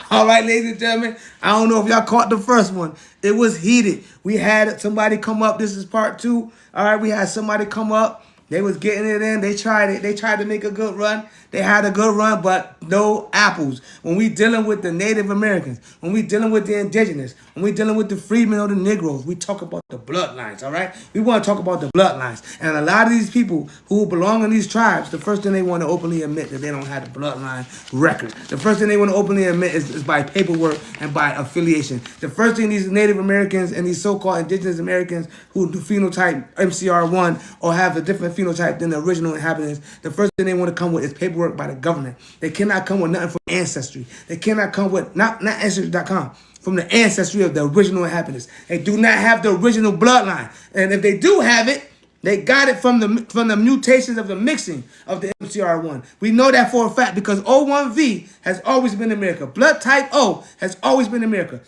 All right, ladies and gentlemen, I don't know if y'all caught the first one. It was heated. We had somebody come up. This is part two. All right, we had somebody come up. They was getting it in. They tried it. They tried to make a good run. They had a good run, but no apples. When we dealing with the Native Americans, when we dealing with the Indigenous, when we dealing with the freedmen or the Negroes, we talk about the bloodlines, all right? We want to talk about the bloodlines. And a lot of these people who belong in these tribes, the first thing they want to openly admit that they don't have the bloodline record. The first thing they want to openly admit is by paperwork and by affiliation. The first thing these Native Americans and these so-called Indigenous Americans who do phenotype MCR1 or have a different phenotype than the original inhabitants, the first thing they want to come with is paperwork by the government. They cannot come with nothing from Ancestry. They cannot come with, not Ancestry.com, from the ancestry of the original inhabitants. They do not have the original bloodline. And if they do have it, they got it from the mutations of the mixing of the MCR1. We know that for a fact because O1V has always been America. Blood type O has always been America.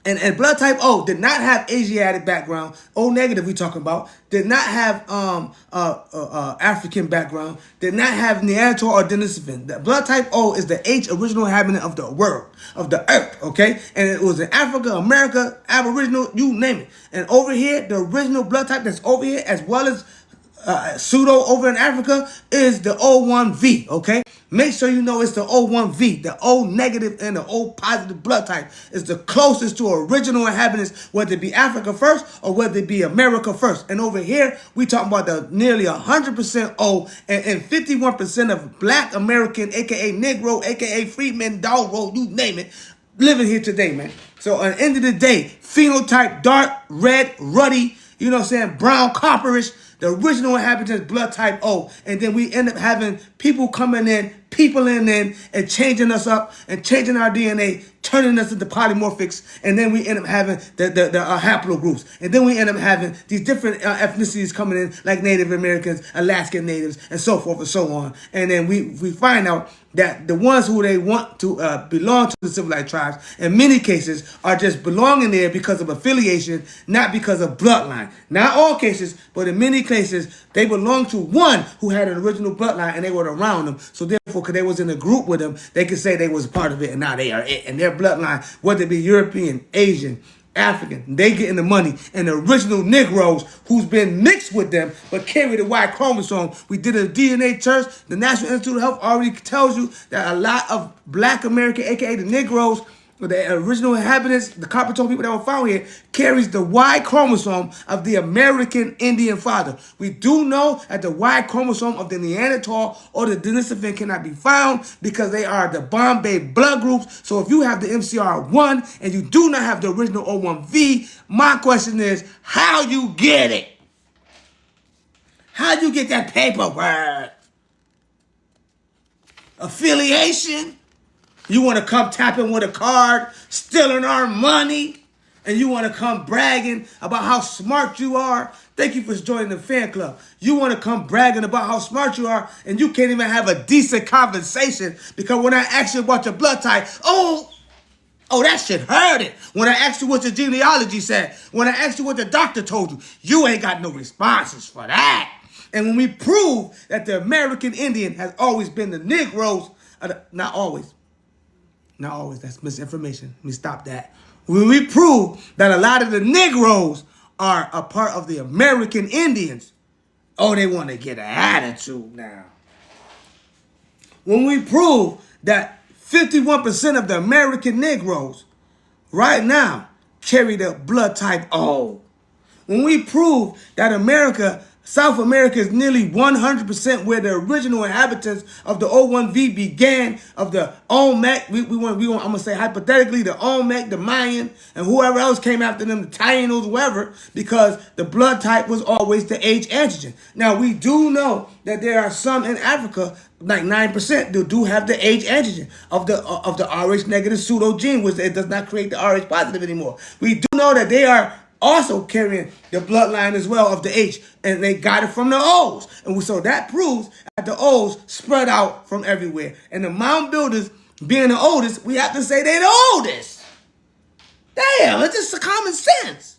And blood type O did not have Asiatic background. O negative we talking about did not have African background. Did not have Neanderthal or Denisovan. The blood type O is the H original inhabitant of the world, of the earth. Okay, and it was in Africa, America, Aboriginal, you name it. And over here, the original blood type that's over here, as well as pseudo over in Africa, is the O1V, okay? Make sure you know it's the O1V. The O negative and the O positive blood type is the closest to original inhabitants, whether it be Africa first or whether it be America first. And over here, we talking about the nearly 100% O and 51% of Black American, aka Negro, aka Freedman, Dogro, you name it, living here today, man. So at the end of the day, phenotype dark, red, ruddy, you know what I'm saying, brown, copperish, the original inhabitants, blood type O. And then we end up having people coming in, and changing us up and changing our DNA, turning us into polymorphics. And then we end up having the haplogroups. And then we end up having these different ethnicities coming in, like Native Americans, Alaskan natives, and so forth and so on. And then we find out that the ones who they want to belong to the civilized tribes, in many cases, are just belonging there because of affiliation, not because of bloodline. Not all cases, but in many cases, they belong to one who had an original bloodline and they were around them. So therefore, because they was in a group with them, they could say they was part of it and now they are it. And their bloodline, whether it be European, Asian, African, they getting the money. And the original Negroes who's been mixed with them but carry the Y chromosome. We did a DNA test. The National Institute of Health already tells you that a lot of Black American, aka the Negroes, the original inhabitants, the copper tone people that were found here, carries the Y chromosome of the American Indian father. We do know that the Y chromosome of the Neanderthal or the Denisovan cannot be found because they are the Bombay blood groups. So if you have the MCR1 and you do not have the original O1V, my question is, how you get it? How you get that paperwork? Affiliation? You want to come tapping with a card, stealing our money, and you want to come bragging about how smart you are? Thank you for joining the fan club. You want to come bragging about how smart you are, and you can't even have a decent conversation because when I ask you about your blood type, oh, that shit hurt it. When I asked you what your genealogy said, when I asked you what the doctor told you, you ain't got no responses for that. And when we prove that the American Indian has always been the Negroes, not always, that's misinformation. Let me stop that. When we prove that a lot of the Negroes are a part of the American Indians, oh, they want to get an attitude now. When we prove that 51% of the American Negroes right now carry the blood type O. When we prove that South America is nearly 100% where the original inhabitants of the O1V began, of the Olmec, I'm going to say hypothetically, the Olmec, the Mayan, and whoever else came after them, the Taínos, whoever, because the blood type was always the H antigen. Now, we do know that there are some in Africa, like 9%, that do have the H antigen of the Rh negative pseudo gene, which it does not create the Rh positive anymore. We do know that they are also carrying the bloodline as well of the H, and they got it from the O's. And so that proves that the O's spread out from everywhere. And the mound builders being the oldest, we have to say they're the oldest. Damn, it's just common sense.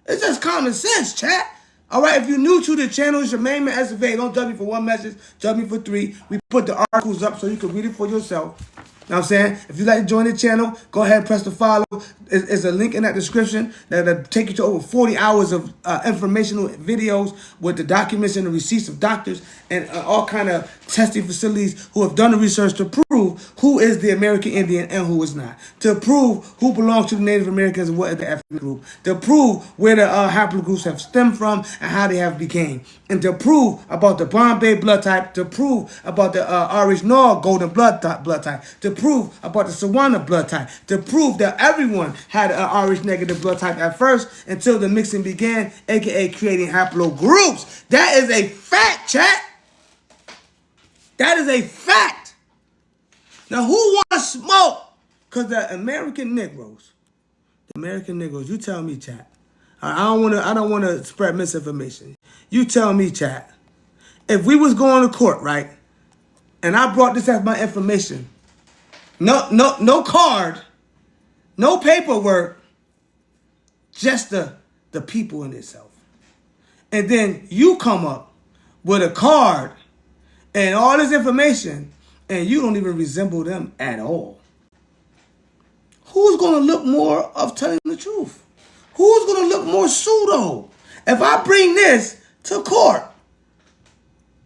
It's just common sense, chat. All right, if you're new to the channel, it's your main man, SFA. Don't judge me for one message, judge me for three. We put the articles up so you can read it for yourself. Know what I'm saying? If you'd like to join the channel, go ahead and press the follow. There's a link in that description that'll take you to over 40 hours of informational videos with the documents and the receipts of doctors and all kind of testing facilities who have done the research to prove who is the American Indian and who is not. To prove who belongs to the Native Americans and what is the ethnic group. To prove where the haplogroups have stemmed from and how they have became. And to prove about the Bombay blood type. To prove about the Irish-Nor golden blood type. To prove about the Sawana blood type. To prove that everyone had an Irish negative blood type at first until the mixing began, aka creating haplogroups. That is a fact, chat. That is a fact. Now, who wants smoke? Because the American Negroes, you tell me, chat. I don't want to spread misinformation. You tell me, chat. If we was going to court, right, and I brought this as my information, no card, no paperwork, just the people in itself. And then you come up with a card and all this information, and you don't even resemble them at all. Who's going to look more of telling the truth? Who's going to look more pseudo? If I bring this to court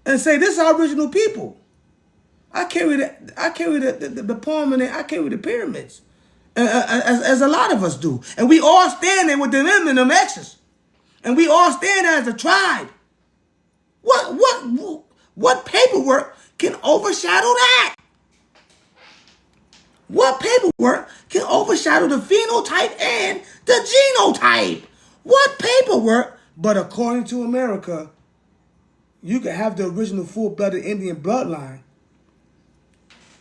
and say this is our original people, I carry the palm and I carry the pyramids, as a lot of us do, and we all stand there with them and them X's, and we all stand as a tribe. What paperwork can overshadow that? What paperwork can overshadow the phenotype and the genotype? What paperwork? But according to America, you can have the original full-blooded Indian bloodline,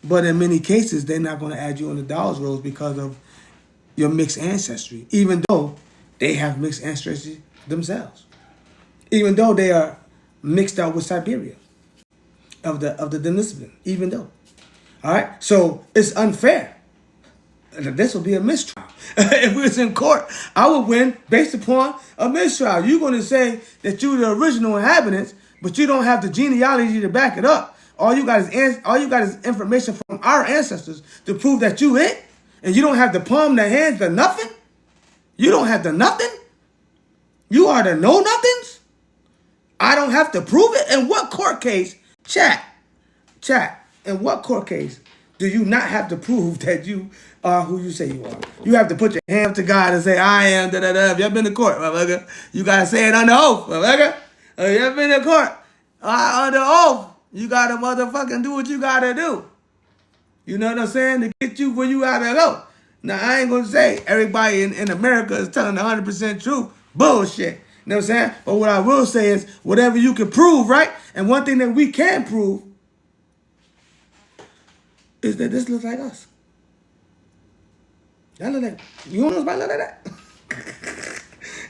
but in many cases, they're not going to add you on the Dawes rolls because of your mixed ancestry, even though they have mixed ancestry themselves. Even though they are mixed out with Siberia of the Denisovans, even though. All right? So it's unfair. This will be a mistrial. If we was in court, I would win based upon a mistrial. You're going to say that you're the original inhabitants, but you don't have the genealogy to back it up. All you got is information from our ancestors to prove that you it, and you don't have the palm, the hands, the nothing. You don't have the nothing. You are the know nothings. I don't have to prove it. In what court case, chat, in what court case do you not have to prove that you are who you say you are? You have to put your hand up to God and say, I am, da-da-da. If you ever been to court, motherfucker, you got to say it under oath, motherfucker. If you ever been to court, under oath, you got to motherfucking do what you got to do. You know what I'm saying? To get you where you got to go. Now, I ain't going to say everybody in America is telling the 100% truth. Bullshit. You know what I'm saying? But what I will say is whatever you can prove, right? And one thing that we can prove is that this looks like us. Y'all look like, you don't know nobody look like that?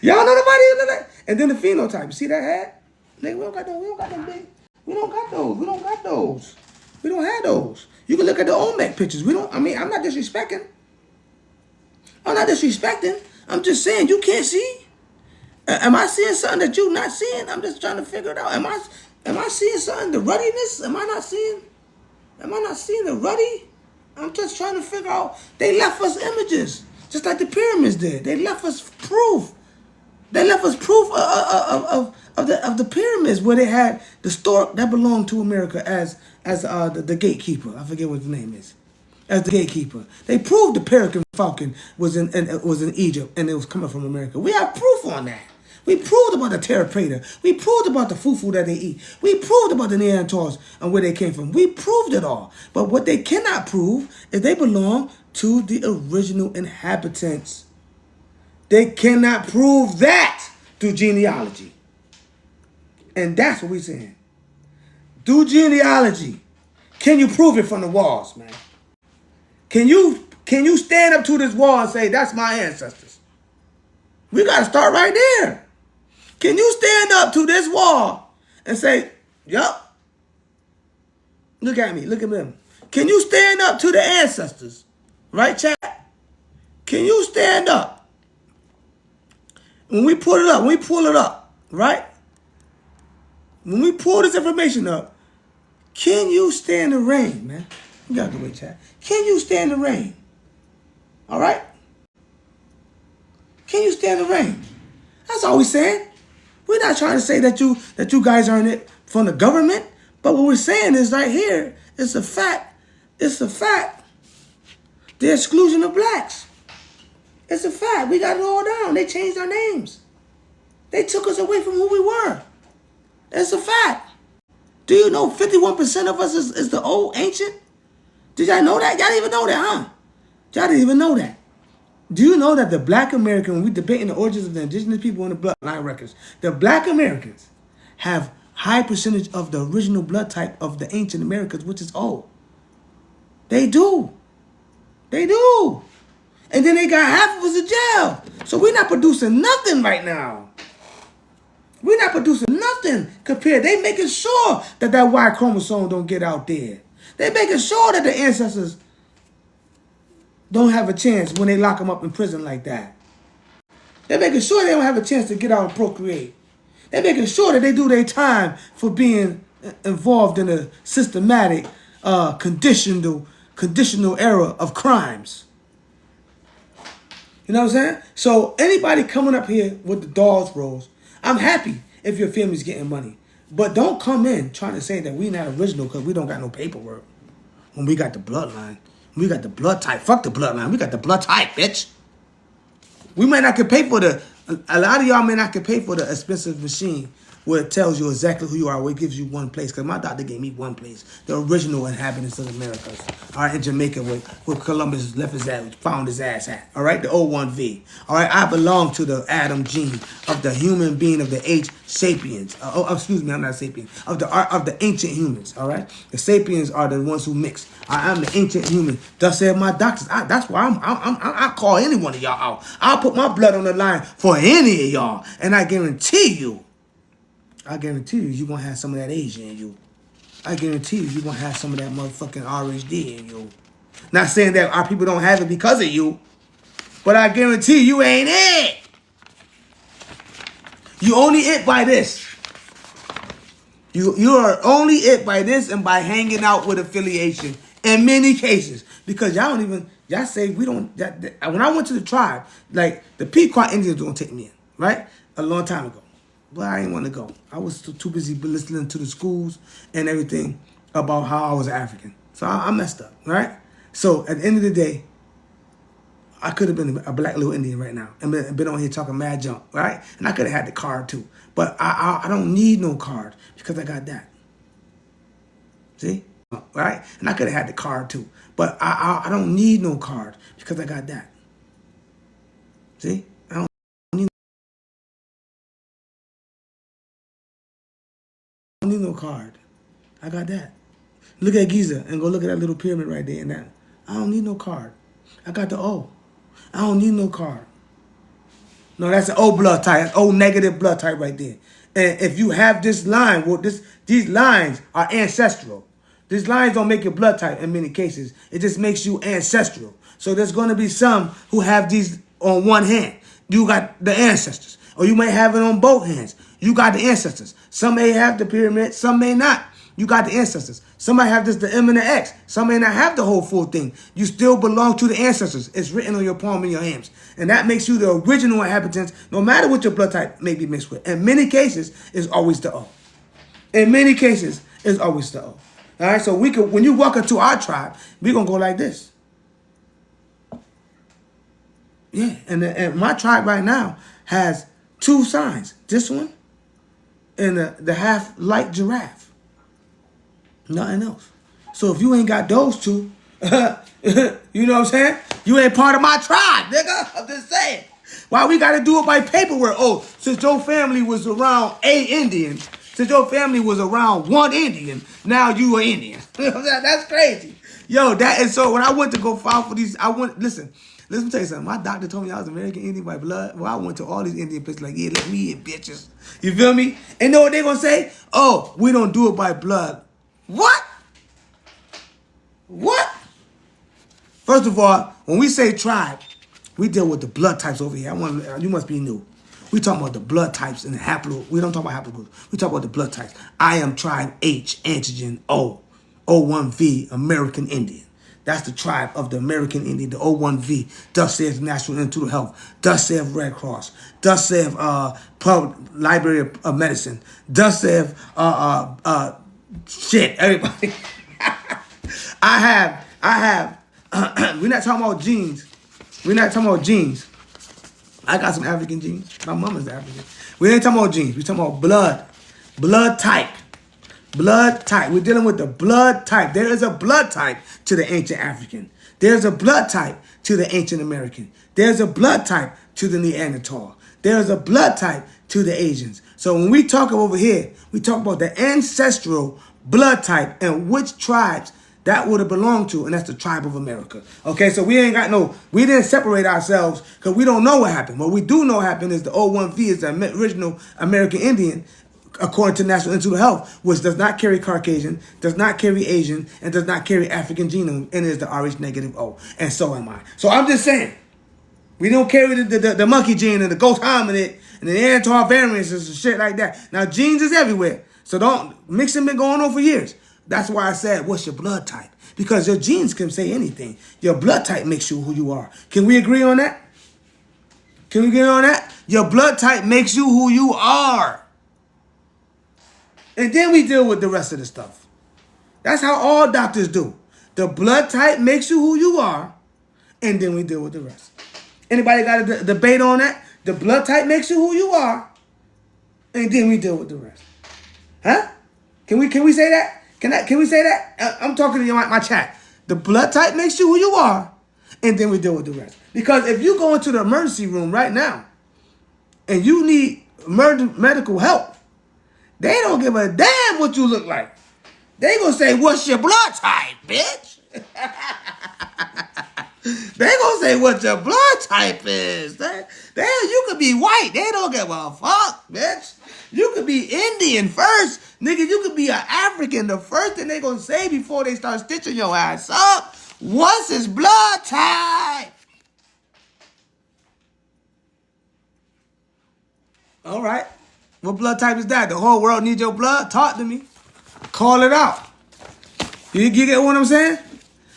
Y'all know nobody look like that? And then the phenotype. You see that hat? Nigga, we don't got them big. We don't got those. We don't have those. You can look at the Olmec pictures. I'm not disrespecting. I'm just saying you can't see. Am I seeing something that you're not seeing? I'm just trying to figure it out. Am I seeing something, the ruddiness? Am I not seeing the ruddy? I'm just trying to figure out. They left us images, just like the pyramids did. They left us proof. They left us proof of the pyramids where they had the stork that belonged to America as the gatekeeper. I forget what the name is. As the gatekeeper, they proved the peregrine falcon was in Egypt and it was coming from America. We have proof on that. We proved about the terra preta. We proved about the fufu that they eat. We proved about the Neanderthals and where they came from. We proved it all. But what they cannot prove is they belong to the original inhabitants. They cannot prove that through genealogy. And that's what we're saying. Through genealogy. Can you prove it from the walls, man? Can you stand up to this wall and say, that's my ancestors? We got to start right there. Can you stand up to this wall and say, yup? Look at me. Look at them. Can you stand up to the ancestors? Right, chat? Can you stand up? When we pull it up, right? When we pull this information up, can you stand the rain, man? Get out the way, chat. Can you stand the rain? All right? Can you stand the rain? That's all we're saying. We're not trying to say that you guys earn it from the government, but what we're saying is right here, it's a fact. It's a fact. The exclusion of blacks. It's a fact. We got it all down. They changed our names. They took us away from who we were. It's a fact. Do you know 51% of us is the old ancient? Did y'all know that? Y'all didn't even know that, huh? Y'all didn't even know that. Do you know that the black American, when we debating the origins of the indigenous people in the bloodline records, the black Americans have high percentage of the original blood type of the ancient Americans, which is O. They do. They do. And then they got half of us in jail. So we're not producing nothing right now. We're not producing nothing compared. They making sure that that Y chromosome don't get out there. They making sure that the ancestors don't have a chance when they lock them up in prison like that. They're making sure they don't have a chance to get out and procreate. They're making sure that they do their time for being involved in a systematic, conditional era of crimes. You know what I'm saying? So anybody coming up here with the dolls rolls, I'm happy if your family's getting money. But don't come in trying to say that we not original because we don't got no paperwork. When we got the bloodline. We got the blood type. Fuck the bloodline. We got the blood type, bitch. We might not can pay for a lot of y'all may not can pay for the expensive machine where it tells you exactly who you are, where it gives you one place. Because my doctor gave me one place. The original inhabitants of America. All right, in Jamaica where Columbus left his ass, found his ass at. All right, the O1V. All right, I belong to the Adam gene of the human being of the H sapiens. Excuse me, I'm not sapien. Of the ancient humans. All right, the sapiens are the ones who mix. I'm the ancient human. Thus said my doctors. That's why I call any one of y'all out. I'll put my blood on the line for any of y'all, and I guarantee you, you're going to have some of that Asian in you. I guarantee you're going to have some of that motherfucking RHD in you. Not saying that our people don't have it because of you, but I guarantee you ain't it. You only it by this. You are only it by this and by hanging out with affiliation in many cases. Because y'all say we don't, when I went to the tribe, like the Pequot Indians don't take me in, right? A long time ago. But I didn't want to go. I was too busy listening to the schools and everything about how I was African. So I messed up, right? So at the end of the day, I could have been a black little Indian right now and been on here talking mad junk, right? And I could have had the card too. But I don't need no card because I got that. See? Right? And I could have had the card too. But I don't need no card because I got that. See? I don't need no card. I got that. Look at Giza and go look at that little pyramid right there and that. I don't need no card. I got the O. I don't need no card. No, that's an O blood type. O negative blood type right there. And if you have this line, well, these lines are ancestral. These lines don't make your blood type in many cases. It just makes you ancestral. So there's going to be some who have these on one hand. You got the ancestors. Or you may have it on both hands. You got the ancestors. Some may have the pyramid, some may not. You got the ancestors. Some might have just the M and the X. Some may not have the whole full thing. You still belong to the ancestors. It's written on your palm and your hands. And that makes you the original inhabitants, no matter what your blood type may be mixed with. In many cases, it's always the O. In many cases, it's always the O. All right, so when you walk into our tribe, we're going to go like this. Yeah, and my tribe right now has two signs. This one and the half light giraffe. Nothing else. So if you ain't got those two, you know what I'm saying? You ain't part of my tribe, nigga. I'm just saying. Why we got to do it by paperwork? Oh, since your family was around a Indian, since your family was around one Indian, now you an Indian. That's crazy. Yo, that is so. When I went to go file for these, listen, let me tell you something. My doctor told me I was American Indian by blood. Well, I went to all these Indian places like, yeah, let me in, bitches. You feel me? And know what they going to say? Oh, we don't do it by blood. What? What? First of all, when we say tribe, we deal with the blood types over here. You must be new. We talking about the blood types and the haplo. We don't talk about haplogroups. We talk about the blood types. I am tribe H, antigen O. O1V, American Indian. That's the tribe of the American Indian, the O1V. Thus saith National Institute of Health. Thus saith Red Cross. Thus saith Public Library of Medicine. Thus saith shit, everybody. I have. We're not talking about genes. We're not talking about genes. I got some African genes. My mama's African. We ain't talking about genes. We're talking about blood. Blood type. Blood type. We're dealing with the blood type. There is a blood type to the ancient African. There's a blood type to the ancient American. There's a blood type to the Neanderthal. There's a blood type to the Asians. So when we talk over here, we talk about the ancestral blood type and which tribes that would have belonged to, and that's the tribe of America. Okay, so we didn't separate ourselves because we don't know what happened. What we do know happened is the O1V is the original American Indian, according to National Institute of Health, which does not carry Caucasian, does not carry Asian, and does not carry African genome, and is the Rh-O. And so am I. So I'm just saying, we don't carry the monkey gene and the ghost hominid and the Neanderthal variants and shit like that. Now, genes is everywhere. So mixing been going on for years. That's why I said, what's your blood type? Because your genes can say anything. Your blood type makes you who you are. Can we agree on that? Can we agree on that? Your blood type makes you who you are. And then we deal with the rest of the stuff. That's how all doctors do. The blood type makes you who you are, and then we deal with the rest. Anybody got a debate on that? The blood type makes you who you are, and then we deal with the rest. Huh? Can we say that? Can we say that? I'm talking to you my chat. The blood type makes you who you are, and then we deal with the rest. Because if you go into the emergency room right now, and you need medical help, they don't give a damn what you look like. They gonna say, what's your blood type, bitch? They gonna say what your blood type is. You could be white. They don't give a fuck, bitch. You could be Indian first. Nigga, you could be an African. The first thing they gonna say before they start stitching your ass up, what's his blood type? All right. What blood type is that? The whole world needs your blood? Talk to me. Call it out. You get what I'm saying?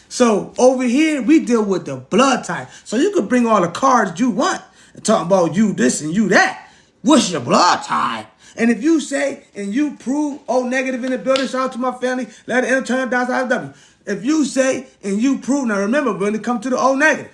So over here, we deal with the blood type. So you could bring all the cards you want and talk about you this and you that. What's your blood type? And if you say and you prove O negative in the building, shout out to my family, let it turn down to W. If you say and you prove, now remember, when it comes to the O negative,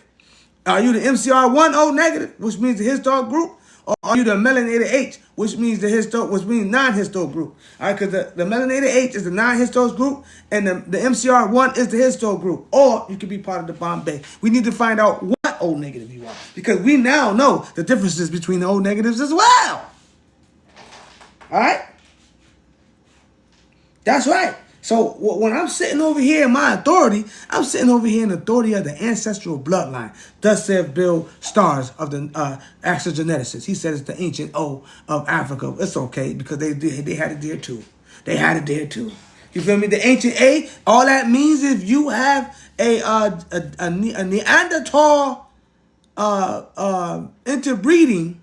are you the MCR1 O negative, which means the histone group? Or are you the melanated H, which means non-histone group? All right, because the melanated H is the non-histone group, and the MCR1 is the histone group. Or you could be part of the Bombay. We need to find out what O negative you are, because we now know the differences between the O negatives as well. All right? That's right. So when I'm sitting over here in my authority, I'm sitting over here in the authority of the ancestral bloodline. Thus said Bill Stars of the axogeneticist. He said it's the ancient O of Africa. It's okay because they had it there too. They had it there too. You feel me? The ancient A, all that means if you have a Neanderthal interbreeding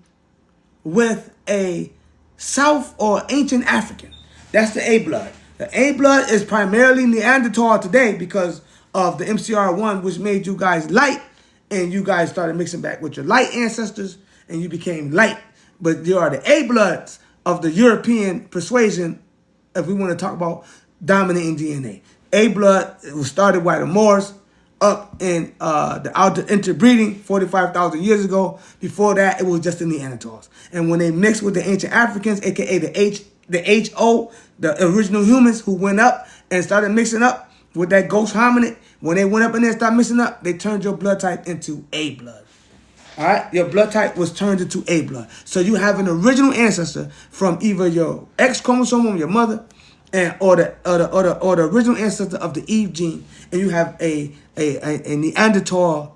with a South or ancient African. That's the A blood. The A blood is primarily Neanderthal today because of the MCR1, which made you guys light, and you guys started mixing back with your light ancestors, and you became light. But you are the A bloods of the European persuasion, if we want to talk about dominating DNA. A blood was started by the Moors up in the outer interbreeding 45,000 years ago. Before that, it was just the Neanderthals. And when they mixed with the ancient Africans, aka the HO, the original humans who went up and started mixing up with that ghost hominid, when they went up in there and started mixing up, they turned your blood type into A blood. All right, your blood type was turned into A blood. So you have an original ancestor from either your X chromosome on your mother, or the original ancestor of the Eve gene, and you have a Neanderthal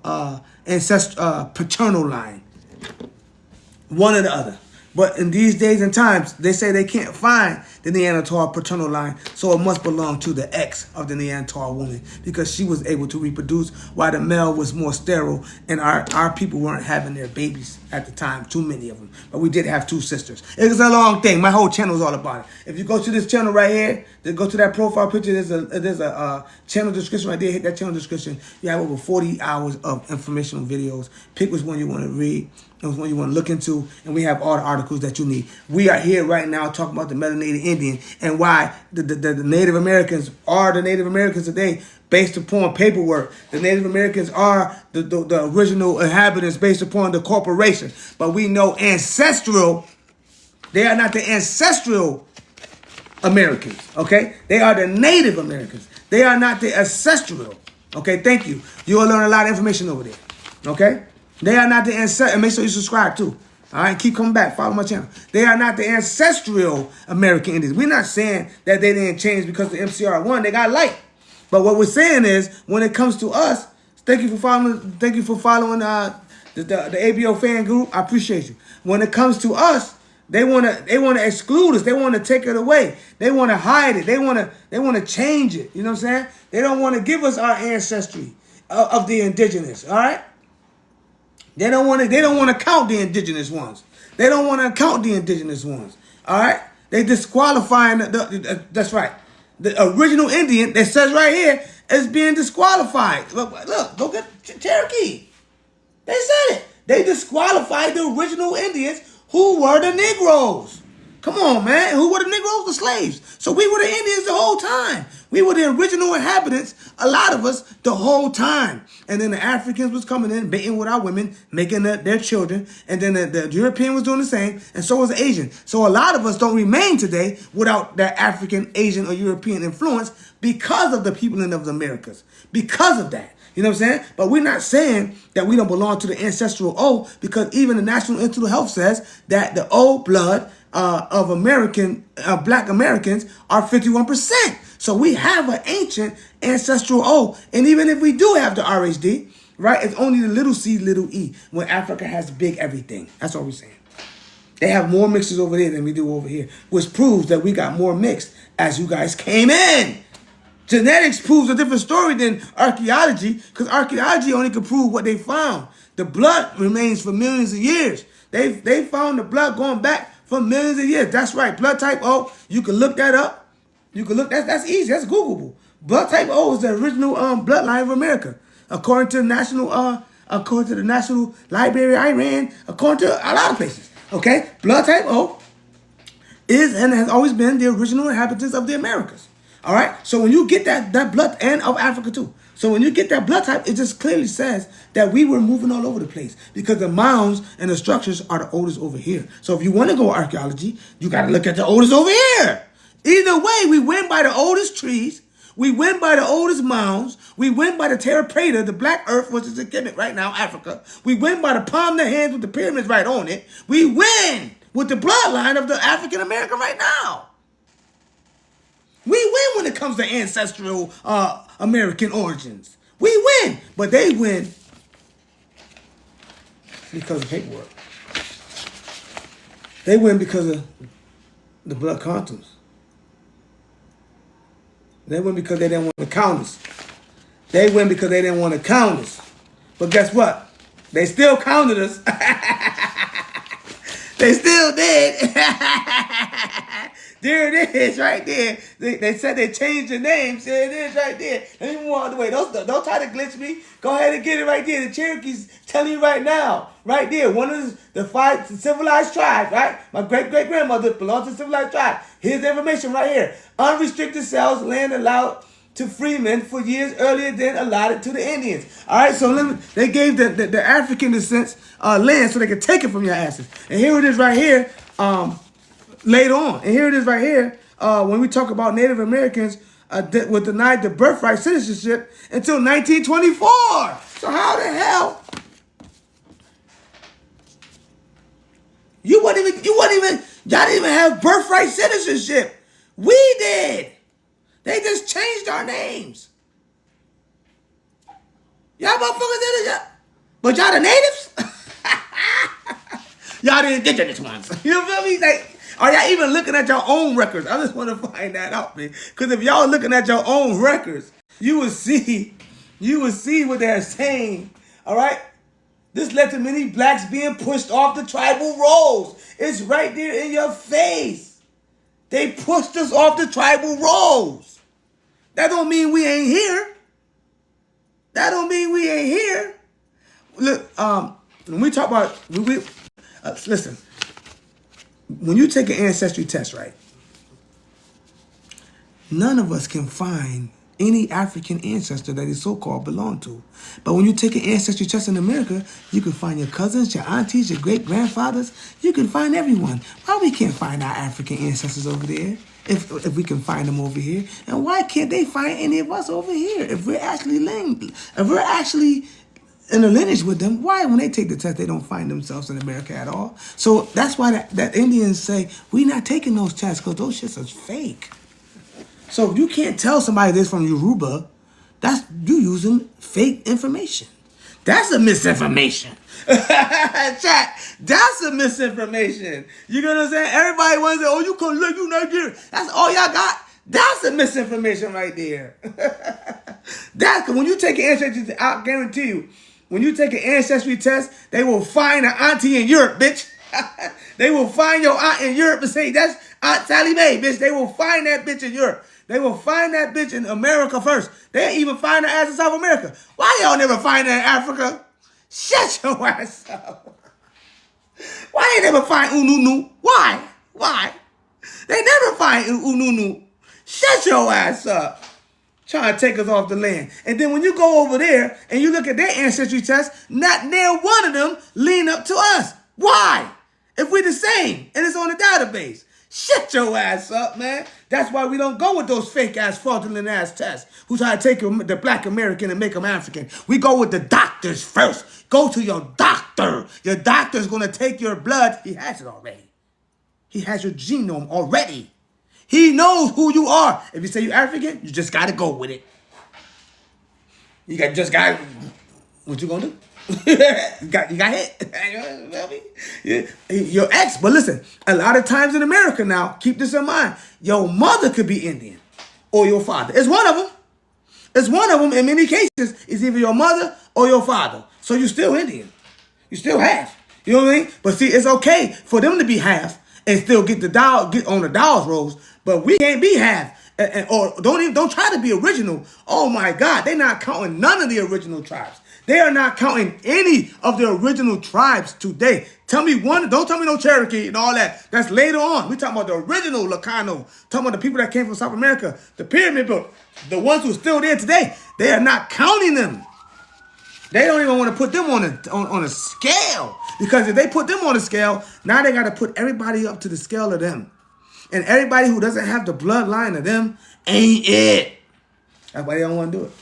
paternal line. One or the other. But in these days and times, they say they can't find the Neanderthal paternal line, so it must belong to the ex of the Neanderthal woman because she was able to reproduce while the male was more sterile and our people weren't having their babies at the time, too many of them. But we did have 2 sisters. It was a long thing. My whole channel is all about it. If you go to this channel right here, then go to that profile picture, there's a channel description right there. Hit that channel description. You have over 40 hours of informational videos. Pick which one you want to read. Which one you want to look into, and we have all the articles that you need. We are here right now talking about the melanated Indian and why the Native Americans are the Native Americans today based upon paperwork. The Native Americans are the original inhabitants based upon the corporation. But we know ancestral, they are not the ancestral Americans, okay? They are the Native Americans. They are not the ancestral, okay? Thank you. You'll learn a lot of information over there, okay? They are not the ancestral, and make sure you subscribe too. All right, keep coming back. Follow my channel. They are not the ancestral American Indians. We're not saying that they didn't change because the MCR won. They got light. But what we're saying is, when it comes to us, thank you for following. Thank you for following the ABO fan group. I appreciate you. When it comes to us, they wanna exclude us. They want to take it away. They want to hide it. They want to change it. You know what I'm saying? They don't want to give us our ancestry of the indigenous. All right. They don't want to count the indigenous ones. They don't want to count the indigenous ones. All right? They disqualifying that's right. The original Indian that says right here is being disqualified. Look, go get Cherokee. They said it. They disqualified the original Indians who were the Negroes. Come on, man. Who were the Negroes? The slaves. So we were the Indians the whole time. We were the original inhabitants, a lot of us, the whole time. And then the Africans was coming in, baiting with our women, making their children. And then the European was doing the same, and so was the Asian. So a lot of us don't remain today without that African, Asian, or European influence because of the people in the Americas. Because of that. You know what I'm saying? But we're not saying that we don't belong to the ancestral O, because even the National Institute of Health says that the O blood of Black Americans are 51%. So we have an ancient ancestral O. And even if we do have the RHD, right, it's only the little c, little e, when Africa has big everything. That's all we're saying. They have more mixes over there than we do over here, which proves that we got more mixed as you guys came in. Genetics proves a different story than archaeology, because archaeology only can prove what they found. The blood remains for millions of years. They found the blood going back for millions of years. That's right. Blood type O. You can look that up. You can look. That's easy. That's Googleable. Blood type O is the original bloodline of America, according to the National Library of Iran, according to a lot of places. Okay, blood type O is and has always been the original inhabitants of the Americas. All right. So when you get that blood, and of Africa too. So when you get that blood type, it just clearly says that we were moving all over the place, because the mounds and the structures are the oldest over here. So if you want to go archaeology, you got to look at the oldest over here. Either way, we win by the oldest trees. We win by the oldest mounds. We win by the Terra Preta, the black earth, which is in right now, Africa. We win by the palm of the hands with the pyramids right on it. We win with the bloodline of the African American right now. We win when it comes to ancestral American origins. We win, but they win because of paperwork. They win because of the blood quantums. They win because they didn't want to count us. They win because they didn't want to count us. But guess what? They still counted us. They still did. There it is, right there. They said they changed the name. There it is, right there. Let me move on the way. Don't try to glitch me. Go ahead and get it right there. The Cherokees telling you right now, right there. One of the 5 civilized tribes, right? My great-great-grandmother belonged to civilized tribe. Here's the information right here. Unrestricted sales, land allowed to freemen for years earlier than allotted to the Indians. All right, so they gave the African descents land so they could take it from your asses. And here it is right here. Later on. And here it is right here, when we talk about Native Americans were denied the birthright citizenship until 1924. So how the hell? Y'all didn't even have birthright citizenship. We did. They just changed our names. Y'all motherfuckers did it, but y'all the natives? Y'all the indigenous ones. You feel me? Like, are y'all even looking at your own records? I just want to find that out, man. Because if y'all looking at your own records, you will see what they're saying. All right? This led to many blacks being pushed off the tribal rolls. It's right there in your face. They pushed us off the tribal rolls. That don't mean we ain't here. That don't mean we ain't here. Look, when we talk about, listen, when you take an ancestry test, right, none of us can find any African ancestor that is so-called belong to. But when you take an ancestry test in America, you can find your cousins, your aunties, your great-grandfathers. You can find everyone. Why we can't find our African ancestors over there if we can find them over here? And why can't they find any of us over here if we're actually in a lineage with them? Why, when they take the test, they don't find themselves in America at all? So that's why that Indians say, we're not taking those tests because those shits are fake. So if you can't tell somebody this from Yoruba, that's you using fake information. That's a misinformation. Chat, that's a misinformation. You know what I'm saying? Everybody wants to say, oh, you can look, you Nigerian. That's all y'all got. That's a misinformation right there. That's when you take an ancestry test, I guarantee you, when you take an ancestry test, they will find an auntie in Europe, bitch. They will find your aunt in Europe and say, that's Aunt Sally Mae, bitch. They will find that bitch in Europe. They will find that bitch in America first. They'll even find her ass in South America. Why y'all never find her in Africa? Shut your ass up. Why they never find Ununu? Why? They never find Ununu. Shut your ass up. Trying to take us off the land. And then when you go over there and you look at their ancestry test, not near one of them lean up to us. Why? If we're the same and it's on the database. Shut your ass up, man. That's why we don't go with those fake-ass, fraudulent ass tests who try to take the black American and make them African. We go with the doctors first. Go to your doctor. Your doctor's going to take your blood. He has it already. He has your genome already. He knows who you are. If you say you're African, you just got to go with it. What you going to do? you got hit. Your ex, but listen, a lot of times in America now, keep this in mind, your mother could be Indian or your father. It's one of them. It's one of them. In many cases, it's either your mother or your father. So you're still Indian. You still half. You know what I mean? But see, it's okay for them to be half and still get on the Dawes rolls, but we can't be half. Or don't try to be original. Oh my God, they're not counting none of the original tribes. They are not counting any of the original tribes today. Tell me one, don't tell me no Cherokee and all that. That's later on. We're talking about the original Lacano. Talking about the people that came from South America. The pyramid built. The ones who are still there today, they are not counting them. They don't even want to put them on a scale. Because if they put them on a scale, now they got to put everybody up to the scale of them. And everybody who doesn't have the bloodline of them ain't it. That's why they don't want to do it.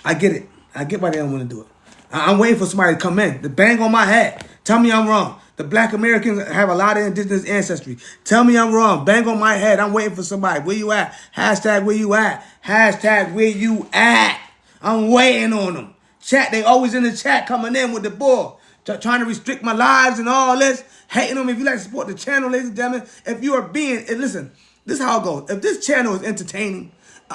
I get it. I get why they don't want to do it. I'm waiting for somebody to come in, to bang on my head. Tell me I'm wrong. The black Americans have a lot of indigenous ancestry. Tell me I'm wrong. Bang on my head. I'm waiting for somebody. Where you at? Hashtag where you at? Hashtag where you at? I'm waiting on them. Chat, they always in the chat coming in with the bull. Trying to restrict my lives and all this. Hating them. If you like to support the channel, ladies and gentlemen, if you are listen, this is how it goes. If this channel is entertaining,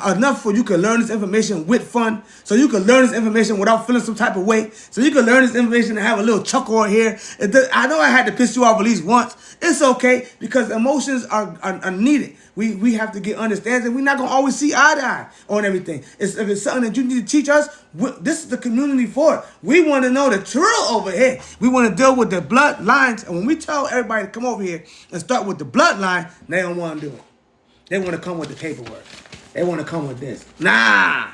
enough for you can learn this information with fun, so you can learn this information without feeling some type of way, so you can learn this information and have a little chuckle here. I know I had to piss you off at least once. It's okay, because emotions are needed. We have to get understanding. We're not going to always see eye to eye on everything. If it's something that you need to teach us, this is the community for it. We want to know the truth over here. We want to deal with the bloodlines. And when we tell everybody to come over here and start with the bloodline, they don't want to do it. They want to come with the paperwork. They want to come with this. Nah.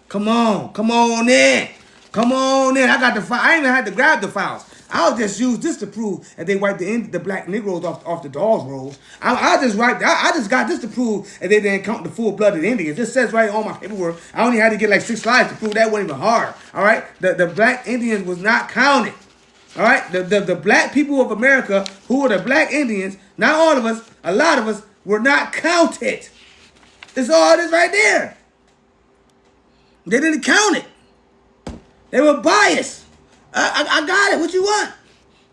Come on in. I got the file. I ain't even had to grab the files. I'll just use this to prove that they wiped the black Negroes off the Dawes rolls. I just got this to prove that they didn't count the full-blooded Indians. This says right on my paperwork. I only had to get like 6 slides to prove that wasn't even hard. All right? The black Indians was not counted. All right? The black people of America, who are the black Indians, not all of us, a lot of us, were not counted. It's all this right there. They didn't count it. They were biased. I got it. What you want?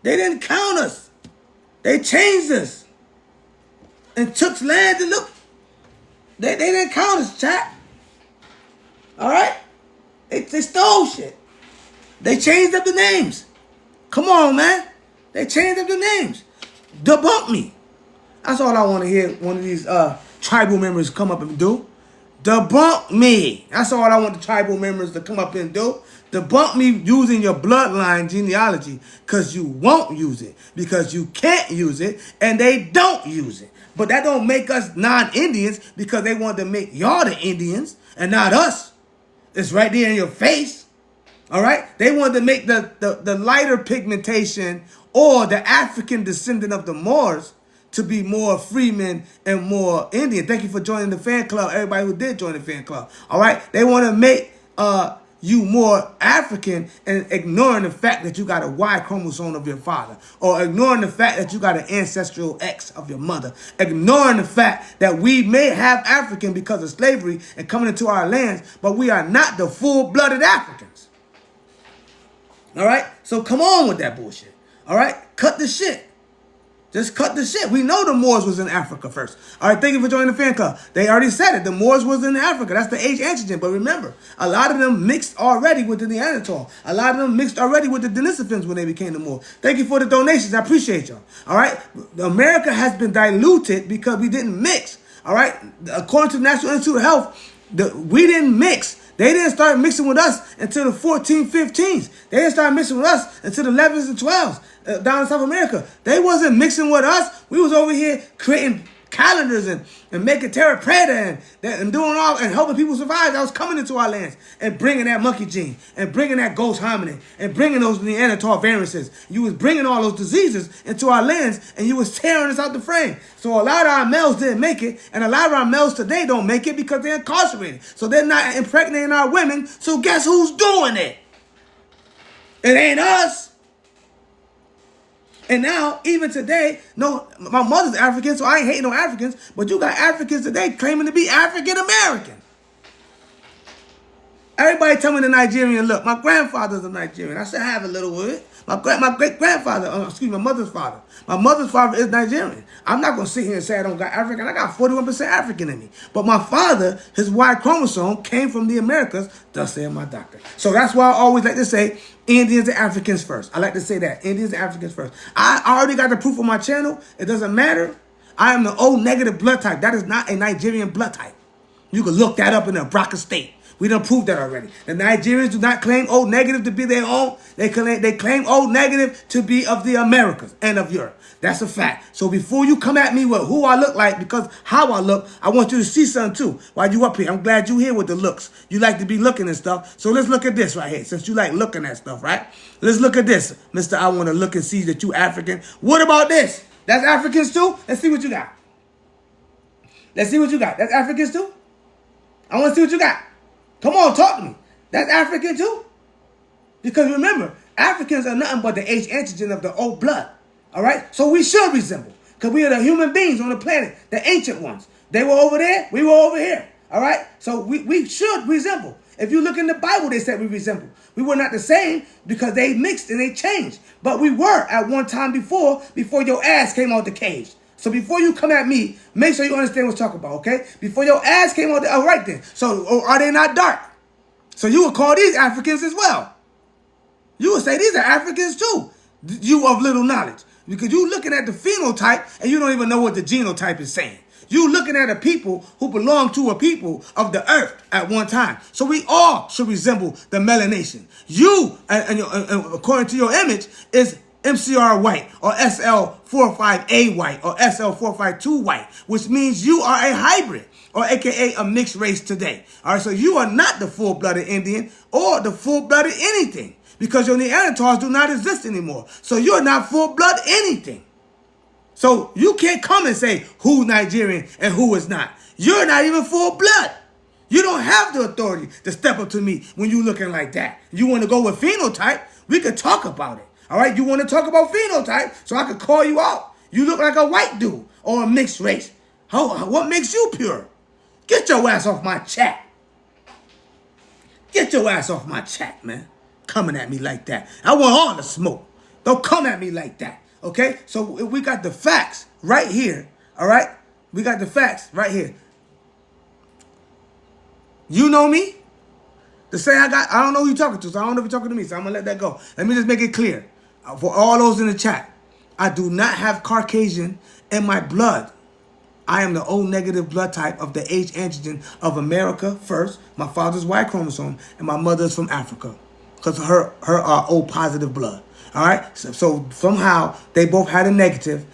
They didn't count us. They changed us and took land and look. They didn't count us, chat. All right? They stole shit. They changed up the names. Come on, man. They changed up the names. Debunk me. That's all I want to hear one of these tribal members come up and do. Debunk me. That's all I want the tribal members to come up and do. Debunk me using your bloodline genealogy, because you won't use it, because you can't use it, and they don't use it. But that don't make us non-Indians, because they want to make y'all the Indians and not us. It's right there in your face. All right? They wanted to make the lighter pigmentation or the African descendant of the Moors to be more Freeman and more Indian. Thank you for joining the fan club, everybody who did join the fan club. All right? They want to make you more African and ignoring the fact that you got a Y chromosome of your father, or ignoring the fact that you got an ancestral X of your mother, ignoring the fact that we may have African because of slavery and coming into our lands, but we are not the full-blooded Africans. All right? So come on with that bullshit. All right? Cut the shit. Just cut the shit. We know the Moors was in Africa first. All right, thank you for joining the fan club. They already said it. The Moors was in Africa. That's the H antigen. But remember, a lot of them mixed already with the Neanderthal. A lot of them mixed already with the Denisovans when they became the Moors. Thank you for the donations. I appreciate y'all. All right? America has been diluted because we didn't mix. All right? According to the National Institute of Health, we didn't mix. They didn't start mixing with us until the 14, 15s. They didn't start mixing with us until the 11s and 12s down in South America. They wasn't mixing with us. We was over here creating calendars and making terra preta and doing all and helping people survive. That was coming into our lands and bringing that monkey gene and bringing that ghost hominin and bringing those Neanderthal variances. You was bringing all those diseases into our lands, and you was tearing us out the frame. So a lot of our males didn't make it, and a lot of our males today don't make it because they're incarcerated. So they're not impregnating our women. So guess who's doing it? It ain't us. And now, even today, no, my mother's African, so I ain't hating no Africans, but you got Africans today claiming to be African American. Everybody tell me the Nigerian look. My grandfather's a Nigerian. I should have a little bit. My great-grandfather, my mother's father. My mother's father is Nigerian. I'm not going to sit here and say I don't got African. I got 41% African in me. But my father, his Y chromosome, came from the Americas, thus saying my doctor. So that's why I always like to say Indians and Africans first. I like to say that. Indians and Africans first. I already got the proof on my channel. It doesn't matter. I am the O negative blood type. That is not a Nigerian blood type. You can look that up in the Brca state. We done proved that already. The Nigerians do not claim O negative to be their own. They claim O negative to be of the Americas and of Europe. That's a fact. So before you come at me with who I look like, because how I look, I want you to see something too. While you up here, I'm glad you here with the looks. You like to be looking and stuff. So let's look at this right here. Since you like looking at stuff, right? Let's look at this. Mr. I want to look and see that you African. What about this? That's Africans too? Let's see what you got. Let's see what you got. That's Africans too? I want to see what you got. Come on, talk to me. That's African too? Because remember, Africans are nothing but the H antigen of the O blood. All right? So we should resemble. Because we are the human beings on the planet, the ancient ones. They were over there, we were over here. All right? So we should resemble. If you look in the Bible, they said we resemble. We were not the same because they mixed and they changed. But we were at one time before your ass came out the cage. So before you come at me, make sure you understand what I'm talking about, okay? Before your ass came out, all right then. So are they not dark? So you would call these Africans as well. You would say these are Africans too. You of little knowledge. Because you looking at the phenotype and you don't even know what the genotype is saying. You looking at a people who belong to a people of the earth at one time. So we all should resemble the melanation. You, and according to your image, is MCR white or SL45A white or SL452 white, which means you are a hybrid or AKA a mixed race today. All right, so you are not the full-blooded Indian or the full-blooded anything because your Neanderthals do not exist anymore. So you're not full-blood anything. So you can't come and say who's Nigerian and who is not. You're not even full-blood. You don't have the authority to step up to me when you're looking like that. You want to go with phenotype? We could talk about it. All right, you want to talk about phenotype, so I could call you out. You look like a white dude or a mixed race. What makes you pure? Get your ass off my chat. Get your ass off my chat, man. coming at me like that. I want all the smoke. Don't come at me like that. Okay? So we got the facts right here. All right? We got the facts right here. You know me? To say I don't know who you're talking to, so I don't know if you're talking to me, so I'm going to let that go. Let me just make it clear. For all those in the chat, I do not have Caucasian in my blood. I am the O negative blood type of the H antigen of America first. My father's Y chromosome, and my mother's from Africa, because her O positive blood. All right. So somehow they both had a negative.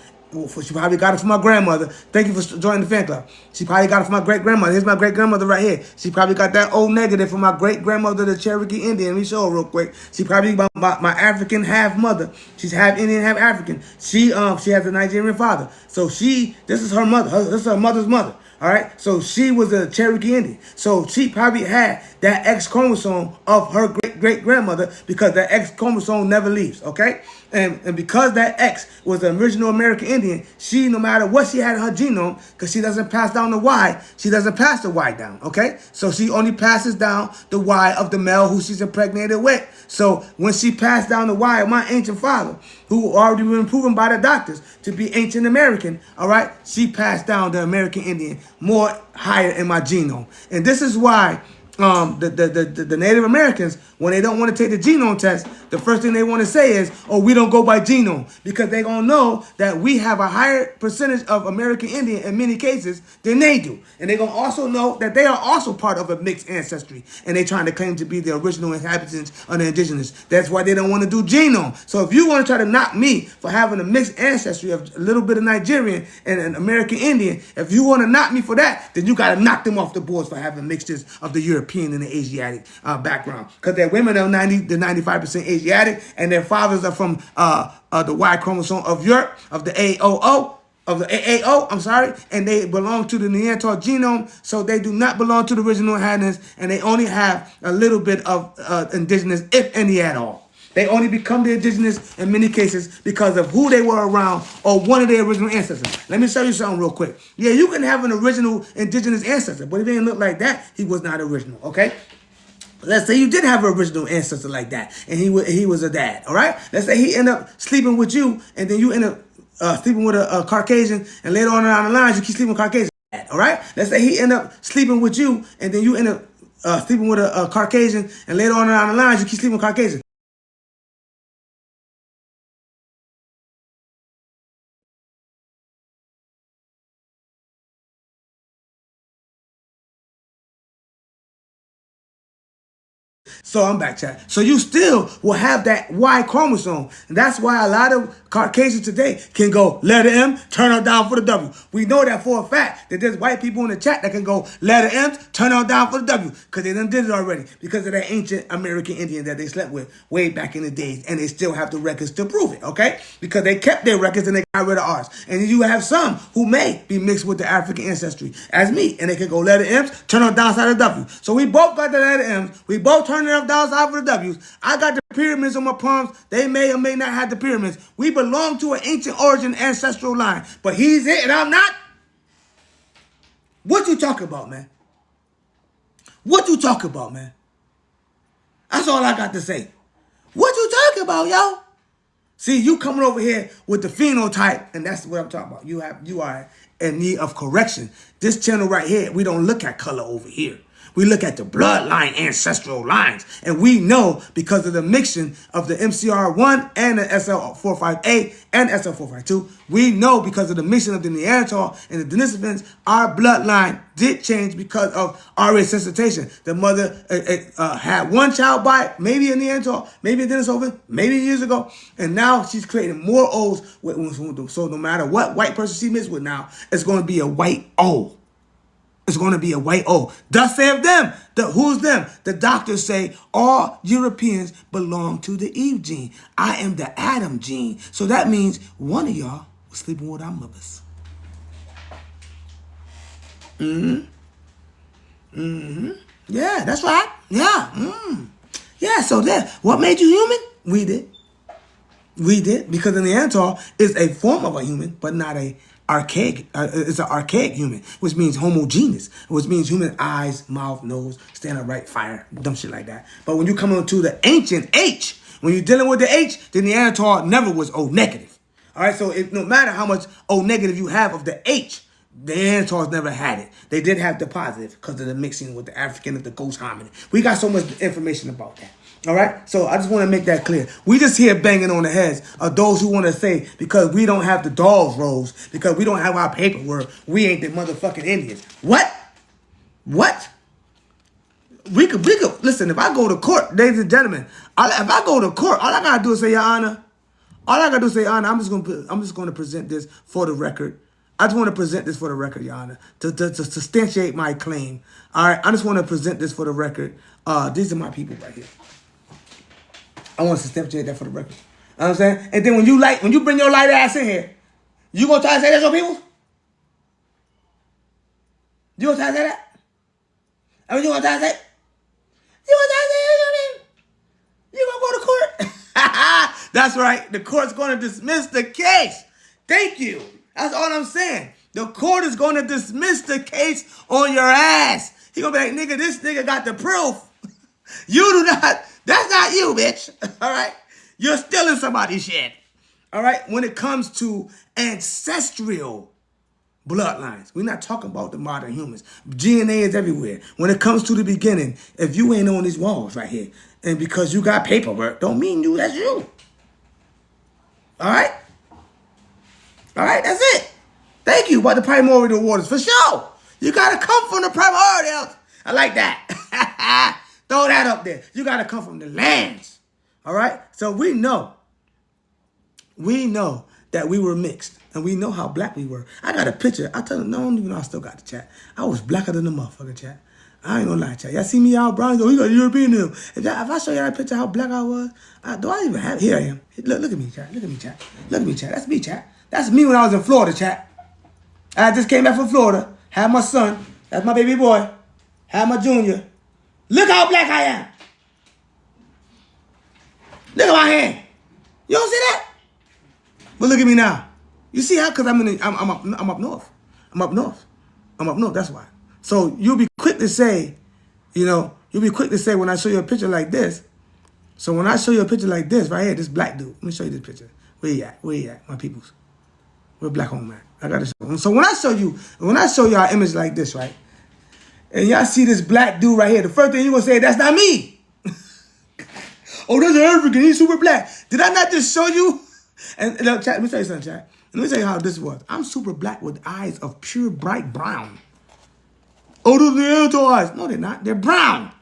She probably got it from my grandmother. Thank you for joining the fan club. She probably got it from my great grandmother. Here's my great grandmother right here. She probably got that O negative from my great grandmother, the Cherokee Indian. Let me show her real quick. She probably my African half mother. She's half Indian, half African. She has a Nigerian father. So this is her mother. This is her mother's mother. All right, so she was a Cherokee Indian. So she probably had that X chromosome of her great-great-grandmother, because that X chromosome never leaves, okay? And because that X was an original American Indian, she, no matter what she had in her genome, because she doesn't pass down the Y, she doesn't pass the Y down, okay? So she only passes down the Y of the male who she's impregnated with. So when she passed down the Y of my ancient father, who already been proven by the doctors to be ancient American, all right, she passed down the American Indian more higher in my genome. And this is why the Native Americans, when they don't want to take the genome test, the first thing they want to say is, oh, we don't go by genome, because they're going to know that we have a higher percentage of American Indian in many cases than they do. And they're going to also know that they are also part of a mixed ancestry, and they're trying to claim to be the original inhabitants of the Indigenous. That's why they don't want to do genome. So if you want to try to knock me for having a mixed ancestry of a little bit of Nigerian and an American Indian, if you want to knock me for that, then you got to knock them off the boards for having mixtures of the European and the Asiatic background, because their women are 95% Asiatic, and their fathers are from the Y chromosome of Europe, of the AAO, I'm sorry, and they belong to the Neanderthal genome, so they do not belong to the original inhabitants, and they only have a little bit of indigenous, if any at all. They only become the indigenous in many cases because of who they were around or one of their original ancestors. Let me show you something real quick. Yeah, you can have an original indigenous ancestor, but if he didn't look like that, he was not original, okay? Let's say you did have an original ancestor like that, and he was a dad, all right? Let's say he ended up sleeping with you, and then you end up sleeping with a Caucasian, and later on down the line, you keep sleeping with Caucasian, all right? Let's say he end up sleeping with you, and then you end up sleeping with a Caucasian, and later on down the line, you keep sleeping with Caucasian. So I'm back, chat. So you still will have that Y chromosome. And that's why a lot of Caucasians today can go letter M, turn on down for the W. We know that for a fact that there's white people in the chat that can go letter M, turn on down for the W, because they done did it already, because of that ancient American Indian that they slept with way back in the days, and they still have the records to prove it, okay? Because they kept their records and they got rid of ours. And you have some who may be mixed with the African ancestry, as me, and they can go letter M's, turn on down side of the W. So we both got the letter M's, we both turn it up down side for the W's. I got the pyramids on my palms. They may or may not have the pyramids. We belong to an ancient origin ancestral line, but he's it and I'm not. What you talking about, man? What you talking about, man? That's all I got to say. What you talking about, yo? See, you coming over here with the phenotype, and that's what I'm talking about. You are in need of correction. This channel right here, we don't look at color over here. We look at the bloodline ancestral lines. And we know, because of the mixing of the MCR1 and the SL45A and SL452, we know because of the mixing of the Neanderthal and the Denisovans, our bloodline did change because of our resuscitation. The mother had one child by maybe a Neanderthal, maybe a Denisovan, maybe years ago, and now she's creating more O's. So no matter what white person she mixed with now, it's going to be a white O. It's going to be a white O. Thus saith them. Who's them? The doctors say all Europeans belong to the Eve gene. I am the Adam gene. So that means one of y'all was sleeping with our mothers. Yeah, that's right. Yeah. Yeah, so there. What made you human? We did. We did. Because the Neanderthal is a form of a human, but not a archaic. It's an archaic human, which means homogeneous, which means human eyes, mouth, nose, stand upright, fire, dumb shit like that. But when you come into the ancient H, when you're dealing with the H, the Neanderthal never was O negative. All right, so no matter how much O negative you have of the H, the Neanderthals never had it. They did have the positive because of the mixing with the African of the ghost hominid. We got so much information about that. All right, so I just want to make that clear. We just here banging on the heads of those who want to say because we don't have the dolls rolls, because we don't have our paperwork, we ain't the motherfucking Indians. What? We could listen. If I go to court, ladies and gentlemen, if I go to court, all I gotta do is say, Your Honor. All I gotta do is say, Your Honor. I'm just gonna present this for the record. I just want to present this for the record, Your Honor, to substantiate my claim. All right, I just want to present this for the record. These are my people right here. I want to substantiate that for the record. You know what I'm saying? And then when you bring your light ass in here, you gonna try to say that's your people? You gonna try to say that? I mean, you gonna try to say? You gonna try to say that's your people? You gonna go to court? That's right. The court's gonna dismiss the case. Thank you. That's all I'm saying. The court is going to dismiss the case on your ass. He going to be like, nigga, this nigga got the proof. You do not. That's not you, bitch. All right? You're stealing somebody's shit. All right? When it comes to ancestral bloodlines, we're not talking about the modern humans. DNA is everywhere. When it comes to the beginning, if you ain't on these walls right here, and because you got paperwork, don't mean that's you. All right? All right, that's it. Thank you about the primordial waters, for sure. You got to come from the primordials. I like that. Throw that up there. You got to come from the lands. All right? So we know that we were mixed, and we know how black we were. I got a picture. I tell them, no, I don't even know I still got the chat. I was blacker than the motherfucking chat. I ain't gonna lie, chat. Y'all see me out, brown? You got European in him. If I show y'all that picture how black I was, do I even have? Here I am. Look at me, chat. Look at me, chat. Look at me, chat. That's me, chat. That's me when I was in Florida, chat. I just came back from Florida. Had my son. That's my baby boy. Had my junior. Look how black I am. Look at my hand. You don't see that? But look at me now. You see how? Because I'm up north. I'm up north. That's why. So you'll be quick to say, you'll be quick to say when I show you a picture like this. So when I show you a picture like this, right here, this black dude. Let me show you this picture. Where you at? Where you at, my peoples? Where black home at? I gotta show them. So when I show y'all an image like this, right? And y'all see this black dude right here, the first thing you're gonna say, that's not me. Oh, that's an African, he's super black. Did I not just show you? And chat, let me tell you something, chat. Let me tell you how this was. I'm super black with eyes of pure bright brown. Oh, those are the eyes. No, they're not. They're brown.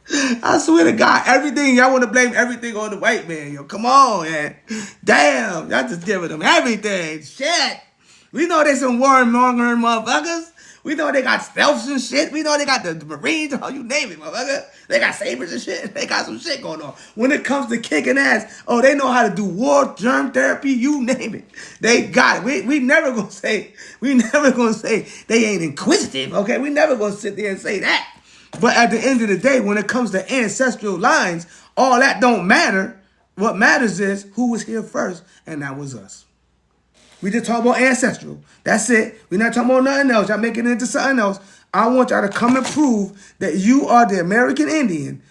I swear to God, everything, y'all want to blame everything on the white man. Yo, come on, man. Damn, y'all just giving them everything. Shit. We know they some warmongering motherfuckers. We know they got stealths and shit. We know they got the Marines, oh, you name it, motherfucker. They got sabers and shit. They got some shit going on. When it comes to kicking ass, oh, they know how to do war, germ therapy, you name it. They got it. We never gonna say they ain't inquisitive, okay? We never gonna sit there and say that. But at the end of the day, when it comes to ancestral lines, all that don't matter. What matters is who was here first, and that was us. We just talk about ancestral. That's it. We're not talking about nothing else. Y'all making it into something else. I want y'all to come and prove that you are the American Indian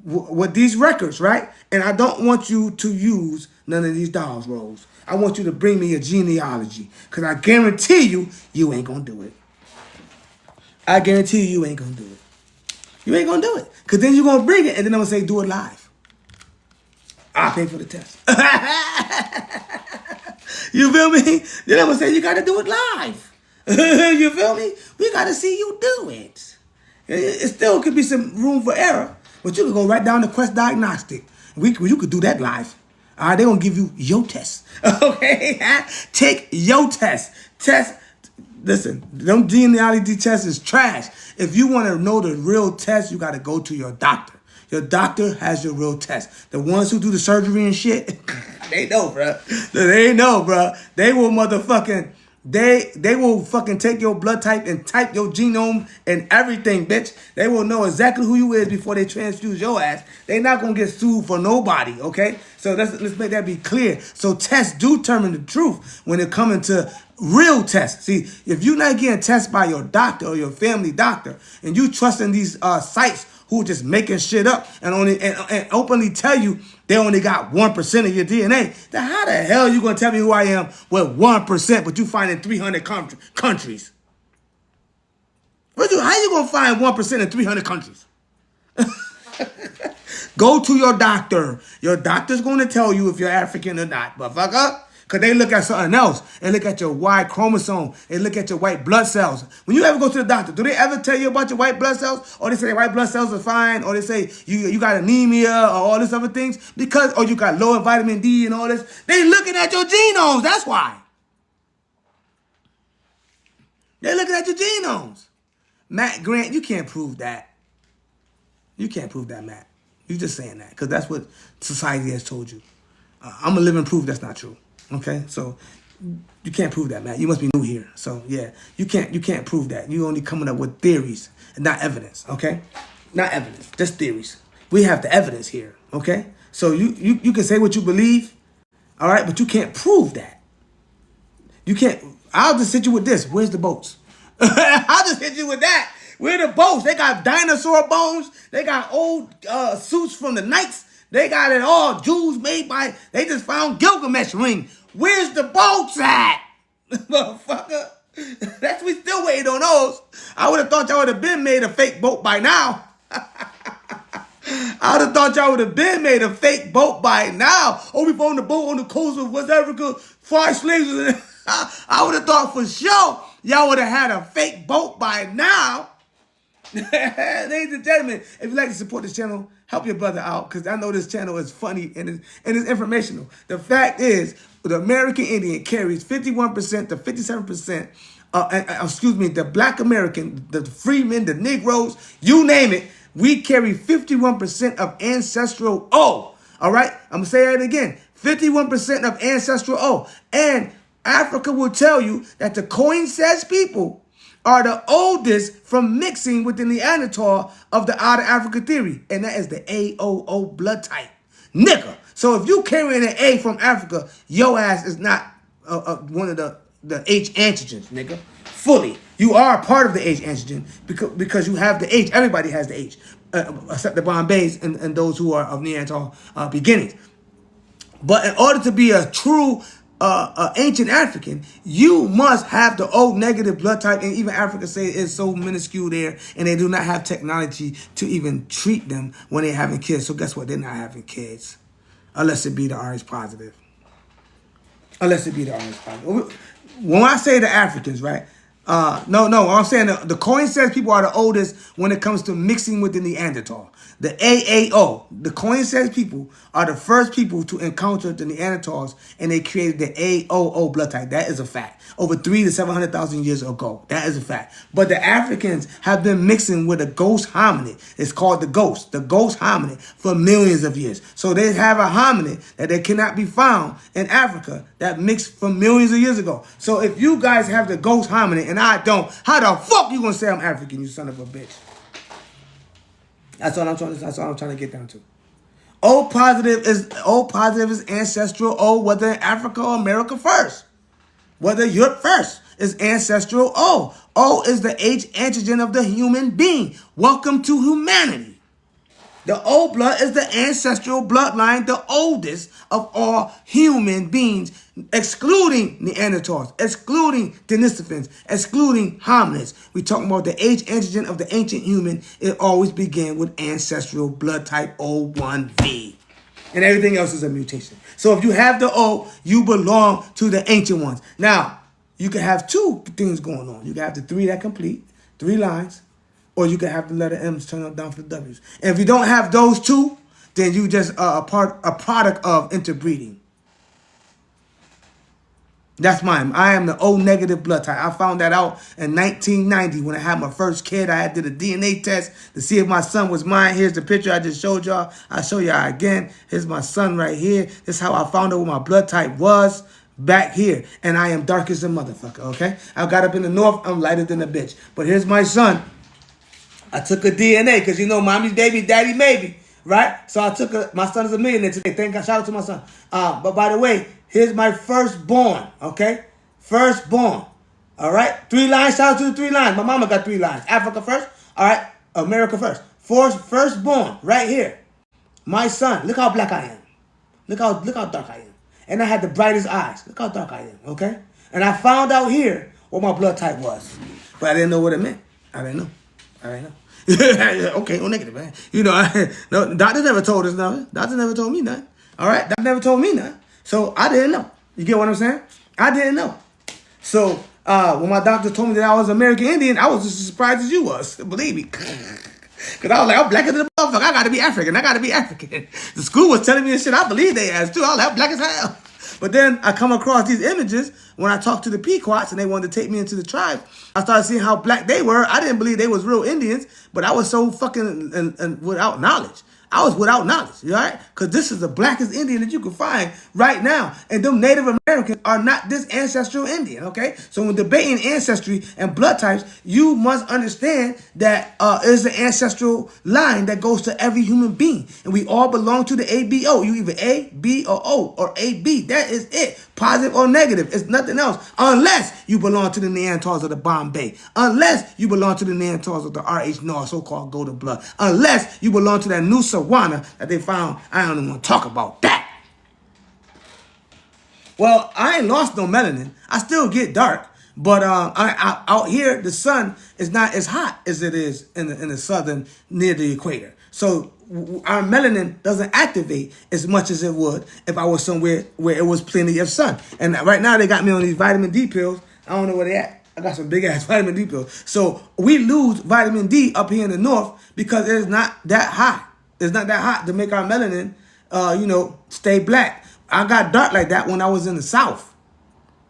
with these records, right? And I don't want you to use none of these dolls rolls. I want you to bring me a genealogy, because I guarantee you ain't going to do it. I guarantee you ain't going to do it. You ain't going to do it. Because then you're going to bring it, and then I'm going to say, do it live. I'll pay for the test. You feel me? Then I'm going to say, you got to do it live. You feel me? We got to see you do it. It still could be some room for error, but you can go right down to Quest Diagnostic. You could do that live. All right, they're going to give you your test. Okay? Take your test. Listen, them genealogy tests is trash. If you want to know the real test, you got to go to your doctor. Your doctor has your real test. The ones who do the surgery and shit, they know, bro. They know, bro. They will motherfucking They will fucking take your blood type and type your genome and everything, bitch. They will know exactly who you is before they transfuse your ass. They not gonna get sued for nobody, okay? So let's make that be clear. So tests do determine the truth when it comes to real tests. See, if you're not getting tested by your doctor or your family doctor, and you trusting these sites who just making shit up and openly tell you they only got 1% of your DNA, then how the hell you gonna tell me who I am with 1%, but you find in 300 countries? How you gonna find 1% in 300 countries? Go to your doctor. Your doctor's gonna tell you if you're African or not, motherfucker. Because they look at something else. They look at your Y chromosome. They look at your white blood cells. When you ever go to the doctor, do they ever tell you about your white blood cells? Or they say white blood cells are fine? Or they say you got anemia or all these other things? Or you got low in vitamin D and all this? They looking at your genomes. That's why. They're looking at your genomes. Matt Grant, you can't prove that. You can't prove that, Matt. You're just saying that because that's what society has told you. I'm a living proof that's not true. Okay, so you can't prove that, Matt. You must be new here. So yeah, you can't prove that. You only coming up with theories and not evidence. Okay, not evidence, just theories. We have the evidence here. Okay, so you can say what you believe, all right, but you can't prove that. You can't. I'll just hit you with this. Where's the boats? I'll just hit you with that. Where the boats? They got dinosaur bones. They got old suits from the knights. They got it all. Jewels made by... They just found Gilgamesh ring. Where's the boats at? Motherfucker. That's we still waiting on those. I would have thought y'all would have been made a fake boat by now. I would have thought y'all would have been made a fake boat by now. Oh, we found the boat on the coast of West Africa. 5 slaves. I would have thought for sure y'all would have had a fake boat by now. Ladies and gentlemen, if you'd like to support this channel, help your brother out because I know this channel is funny and it's informational. The fact is, the American Indian carries 51% to 57%. The Black American, the freemen, the Negroes, you name it, we carry 51% of ancestral O. All right, I'm gonna say that again: 51% of ancestral O. And Africa will tell you that the coin says people are the oldest from mixing with the Neanderthal of the Outer Africa theory. And that is the AOO blood type. Nigga. So if you carrying an A from Africa, your ass is not one of the H antigens, nigga. Fully. You are a part of the H antigen because you have the H. Everybody has the H. Except the Bombays and those who are of Neanderthal beginnings. But in order to be a true ancient African, you must have the O negative blood type, and even Africa say it's so minuscule there, and they do not have technology to even treat them when they're having kids. So guess what? They're not having kids, unless it be the RH positive. Unless it be the RH positive. When I say the Africans, right? No, I'm saying the coin says people are the oldest when it comes to mixing with the Neanderthal. The AAO, the coin says people are the first people to encounter the Neanderthals, and they created the AOO blood type. That is a fact. Over 300,000 to 700,000 years ago. That is a fact. But the Africans have been mixing with a ghost hominid. It's called the ghost hominid for millions of years. So they have a hominid that they cannot be found in Africa that mixed for millions of years ago. So if you guys have the ghost hominid and I don't, how the fuck you gonna say I'm African, you son of a bitch? That's all I'm trying to get down to. O positive is ancestral O, whether in Africa or America first. Whether Europe first is ancestral O. O is the H antigen of the human being. Welcome to humanity. The O blood is the ancestral bloodline, the oldest of all human beings, excluding Neanderthals, excluding Denisovans, excluding hominids. We're talking about the H antigen of the ancient human. It always began with ancestral blood type O1V. And everything else is a mutation. So if you have the O, you belong to the ancient ones. Now, you can have two things going on. You can have the 3 that complete, 3 lines, or you can have the letter M's turn up down for the W's. And if you don't have those 2, then you just are a product of interbreeding. That's mine. I am the O negative blood type. I found that out in 1990 when I had my first kid. I did a DNA test to see if my son was mine. Here's the picture I just showed y'all. I'll show y'all again. Here's my son right here. This is how I found out what my blood type was. back here, and I am dark as a motherfucker, okay? I got up in the north, I'm lighter than a bitch. But here's my son. I took a DNA, because you know mommy's baby, daddy maybe, right? So I took my son is a millionaire today. Thank God, shout out to my son. But by the way, here's my firstborn, okay? Firstborn, all right? 3 lines, shout out to the 3 lines. My mama got 3 lines. Africa first, all right? America first. Firstborn, right here. My son, look how black I am. Look how dark I am. And I had the brightest eyes. Look how dark I am, okay? And I found out here what my blood type was. But I didn't know what it meant. I didn't know. Okay, no negative, man. You know, no, doctors never told us nothing. Doctors never told me nothing. All right? Doctor never told me nothing. So I didn't know. You get what I'm saying? I didn't know. So when my doctor told me that I was American Indian, I was just as surprised as you was. Believe me. Because I was like, I'm blacker than the motherfucker. I got to be African. The school was telling me this shit. I believe they ass too. I was like, I'm black as hell. But then I come across these images when I talked to the Pequots and they wanted to take me into the tribe. I started seeing how black they were. I didn't believe they was real Indians, but I was so fucking and without knowledge. I was without knowledge, you all right? Because this is the blackest Indian that you can find right now. And them Native Americans are not this ancestral Indian, okay? So when debating ancestry and blood types, you must understand that there's an ancestral line that goes to every human being. And we all belong to the ABO. You either A, B, or O, or AB. That is it. Positive or negative. It's nothing else. Unless you belong to the Neanderthals of the Bombay. Unless you belong to the Neanderthals of the RH North, so-called golden blood. Unless you belong to that new Sawana that they found. I don't even want to talk about that. Well, I ain't lost no melanin. I still get dark. But out here, the sun is not as hot as it is in the southern, near the equator. So our melanin doesn't activate as much as it would if I was somewhere where it was plenty of sun. And right now they got me on these vitamin D pills. I don't know where they at. I got some big ass vitamin D pills. So we lose vitamin D up here in the north because it's not that hot. It's not that hot to make our melanin, stay black. I got dark like that when I was in the south.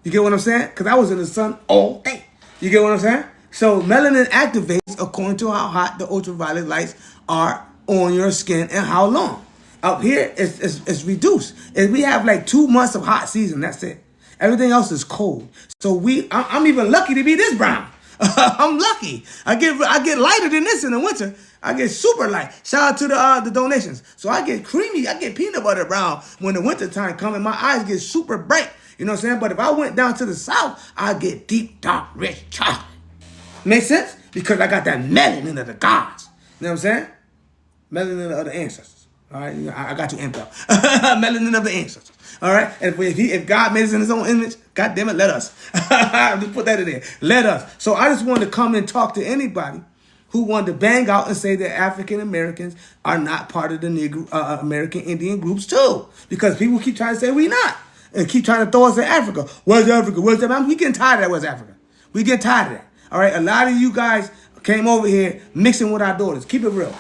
You get what I'm saying? Because I was in the sun all day. You get what I'm saying? So melanin activates according to how hot the ultraviolet lights are on your skin and how long. Up here, it's reduced. And we have like 2 months of hot season. That's it. Everything else is cold. So I'm even lucky to be this brown. I'm lucky. I get lighter than this in the winter. I get super light. Shout out to the donations. So I get creamy. I get peanut butter brown when the winter time comes and my eyes get super bright. You know what I'm saying? But if I went down to the south, I get deep, dark, rich chocolate. Make sense? Because I got that melanin of the gods. You know what I'm saying? Melanin of the ancestors. All right? I got you amped up. Melanin of the ancestors. All right? And if God made us in his own image, God damn it, let us. Just put that in there. Let us. So I just wanted to come and talk to anybody who wanted to bang out and say that African Americans are not part of the Negro, American Indian groups too. Because people keep trying to say we not. And keep trying to throw us in Africa. Where's Africa? Where's that? We getting tired of that, West Africa. We get tired of that. All right? A lot of you guys came over here mixing with our daughters. Keep it real.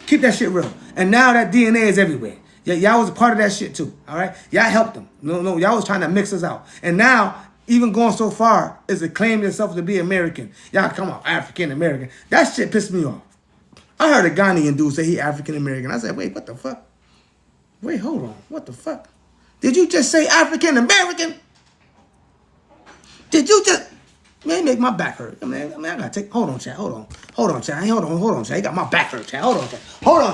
Keep that shit real. And now that DNA is everywhere. Y'all was a part of that shit too. All right? Y'all helped them. No, y'all was trying to mix us out. And now, even going so far as to claim yourself to be American. Y'all come on, African American. That shit pissed me off. I heard a Ghanaian dude say he African American. I said, wait, what the fuck? Wait, hold on. What the fuck? Did you just say African American? Did you just... Man, make my back hurt. I gotta take... Hold on, chat. Hold on, chat. Hold on, chat. He got my back hurt, chat. Hold on,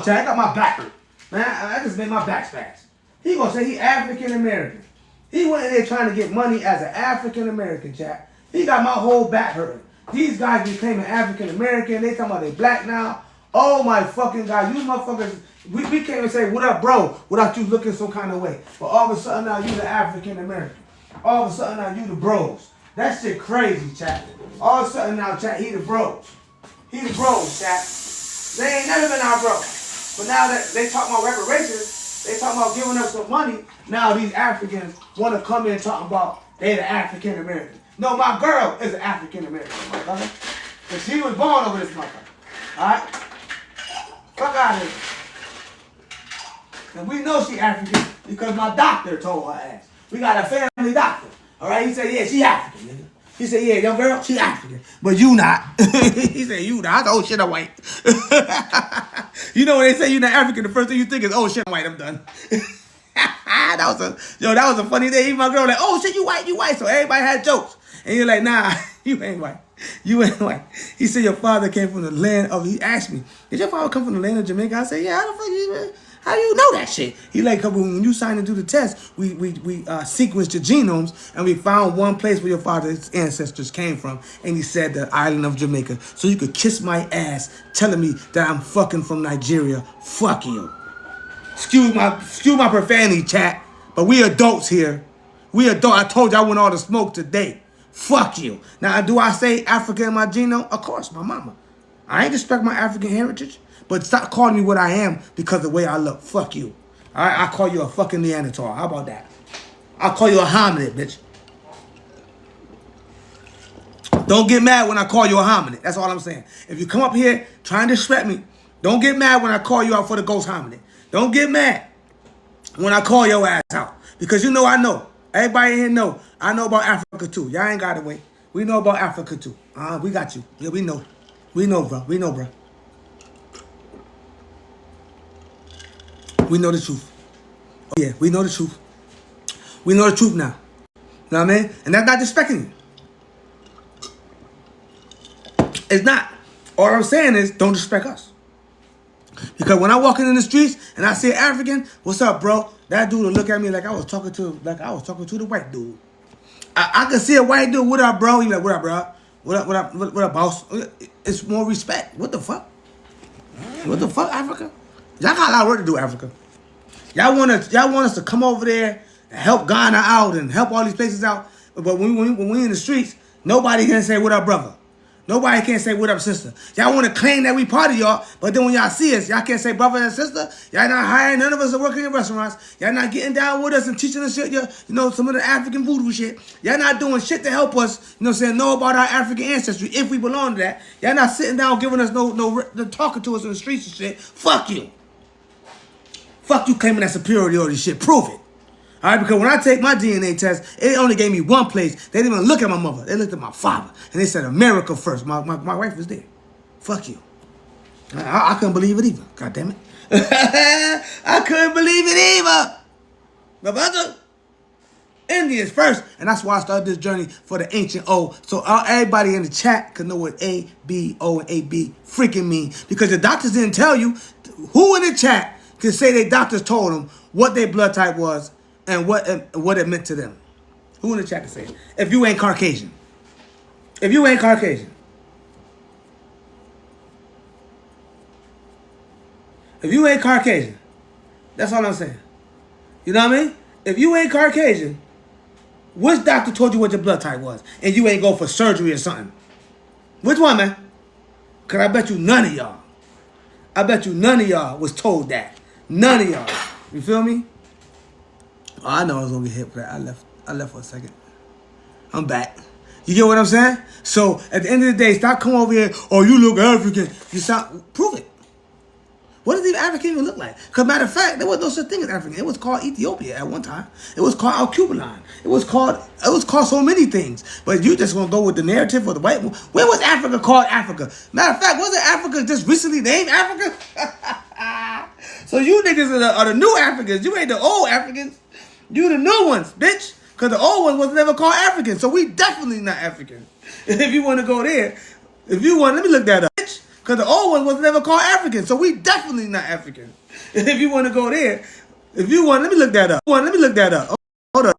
chat. I got my back hurt. Man, I just made my back spasm. He gonna say he African American. He went in there trying to get money as an African American, chat. He got my whole back hurting. These guys be claiming African American. They talking about they black now. Oh my fucking God. You motherfuckers... We can't even say, what up, bro, without you looking some kind of way. But all of a sudden now you the African American. All of a sudden now you the bros. That shit crazy, chat. All of a sudden now, chat, he the bros. He the bros, chat. They ain't never been our bros. But now that they talk about reparations, they talking about giving us some money, now these Africans want to come in talking about they the African American. No, my girl is an African American, motherfucker. And she was born over this motherfucker. Alright? Fuck out of here. And we know she African because my doctor told her ass. We got a family doctor. All right? He said, yeah, she African, nigga. He said, yeah, young girl, she African. But you not. He said, you not. I said, oh, shit, I'm white. You know when they say you're not African, the first thing you think is, oh, shit, I'm white, I'm done. That was a funny day. Even my girl like, oh shit, you white, you white. So everybody had jokes. And you're like, nah, you ain't white. You ain't white. He said your father came from the land of, he asked me, did your father come from the land of Jamaica? I said, yeah, how the fuck you, how do you know that shit? He like, when you signed to do the test, we sequenced your genomes and we found one place where your father's ancestors came from. And he said the island of Jamaica. So you could kiss my ass telling me that I'm fucking from Nigeria. Fuck you. Excuse my profanity, chat. But we adults here. We adults. I told you I want all the smoke today. Fuck you. Now, do I say Africa in my genome? Of course, my mama. I ain't respect my African heritage. But stop calling me what I am because of the way I look. Fuck you. All right, I call you a fucking Neanderthal. How about that? I'll call you a hominid, bitch. Don't get mad when I call you a hominid. That's all I'm saying. If you come up here trying to disrespect me, don't get mad when I call you out for the ghost hominid. Don't get mad when I call your ass out. Because you know I know. Everybody here know. I know about Africa too. Y'all ain't got to wait. We know about Africa too. We got you. Yeah, we know. We know, bro. We know, bro. We know the truth. Oh, yeah, we know the truth. We know the truth now. You know what I mean? And that's not disrespecting you. It's not. All I'm saying is don't disrespect us. Because when I walk in the streets and I see an African, what's up, bro? That dude will look at me like I was talking to the white dude. I can see a white dude, what up, bro? He like, what up, bro? What up, boss? It's more respect. What the fuck? What the fuck, Africa? Y'all got a lot of work to do, Africa. Y'all want us to come over there and help Ghana out and help all these places out. But when we in the streets, nobody can say, what up, brother? Nobody can say, what up, sister? Y'all want to claim that we part of y'all, but then when y'all see us, y'all can't say brother and sister. Y'all not hiring, none of us are working in restaurants. Y'all not getting down with us and teaching us shit, some of the African voodoo shit. Y'all not doing shit to help us, know about our African ancestry, if we belong to that. Y'all not sitting down giving us no talking to us in the streets and shit. Fuck you. Fuck you claiming that superiority shit. Prove it. All right, because when I take my DNA test, it only gave me one place. They didn't even look at my mother. They looked at my father. And they said America first. My wife was there. Fuck you. I couldn't believe it either. God damn it. I couldn't believe it either. My brother. Indians first. And that's why I started this journey for the ancient O. So everybody in the chat can know what A, B, O, and AB freaking mean. Because the doctors didn't tell you. Who in the chat can say their doctors told them what their blood type was and what it meant to them? Who in the chat can say it? If you ain't Caucasian. If you ain't Caucasian. If you ain't Caucasian. That's all I'm saying. You know what I mean? If you ain't Caucasian, which doctor told you what your blood type was? And you ain't go for surgery or something? Which one, man? Because I bet you none of y'all. I bet you none of y'all was told that. None of y'all. You feel me? Oh, I know I was gonna get hit for that. I left for a second. I'm back. You get what I'm saying? So at the end of the day, stop coming over here. Oh, you look African. You sound. Prove it. What does even African even look like? Because matter of fact, there was no such thing as African. It was called Ethiopia at one time. It was called Al-Cubalan. It was called so many things. But you just gonna go with the narrative of the white one. When was Africa called Africa? Matter of fact, wasn't Africa just recently named Africa? So you niggas are the new Africans. You ain't the old Africans. You the new ones, bitch. Because the old ones was never called African. So we definitely not African. If you want to go there. Let me look that up, bitch. Because the old one was never called African. So we definitely not African. If you want to go there. Let me look that up. Hold up.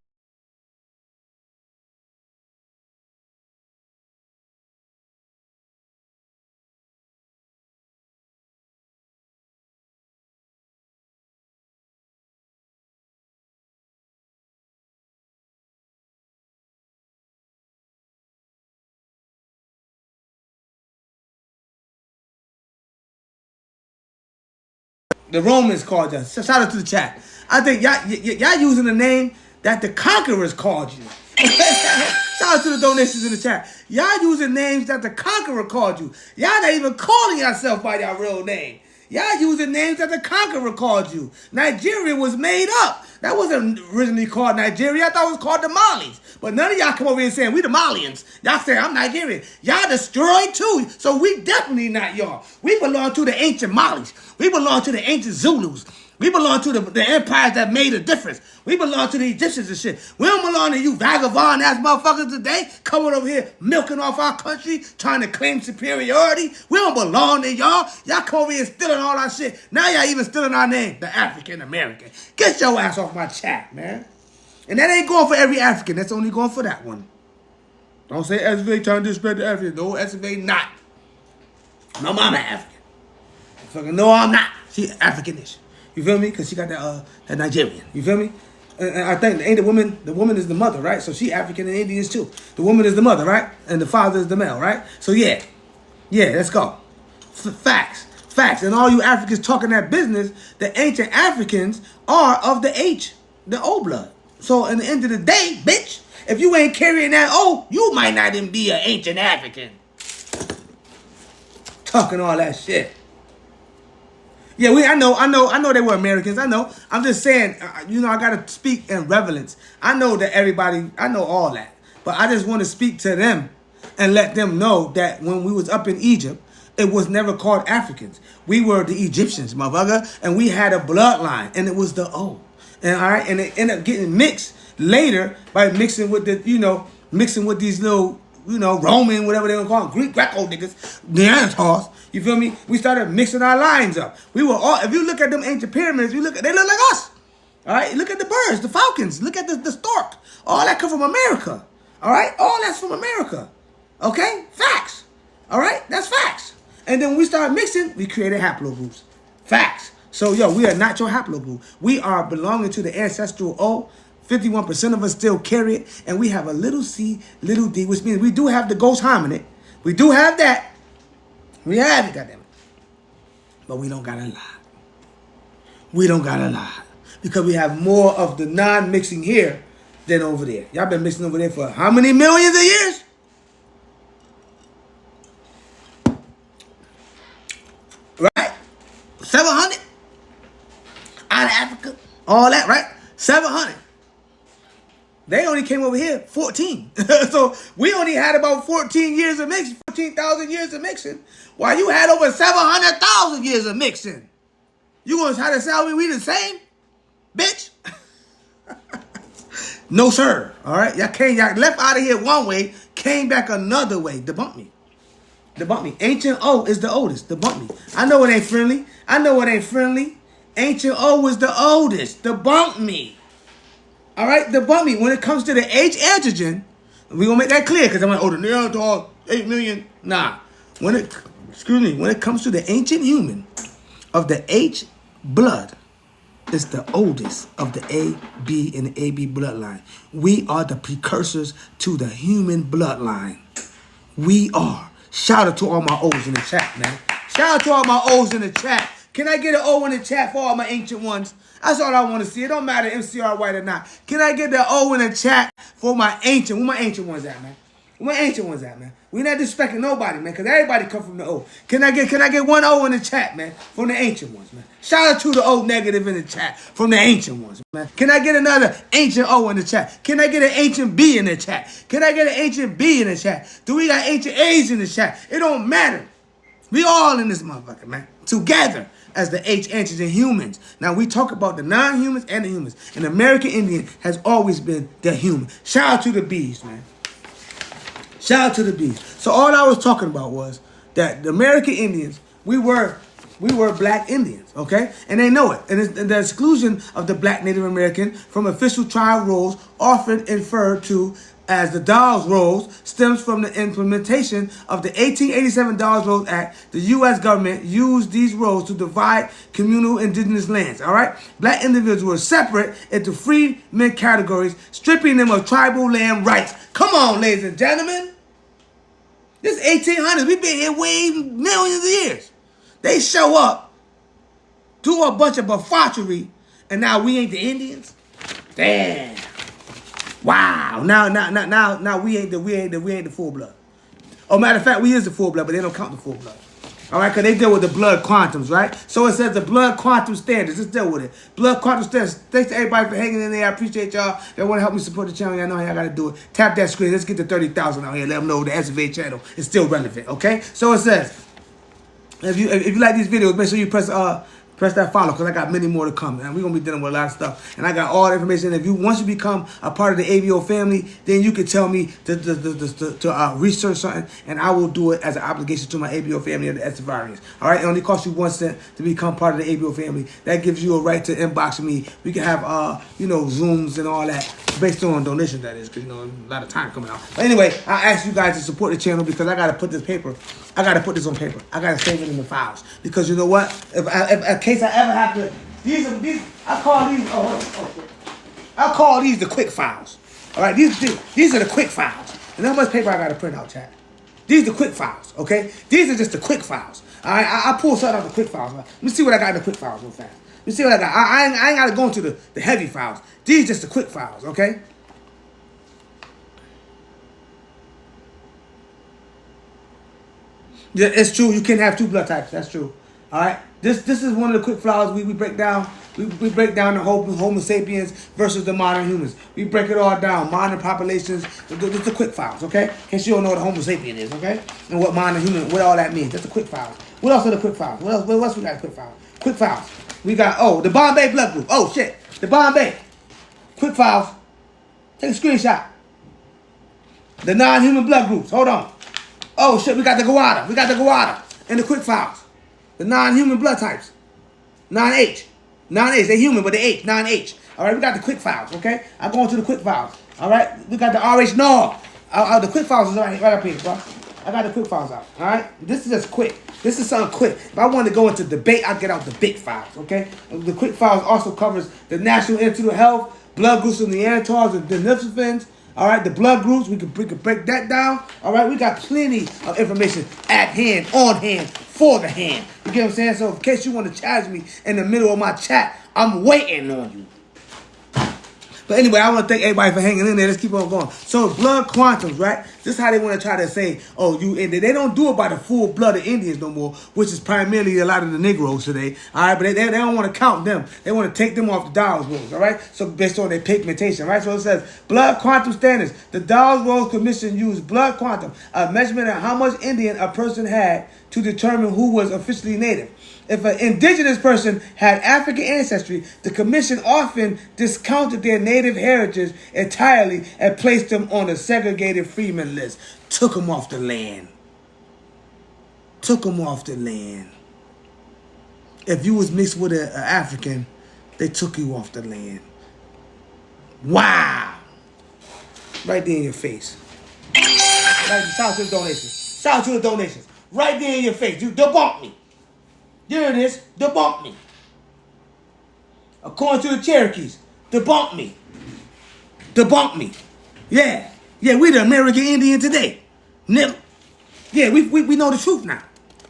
The Romans called us. Shout out to the chat. I think y'all using the name that the conquerors called you. Shout out to the donations in the chat. Y'all using names that the conqueror called you. Y'all not even calling yourself by your real name. Y'all using names that the conqueror called you. Nigeria was made up. That wasn't originally called Nigeria. I thought it was called the Malis. But none of y'all come over here saying we the Malians. Y'all say I'm Nigerian. Y'all destroyed too. So we definitely not y'all. We belong to the ancient Malis. We belong to the ancient Zulus. We belong to the empires that made a difference. We belong to the Egyptians and shit. We don't belong to you vagabond ass motherfuckers today coming over here milking off our country, trying to claim superiority. We don't belong to y'all. Y'all come over here stealing all our shit. Now y'all even stealing our name, the African American. Get your ass off my chat, man. And that ain't going for every African. That's only going for that one. Don't say SVA trying to disrespect the African. No, SVA not. My mama African. Fucking no, I'm not. She Africanish. You feel me? Because she got that Nigerian. You feel me? And I think ain't the woman is the mother, right? So she African and Indians too. The woman is the mother, right? And the father is the male, right? So yeah, let's go. Facts. And all you Africans talking that business, the ancient Africans are of the O blood. So at the end of the day, bitch, if you ain't carrying that O, you might not even be an ancient African. Talking all that shit. Yeah, I know they were Americans. I know. I'm just saying, I gotta speak in relevance. I know that I know all that. But I just want to speak to them and let them know that when we was up in Egypt, it was never called Africans. We were the Egyptians, motherfucker, and we had a bloodline, and it was the O. And all right, and it ended up getting mixed later by mixing with these little, Roman, whatever they would call them, Greek, Greco niggas, Neanderthals. You feel me? We started mixing our lines up. We were all, if you look at them ancient pyramids, they look like us. All right? Look at the birds, the falcons. Look at the stork. All that come from America. All right? All that's from America. Okay? Facts. All right? That's facts. And then when we started mixing, we created haplogroups. Facts. So, we are not your haplogroup. We are belonging to the ancestral O. 51% of us still carry it, and we have a little c, little d, which means we do have the ghost hominid. We do have that. We have it, goddammit. But we don't gotta lie. We don't gotta lie. Because we have more of the non-mixing here than over there. Y'all been mixing over there for how many millions of years? Right? 700? Out of Africa. All that, right? 700. They only came over here 14. So we only had about 14 years of mixing, 14,000 years of mixing, while you had over 700,000 years of mixing. You gonna try to tell me we the same? Bitch. No, sir. All right? Y'all left out of here one way, came back another way. Debunk me. Ancient O is the oldest. Debunk me. I know it ain't friendly. Ancient O is the oldest. Debunk me. All right, debunk me. When it comes to the H antigen, we're going to make that clear because I'm like, the Neanderthal, 8 million. Nah. When it comes to the ancient human of the H blood, it's the oldest of the A, B, and the AB bloodline. We are the precursors to the human bloodline. We are. Shout out to all my O's in the chat, man. Shout out to all my O's in the chat. Can I get an O in the chat for all my ancient ones? That's all I want to see. It don't matter if MCR white or not. Can I get the O in the chat for my ancient? Where my ancient ones at, man? Where my ancient ones at, man? We not disrespecting nobody, man, because everybody come from the O. Can I get one O in the chat, man, from the ancient ones, man? Shout out to the O negative in the chat from the ancient ones, man. Can I get another ancient O in the chat? Can I get an ancient B in the chat? Can I get an ancient B in the chat? Do we got ancient A's in the chat? It don't matter. We all in this motherfucker, man. Together. As the H antigen humans. Now we talk about the non-humans and the humans. An American Indian has always been the human. Shout out to the bees, man. Shout out to the bees. So all I was talking about was that the American Indians, we were black Indians, okay? And they know it. And the exclusion of the black Native American from official tribe roles, often inferred to as the Dawes Rolls, stems from the implementation of the 1887 Dawes Rolls Act. The U.S. government used these rolls to divide communal indigenous lands, all right? Black individuals were separate into freedmen categories, stripping them of tribal land rights. Come on, ladies and gentlemen. This 1800s, we've been here way millions of years. They show up, do a bunch of buffoonery, and now we ain't the Indians? Damn. Wow. Now we ain't the full blood. Oh, matter of fact, we is the full blood, but they don't count the full blood. All right, because they deal with the blood quantums, right? So it says the blood quantum standards. Let's deal with it. Blood quantum standards. Thanks to everybody for hanging in there. I appreciate y'all. That want to help me support the channel. Y'all know how y'all got to do it. Tap that screen. Let's get to 30,000 out here. Let them know the SFA channel is still relevant, okay? So it says, if you like these videos, make sure you press Press that follow because I got many more to come, man. We're going to be dealing with a lot of stuff. And I got all the information. If you once you become a part of the ABO family, then you can tell me to research something, and I will do it as an obligation to my ABO family of the Estevarians. All right? It only costs you 1 cent to become part of the ABO family. That gives you a right to inbox me. We can have, Zooms and all that based on donations, that is, because, a lot of time coming out. But anyway, I ask you guys to support the channel because I got to put this paper. I got to put this on paper. I got to save it in the files. Because you know what? If in case I ever have to, I call these the quick files. All right? These are the quick files. And how much paper I got to print out, chat? These are the quick files, okay? These are just the quick files. All right? I pull something out the quick files. Let me see what I got in the quick files real fast. Let me see what I got. I ain't got to go into the heavy files. These just the quick files, okay? Yeah, it's true. You can have 2 blood types. That's true. All right. This is one of the quick files we break down. We break down the Homo sapiens versus the modern humans. We break it all down. Modern populations. It's the quick files, okay? In case you don't know what a Homo sapien is, okay? And what modern human, what all that means. That's the quick files. What else are the quick files? What else we got in quick files? Quick files. We got, the Bombay blood group. Oh, shit. The Bombay. Quick files. Take a screenshot. The non-human blood groups. Hold on. Oh, shit. We got the Guada. We got the Guada in the quick files. The non-human blood types. Non-H. Non-H. They're human, but they're H. Non-H. All right, we got the quick files, okay? I'm going to the quick files. All right? We got the RH NOR. The quick files is right up here, bro. I got the quick files out, all right? This is just quick. This is something quick. If I want to go into debate, I'll get out the big files, okay? The quick files also covers the National Institute of Health, blood groups of Neanderthals and Denisovans. All right, the blood groups, we can break that down. All right, we got plenty of information at hand, on hand, for the hand. You get what I'm saying? So in case you want to challenge me in the middle of my chat, I'm waiting on you. But anyway, I want to thank everybody for hanging in there. Let's keep on going. So blood quantums, right? This is how they want to try to say, they don't do it by the full blood of Indians no more, which is primarily a lot of the Negroes today. All right, but they don't want to count them. They want to take them off the Dawes rules, all right? So based on their pigmentation, right? So it says blood quantum standards. The Dawes Rules Commission used blood quantum, a measurement of how much Indian a person had to determine who was officially native. If an indigenous person had African ancestry, the commission often discounted their native heritage entirely and placed them on a segregated freeman list. Took them off the land. Took them off the land. If you was mixed with an African, they took you off the land. Wow. Right there in your face. Shout out to the donations. Shout out to the donations. Right there in your face. You debunk me. There it is. Debunk me. According to the Cherokees, debunk me. Debunk me. Yeah. Yeah, we the American Indian today. Yeah, we know the truth now.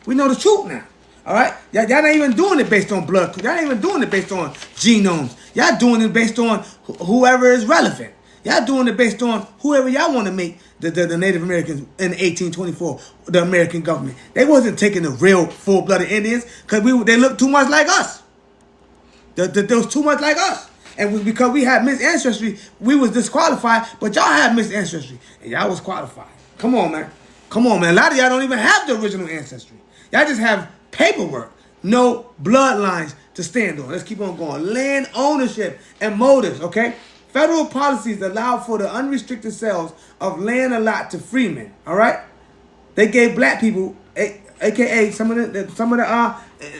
We know the truth now. All right? Y'all not even doing it based on blood. Y'all not even doing it based on genomes. Y'all doing it based on whoever is relevant. Y'all doing it based on whoever y'all want to make the Native Americans in 1824, the American government. They wasn't taking the real full-blooded Indians because they looked too much like us. They was too much like us. And because we had mixed ancestry, we was disqualified, but y'all had mixed ancestry, and y'all was qualified. Come on, man. Come on, man. A lot of y'all don't even have the original ancestry. Y'all just have paperwork, no bloodlines to stand on. Let's keep on going. Land ownership and motives, okay? Federal policies allow for the unrestricted sales of land allotted to freemen. All right, they gave black people, aka some of the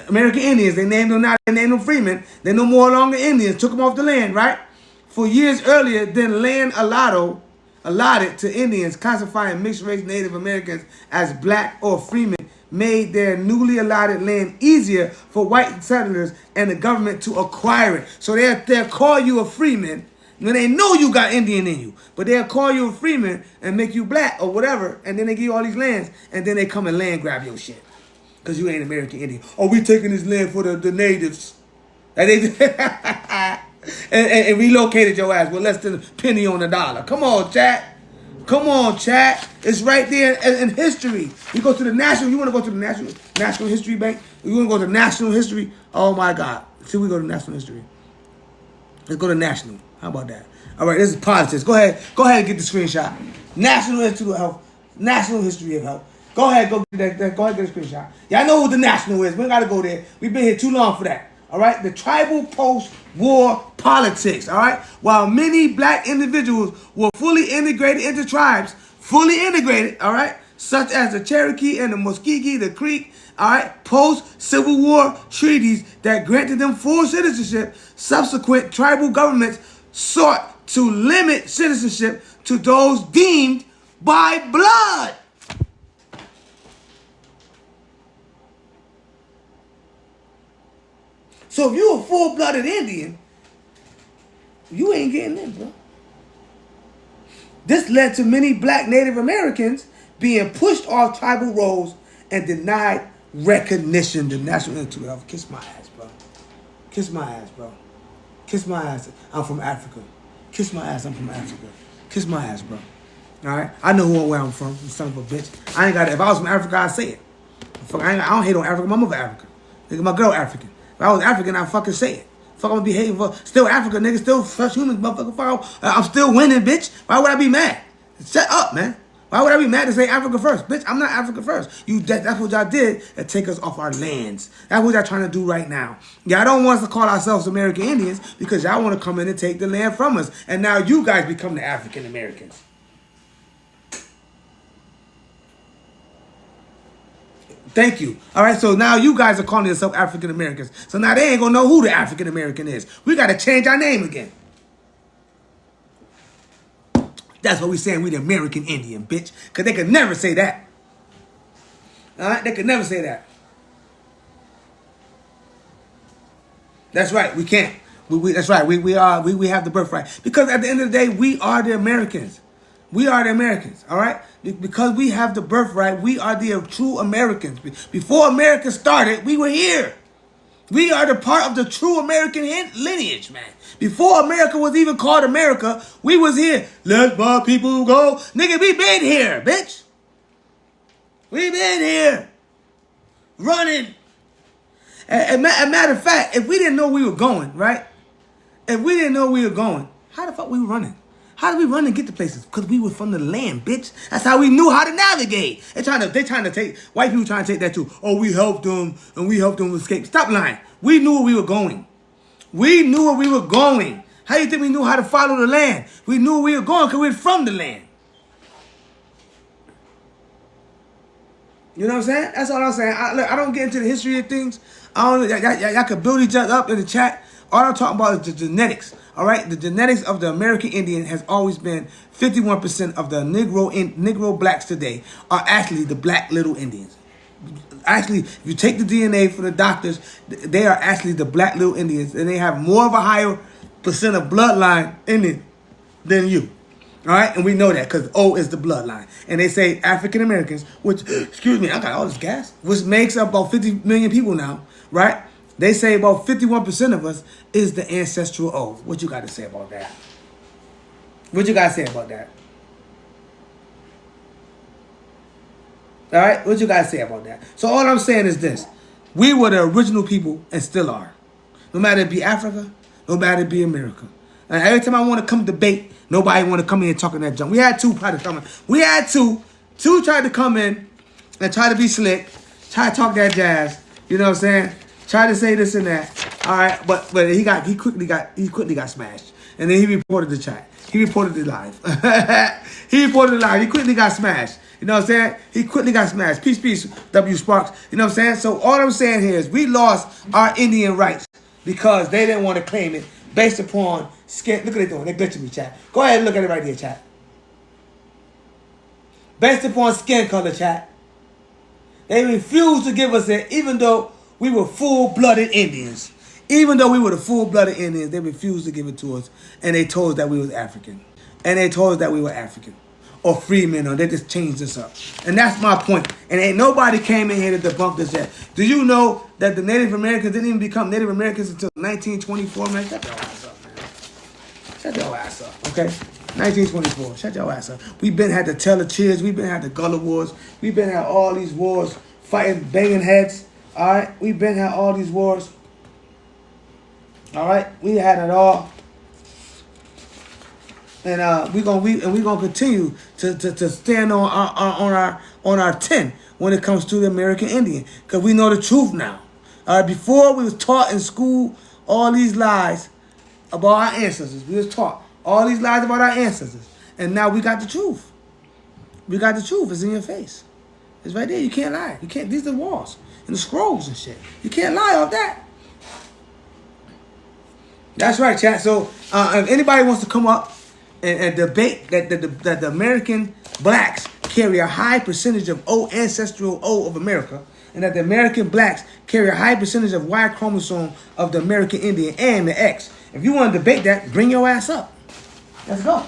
American Indians, they named them now. They named them freemen. They're no more longer Indians. Took them off the land, right? For years earlier, then land allotted to Indians, classifying mixed race Native Americans as black or freemen, made their newly allotted land easier for white settlers and the government to acquire it. So they'll call you a freeman. When they know you got Indian in you, but they'll call you a freeman and make you black or whatever, and then they give you all these lands, and then they come and land grab your shit. Because you ain't American Indian. Oh, we taking this land for the natives. And and relocated your ass with less than a penny on the dollar. Come on, chat. Come on, chat. It's right there in history. You go to the national, you want to go to the National History Bank? You want to go to National History? Oh, my God. See, we go to National History. Let's go to National. How about that? All right, this is politics. Go ahead and get the screenshot. National Institute of Health, National History of Health. Go ahead, go get the screenshot. Y'all know what the National is. We ain't got to go there. We've been here too long for that. all right, the tribal post-war politics, all right? While many black individuals were fully integrated into tribes, fully integrated, all right, such as the Cherokee and the Muskegee, the Creek, all right, post-Civil War treaties that granted them full citizenship, subsequent tribal governments sought to limit citizenship to those deemed by blood. So if you're a full-blooded Indian, you ain't getting in, bro. This led to many black Native Americans being pushed off tribal roles and denied recognition. The National Institute of Kiss my ass, bro. Kiss my ass, bro. Kiss my ass. I'm from Africa. Kiss my ass. I'm from Africa. Kiss my ass, bro. All right? I know where I'm from, you son of a bitch. I ain't got it. If I was from Africa, I'd say it. I don't hate on Africa. My mother African. Nigga, my girl African. If I was African, I'd fucking say it. Fuck, I'm gonna be hating for still Africa, nigga. Still fresh humans, motherfucker. I'm still winning, bitch. Why would I be mad? Shut up, man. Why would I be mad to say Africa first? Bitch, I'm not Africa first. That's what y'all did to take us off our lands. That's what y'all trying to do right now. Y'all don't want us to call ourselves American Indians because y'all want to come in and take the land from us. And now you guys become the African Americans. Thank you. All right, so now you guys are calling yourself African Americans. So now they ain't going to know who the African American is. We got to change our name again. That's what we saying, we the American Indian, bitch. Because they could never say that. All right, they could never say that. That's right, we can't. That's right, we have the birthright. Because at the end of the day, we are the Americans. We are the Americans, all right? Because we have the birthright, we are the true Americans. Before America started, we were here. We are the part of the true American lineage, man. Before America was even called America, we was here. Let my people go. Nigga, we been here, bitch. We been here. Running. And matter of fact, if we didn't know we were going, right? If we didn't know we were going, how the fuck we were running? How did we run and get to places? Because we were from the land, bitch. That's how we knew how to navigate. They trying to take, white people trying to take that too. Oh, we helped them and we helped them escape. Stop lying. We knew where we were going. We knew where we were going. How you think we knew how to follow the land? We knew where we were going because we were from the land. You know what I'm saying? That's all I'm saying. I don't get into the history of things. Y'all can build each other up in the chat. All I'm talking about is the genetics. All right, the genetics of the American Indian has always been 51% of the Negro blacks today are actually the black little Indians. Actually, if you take the DNA from the doctors, they are actually the black little Indians, and they have more of a higher percent of bloodline in it than you. All right, and we know that because O is the bloodline, and they say African Americans, which excuse me, I got all this gas, which makes up about 50 million people now, right? They say about 51% of us is the ancestral O. What you got to say about that? What you got to say about that? All right? What you got to say about that? So all I'm saying is this. We were the original people and still are. No matter it be Africa, no matter it be America. And every time I want to come debate, nobody want to come in and talk in that junk. We had two try to come in. We had two. Two tried to come in and try to be slick, try to talk that jazz. You know what I'm saying? Try to say this and that, all right, but he quickly got smashed, and then he reported the chat. He reported it live. He reported it live. He quickly got smashed. You know what I'm saying? He quickly got smashed. Peace, W Sparks. You know what I'm saying? So all I'm saying here is we lost our Indian rights because they didn't want to claim it based upon skin. Look what they're doing. They're glitching me, chat. Go ahead and look at it right there, chat. Based upon skin color, chat. They refused to give us it, even though we were full-blooded Indians. Even though we were the full-blooded Indians, they refused to give it to us. And they told us that we was African. And they told us that we were African. Or freemen, or they just changed us up. And that's my point. And ain't nobody came in here to debunk this yet. Do you know that the Native Americans didn't even become Native Americans until 1924, man? Shut your ass up, man. Shut your ass up, okay? 1924. Shut your ass up. We been had the Taylor Cheers. We been had the Gullah Wars. We been had all these wars, fighting, banging heads. All right, we've been had all these wars. All right, we had it all, and we gonna continue to stand on our 10 when it comes to the American Indian, because we know the truth now. All right, before we was taught in school all these lies about our ancestors. We was taught all these lies about our ancestors. And now we got the truth. We got the truth. It's in your face. It's right there. You can't lie. You can't. These are the walls and the scrolls and shit. You can't lie off that. That's right, chat. So if anybody wants to come up and debate that the American blacks carry a high percentage of O, ancestral O of America, and that the American blacks carry a high percentage of Y chromosome of the American Indian and the X. If you want to debate that, bring your ass up. Let's go.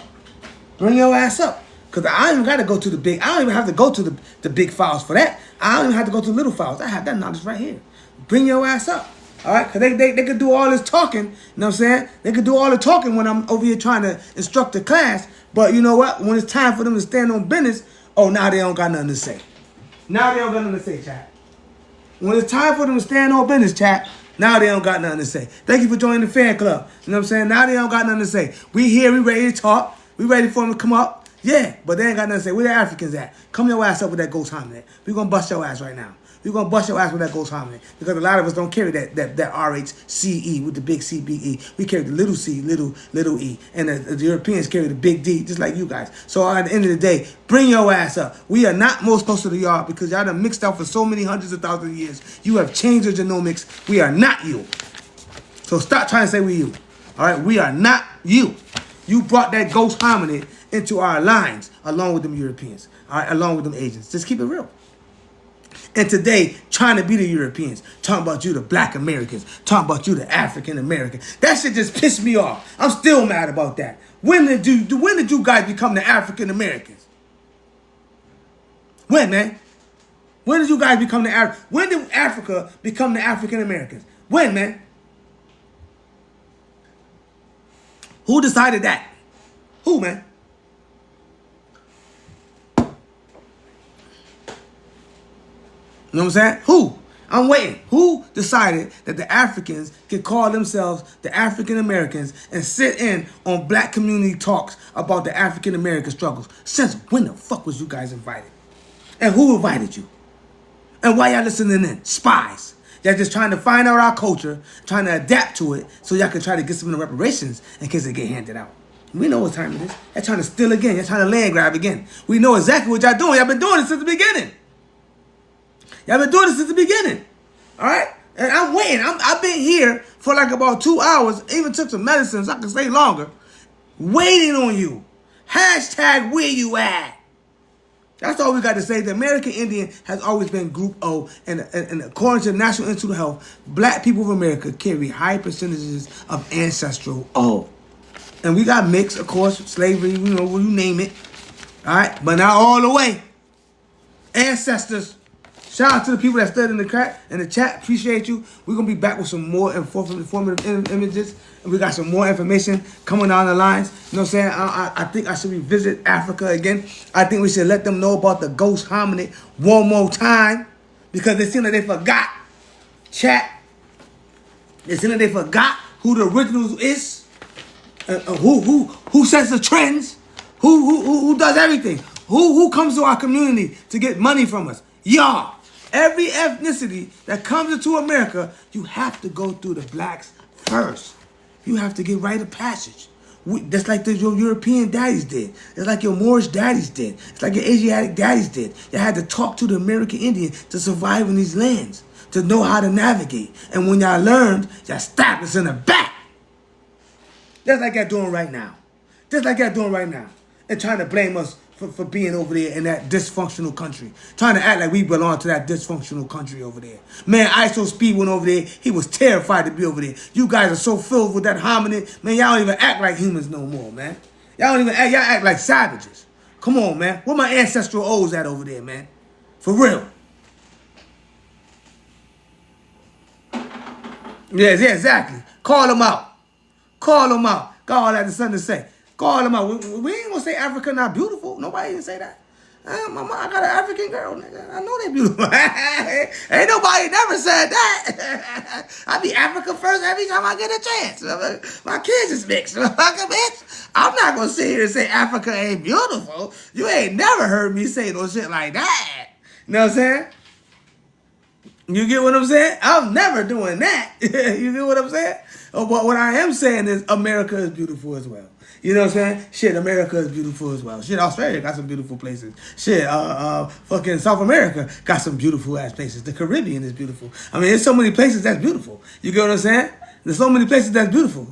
Bring your ass up. Because I don't even got to go to the big, I don't even have to go to the big files for that. I don't even have to go to the little files. I have that knowledge right here. Bring your ass up. All right? Because they could do all this talking, you know what I'm saying? They could do all the talking when I'm over here trying to instruct the class. But you know what? When it's time for them to stand on business, oh, now they don't got nothing to say. Now they don't got nothing to say, chat. When it's time for them to stand on business, chat, now they don't got nothing to say. Thank you for joining the fan club. You know what I'm saying? Now they don't got nothing to say. We here, we ready to talk. We ready for them to come up. Yeah, but they ain't got nothing to say. Where the Africans at? Come your ass up with that ghost hominin. We gonna bust your ass right now. We gonna bust your ass with that ghost hominin. Because a lot of us don't carry that RHCE with the big C, big E. We carry the little C, little E. And the Europeans carry the big D, just like you guys. So at the end of the day, bring your ass up. We are not most closer to y'all because y'all done mixed up for so many hundreds of thousands of years. You have changed your genomics. We are not you. So stop trying to say we you. All right? We are not you. You brought that ghost hominid into our lines along with them Europeans. All right? Along with them Asians. Just keep it real. And today, trying to be the Europeans, talking about you, the black Americans, talking about you, the African Americans. That shit just pissed me off. I'm still mad about that. When did you guys become the African Americans? When, man? When did you guys become when did Africa become the African Americans? When, man? Who decided that? Who, man? You know what I'm saying? Who? I'm waiting. Who decided that the Africans could call themselves the African Americans and sit in on black community talks about the African American struggles? Since when the fuck was you guys invited? And who invited you? And why y'all listening in? Spies. Y'all just trying to find out our culture, trying to adapt to it so y'all can try to get some of the reparations in case they get handed out. We know what time it is. Y'all trying to steal again. Y'all trying to land grab again. We know exactly what y'all doing. Y'all been doing it since the beginning. Y'all been doing this since the beginning. All right? And I'm waiting. I've been here for like about 2 hours. Even took some medicines. I can stay longer. Waiting on you. Hashtag where you at. That's all we got to say. The American Indian has always been Group O. And according to the National Institute of Health, black people of America carry high percentages of ancestral O. And we got mixed, of course, slavery, you know, you name it. All right? But not all the way. Ancestors. Shout out to the people that stood in the chat. Appreciate you. We're going to be back with some more informative images. And we got some more information coming down the lines. You know what I'm saying? I think I should revisit Africa again. I think we should let them know about the ghost hominid one more time. Because they seem like they forgot. Chat. They seem like they forgot who the originals is. Who sets the trends. Who does everything. Who comes to our community to get money from us. Y'all. Every ethnicity that comes into America, you have to go through the blacks first. You have to get rite of passage. That's like your European daddies did. It's like your Moorish daddies did. It's like your Asiatic daddies did. You had to talk to the American Indian to survive in these lands, to know how to navigate. And when y'all learned, y'all stabbed us in the back. Just like y'all doing right now. Just like y'all doing right now. And trying to blame us for being over there in that dysfunctional country. Trying to act like we belong to that dysfunctional country over there. Man, ISO Speed went over there. He was terrified to be over there. You guys are so filled with that hominid. Man, y'all don't even act like humans no more, man. Y'all don't even act, y'all act like savages. Come on, man. Where my ancestral O's at over there, man? For real. Yes, yeah, exactly. Call them out. Call them out. Got all that the son to say. Call them out. We ain't gonna say Africa not beautiful. Nobody didn't say that. Mama, I got an African girl, nigga. I know they beautiful. Ain't nobody never said that. I be Africa first every time I get a chance. My kids is mixed. Bitch. I'm not gonna sit here and say Africa ain't beautiful. You ain't never heard me say no shit like that. You know what I'm saying? You get what I'm saying? I'm never doing that. You get what I'm saying? But what I am saying is America is beautiful as well. You know what I'm saying? Shit, America is beautiful as well. Shit, Australia got some beautiful places. Shit, fucking South America got some beautiful ass places. The Caribbean is beautiful. I mean, there's so many places that's beautiful. You get what I'm saying? There's so many places that's beautiful.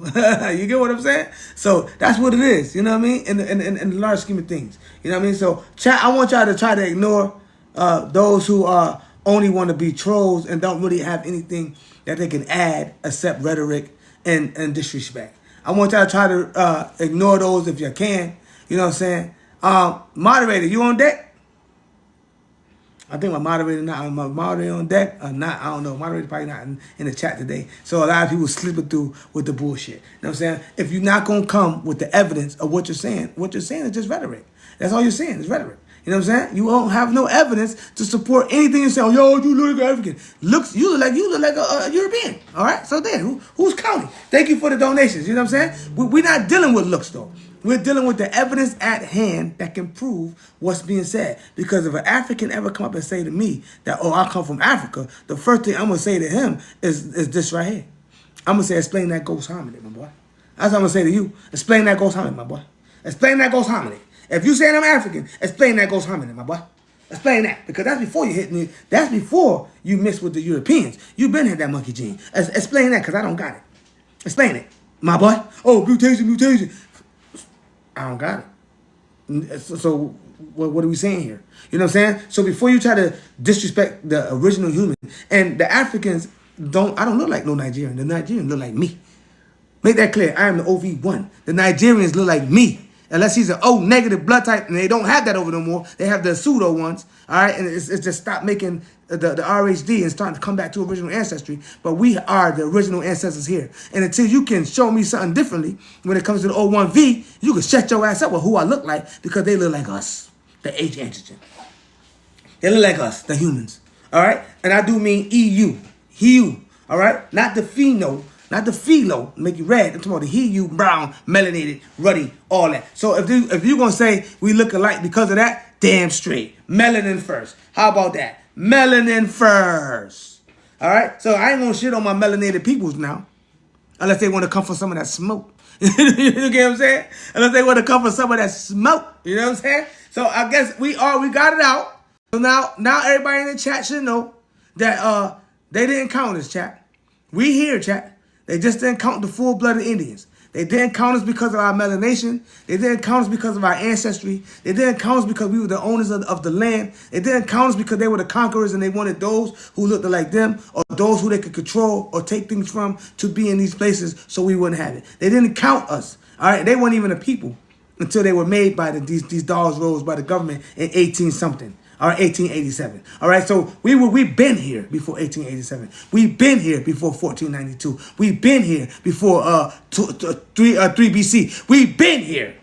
You get what I'm saying? So that's what it is. You know what I mean? In the large scheme of things. You know what I mean? So chat, I want y'all to try to ignore those who only want to be trolls and don't really have anything that they can add except rhetoric and disrespect. I want y'all to try to ignore those if you can. You know what I'm saying? Moderator, you on deck? I think my moderator on deck or not. I don't know. Moderator probably not in the chat today. So a lot of people slipping through with the bullshit. You know what I'm saying? If you're not gonna come with the evidence of what you're saying is just rhetoric. That's all you're saying is rhetoric. You know what I'm saying? You don't have no evidence to support anything you say. Oh, yo, you look like African. You look like a European. All right. So then, who's counting? Thank you for the donations. You know what I'm saying? We're not dealing with looks though. We're dealing with the evidence at hand that can prove what's being said. Because if an African ever come up and say to me that, oh, I come from Africa, the first thing I'm gonna say to him is this right here. I'm gonna say, explain that ghost hominin, my boy. That's what I'm gonna say to you. Explain that ghost hominin, my boy. Explain that ghost hominin. If you saying I'm African, explain that ghost hominin, my boy. Explain that. Because that's before you hit me. That's before you mix with the Europeans. You been had that monkey gene. Explain that, because I don't got it. Explain it, my boy. Oh, mutation. I don't got it. So what are we saying here? You know what I'm saying? So before you try to disrespect the original human, and the Africans I don't look like no Nigerian. The Nigerians look like me. Make that clear. I am the OV1. The Nigerians look like me. Unless he's an O negative blood type, and they don't have that over no more. They have the pseudo ones, all right? And it's just stop making the RHD and starting to come back to original ancestry. But we are the original ancestors here. And until you can show me something differently when it comes to the O1V, you can shut your ass up with who I look like because they look like us, the H antigen. They look like us, the humans, all right? And I do mean EU, all right? Not the pheno. Not the philo, make you red. I'm talking about the you brown, melanated, ruddy, all that. So if you're going to say we look alike because of that, damn straight. Melanin first. How about that? Melanin first. All right? So I ain't going to shit on my melanated peoples now. Unless they want to come for some of that smoke. You get what I'm saying? Unless they want to come for some of that smoke. You know what I'm saying? So I guess we got it out. So now everybody in the chat should know that they didn't count us, chat. We here, chat. They just didn't count the full-blooded Indians. They didn't count us because of our melanation. They didn't count us because of our ancestry. They didn't count us because we were the owners of the land. They didn't count us because they were the conquerors and they wanted those who looked like them or those who they could control or take things from to be in these places so we wouldn't have it. They didn't count us. All right, they weren't even a people until they were made by these dollars rolls by the government in 18-something. All right, 1887. All right, so we've been here before 1887. We've been here before 1492. We've been here before 3 BC. We've been here.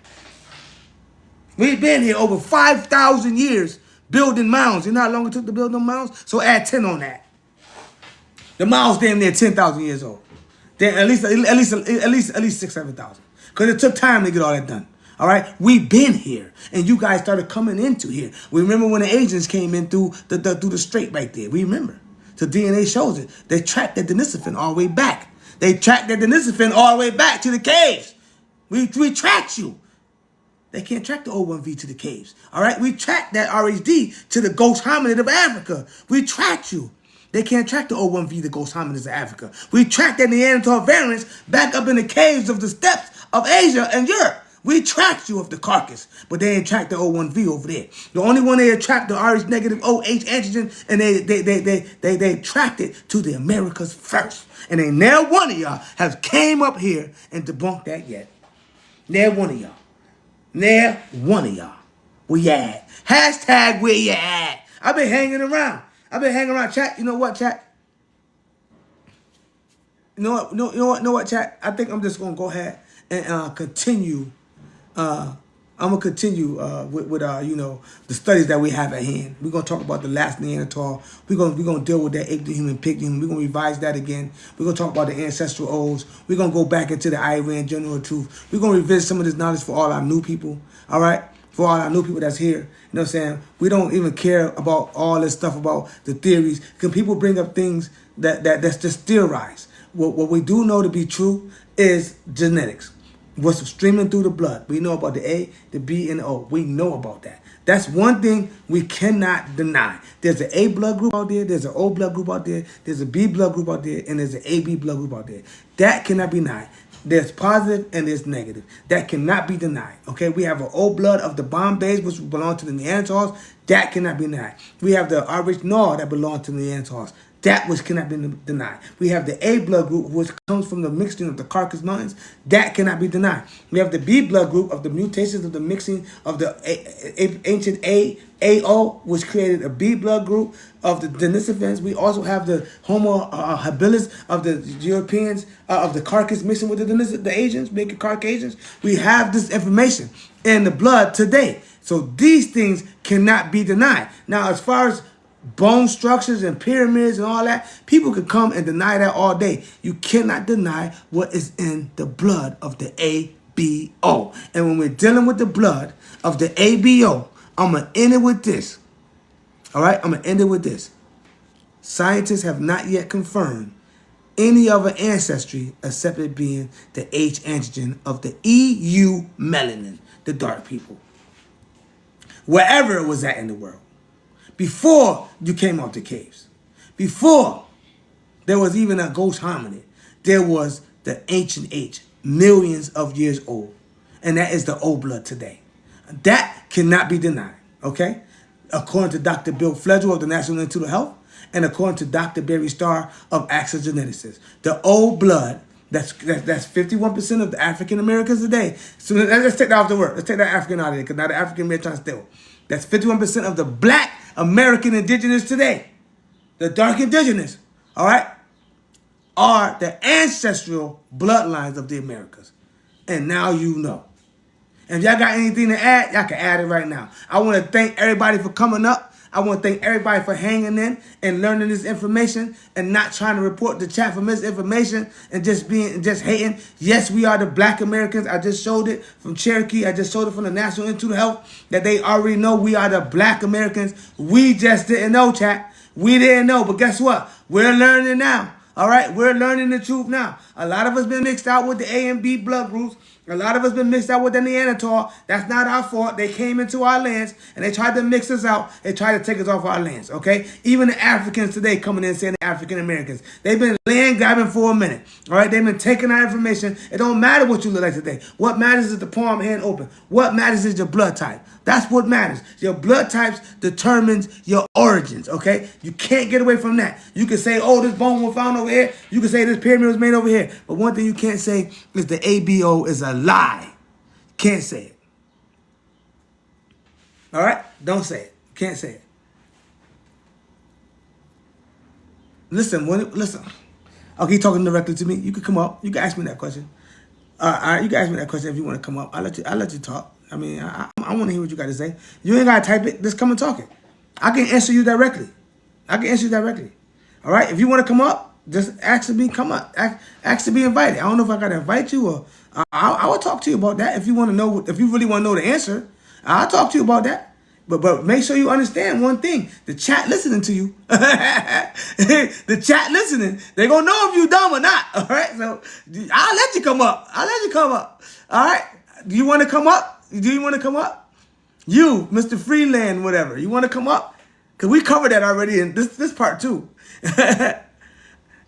We've been here over 5,000 years building mounds. You know how long it took to build them mounds? So add 10 on that. The mounds damn near 10,000 years old. Then at least 6,000-7,000. Because it took time to get all that done. All right, we've been here, and you guys started coming into here. We remember when the Asians came in through the strait right there. We remember. The DNA shows it. They tracked that denisophone all the way back. They tracked that denisophone all the way back to the caves. We tracked you. They can't track the O1V to the caves. All right, we tracked that RHD to the ghost hominid of Africa. We tracked you. They can't track the O1V, the ghost hominids of Africa. We tracked that Neanderthal variants back up in the caves of the steppes of Asia and Europe. We tracked you of the carcass, but they ain't tracked the O1V over there. The only one they had tracked the RH negative OH antigen, and they tracked it to the Americas first. And ain't now one of y'all has came up here and debunked that yet. Now one of y'all. Now one of y'all. Where you at? Hashtag where you at? I've been hanging around. Chat. You know what, chat? You know what, chat? I think I'm just gonna go ahead and continue. I'm gonna continue with the studies that we have at hand. We're gonna talk about the last Neanderthal. We're gonna deal with that ape to human, pig to human. We're gonna revise that again. We're gonna talk about the ancestral O's. We're gonna go back into the Iran Journal of Truth. We're gonna revisit some of this knowledge for all our new people. All right. For all our new people that's here, you know what I'm saying? We don't even care about all this stuff about the theories. Because people bring up things that's just theorized. What we do know to be true is genetics. What's streaming through the blood. We know about the A, the B, and the O. We know about that. That's one thing we cannot deny. There's an A blood group out there, there's an O blood group out there, there's a B blood group out there, and there's an AB blood group out there. That cannot be denied. There's positive and there's negative. That cannot be denied. Okay, we have an O blood of the Bombays, which belong to the Neanderthals. That cannot be denied. We have the Original that belong to the Neanderthals. That which cannot be denied. We have the A blood group, which comes from the mixing of the Caucasus Mountains. That cannot be denied. We have the B blood group of the mutations of the mixing of the ancient AO, which created a B blood group of the Denisovans. We also have the Homo habilis of the Europeans, of the Caucasus mixing with the Asians, making Caucasians. We have this information in the blood today. So these things cannot be denied. Now, as far as bone structures and pyramids and all that, people could come and deny that all day. You cannot deny what is in the blood of the ABO. And when we're dealing with the blood of the ABO, I'm going to end it with this. All right? I'm going to end it with this. Scientists have not yet confirmed any other ancestry except it being the H antigen of the EU melanin, the dark people. Wherever it was at in the world. Before you came out the caves, before there was even a ghost hominid, there was the ancient H, millions of years old. And that is the O blood today. That cannot be denied, okay? According to Dr. Bill Fledgel of the National Institute of Health, and according to Dr. Barry Starr of Access Geneticists. The O blood, that's 51% of the African Americans today. So let's take that off the word. Let's take that African out of there, because now the African American trying to steal. That's 51% of the black American indigenous today, the dark indigenous, all right, are the ancestral bloodlines of the Americas. And now you know. And if y'all got anything to add, y'all can add it right now. I want to thank everybody for coming up. I want to thank everybody for hanging in and learning this information and not trying to report the chat for misinformation and just hating. Yes, we are the black Americans. I just showed it from Cherokee. I just showed it from the National Institute of Health that they already know we are the black Americans. We just didn't know, chat. We didn't know. But guess what? We're learning now. All right? We're learning the truth now. A lot of us been mixed out with the A and B blood groups. A lot of us been mixed out with the Neanderthal. That's not our fault. They came into our lands and they tried to mix us out. They tried to take us off our lands, okay? Even the Africans today coming in saying the African Americans. They've been land grabbing for a minute, all right? They've been taking our information. It don't matter what you look like today. What matters is the palm hand open. What matters is your blood type. That's what matters. Your blood types determines your origins, okay? You can't get away from that. You can say, oh, this bone was found over here. You can say this pyramid was made over here. But one thing you can't say is the ABO is a lie. Can't say it. All right? Don't say it. Can't say it. Listen. Okay, you talking directly to me? You can come up. You can ask me that question. All right, you can ask me that question if you want to come up. I'll let you talk. I mean, I want to hear what you got to say. You ain't got to type it. Just come and talk it. I can answer you directly. All right? If you want to come up, just ask to be come up. Ask to be invited. I don't know if I got to invite you or I will talk to you about that if you want to know. If you really want to know the answer, I'll talk to you about that. But make sure you understand one thing. The chat listening to you. The chat listening. They're going to know if you dumb or not. All right? So I'll let you come up. All right? Do you want to come up? You, Mr. Freeland, whatever. You want to come up? Because we covered that already in this part too.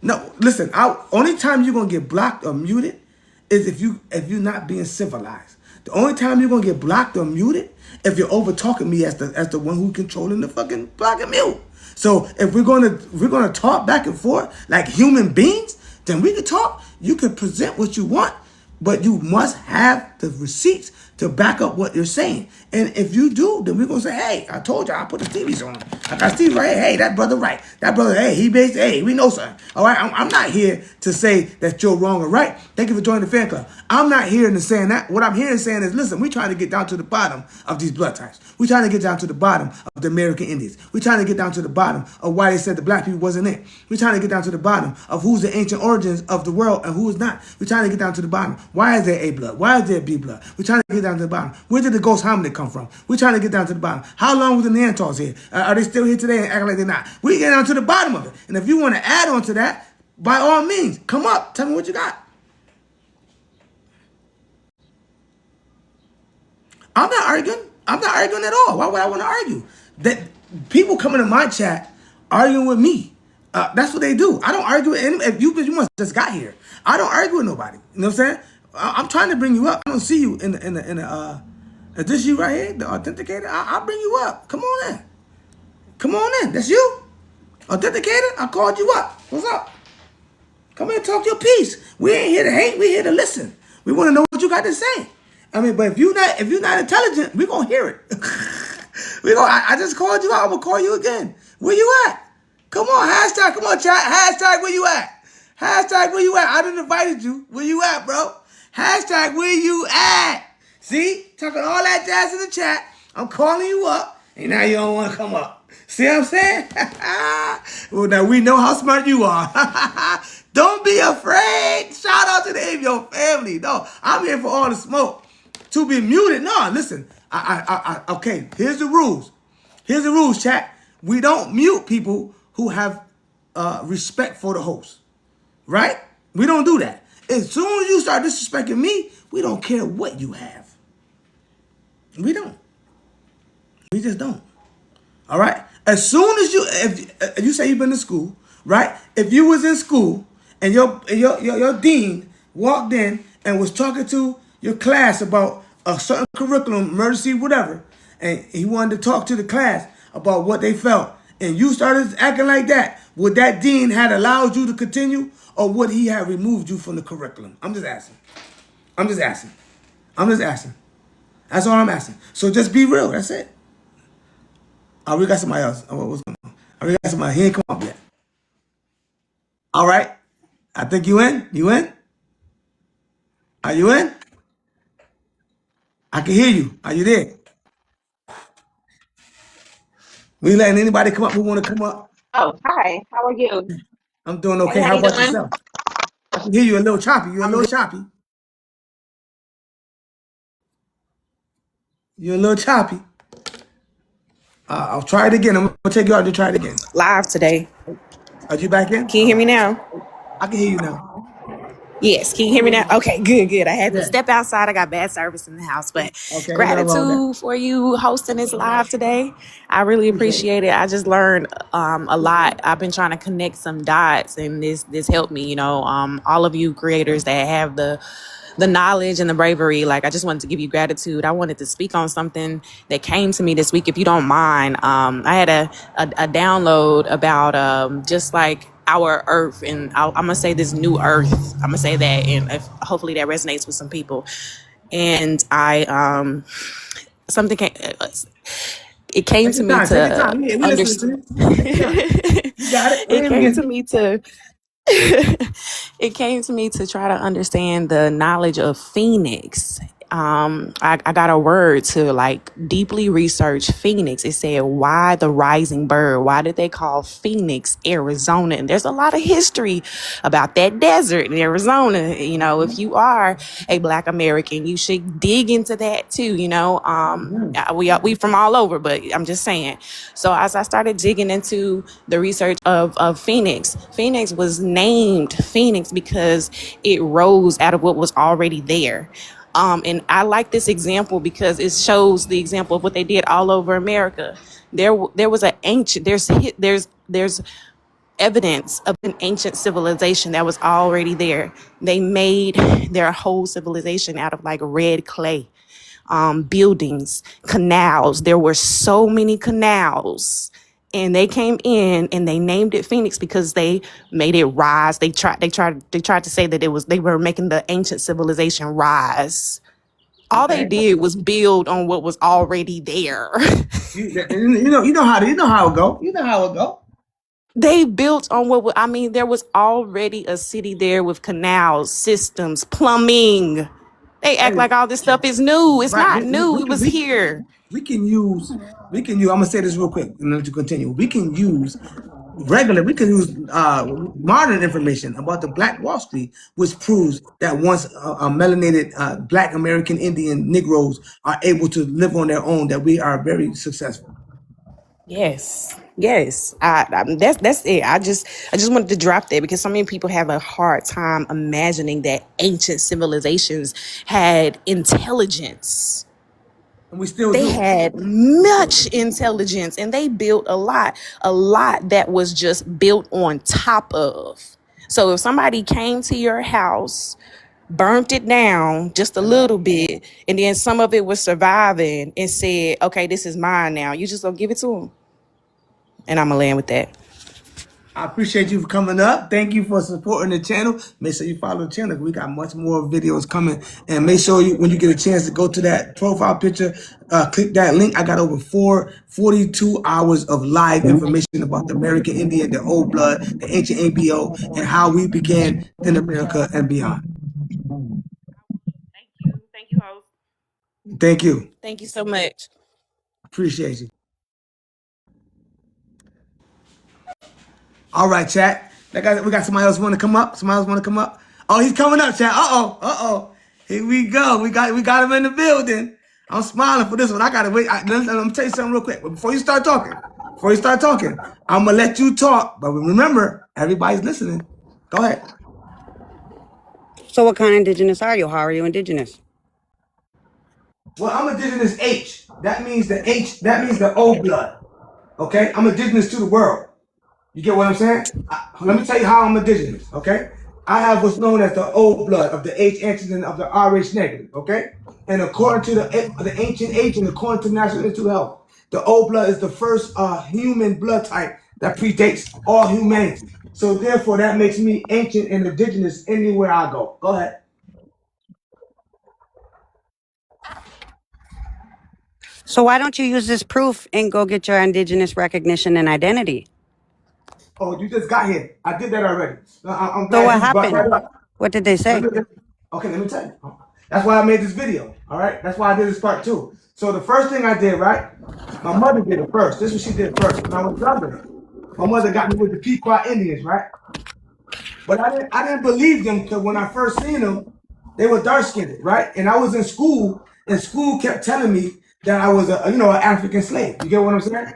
No, listen. Only time you're going to get blocked or muted is if you're not being civilized. The only time you're going to get blocked or muted if you're over talking me as the one who's controlling the fucking block and mute. So if we're gonna talk back and forth like human beings, then we can talk. You can present what you want, but you must have the receipts to back up what you're saying. And if you do, then we're going to say, hey, I told you, I put the Stevies on. I got Stevie right here. Hey, that brother right. That brother, hey, we know something. All right, I'm not here to say that you're wrong or right. Thank you for joining the fan club. I'm not here to saying that. What I'm here saying is, listen, we're trying to get down to the bottom of these blood types. We're trying to get down to the bottom of the American Indians. We're trying to get down to the bottom of why they said the black people wasn't it. We're trying to get down to the bottom of who's the ancient origins of the world and who is not. We're trying to get down to the bottom. Why is there A blood? Why is there B blood? We're trying to get down to the bottom. Where did the ghost hominid come from? We're trying to get down to the bottom. How long was the Neanderthals here? Are they still here today and acting like they're not? We get down to the bottom of it. And if you want to add on to that, by all means, come up. Tell me what you got. I'm not arguing. I'm not arguing at all. Why would I want to argue? That people coming to my chat arguing with me. That's what they do. I don't argue with any. If you must just got here. I don't argue with nobody. You know what I'm saying? I'm trying to bring you up. I don't see you in the. Is this you right here, the authenticator? I'll bring you up. Come on in. Come on in. That's you, authenticator. I called you up. What's up? Come in and talk your piece. We ain't here to hate. We here to listen. We want to know what you got to say. I mean, but if you're not intelligent, we gonna hear it. I just called you out. I'm gonna call you again. Where you at? Come on, hashtag. Come on, chat. Hashtag where you at? Hashtag where you at? I done invited you. Where you at, bro? Hashtag where you at? See, talking all that jazz in the chat. I'm calling you up, and now you don't want to come up. See what I'm saying? Well, now we know how smart you are. Don't be afraid. Shout out to the Avio family. No, I'm here for all the smoke. To be muted. No, listen. Okay, here's the rules. Here's the rules, chat. We don't mute people who have respect for the host. Right? We don't do that. As soon as you start disrespecting me, we don't care what you have. We don't. We just don't. All right? As soon as if you say you've been to school, right? If you was in school and your dean walked in and was talking to your class about a certain curriculum, emergency, whatever, and he wanted to talk to the class about what they felt, and you started acting like that, would that dean had allowed you to continue, or would he have removed you from the curriculum? I'm just asking. I'm just asking. That's all I'm asking. So just be real. That's it. Oh, we got somebody else. Oh, what's going on? Oh, we got somebody. He ain't come up yet. All right. I think you in. You in? Are you in? I can hear you. Are you there? We letting anybody come up who want to come up? Oh, hi. How are you? I'm doing Hey, okay. how How you about doing? yourself? I can hear you a little choppy. You're a I'm little good. choppy. You're a little choppy. I'll try it again. I'm going to take you out to try it again. Live today. Are you back in? Can you hear me now? I can hear you now. Yes. Can you hear me now? Okay, good. I had to Yeah. step outside. I got bad service in the house, but Okay. Ain't nothing wrong with that. gratitude for you hosting this live today. I really Appreciate it. appreciate it. I just learned a lot. I've been trying to connect some dots, and this helped me. All of you creators that have the knowledge and the bravery. Like, I just wanted to give you gratitude. I wanted to speak on something that came to me this week, if you don't mind. I had a download about just like our earth, and I'm gonna say this new earth. I'm gonna say that, and hopefully that resonates with some people. And I something came. It came Take to your me time. Take your to time. Yeah, we listening to understand. you. Take your time. You got it. Go It ahead and came begin. to me to it came to me to try to understand the knowledge of Phoenix. I got a word to like deeply research Phoenix. It said, why the rising bird? Why did they call Phoenix Arizona? And there's a lot of history about that desert in Arizona. If you are a Black American, you should dig into that too. We from all over, but I'm just saying. So as I started digging into the research of Phoenix, Phoenix was named Phoenix because it rose out of what was already there. And I like this example because it shows the example of what they did all over America. There was an ancient, there's evidence of an ancient civilization that was already there. They made their whole civilization out of like red clay, buildings, canals. There were so many canals. And they came in and they named it Phoenix because they made it rise. They tried to say that they were making the ancient civilization rise. All they Okay. did was build on what was already there. You know how it go. You know how it go. They built on there was already a city there with canals, systems, plumbing. They act Hey, like all this stuff is new. It's right. not new. It was here. We can use. I'm gonna say this real quick, and then to continue. We can use regular. We can use modern information about the Black Wall Street, which proves that once melanated Black American Indian Negroes are able to live on their own, that we are very successful. Yes, yes. That's it. I just wanted to drop that because so many people have a hard time imagining that ancient civilizations had intelligence. And we still They do. had much intelligence and they built a lot that was just built on top of. So if somebody came to your house, burnt it down just a little bit, and then some of it was surviving and said, okay, this is mine now, you just don't give it to them. And I'm going to land with that. I appreciate you for coming up. Thank you for supporting the channel. Make sure you follow the channel. We got much more videos coming. And make sure you, when you get a chance to go to that profile picture, click that link. I got over 42 hours of live information about the American Indian, the old blood, the ancient ABO, and how we began in America and beyond. Thank you. Thank you, host. Thank you. Thank you so much. Appreciate you. All right, chat. We got somebody else want to come up. Somebody else want to come up. Oh, he's coming up, chat. Here we go. We got him in the building. I'm smiling for this one. I gotta wait. Let me tell you something real quick. But before you start talking, I'm gonna let you talk. But remember, everybody's listening. Go ahead. So what kind of indigenous are you? How are you indigenous? Well, I'm indigenous H. That means the H. That means the old blood. Okay, I'm indigenous to the world. You get what I'm saying? Let me tell you how I'm indigenous, okay? I have what's known as the old blood of the H antigen of the Rh negative, okay? And according to the ancient H and according to the National Institute of Health, the old blood is the first human blood type that predates all humanity. So therefore, that makes me ancient and indigenous anywhere I go. Go ahead. So why don't you use this proof and go get your indigenous recognition and identity? Oh, you just got here. I did that already. I'm So glad what you brought happened? that up. What did they say? Okay, let me tell you. That's why I made this video. All right, that's why I did this part too. So the first thing I did, right? My mother did it first. This is what she did first. When I was younger, my mother got me with the Pequot Indians, right? But I didn't believe them because when I first seen them, they were dark skinned, right? And I was in school, and school kept telling me that I was an African slave. You get what I'm saying?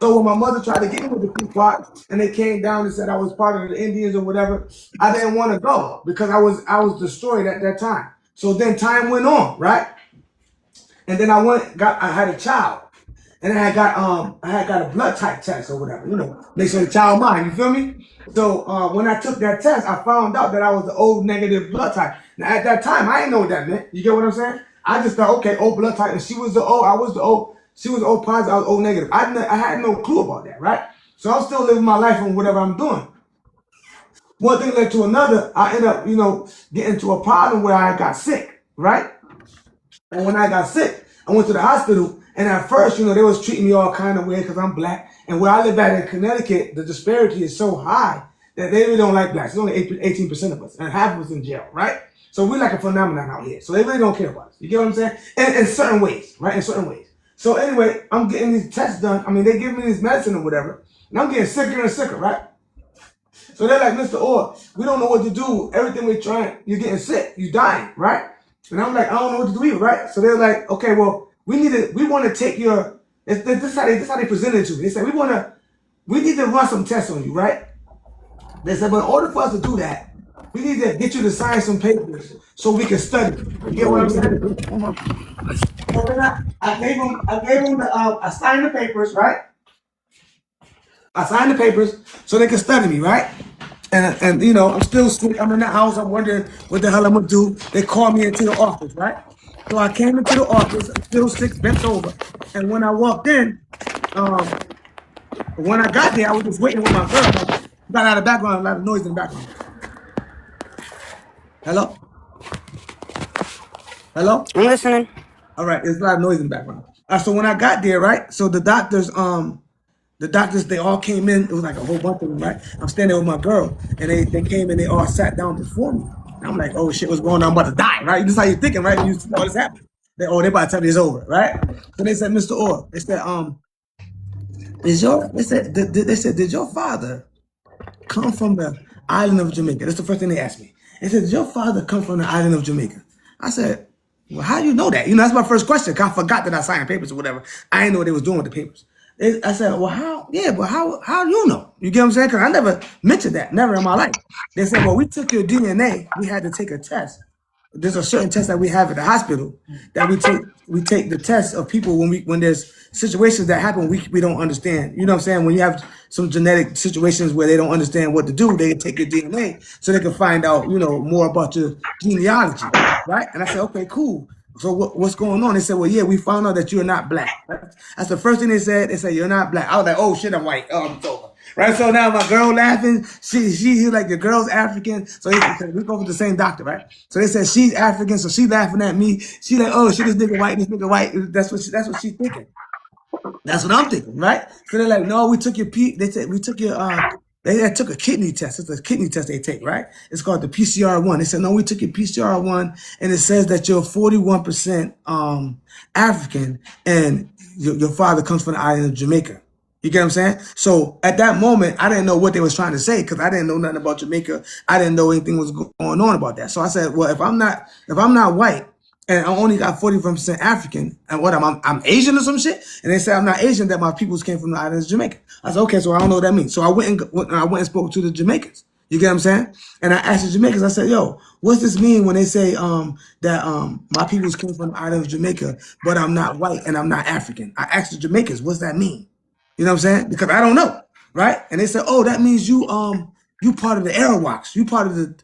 So when my mother tried to get me with the Pequot and they came down and said I was part of the Indians or whatever, I didn't want to go because I was destroyed at that time. So then time went on, right? And then I had a child. And I had got a blood type test or whatever, make sure the child mine, you feel me? So when I took that test, I found out that I was the O negative blood type. Now at that time, I didn't know what that meant. You get what I'm saying? I just thought, okay, O blood type, and she was the O, I was the O. She was O positive, I was O negative. I had no clue about that, right? So I'm still living my life on whatever I'm doing. One thing led to another. I ended up, getting into a problem where I got sick, right? And when I got sick, I went to the hospital. And at first, they was treating me all kind of weird because I'm black. And where I live at in Connecticut, the disparity is so high that they really don't like blacks. It's only 18% of us, and half of us in jail, right? So we're like a phenomenon out here. So they really don't care about us. You get what I'm saying? In certain ways, right? In certain ways. So anyway, I'm getting these tests done. I mean, they give me this medicine or whatever, and I'm getting sicker and sicker, right? So they're like, Mr. Orr, we don't know what to do. Everything we're trying, you're getting sick. You're dying, right? And I'm like, I don't know what to do either, right? So they're like, okay, well, we want to take your, this is how they presented it to me. They said, we need to run some tests on you, right? They said, but in order for us to do that, we need to get you to sign some papers so we can study. You get what I'm saying? So then I gave them I signed the papers, right? I signed the papers so they could study me, right? And I'm still sick. I'm in the house. I'm wondering what the hell I'm gonna do. They called me into the office, right? So I came into the office, still sick, bent over. And when I walked in, when I got there, I was just waiting with my girl. Got out of the background, a lot of noise in the background. Hello? Hello? I'm listening. All right, there's a lot of noise in the background. So when I got there, right? So the doctors, they all came in. It was like a whole bunch of them, right? I'm standing there with my girl, and they came and they all sat down before me. And I'm like, oh shit, what's going on? I'm about to die, right? This is how you're thinking, right? You see all this happening. They about to tell me it's over, right? So they said, Mr. Orr, they said, did your father come from the island of Jamaica? That's the first thing they asked me. They said, did your father come from the island of Jamaica? I said, well, how do you know that? That's my first question. 'Cause I forgot that I signed papers or whatever. I didn't know what they was doing with the papers. I said, well, how? Yeah, but how do you know? You get what I'm saying? Because I never mentioned that, never in my life. They said, well, we took your DNA. We had to take a test. There's a certain test that we have at the hospital that we take the test of people when there's situations that happen we don't understand. You know what I'm saying? When you have some genetic situations where they don't understand what to do, they take your DNA so they can find out, more about your genealogy. Right? And I said, okay, cool. So what's going on? They said, well, yeah, we found out that you're not black. That's the first thing they said. They said, you're not black. I was like, oh shit, I'm white. Oh, it's over. Right, so now my girl laughing. She like the girl's African, so we go for the same doctor, right? So they said she's African, so she laughing at me. She like, oh shit, this nigga white, this nigga white. That's what she's thinking. That's what I'm thinking, right? So they're like, no, we took your They said we took your they took a kidney test. It's a kidney test they take, right? It's called the PCR1. They said, no, we took your PCR1, and it says that you're 41% African, and your father comes from the island of Jamaica. You get what I'm saying? So at that moment, I didn't know what they was trying to say because I didn't know nothing about Jamaica. I didn't know anything was going on about that. So I said, well, if I'm not white and I only got 41% African, and what I'm Asian or some shit, and they said I'm not Asian, that my peoples came from the island of Jamaica. I said, okay, so I don't know what that means. So I went and spoke to the Jamaicans. You get what I'm saying? And I asked the Jamaicans, I said, yo, what's this mean when they say that my peoples came from the island of Jamaica, but I'm not white and I'm not African? I asked the Jamaicans, what's that mean? You know what I'm saying? Because I don't know, right? And they said, "Oh, that means you part of the Arawaks. You part of the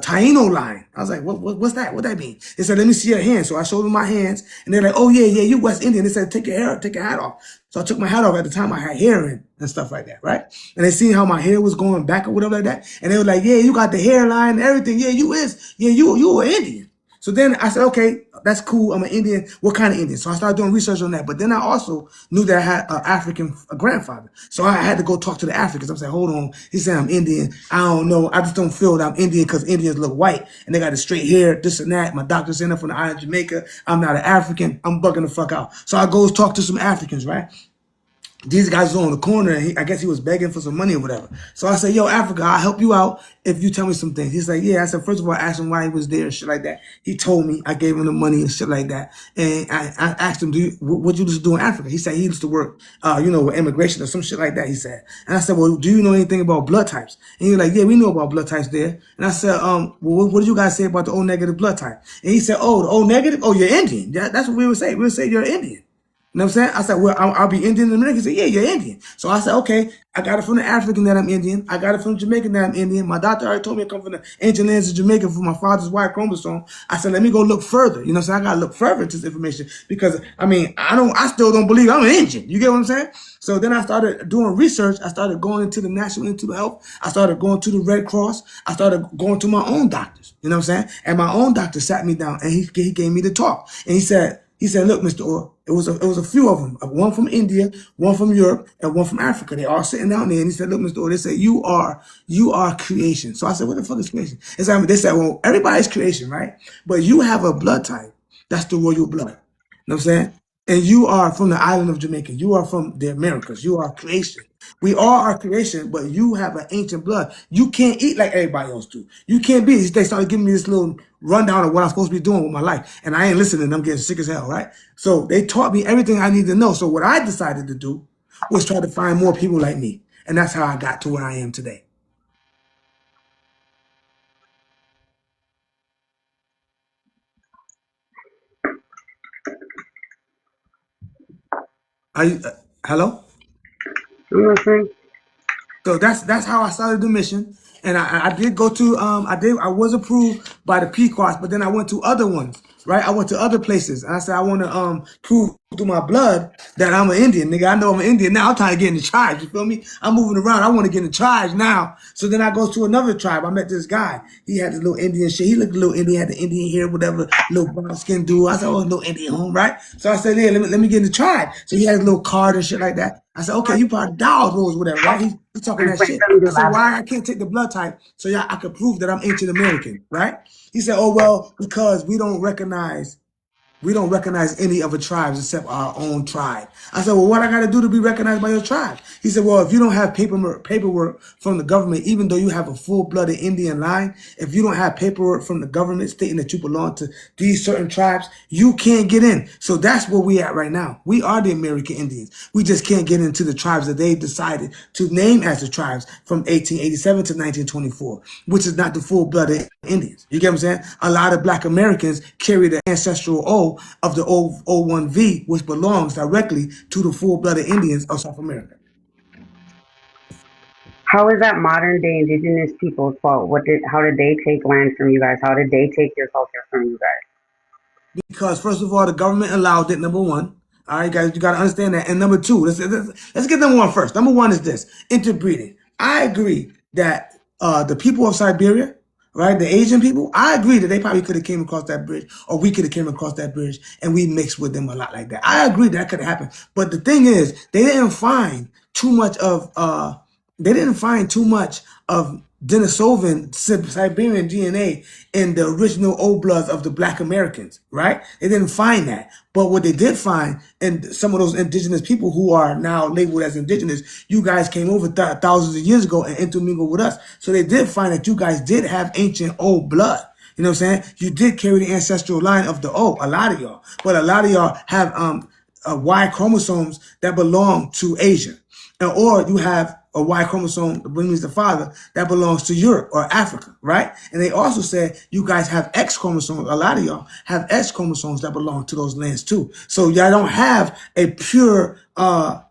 Taino line." I was like, "What's that? What that mean?" They said, "Let me see your hands." So I showed them my hands, and they're like, "Oh yeah, you West Indian." They said, "Take your hat off." So I took my hat off. At the time, I had hair in and stuff like that, right? And they seen how my hair was going back or whatever like that, and they were like, "Yeah, you got the hairline and everything. Yeah, you were Indian." So then I said, okay, that's cool. I'm an Indian. What kind of Indian? So I started doing research on that. But then I also knew that I had an African grandfather. So I had to go talk to the Africans. I'm saying, hold on. He said I'm Indian. I don't know. I just don't feel that I'm Indian because Indians look white and they got the straight hair, this and that. My doctor's saying I'm from the island of Jamaica. I'm not an African. I'm bugging the fuck out. So I go talk to some Africans, right? These guys were on the corner, and I guess he was begging for some money or whatever. So I said, yo, Africa, I'll help you out if you tell me some things. He's like, yeah. I said, first of all, I asked him why he was there and shit like that. He told me. I gave him the money and shit like that. And I asked him, what you used to do in Africa? He said he used to work, with immigration or some shit like that, he said. And I said, well, do you know anything about blood types? And he was like, yeah, we know about blood types there. And I said, well, what did you guys say about the O negative blood type? And he said, oh, the O negative? Oh, you're Indian. That's what we would say. We would say you're Indian. You know what I'm saying? I said, well, I'll be Indian in a minute. He said, yeah, you're Indian. So I said, okay, I got it from the African that I'm Indian. I got it from Jamaican that I'm Indian. My doctor already told me I come from the ancient lands of Jamaica from my father's Y chromosome. I said, let me go look further. You know what I'm saying? I got to look further into this information because, I still don't believe I'm an Indian. You get what I'm saying? So then I started doing research. I started going into the National Institute of Health. I started going to the Red Cross. I started going to my own doctors. You know what I'm saying? And my own doctor sat me down and he gave me the talk. And he said, look, Mr. Orr, it was a few of them, one from India, one from Europe, and one from Africa. They all sitting down there, and he said, look, Mr. Orr, they said, you are creation. So I said, what the fuck is creation? They said, well, everybody's creation, right? But you have a blood type. That's the royal blood. You know what I'm saying? And you are from the island of Jamaica. You are from the Americas. You are creation. We all are creation, but you have an ancient blood. You can't eat like everybody else do. You can't be. They started giving me this little rundown of what I'm supposed to be doing with my life. And I ain't listening. I'm getting sick as hell, right? So they taught me everything I need to know. So what I decided to do was try to find more people like me. And that's how I got to where I am today. Are you, hello? So that's how I started the mission. And I did go to I was approved by the Pequots, but then I went to other ones, right? I went to other places and I said I want to prove through my blood that I'm an Indian. Nigga, I know I'm an Indian now. I'm trying to get in the tribes, you feel me? I'm moving around. I want to get in the tribes now. So then I go to another tribe. I met this guy. He had this little Indian shit. He looked a little Indian, had the Indian hair, whatever, little brown skin dude. I said, oh, no Indian home, right? So I said, yeah, let me get in the tribe. So he had a little card and shit like that. I said, okay, you part of Dawes Rules, whatever, right? He's talking that shit. I said, why I can't take the blood type so yeah, I could prove that I'm ancient American, right? He said, oh, well, because we don't recognize we don't recognize any other tribes except our own tribe. I said, well, what I got to do to be recognized by your tribe? He said, well, if you don't have paperwork from the government, even though you have a full-blooded Indian line, if you don't have paperwork from the government stating that you belong to these certain tribes, you can't get in. So that's where we at right now. We are the American Indians. We just can't get into the tribes that they decided to name as the tribes from 1887 to 1924, which is not the full-blooded Indians. You get what I'm saying? A lot of Black Americans carry the ancestral O of the O1V, which belongs directly to the full-blooded Indians of South America. How is that modern day indigenous people's fault? How did they take land from you guys? How did they take your culture from you guys? Because first of all, the government allowed it. Number one, all right, guys, you got to understand that. And number two, let's get number one first. Number one is this: interbreeding. I agree that the people of Siberia, right, the Asian people, I agree that they probably could have came across that bridge, or we could have came across that bridge, and we mixed with them a lot like that. I agree that could have happened. But the thing is, they didn't find too much of Denisovan Siberian DNA in the original old bloods of the Black Americans, right? They didn't find that. But what they did find, and some of those indigenous people who are now labeled as indigenous, you guys came over thousands of years ago and intermingled with us. So they did find that you guys did have ancient old blood. You know what I'm saying? You did carry the ancestral line of the O, a lot of y'all. But a lot of y'all have Y chromosomes that belong to Asia. Or you have a Y chromosome, which means the father, that belongs to Europe or Africa, right? And they also said you guys have X chromosomes. A lot of y'all have X chromosomes that belong to those lands too. So y'all don't have a pure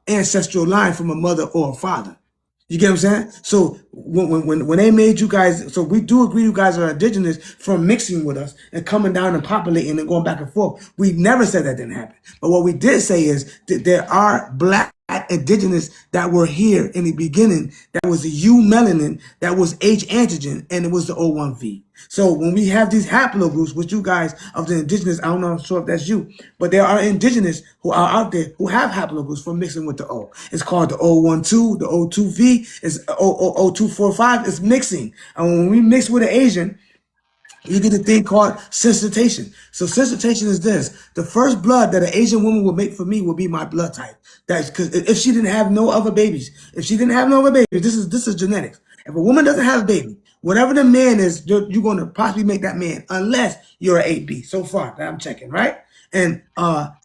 ancestral line from a mother or a father. You get what I'm saying? So when they made you guys, so we do agree you guys are indigenous from mixing with us and coming down and populating and going back and forth. We never said that didn't happen. But what we did say is that there are Black indigenous that were here in the beginning, that was the U melanin, that was H antigen, and it was the O1V. So when we have these haplogroups, which you guys of the indigenous, I don't know, I'm sure if that's you, but there are indigenous who are out there who have haplogroups from mixing with the O. It's called the O12, the O2V, it's O245, it's mixing. And when we mix with an Asian, you get a thing called sensitization. So sensitization is this: the first blood that an Asian woman would make for me would be my blood type. That's because if she didn't have no other babies, this is genetics. If a woman doesn't have a baby, whatever the man is, you're going to possibly make that man, unless you're an 8B. So far that I'm checking, right? And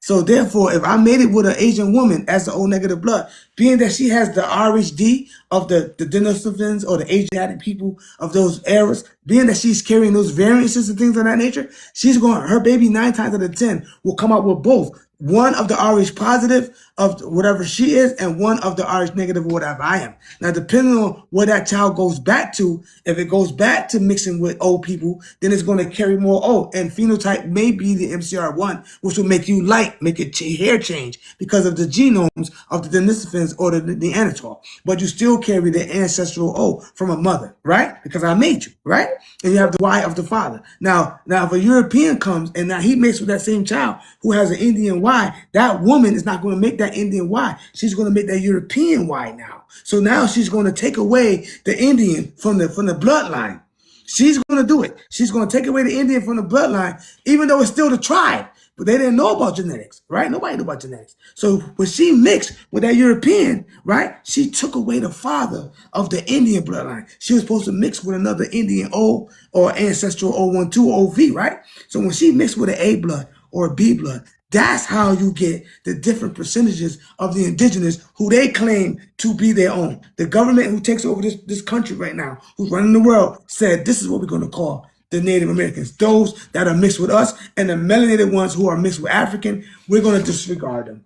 so therefore, if I made it with an Asian woman as the O negative blood, being that she has the RHD of the Denisovans or the Asiatic people of those eras, being that she's carrying those variances and things of that nature, her baby 9 times out of 10 will come out with both. One of the RH positive of whatever she is, and one of the RH negative of whatever I am. Now, depending on where that child goes back to, if it goes back to mixing with old people, then it's going to carry more O. And phenotype may be the MCR1, which will make you light, make your hair change because of the genomes of the Denisovans or the Neanderthal. But you still carry the ancestral O from a mother, right? Because I made you, right? And you have the Y of the father. Now, if a European comes and now he makes with that same child who has an Indian Y, that woman is not going to make that Indian Y. She's going to make that European Y now. So now she's going to take away the Indian from the bloodline. She's going to do it. She's going to take away the Indian from the bloodline, even though it's still the tribe. But they didn't know about genetics, right? Nobody knew about genetics. So when she mixed with that European, right, she took away the father of the Indian bloodline. She was supposed to mix with another Indian O or ancestral O12 OV, right? So when she mixed with an A blood or a B blood, that's how you get the different percentages of the indigenous who they claim to be their own. The government who takes over this country right now, who's running the world, said this is what we're going to call the Native Americans. Those that are mixed with us, and the melanated ones who are mixed with African, we're going to disregard them.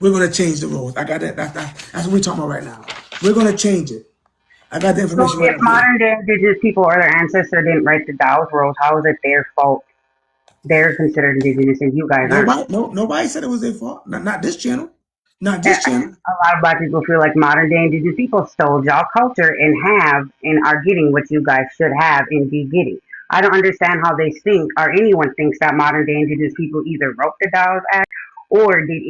We're going to change the rules. I got that. That's what we're talking about right now. We're going to change it. I got the information. So if modern day indigenous people or their ancestors didn't write the Dawes rules, how is it their fault? They're considered indigenous and you guys aren't. Nobody said it was their fault. Not this channel. Not this channel. A lot of Black people feel like modern day indigenous people stole y'all culture and are getting what you guys should have and be getting. I don't understand how they think or anyone thinks that modern day indigenous people either wrote the Dawes Act or did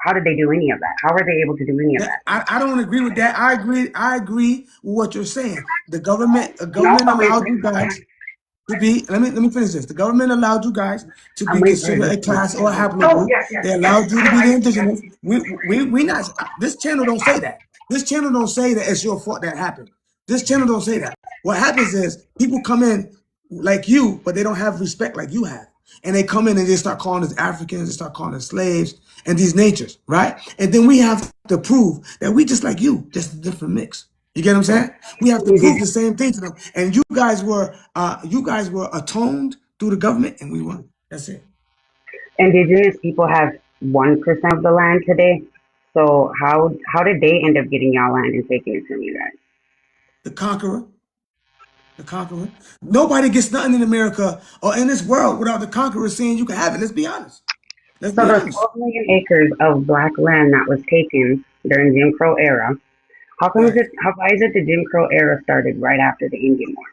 how did they do any of that? How were they able to do any of that? I don't agree with that. I agree with what you're saying. The government allowed you guys. to be. Let me finish this. The government allowed you guys to I'm be waiting for considered her a to finish. class or a Oh, haplogroup. yes, yes, They yes. allowed you to be the indigenous. We not. This channel don't say that. This channel don't say that it's your fault that happened. This channel don't say that. What happens is people come in like you, but they don't have respect like you have. And they come in and they start calling us Africans, they start calling us slaves and these natures, right? And then we have to prove that we just like you, just a different mix. You get what I'm saying? We have to prove the same thing to them. And you guys were atoned through the government, and we weren't. That's it. Indigenous people have 1% of the land today. So how did they end up getting y'all land and taking it from you guys? The conqueror, the conqueror. Nobody gets nothing in America or in this world without the conqueror saying you can have it. Let's be honest. Let's So be the honest. 12 million acres of black land that was taken during Jim Crow era, Right. why is it the Jim Crow era started right after the Indian War?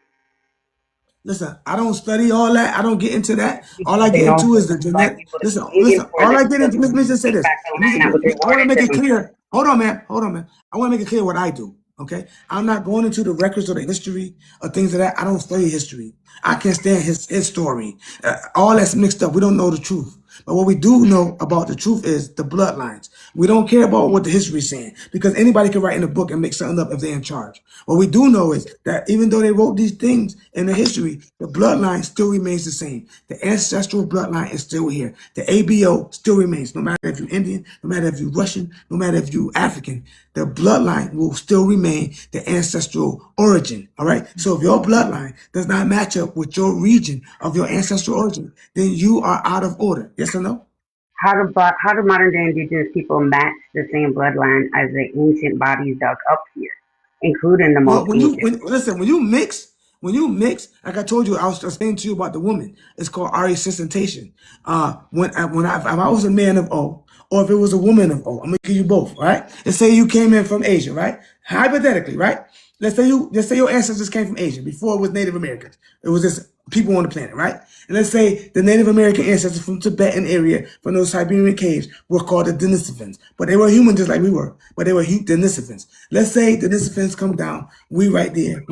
Listen, I don't study all that. I don't get into that. All Because I they get know into is the black genetic. people to Listen, be Indians listen. for All them I get because into. Let me just say take this. back the Let me land just, that was I want to rewarded make to it them. clear. Hold on, man. Hold on, man. I want to make it clear what I do. Okay, I'm not going into the records or the history or things of that. I don't study history. I can't stand his story. All that's mixed up. We don't know the truth. But what we do know about the truth is the bloodlines. We don't care about what the history is saying because anybody can write in a book and make something up if they're in charge. What we do know is that even though they wrote these things in the history, the bloodline still remains the same. The ancestral bloodline is still here. The ABO still remains. No matter if you're Indian, no matter if you're Russian, no matter if you're African, the bloodline will still remain the ancestral origin. All right. So if your bloodline does not match up with your region of your ancestral origin, then you are out of order. Yes or no? How do modern day Indigenous people match the same bloodline as the ancient bodies dug up here, including the Well, most ancient? listen, when you mix, like I told you, I was saying to you about the woman. It's called resuscitation. If I was a man of O, or if it was a woman of O, I'm gonna give you both, right? Let's say you came in from Asia, right? Hypothetically, right? Let's say your ancestors came from Asia before it was Native Americans. It was just people on the planet, right? And let's say the Native American ancestors from Tibetan area, from those Siberian caves, were called the Denisovans. But they were human just like we were. But they were Denisovans. Let's say Denisovans come down. We right there.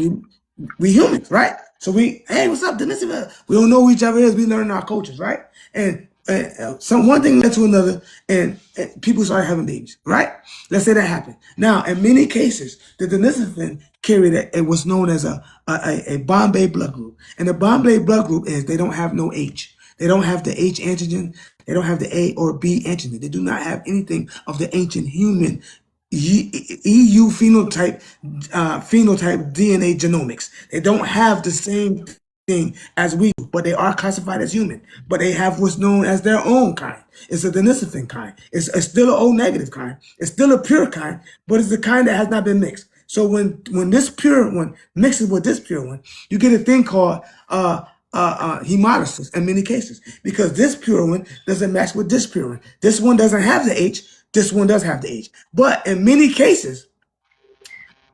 We humans, right? So hey, what's up, Denisovan? We don't know who each other is. We learn our cultures, right? And some one thing led to another, and people started having babies, right? Let's say that happened. Now, in many cases, the Denisovan carried what's known as a Bombay blood group. And the Bombay blood group is they don't have no H. They don't have the H antigen. They don't have the A or B antigen. They do not have anything of the ancient human EU phenotype DNA genomics. They don't have the same thing as we do, but they are classified as human. But they have what's known as their own kind. It's a Denisovan kind. It's still an O negative kind. It's still a pure kind, but it's the kind that has not been mixed. So when this pure one mixes with this pure one, you get a thing called hemolysis in many cases because this pure one doesn't match with this pure one. This one doesn't have the H. This one does have the H. But in many cases,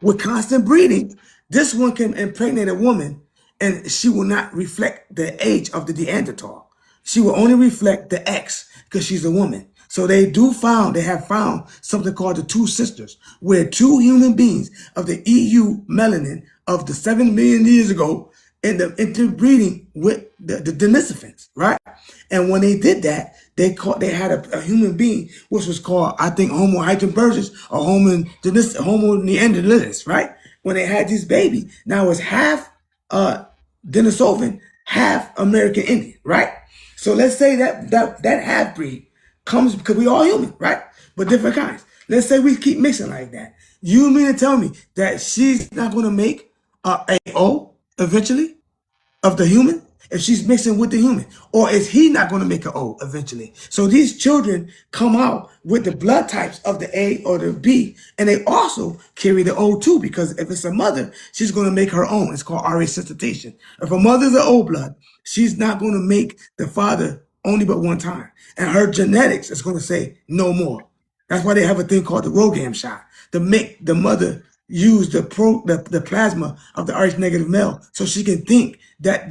with constant breeding, this one can impregnate a woman and she will not reflect the age of the Neanderthal. She will only reflect the X because she's a woman. So they have found something called the two sisters, where two human beings of the EU melanin of the 7 million years ago end up interbreeding with the Denisovans, right? And when they did that, they had a human being which was called, I think, Homo heidelbergensis or Homo neanderthalis, right? When they had this baby, now it's half Denisovan, half American Indian, right? So let's say that half breed comes because we all human, right? But different kinds. Let's say we keep mixing like that. You mean to tell me that she's not going to make a O eventually? Of the human if she's mixing with the human? Or is he not going to make an O eventually? So these children come out with the blood types of the A or the B, and they also carry the O too, because if it's a mother, she's going to make her own. It's called resuscitation. If a mother's an O blood, she's not going to make the father only but one time. And her genetics is going to say no more. That's why they have a thing called the Rogam shot to make the mother use the plasma of the Rh negative male so she can think that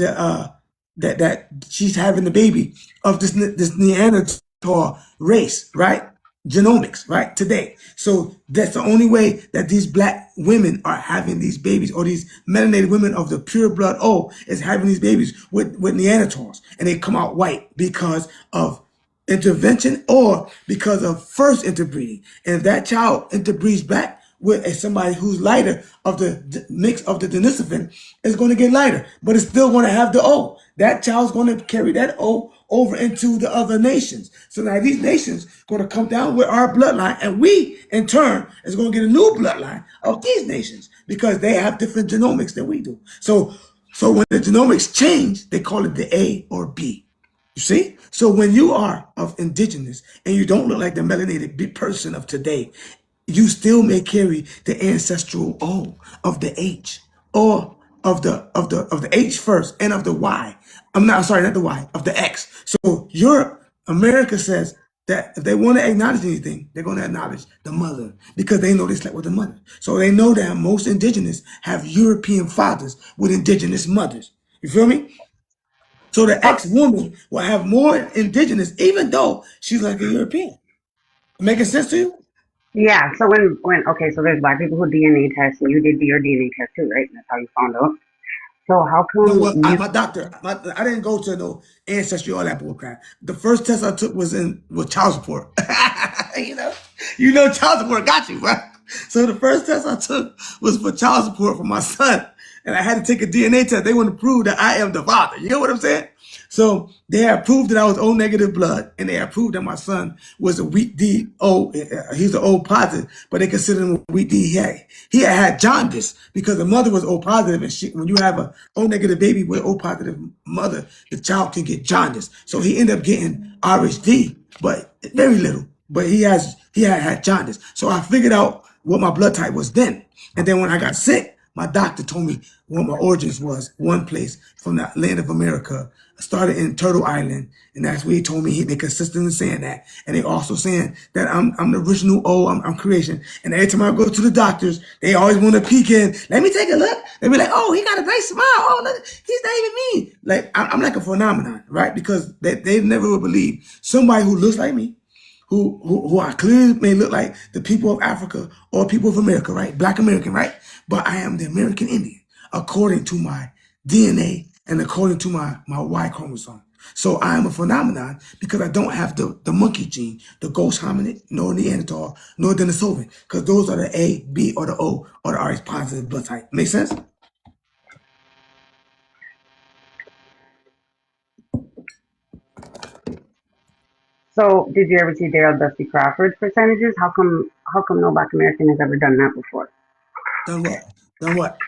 that she's having the baby of this Neanderthal race, right? genomics, right? Today. So that's the only way that these black women are having these babies, or these melanated women of the pure blood O is having these babies with Neanderthals, and they come out white because of intervention or because of first interbreeding. And if that child interbreeds back with somebody who's lighter of the mix of the denisovan, it's going to get lighter, but it's still going to have the O. That child's going to carry that O over into the other nations. So now these nations going to come down with our bloodline, and we in turn is going to get a new bloodline of these nations because they have different genomics than we do. So when the genomics change, they call it the A or B. You see? So when you are of indigenous and you don't look like the melanated person of today, you still may carry the ancestral O of the H, or of the H first and of the Y. I'm not sorry, not the Y, of the X. So Europe, America says that if they want to acknowledge anything, they're going to acknowledge the mother because they know they slept with the mother. So they know that most indigenous have European fathers with indigenous mothers. You feel me? So the Oh, ex-woman will have more indigenous, even though she's like a European. Making sense to you? yeah. So when okay, so there's black people who DNA test, and you did your DNA test too, right? That's how you found out. So how No, come well, you? my doctor, I didn't go to no ancestry, all that bullcrap. The first test I took was child support. you know, child support got you, right? So the first test I took was for child support for my son, and I had to take a DNA test. They want to prove that I am the father. You know what I'm saying? So they had proved that I was O negative blood, and they had proved that my son was a weak D O. He's an O positive, but they considered him a weak D. He had jaundice because the mother was O positive, and when you have a O negative baby with O positive mother, the child can get jaundice. So he ended up getting RHD, but very little. But he had jaundice. So I figured out what my blood type was then, and then when I got sick, my doctor told me what my origins was. One place from the land of America. I started in Turtle Island, and that's where he told me they consistently saying that. And they also saying that I'm the original O, I'm creation. And every time I go to the doctors, they always want to peek in. Let me take a look. They be like, oh, he got a nice smile. Oh, look, he's not even me. Like, I'm like a phenomenon, right? Because they never would believe somebody who looks like me, who I clearly may look like the people of Africa or people of America, right? Black American, right? But I am the American Indian according to my DNA and according to my Y chromosome. So I am a phenomenon because I don't have the monkey gene, the ghost hominid, nor Neanderthal, nor Denisovan, because those are the A, B, or the O, or the RH positive blood type. Make sense? So did you ever see Daryl Dusty Crawford's percentages? How come no black American has ever done that before? Done what? Done what?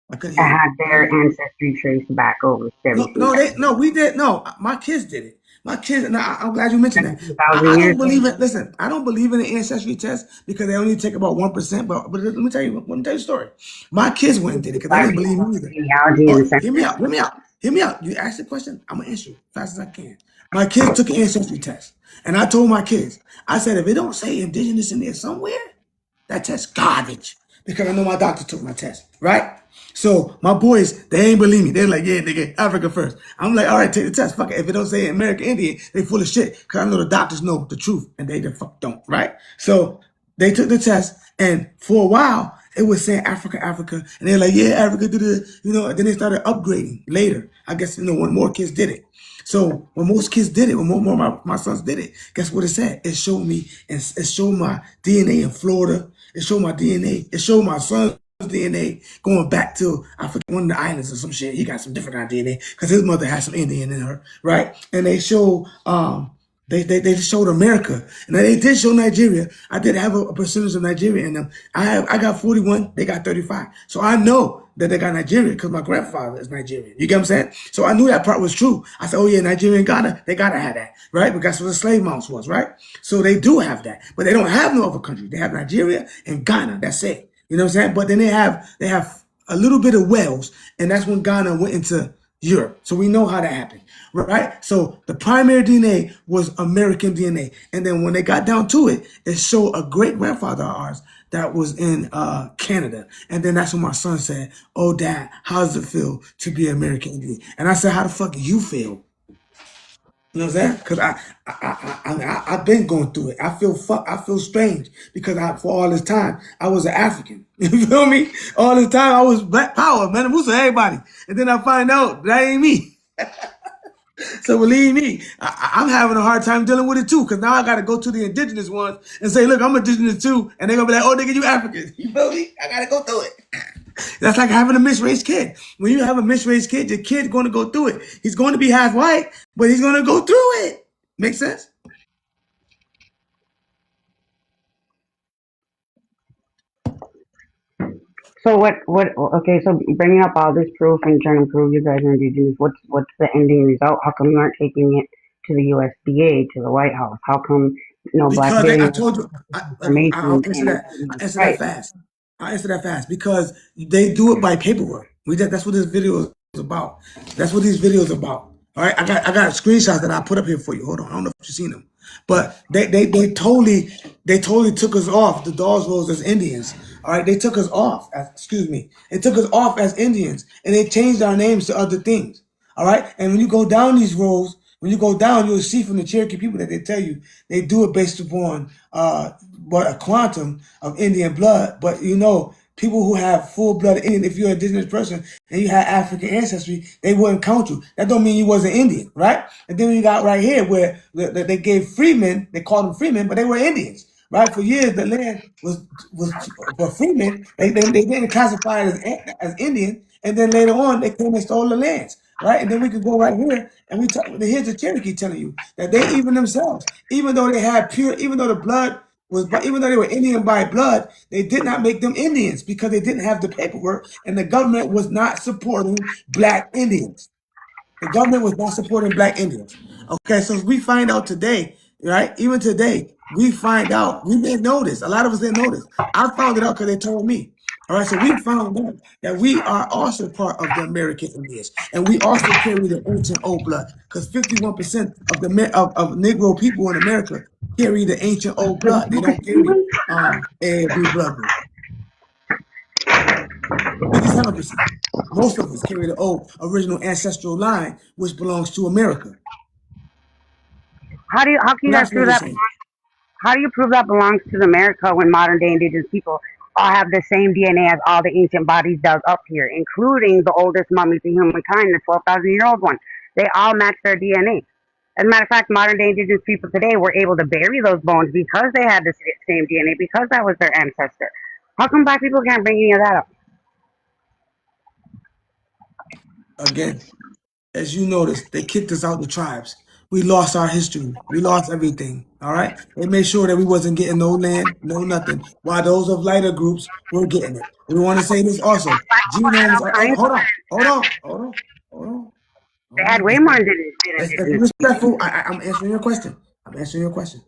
I couldn't I hear you. had their ancestry traced back over No, 17, no, we did. No, my kids did it. My kids, and I'm glad you mentioned that. I 17,000 don't years ago. believe it. Listen, I don't believe in the ancestry test because they only take about 1%. But let me tell you a story. My kids went and did it because they Black didn't believe people, me either. genealogy Oh, and hear me census. out. Hear me out. Hear me out. You asked the question, I'm gonna answer you as fast as I can. My kids took an ancestry test, and I told my kids, I said, if it don't say indigenous in there somewhere, that test garbage because I know my doctor took my test, right? So my boys, they ain't believe me. They're like, yeah, nigga, Africa first. I'm like, all right, take the test. Fuck it. If it don't say American Indian, they full of shit. Because I know the doctors know the truth and they the fuck don't, right? So they took the test, and for a while, it was saying Africa, Africa. And they're like, yeah, Africa did it. And then they started upgrading later. I guess, when more kids did it. So when most kids did it, when more my sons did it, guess what it said? It showed me, and it showed my DNA in Florida. It showed my DNA. It showed my son's DNA going back to, I forget, one of the islands or some shit. He got some different kind of DNA because his mother had some Indian in her, right? And they showed they showed America, and they did show Nigeria. I did have a percentage of Nigeria in them. I got 41. They got 35. So I know that they got Nigeria because my grandfather is Nigerian. You get what I'm saying? So I knew that part was true. I said, oh yeah, Nigeria and Ghana, they gotta have that, right? Because that's what the slave mounts was, right? So they do have that, but they don't have no other country. They have Nigeria and Ghana. That's it. You know what I'm saying? But then they have a little bit of Wales, and that's when Ghana went into Europe. So we know how that happened, right? So the primary DNA was American DNA. And then when they got down to it, it showed a great grandfather of ours that was in Canada. And then that's when my son said, oh, Dad, how does it feel to be American Indian? And I said, how the fuck do you feel? You know what I'm saying? Because I've been going through it. I feel strange because for all this time I was an African. You feel me? All this time I was Black Power, man. Who's everybody? And then I find out that ain't me. So believe me, I'm having a hard time dealing with it too. Because now I got to go to the indigenous ones and say, look, I'm indigenous too, and they're gonna be like, oh, nigga, you African. You feel me? I gotta go through it. That's like having a misraised kid. When you have a misraised kid, your kid's going to go through it. He's going to be half white, but he's going to go through it. Make sense? So what? Okay, so bringing up all this proof and trying to prove you guys are indigenous. What's the ending result? How come you aren't taking it to the USDA, to the White House? How come no black Because I billionaires told you, I'll information answer and that. it's I'll answer that right? fast. I'll answer that fast because they do it by paperwork. That's what this video is about. That's what these videos about. All right, I got screenshots that I put up here for you. Hold on, I don't know if you've seen them, but they totally took us off the Dawes Rolls as Indians. All right, they took us off. Excuse me, they took us off as Indians, and they changed our names to other things. All right, and when you go down these roads, when you go down, you'll see from the Cherokee people that they tell you they do it based upon what a quantum of Indian blood. But you know, people who have full blood Indian, if you're an indigenous person and you had African ancestry, they wouldn't count you. That don't mean you wasn't Indian, right? And then you got right here where they gave freemen, they called them freemen, but they were Indians. Right, for years the land was for freemen. They didn't classify it as Indian, and then later on they came and stole the lands. Right, and then we could go right here and here's the Cherokee telling you that they even themselves, even though they had pure, even though the blood was, even though they were Indian by blood, they did not make them Indians because they didn't have the paperwork, and the government was not supporting Black Indians. The government was not supporting Black Indians. Okay, so we find out today, right? Even today, we find out, we didn't know this. A lot of us didn't know this. I found it out because they told me. All right, so we found out that we are also part of the American Indians, and we also carry the ancient old blood because 51% of of Negro people in America carry the ancient old blood. They don't carry A or B blood group. 57%. Most of us carry the old original ancestral line, which belongs to America. How can you Not guys prove slowly that? changed. How do you prove that belongs to America when modern day indigenous people all have the same DNA as all the ancient bodies dug up here, including the oldest mummies in humankind, the 12,000-year-old one? They all match their DNA. As a matter of fact, modern day indigenous people today were able to bury those bones because they had the same DNA, because that was their ancestor. How come black people can't bring any of that up? Again, as you noticed, they kicked us out the tribes. We lost our history. We lost everything. All right. They made sure that we wasn't getting no land, no nothing, while those of lighter groups were getting it. We want to say this also. Black people had Genomes all are kinds of hold on, land. hold on, hold on, hold on, They hold had on. way more Let's be indigenous people. respectful. I'm answering your question. I'm answering your question.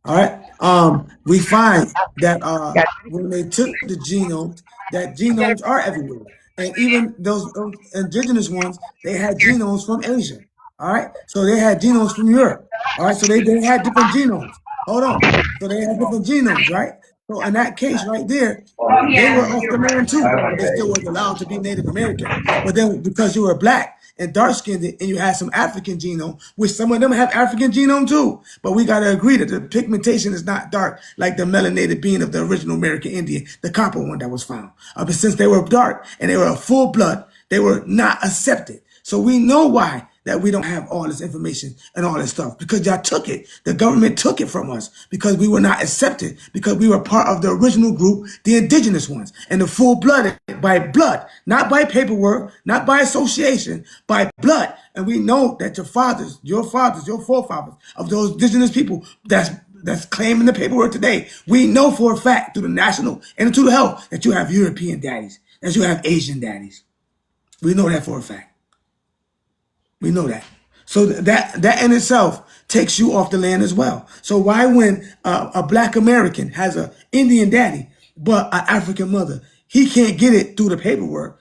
All right. We find that Yeah, when they took the genomes, that genomes are everywhere, and even those indigenous ones, they had genomes from Asia. All right. So they had genomes from Europe. All right. So they had different genomes. Hold on. So they had different genomes, right? So in that case, right there, oh, they yeah, were off the land too, but they still was allowed to be Native American. But then because you were black and dark skinned and you had some African genome, which some of them have African genome too. But we gotta agree that the pigmentation is not dark like the melanated being of the original American Indian, the copper one that was found. But since they were dark and they were a full blood, they were not accepted. So we know why that we don't have all this information and all this stuff because y'all took it. The government took it from us because we were not accepted because we were part of the original group, the indigenous ones, and the full blooded by blood, not by paperwork, not by association, by blood. And we know that your fathers, your forefathers of those indigenous people that's claiming the paperwork today, we know for a fact through the National Institute of Health that you have European daddies, that you have Asian daddies. We know that for a fact. We know that. So that in itself takes you off the land as well. So why when a black American has an Indian daddy but an African mother, he can't get it through the paperwork,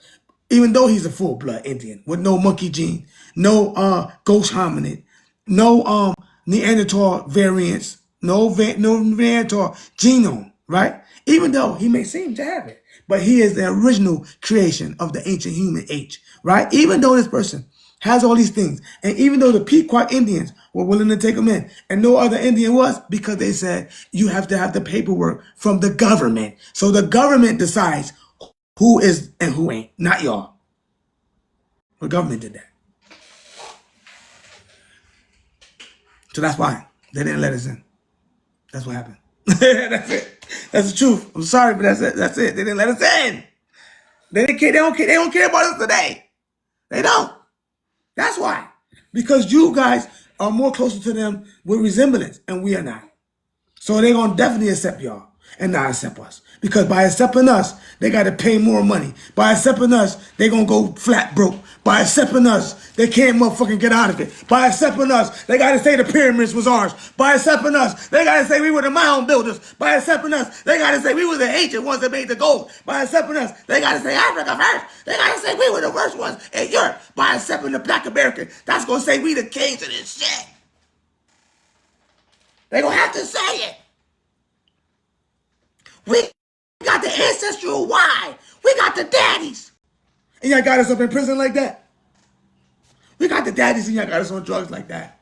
even though he's a full blood Indian with no monkey gene, no ghost hominid, no Neanderthal variants, no Neanderthal genome, right? Even though he may seem to have it, but he is the original creation of the ancient human age, right? Even though this person has all these things. And even though the Pequot Indians were willing to take them in, and no other Indian was, because they said you have to have the paperwork from the government. So the government decides who is and who ain't, not y'all. The government did that. So that's why they didn't let us in. That's what happened. That's it. That's the truth. I'm sorry, but that's it. That's it. They didn't let us in. They didn't care. They don't care. They don't care about us today. They don't. That's why. Because you guys are more closer to them with resemblance, and we are not. So they're going to definitely accept y'all and not accept us. Because by accepting us, they got to pay more money. By accepting us, they're going to go flat broke. By accepting us, they can't motherfucking get out of it. By accepting us, they got to say the pyramids was ours. By accepting us, they got to say we were the mound builders. By accepting us, they got to say we were the ancient ones that made the gold. By accepting us, they got to say Africa first. They got to say we were the worst ones in Europe. By accepting the black American, that's going to say we the kings of this shit. They going to have to say it. We got the ancestral why. We got the daddies. And y'all got us up in prison like that. We got the daddies and y'all got us on drugs like that.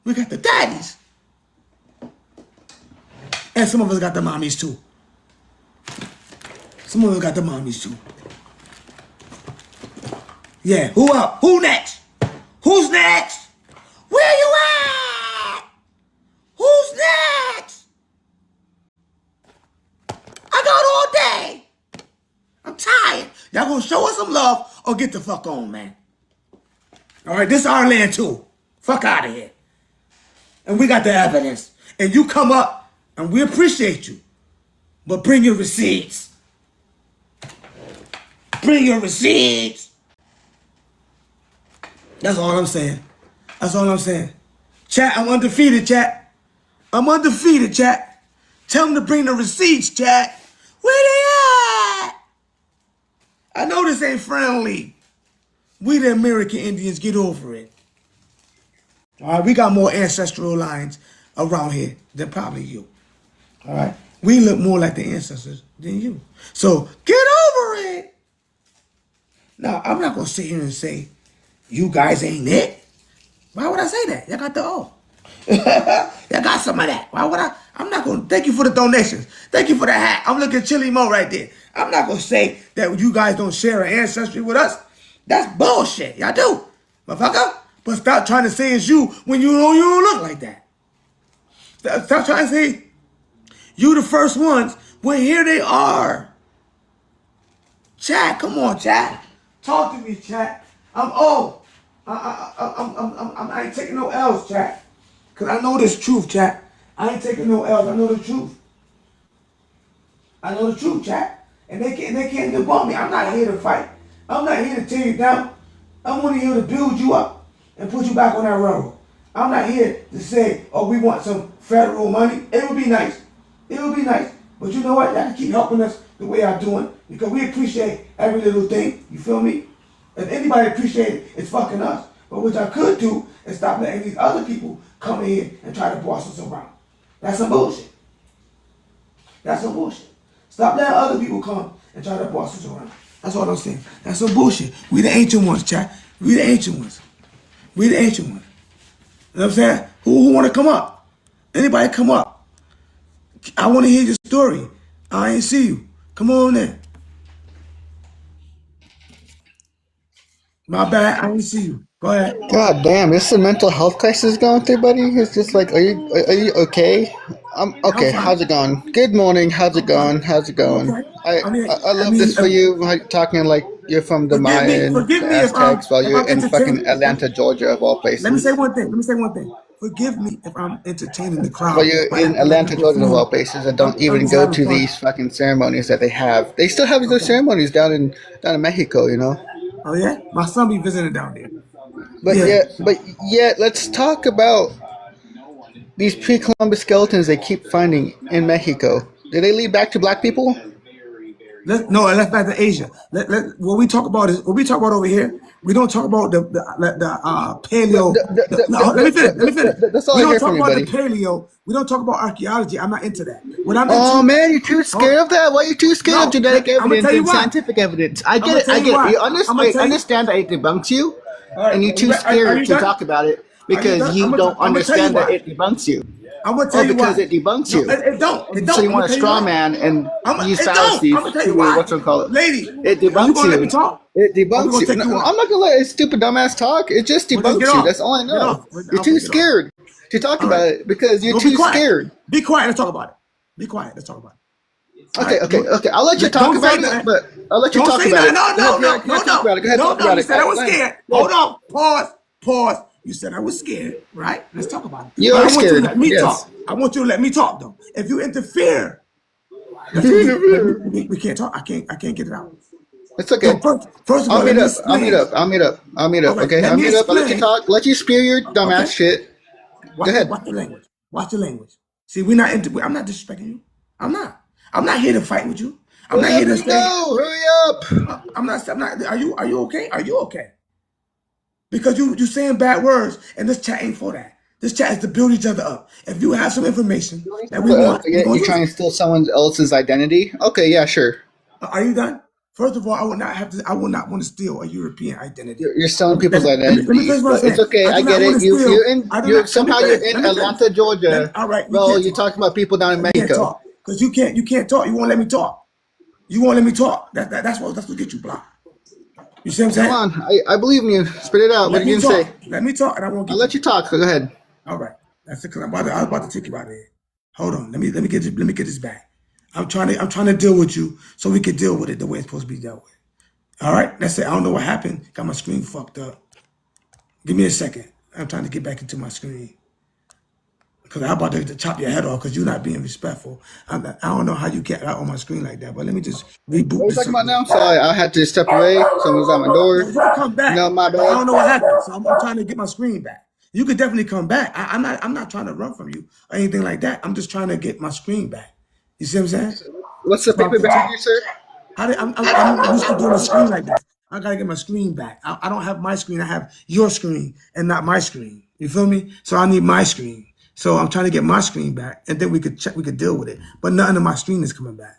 We got the daddies. And some of us got the mommies too. Some of us got the mommies too. Yeah, who up? Who next? Who's next? Where you at? Who's next? I got all day. I'm tired. Y'all gonna show us some love or get the fuck on, man. All right, this is our land too. Fuck out of here. And we got the evidence. And you come up and we appreciate you. But bring your receipts. Bring your receipts. That's all I'm saying. That's all I'm saying. Chat, I'm undefeated, chat. I'm undefeated, chat. Tell them to bring the receipts, chat. Where they at? I know this ain't friendly. We the American Indians, get over it. All right, we got more ancestral lines around here than probably you. All right, we look more like the ancestors than you. So get over it. Now, I'm not gonna sit here and say you guys ain't it. Why would I say that? Y'all got the O. Y'all got some of that. Why would I? I'm not gonna thank you for the donations. Thank you for the hat. I'm looking Chili Mo right there. I'm not gonna say that you guys don't share an ancestry with us. That's bullshit. Y'all do, motherfucker. But stop trying to say it's you when you don't look like that. Stop trying to say you the first ones when here they are. Chat, come on, chat. Talk to me, chat. I'm old. I ain't taking no L's, chat. Cause I know this truth, chat. I ain't taking no L's. I know the truth. I know the truth, chat. And they can't debunk me. I'm not here to fight. I'm not here to tear you down. I'm only here to build you up and put you back on that railroad. I'm not here to say, oh, we want some federal money. It would be nice. It would be nice. But you know what? Y'all can keep helping us the way I'm doing because we appreciate every little thing. You feel me? If anybody appreciates it, it's fucking us. But what y'all could do is stop letting these other people come in here and try to boss us around. That's some bullshit. That's some bullshit. Stop letting other people come and try to boss us around. That's all I'm saying. That's some bullshit. We the ancient ones, chat. We the ancient ones. We the ancient ones. You know what I'm saying? Who want to come up? Anybody come up? I want to hear your story. I ain't see you. Come on in. My bad. I ain't see you. Go ahead. God damn, is this a mental health crisis going through, buddy? It's just like, are you okay? I'm I'm okay. fine. How's it going? Good morning. How's it I'm fine. going? How's it I'm going? okay. I I mean, I, I I love mean, this for you. Like, talking like you're from the forgive Maya me. and Forgive the me Aztecs while if you're I'm in fucking entertaining. Atlanta, Georgia, of all Let me say places. one thing. Let me say one thing. Forgive me if I'm entertaining the While crowd you're by in acting like Atlanta, a Georgia, of all buffoon. places, and don't I'm even just go having to fun. these fucking ceremonies that they have. They still have those Okay. ceremonies down in Mexico, you know. Oh yeah, my son be visiting down there. But Yeah. yet, let's talk about these pre-Columbus skeletons they keep finding in Mexico. Did they lead back to black people? Let's back to Asia. What we talk about is what we talk about over here. We don't talk about the paleo. No, let me finish. Let me finish. That's all We I don't hear from talk you, about the buddy. paleo. We don't talk about archaeology. I'm not into that. What I'm Oh into. man, you're too Oh, scared of that? Why are you too scared of no. genetic I'm gonna evidence tell you and why. scientific evidence? I I'm get gonna it. tell I you get it. why. You I'm gonna I tell you. understand that it debunks you. All right. and you're too Are scared you to done? talk about it Are you because done? you don't I'm gonna tell you understand that why. it debunks you. I'm gonna tell Oh, you because why. it debunks No, you. it don't. It So don't. you I'm gonna want to tell you straw why. man and use It don't. I'm fallacies gonna tell you to why. what's it called? Lady, It are you debunks gonna let me you. talk? It Or we debunks gonna you. take No, you I'm off? not gonna let it stupid dumbass talk. It just Well then get debunks you. off. That's all I Get know. off. You're I'll too get off. scared to talk All about right. it because you're No, be too quiet. scared. Be quiet. Let's talk about it. Be quiet. Let's talk about it. All Okay, right. okay, okay. I'll let you talk Don't say about it, nothing. but I'll let you Don't talk say about nothing. it. No, Go ahead, no, go no, ahead, go no, ahead, talk no. about it. Go ahead, No, talk no. about You it. said I was Go ahead. scared. Go Hold ahead. on. Pause. Pause. You said I was scared, right? Let's talk about it. You But are I want you to scared. let me Yes. talk. I want you to let me talk though. If you interfere, that's You when interfere. we can't talk. I can't get it out. It's okay. So first of I'll all, let meet me up. I'll meet explain. up. I'll meet up. I'll meet All up. right, Okay, let I'll me meet up. I'll let you explain. talk. Let you spew your dumbass Okay. shit. Go ahead. Watch the language. Watch the language. See, we're not into. I'm not disrespecting you. I'm not. I'm not here to fight with you. I'm Well, not let here to me say. go. Hurry up. I'm not. I'm not. Are you? Are you okay? Are you okay? Because you saying bad words, and this chat ain't for that. This chat is to build each other up. If you have some information that we want, we're gonna You're use trying it. to steal someone else's identity? Okay, yeah, sure. Are you done? First of all, I would not have to. I would not want to steal a European identity. You're stealing Let me, let people's me, let me, let me finish identities, what I'm but it's saying. okay. I I do get not want it. to steal. You're in. I do You're not. Let me somehow you're finish. in Let me finish. Atlanta, Georgia. All right, you Well, can't you're talk. talking about people down in You can't Mexico. talk because you can't talk. You won't let me talk. You won't let me talk. That's what get you blocked. You see what I'm Come saying? on, I believe in you. Spit it out. What Let are you me gonna say? talk. Let me talk, and I won't I'll get let you. you talk. So go ahead. All right. That's it. Because I was about to take you out of here. Hold on. Let me get this back. I'm trying to deal with you so we can deal with it the way it's supposed to be dealt with. All right. That's it. I don't know what happened. Got my screen fucked up. Give me a second. I'm trying to get back into my screen. Because I'm about to chop your head off because you're not being respectful. I don't know how you get out on my screen like that, but let me just What reboot are you this talking up about real now? quick. So I had to step away. Someone's at my door. No, you can come back, No, my but I bad. don't know what happened. So I'm trying to get my screen back. You could definitely come back. I'm not trying to run from you or anything like that. I'm just trying to get my screen back. You see what I'm saying? What's the So I paper can behind talk. you, sir? I'm used to doing a screen like this. I gotta get my screen back. I don't have my screen. I have your screen and not my screen. You feel me? So I need my screen. So I'm trying to get my screen back, and then we could check. We could deal with it. But nothing of my screen is coming back.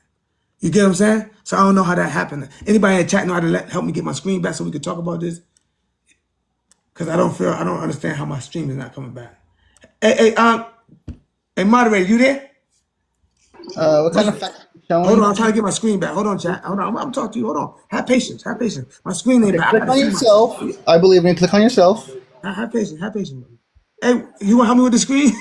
You get what I'm saying? So I don't know how that happened. Anybody in the chat know how to help me get my screen back so we could talk about this? Because I don't understand how my stream is not coming back. Hey, moderator, you there? What kind What's of fact are you Hold showing? on, I'm trying to get my screen back. Hold on, chat. Hold on, I'm talking to you. Hold on. Have patience. Have patience. My screen ain't Okay, back. I click gotta on see myself. yourself. I believe in. Click on yourself. Have patience. Have patience. Hey, you want to help me with the screen?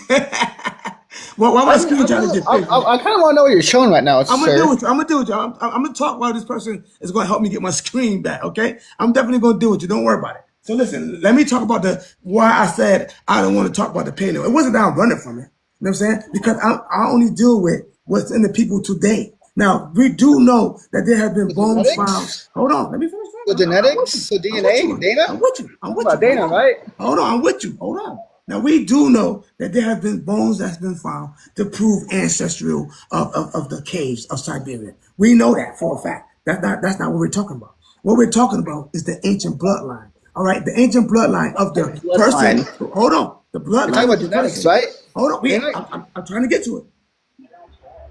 Well, why I my mean, screen trying to get fixed? I kind of want to know what you're showing right now, I'm gonna deal sir. with you. I'm gonna deal with you. I'm gonna talk while this person is gonna help me get my screen back. Okay, I'm definitely gonna deal with you. Don't worry about it. So listen, let me talk about the why I said I don't want to talk about the payload. It wasn't that I'm running from it. You know what I'm saying? Because I only deal with what's in the people today. Now we do know that there have been The bones found. genetics, Hold on, let me finish. the I'm with genetics, you. the I'm with DNA, you. data. I'm with you. I'm Talking with about you. Hold data, on. right? Hold on. I'm with you. Hold on. Now we do know that there have been bones that's been found to prove ancestral of the caves of Siberia. We know that for a fact. That's not what we're talking about. What we're talking about is the ancient bloodline. All right, the ancient bloodline of the person. Bloodline. Hold on, the We're talking bloodline of about the genetics, person. right? Hold on, DNA. I'm trying to get to it.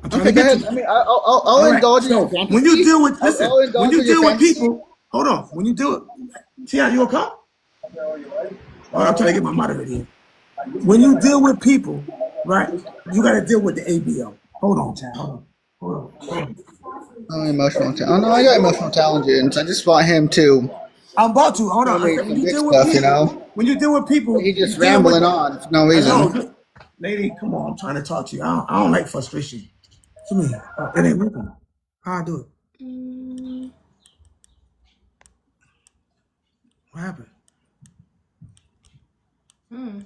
I'm trying to Okay, go get to ahead. it. I mean, I'll All right. indulge in your So when you fantasy. deal with, listen, I'll when indulge you in your deal with fantasy. people, hold on. When you do it, see how you gonna come? Oh, I'm trying to get my moderator in. When you deal with people, right, you got to deal with the ABO. Hold on, child. Hold on. Oh, emotional talent. Oh no, I got emotional intelligence. I just want him to I'm about to. Hold show on. I me said when some you good deal with stuff, you people, know. But he you just deal with rambling the. on for no I know, reason. lady. Come on, I'm trying to talk to you. I don't like frustration. Come here. It ain't working. How I do it? What happened?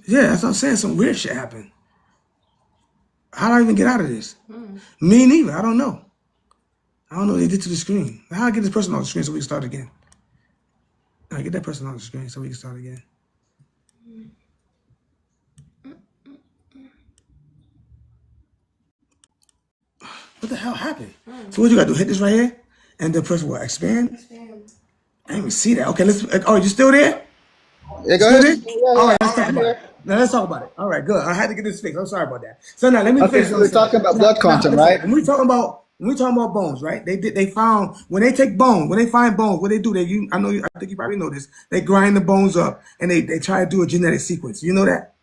Yeah, that's what I'm saying. Some weird shit happened. How do I even get out of this? Me neither. I don't know. I don't know what they did to the screen. How do I get this person on the screen so we can start again? All right, get that person on the screen so we can start again. What the hell happened? So what you got to do? Hit this right here? And the person will expand? I didn't even see that. Okay, let's. Oh, you still there? Yeah, go Still ahead. there? Yeah, All yeah, right, let's talk I'm about it. here. Now let's talk about it. All right, good. I had to get this fixed. I'm sorry about that. So now let me Okay, finish so what I'm we're saying. talking about blood Now quantum, listen. right? When we talking about when we talking about bones, right? They found when they take bones, when they find bones, what they do, I know I think you probably know this. They grind the bones up and they try to do a genetic sequence. You know that?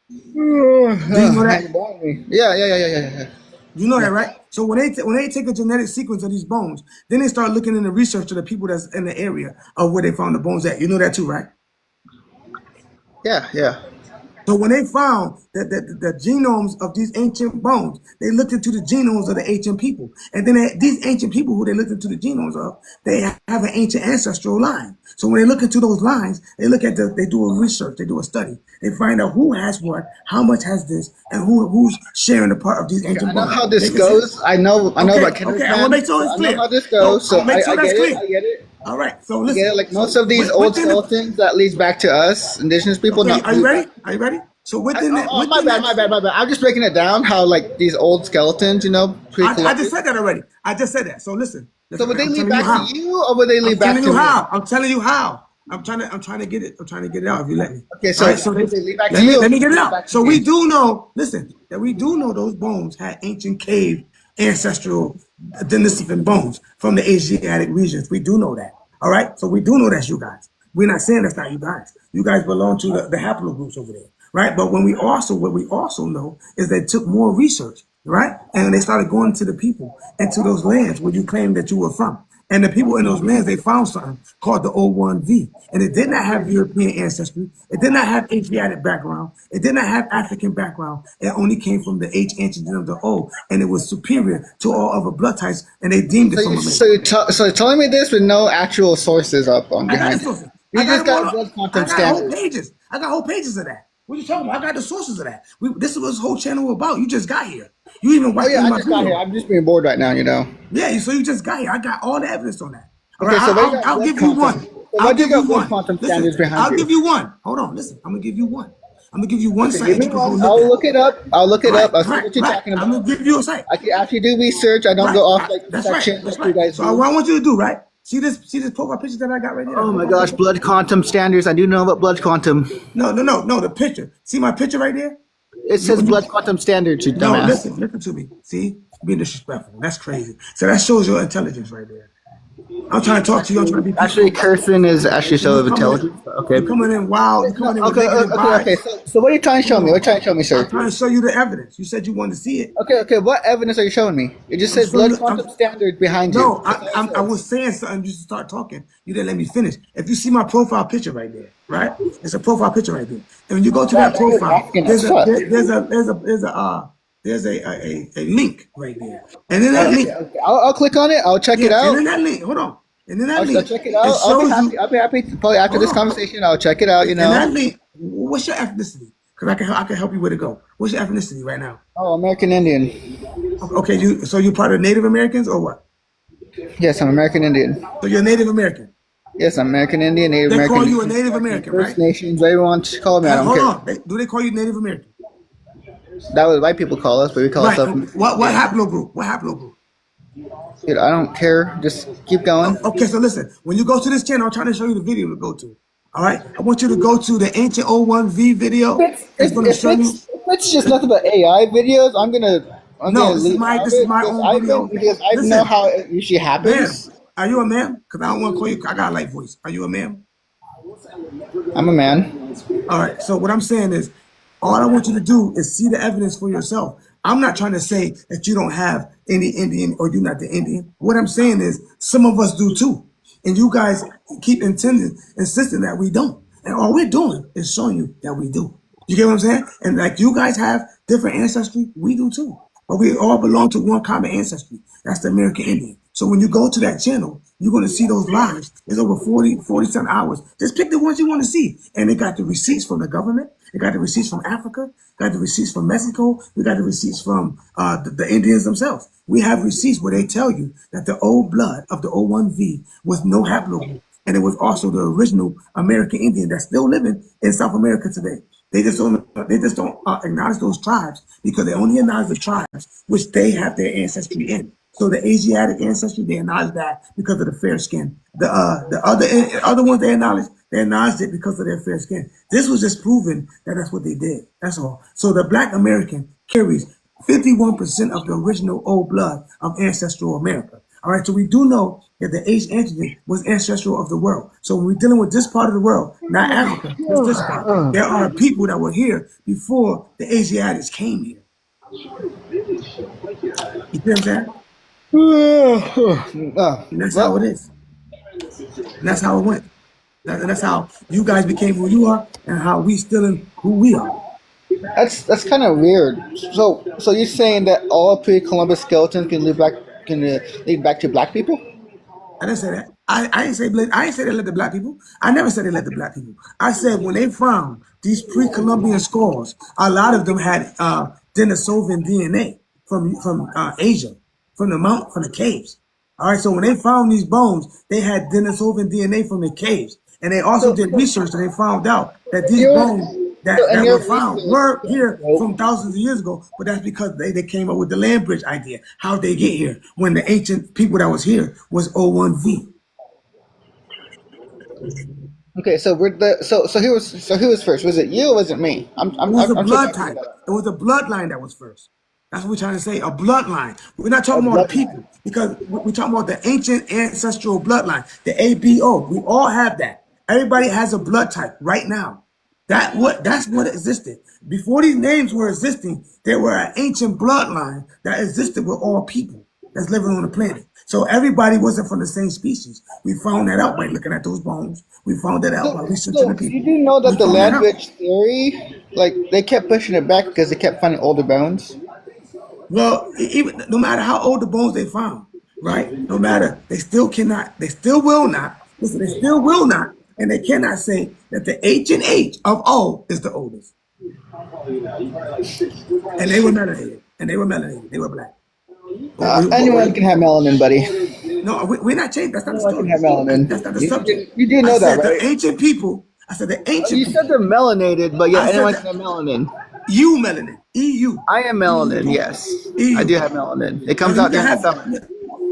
Do you know that? Yeah. You know that, Yeah. right? So when they take a genetic sequence of these bones, then they start looking into research of the people that's in the area of where they found the bones at. You know that too, right? Yeah. So when they found that the genomes of these ancient bones, they looked into the genomes of the ancient people. And then these ancient people who they looked into the genomes of, they have an ancient ancestral line. So when they look into those lines, they they do a research, they do a study. They find out who has what, how much has this, and who's sharing a part of these I ancient know bones. how this They can say, goes. I know about okay, I want to caveman. make sure So it's I know clear. how this So goes. I'm So gonna make sure I that's get it. clear. I get it. All right. So I get listen. it. Like most So of these old within the skeletons, that leads back to us, indigenous people. okay, Not are you lead ready? back. Are you ready? So My within bad, that. my bad, my bad. I'm just breaking it down. How like these old skeletons, I just pre-Columbus. said that already. I just said that. So listen, So listen. would they I'm lead telling you back to how. you, or would they lead I'm back telling to you me? how. I'm telling you how. I'm trying to get it. I'm trying to get it out. If you let me. Okay, All so right. So would they lead back to let me you, or let me would get they it lead out. back to So we me? do know. Listen, that we do know those bones had ancient cave ancestral denisovan bones from the Asiatic regions. We do know that. All right. So we do know that's you guys. We're not saying that's not you guys. You guys belong to the haplogroups over there, right? But what we also know is they took more research, right? And they started going to the people into those lands where you claim that you were from. And the people in those lands, they found something called the O1V. And it did not have European ancestry. It did not have Asiatic background. It did not have African background. It only came from the H antigen of the O. And it was superior to all other blood types. And they deemed it So from you America. so you're telling me this with no actual sources up on I got the behind it. sources. You I got just them got all. blood I quantum got whole standards. pages. I got whole pages of that. What you talking about? I got the sources of that. This is what this whole channel about. You just got here. You even Oh watched yeah, any of I my just got here. videos. I'm just being bored right now. Yeah, so you just got here. I got all the evidence on that. All right, Okay, so why you got I'll blood give you quantum? one. So why I'll do you give you got blood one. quantum Listen, standards behind I'll you? give you one. Hold on, listen. I'm gonna give you one. I'm gonna give you one Okay, give site that me you can go one. look I'll at. look it up. I'll look it Right, up. I'll see right, what you're right. talking I'm gonna about. give you a site. I can actually do research. I don't Right. go off like That's right. sections That's like you right. guys So do. what I want you to do, right? See this profile picture that I got right there. That Oh my profile gosh, picture. blood quantum standards. I do know about blood quantum. No. The picture. See my picture right there. It says blood quantum standards, you No, dumbass. listen to me. See, being disrespectful. That's crazy. So that shows your intelligence right there. I'm trying to talk to you. I'm trying to be Actually, peaceful. cursing is actually And show of intelligence. Okay. you coming in wild. You No, coming in with okay, negative okay. vibes. So what are you trying to Come show me? What are on. you trying to show me, I'm sir? trying to show you the evidence. You said you wanted to see it. Okay. What evidence are you showing me? It just I'm says showing blood you. quantum standard behind you. No, That's all it I says. was saying something. You should start talking. You didn't let me finish. If you see my profile picture right there, right? It's a profile picture right there. And when you go to God, that that was profile, asking as fuck. there's a link right there. And in that link, Okay. I'll click on it. I'll check it yeah, and out. in that link, hold on. And in that I'll link, check it it out. I'll be shows happy. you. I'll be happy to probably after Hold this on. conversation. I'll check it out. And that link, what's your ethnicity? Because I can help you where to go. What's your ethnicity right now? Oh, American Indian. Okay, so you part of Native Americans or what? Yes, I'm American Indian. So you're Native American. Yes, I'm American Indian, Native They call American, you a Native American, First right? Nations, whatever you want to call me. I don't Hold care. on. Do they call you Native American? That was white people call us, but we call Right. ourselves. What haplogroup? What haplogroup? Dude, I don't care. Just keep going. Okay, so listen. When you go to this channel, I'm trying to show you the video to go to. All right. I want you to go to the ancient O1V video. It's going to show you. If it's just nothing but AI videos, I'm gonna No, leave this out of is it my own video. because I know Listen, how it usually ma'am. happens. Are you a ma'am? Because I don't want to call you. I got a light voice. Are you a ma'am? I'm a man. All right. So what I'm saying is, all I want you to do is see the evidence for yourself. I'm not trying to say that you don't have any Indian or you're not the Indian. What I'm saying is some of us do too. And you guys keep insisting that we don't. And all we're doing is showing you that we do. You get what I'm saying? And like you guys have different ancestry, we do too. But we all belong to one common ancestry. That's the American Indian. So when you go to that channel, you're going to see those lives. There's over 40 some hours. Just pick the ones you want to see. And they got the receipts from the government. They got the receipts from Africa. Got the receipts from Mexico. We got the receipts from the Indians themselves. We have receipts where they tell you that the old blood of the O1V was no haplogroup. And it was also the original American Indian that's still living in South America today. They just don't acknowledge those tribes because they only acknowledge the tribes which they have their ancestry in. So the Asiatic ancestry, they acknowledge that because of the fair skin. The other ones they acknowledged it because of their fair skin. This was just proving that that's what they did. That's all. So the Black American carries 51% of the original old blood of ancestral America. All right, so we do know that the Asian was ancestral of the world. So when we're dealing with this part of the world, not Africa, just this part, there are people that were here before the Asiatics came here. You see what I'm saying? And that's how it Well, is. And that's how it went. And that's how you guys became who you are, and how we still in who we are. that's kind of weird. So you're saying that all pre-Columbus skeletons can lead back to black people? I didn't say that. I ain't say they let the black people. I never said they let the black people. I said when they found these pre-Columbian skulls, a lot of them had Denisovan DNA from Asia, from the caves. All right, so when they found these bones, they had Denisovan DNA from the caves, and they also So did research and they found out that these your bones so in that your were found research, were here right? from thousands of years ago, but that's because they came up with the land bridge idea. How'd they get here when the ancient people that was here was O1V? Okay, so who was first? Was it you or was it me? It was a I'm trying blood to figure type. that out. It was a bloodline that was first. That's what we're trying to say. A bloodline. We're not A talking about the bloodline. people because we're talking about the ancient ancestral bloodline, the ABO. We all have that. Everybody has a blood type right now. That's what existed. Before these names were existing, there were an ancient bloodline that existed with all people that's living on the planet. So everybody wasn't from the same species. We found that out by looking at those bones. We found that out by researching the So you people. do know We that the found that land out. bridge theory, like they kept pushing it back because they kept finding older bones. Well, even no matter how old the bones they found, right? No matter, they still cannot, they still will not, listen, they still will not, and they cannot say that the ancient age of O is the oldest. And they were melanated, they were black. But Anyone can have melanin, buddy. no, we're not changing. That's not the Anyone can story. have melanin. That's not the subject. You do I know that, said the right? ancient people. I said the ancient You said people. they're melanated, but yeah, I said anyone can that have melanin. you melanin, EU, I am melanin, EU, yes. I do EU. have melanin. It Now comes you out can during the have summer.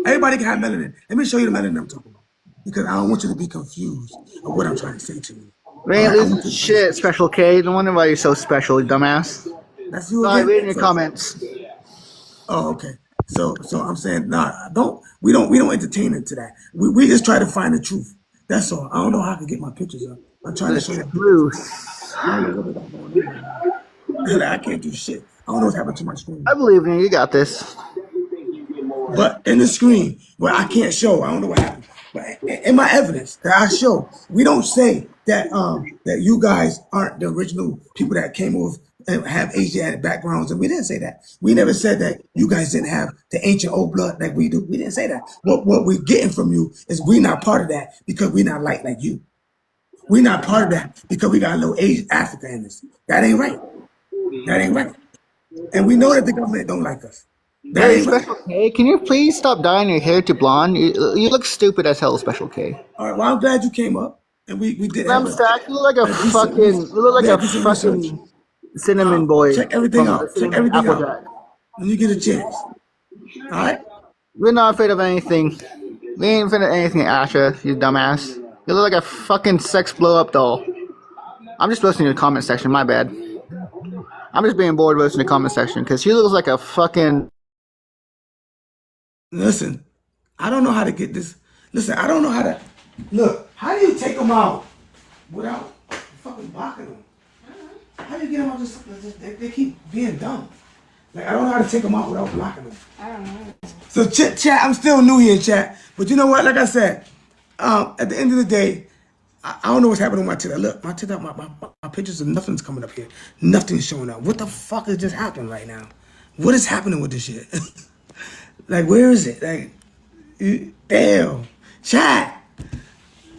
everybody can have melanin. Let me show you the melanin I'm talking about because I don't want you to be confused of what I'm trying to say to you. We All ain't right, I losing want you to shit, understand. Special K. No wonder why you're so special, you dumbass. That's you Sorry, again. reading your So, comments. oh, okay. So I'm saying, nah, we don't entertain into that. We just try to find the truth. That's all. I don't know how I can get my pictures up. I'm trying to The show y'all pictures. truth. I don't know what they got going on right now. I can't do shit. I don't know what's happening to my I screen. believe in you. You got this. But in the screen, where I can't show, I don't know what happened. But in my evidence that I show, we don't say that you guys aren't the original people that came with and have Asiatic backgrounds, and we didn't say that. We never said that you guys didn't have the ancient old blood like we do. We didn't say that. What we're getting from you is we're not part of that because we're not like you. We're not part of that because we got a little Asian Africa in us. That ain't right. That ain't right. And we know that the government don't like us. That Hey, ain't right. Special K, can you please stop dyeing your hair to blonde? You look stupid as hell, Special K. All right. Well, I'm glad you came up, and we did have I'm stacked. You look like a a decent fucking. You look we like a had decent research. fucking cinnamon boy Check everything from the out. Check cinnamon everything out Applejack. when you get a chance. All right. We're not afraid of anything. We ain't afraid of anything, Asha, you dumbass. You look like a fucking sex blow up doll. I'm just posting in the comment section, my bad. I'm just being bored posting in the comment section because he looks like a fucking. Listen, I don't know how to get this. Listen, I don't know how to look. How do you take them out without fucking blocking them? How do you get them out? They keep being dumb. Like I don't know how to take them out without blocking them. I don't know. So chat, I'm still new here, chat. But you know what? Like I said, at the end of the day, I don't know what's happening with my TikTok. Look, my TikTok, my pictures of nothing's coming up here. Nothing's showing up. What the fuck is just happening right now? What is happening with this shit? Like, where is it? Like, damn, chat.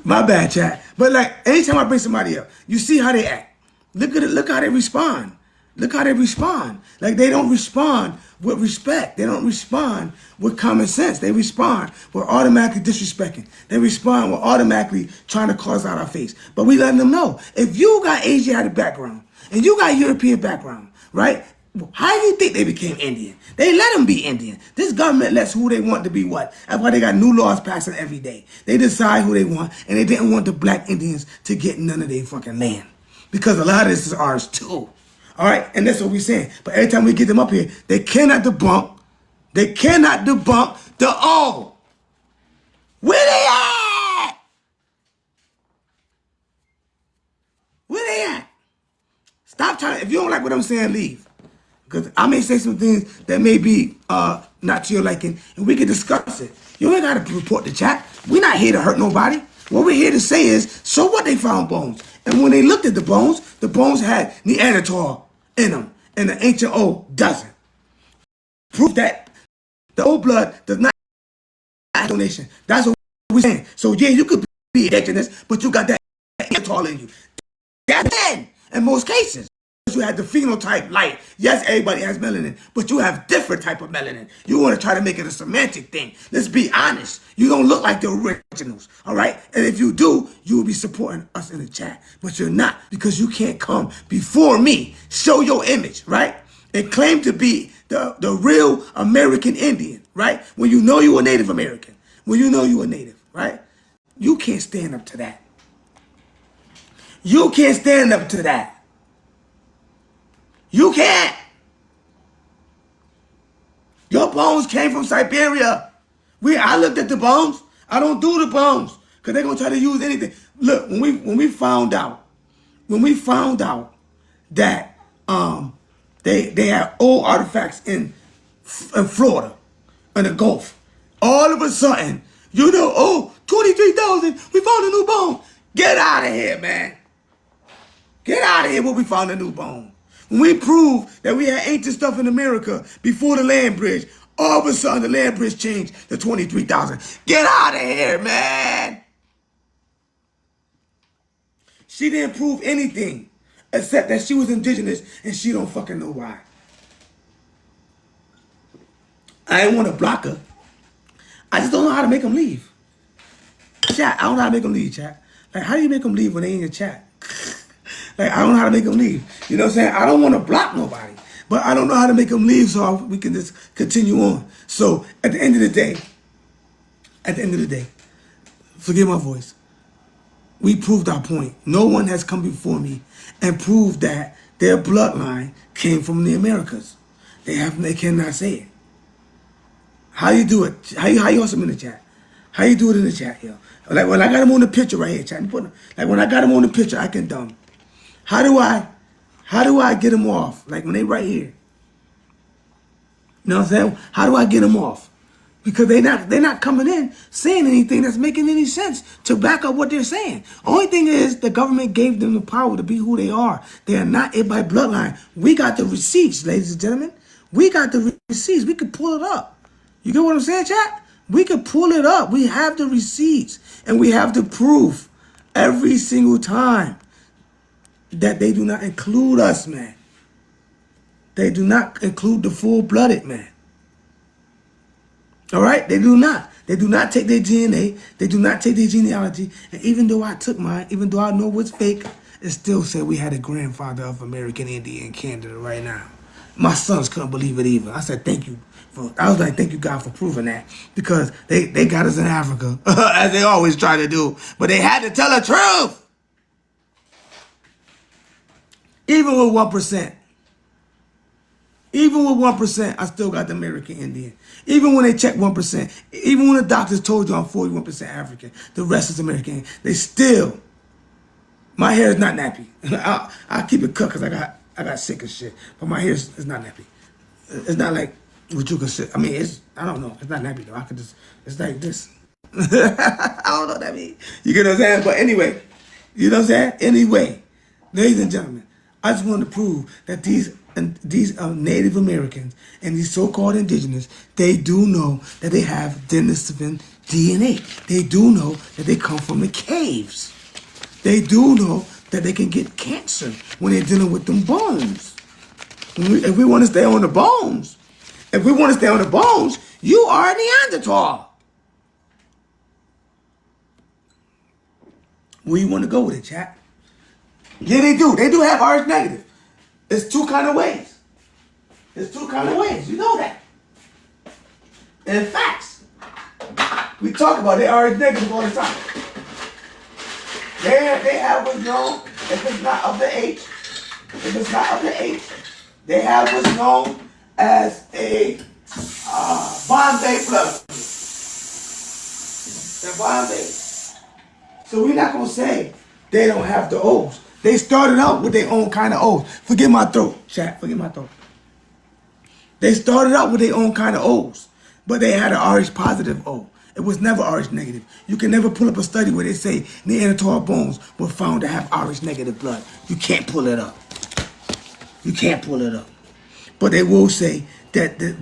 My bad, chat. But like, anytime I bring somebody up, you see how they act. Look at it. Look how they respond. Look how they respond. Like they don't respond with respect. They don't respond with common sense. They respond with automatically disrespecting. They respond with automatically trying to cause out our face. But we letting them know if you got Asiatic background and you got European background, right? How do you think they became Indian? They let them be Indian. This government lets who they want to be what. That's why they got new laws passing every day. They decide who they want, and they didn't want the black Indians to get none of their fucking land. Because a lot of this is ours too. All right, and that's what we're saying. But every time we get them up here, they cannot debunk the all. Where they at? Where they at? Stop trying. If you don't like what I'm saying, leave. Because I may say some things that may be not to your liking, and we can discuss it. You ain't got to report the chat. We're not here to hurt nobody. What we're here to say is, so what, they found bones. And when they looked at the bones had Neanderthal in them, and the ancient old doesn't. Proof that the old blood does not have donation. That's what we're saying. So yeah, you could be indigenous, but you got that Neanderthal in you. That's it. In most cases. You have the phenotype light. Yes, everybody has melanin, but you have different type of melanin. You want to try to make it a semantic thing. Let's be honest. You don't look like the originals, all right? And if you do, you will be supporting us in the chat. But you're not, because you can't come before me, show your image, right? And claim to be the real American Indian, right? When you know you a Native American, when you know you a Native, right? You can't stand up to that. You can't stand up to that. You can't. Your bones came from Siberia. I looked at the bones. I don't do the bones because they're gonna try to use anything. Look, when we found out that they had old artifacts in Florida, in the Gulf, all of a sudden, 23,000, we found a new bone. Get out of here, man. Get out of here when we found a new bone. When we proved that we had ancient stuff in America before the land bridge, all of a sudden the land bridge changed to 23,000. Get out of here, man. She didn't prove anything except that she was indigenous and she don't fucking know why. I didn't want to block her. I just don't know how to make them leave. Chat, I don't know how to make them leave, chat. Like, how do you make them leave when they in your chat? Like, I don't know how to make them leave. You know what I'm saying? I don't want to block nobody, but I don't know how to make them leave so we can just continue on. So at the end of the day, forgive my voice, we proved our point. No one has come before me and proved that their bloodline came from the Americas. They cannot say it. How you do it? How you also in the chat? How you do it in the chat, yo? Like when I got him on the picture right here, chat. Like when I got him on the picture, I can dumb. How do I get them off? Like when they right here. You know what I'm saying? How do I get them off? Because they're not coming in saying anything that's making any sense to back up what they're saying. Only thing is the government gave them the power to be who they are. They are not it by bloodline. We got the receipts, ladies and gentlemen. We got the receipts. We could pull it up. You get what I'm saying, chat? We could pull it up. We have the receipts and we have the proof every single time that they do not include us, man. They do not include the full-blooded, man. All right? They do not. They do not take their DNA. They do not take their genealogy. And even though I took mine, even though I know it's fake, it still said we had a grandfather of American Indian in Canada right now. My sons couldn't believe it either. I said, thank you. I was like, thank you, God, for proving that. Because they got us in Africa, as they always try to do. But they had to tell the truth. Even with 1%. Even with 1%, I still got the American Indian. Even when they check 1%, even when the doctors told you I'm 41% African, the rest is American, they still, my hair is not nappy. I keep it cut because I got sick and shit. But my hair is not nappy. It's not like what you consider. I mean, I don't know. It's not nappy though. It's like this. I don't know what that means. You get what I'm saying? But anyway, you know what I'm saying? Anyway, ladies and gentlemen, I just want to prove that these Native Americans and these so-called indigenous, they do know that they have Denisovan DNA. They do know that they come from the caves. They do know that they can get cancer when they're dealing with them bones. If we want to stay on the bones, you are a Neanderthal. Where you want to go with it, chat? Yeah, they do. They do have RH negative. It's two kind of ways. You know that. And facts. We talk about they RH negative all the time. They have what's known, if it's not of the H, If it's not of the H, they have what's known as a Bombay blood. The Bombay. So we're not gonna say they don't have the O's. They started out with their own kind of O's. Forget my throat, chat. Forget my throat. They started out with their own kind of O's, but they had an RH positive O. It was never RH negative. You can never pull up a study where they say Neanderthal bones were found to have RH negative blood. You can't pull it up. You can't pull it up. But they will say that the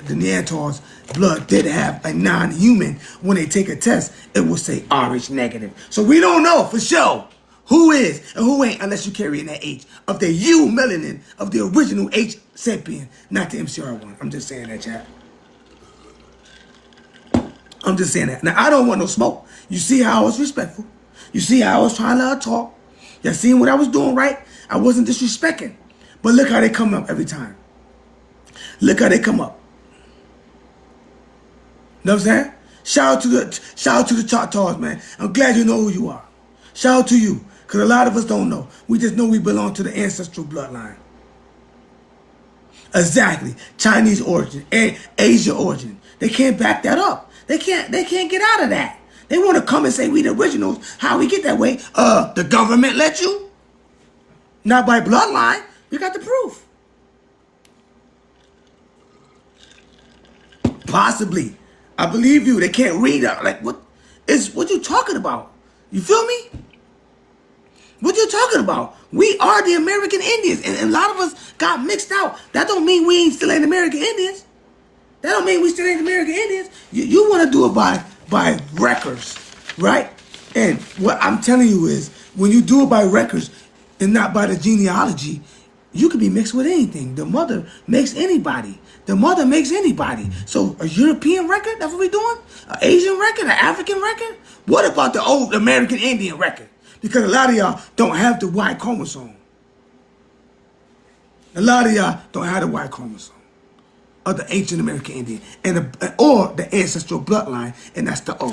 Neanderthals' blood did have a non-human. When they take a test, it will say RH negative. So we don't know for sure who is and who ain't unless you carry in that H of the U melanin of the original H sapien, not the MCR1. I'm just saying that, chat. I'm just saying that. Now, I don't want no smoke. You see how I was respectful. You see how I was trying to talk. You seen what I was doing, right? I wasn't disrespecting. But look how they come up every time. Look how they come up. Know what I'm saying? Shout out to the Choctaws, man. I'm glad you know who you are. Shout out to you. Because a lot of us don't know. We just know we belong to the ancestral bloodline. Exactly. Chinese origin and Asia origin. They can't back that up. They can't get out of that. They want to come and say we the originals. How we get that way? The government let you? Not by bloodline. We got the proof. Possibly. I believe you. They can't read it. Like, what you talking about? You feel me? What you talking about? We are the American Indians. And a lot of us got mixed out. That don't mean we ain't still ain't American Indians. That don't mean we still ain't American Indians. You want to do it by records, right? And what I'm telling you is, when you do it by records and not by the genealogy, you can be mixed with anything. The mother makes anybody. The mother makes anybody. So a European record, that's what we're doing? An Asian record, an African record? What about the old American Indian record? Because a lot of y'all don't have the Y chromosome. A lot of y'all don't have the Y chromosome of the ancient American Indian or the ancestral bloodline, and that's the O.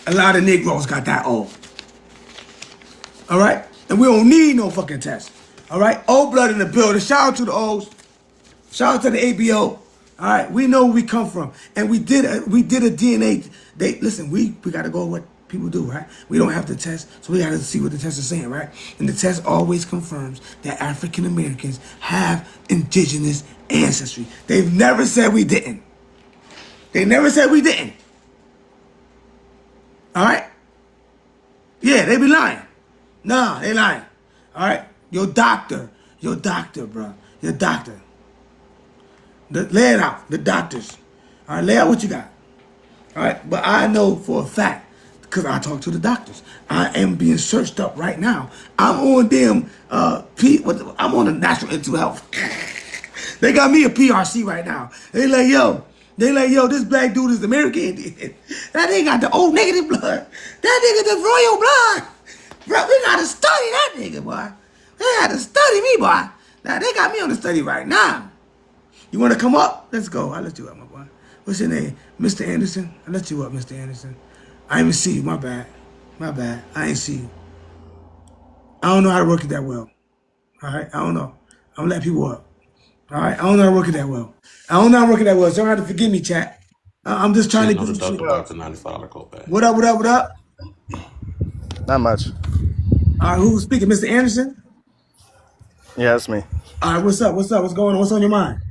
A lot of Negroes got that O. All right? And we don't need no fucking test. All right? O blood in the building. Shout out to the O's. Shout out to the ABO. All right? We know where we come from. And we did a DNA. Listen, we got to go with what people do, right? We don't have the test, so we got to see what the test is saying, right? And the test always confirms that African Americans have indigenous ancestry. They've never said we didn't. They never said we didn't. All right? Yeah, they be lying. Nah, they lying. All right? Your doctor, bro. Your doctor. Lay it out, the doctors. All right, lay out what you got. All right? But I know for a fact, because I talk to the doctors, I am being searched up right now. I'm on them, I'm on the National Institute of Health. They got me a PRC right now. They like, yo, this black dude is American Indian. That nigga got the old negative blood. That nigga the royal blood. Bro, we gotta study that nigga, boy. They gotta study me, boy. Now, they got me on the study right now. You wanna come up? Let's go. I'll let you up, my boy. What's your name? Mr. Anderson? I'll let you up, Mr. Anderson. I didn't even see you. My bad. I ain't see you. I don't know how to work it that well. All right? I don't know. I'm gonna let people up. All right? I don't know how to work it that well. So you don't have to forgive me, chat. I'm just trying to get you. What up? Not much. All right, who's speaking? Mr. Anderson? Yeah, it's me. All right, what's up? What's going on? What's on your mind?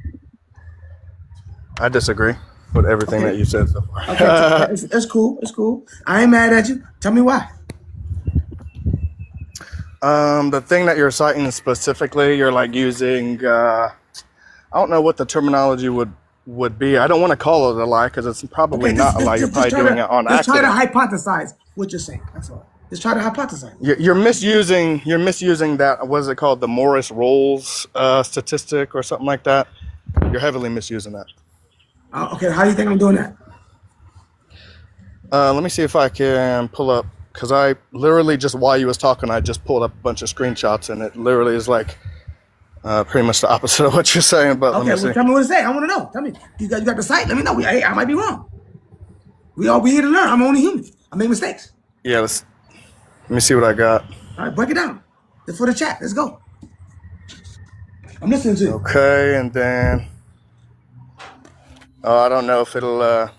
I disagree with everything that you said so far. Okay, it's cool. I ain't mad at you. Tell me why. The thing that you're citing specifically, you're like using, I don't know what the terminology would be. I don't want to call it a lie because it's probably not a lie. You're probably doing it on accident. Just try to hypothesize what you're saying. That's all. Just try to hypothesize. You're misusing that. What is it called? The Morris Rolls statistic or something like that. You're heavily misusing that. Okay, how do you think I'm doing that? Let me see if I can pull up, because I literally just while you was talking, I just pulled up a bunch of screenshots, and it literally is like pretty much the opposite of what you're saying. But okay, well, tell me what to say. I want to know. Tell me. You got the site? Let me know. I might be wrong. We here to learn. I'm only human. I make mistakes. Yeah, let me see what I got. All right, break it down. for the chat. Let's go. I'm listening to you. Okay, and then I don't know if it'll.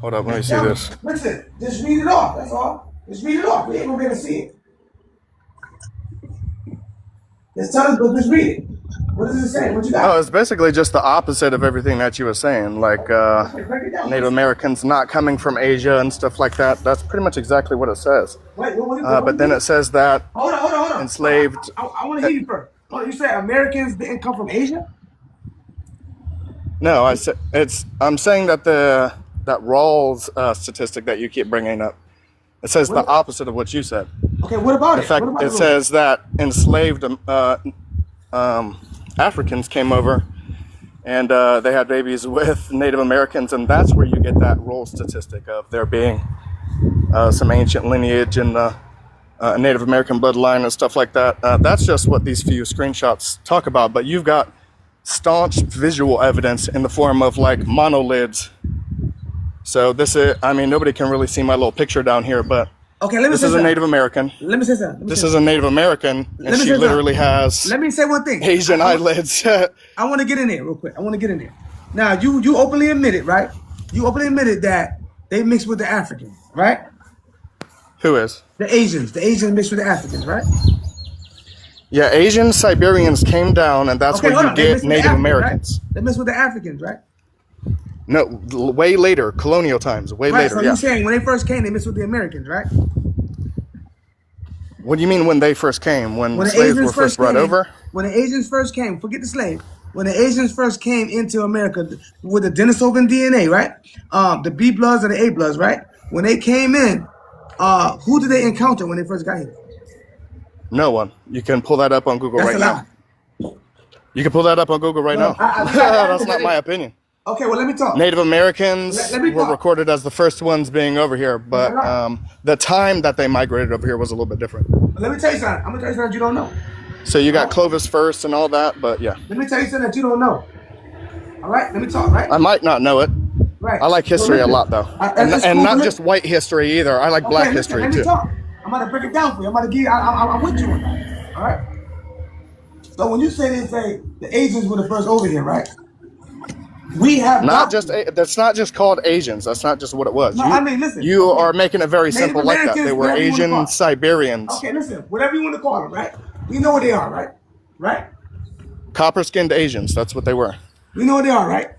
Hold up, let me see this. Listen, just read it off. That's all. Just read it off. We ain't gonna be able to see it. Just tell us, but just read it. What does it say? What you got? Oh, it's basically just the opposite of everything that you were saying, like Native Americans not coming from Asia and stuff like that. That's pretty much exactly what it says. Wait, but then it says that hold on. enslaved. I want to hear you first. You said Americans didn't come from Asia? No, I'm saying that that Rawls statistic that you keep bringing up, it says the opposite of what you said. Okay, what about it? In fact, it says that enslaved Africans came over and they had babies with Native Americans, and that's where you get that Rawls statistic of there being some ancient lineage in the Native American bloodline and stuff like that. That's just what these few screenshots talk about, but you've got staunch visual evidence in the form of like monolids. So this is, I mean, nobody can really see my little picture down here, but okay, let me this say is a something. Native American. Let me say something. This is a Native American, and she literally has Let me say one thing. Asian eyelids. I want to get in there real quick. Now, you openly admitted, right? You openly admitted that they mixed with the Africans, right? Who is? The Asians. The Asians mixed with the Africans, right? Yeah, Asian Siberians came down, and that's where you get Native Americans. Right? They mixed with the Africans, right? No, way later, colonial times, way later. So you're saying when they first came, they mixed with the Americans, right? What do you mean when they first came? When the slaves Asians were first brought over? When the Asians first came, forget the slave. When the Asians first came into America with the Denisovan DNA, right? The B bloods and the A bloods, right? When they came in, who did they encounter when they first got here? No one. You can pull that up on Google right now. You can pull that up on Google right now. That's not my opinion. Okay, well, let me talk. Native Americans were recorded as the first ones being over here, but the time that they migrated over here was a little bit different. Let me tell you something. I'm going to tell you something you don't know. So you got Clovis first and all that, but yeah. Let me tell you something that you don't know. All right? Let me talk, right? I might not know it. Right. I like history a lot, though. And not just white history either. I like black history, let me too. Talk. I'm going to break it down for you. I'm with you on that. All right? So when you say the Asians were the first over here, right? We have that's not just called Asians. That's not just what it was. No, I mean, listen. You are making it very Native simple like that. They were Asian Siberians. Okay, listen. Whatever you want to call them, right? We know what they are, right? Right? Copper-skinned Asians. That's what they were. We know what they are, right?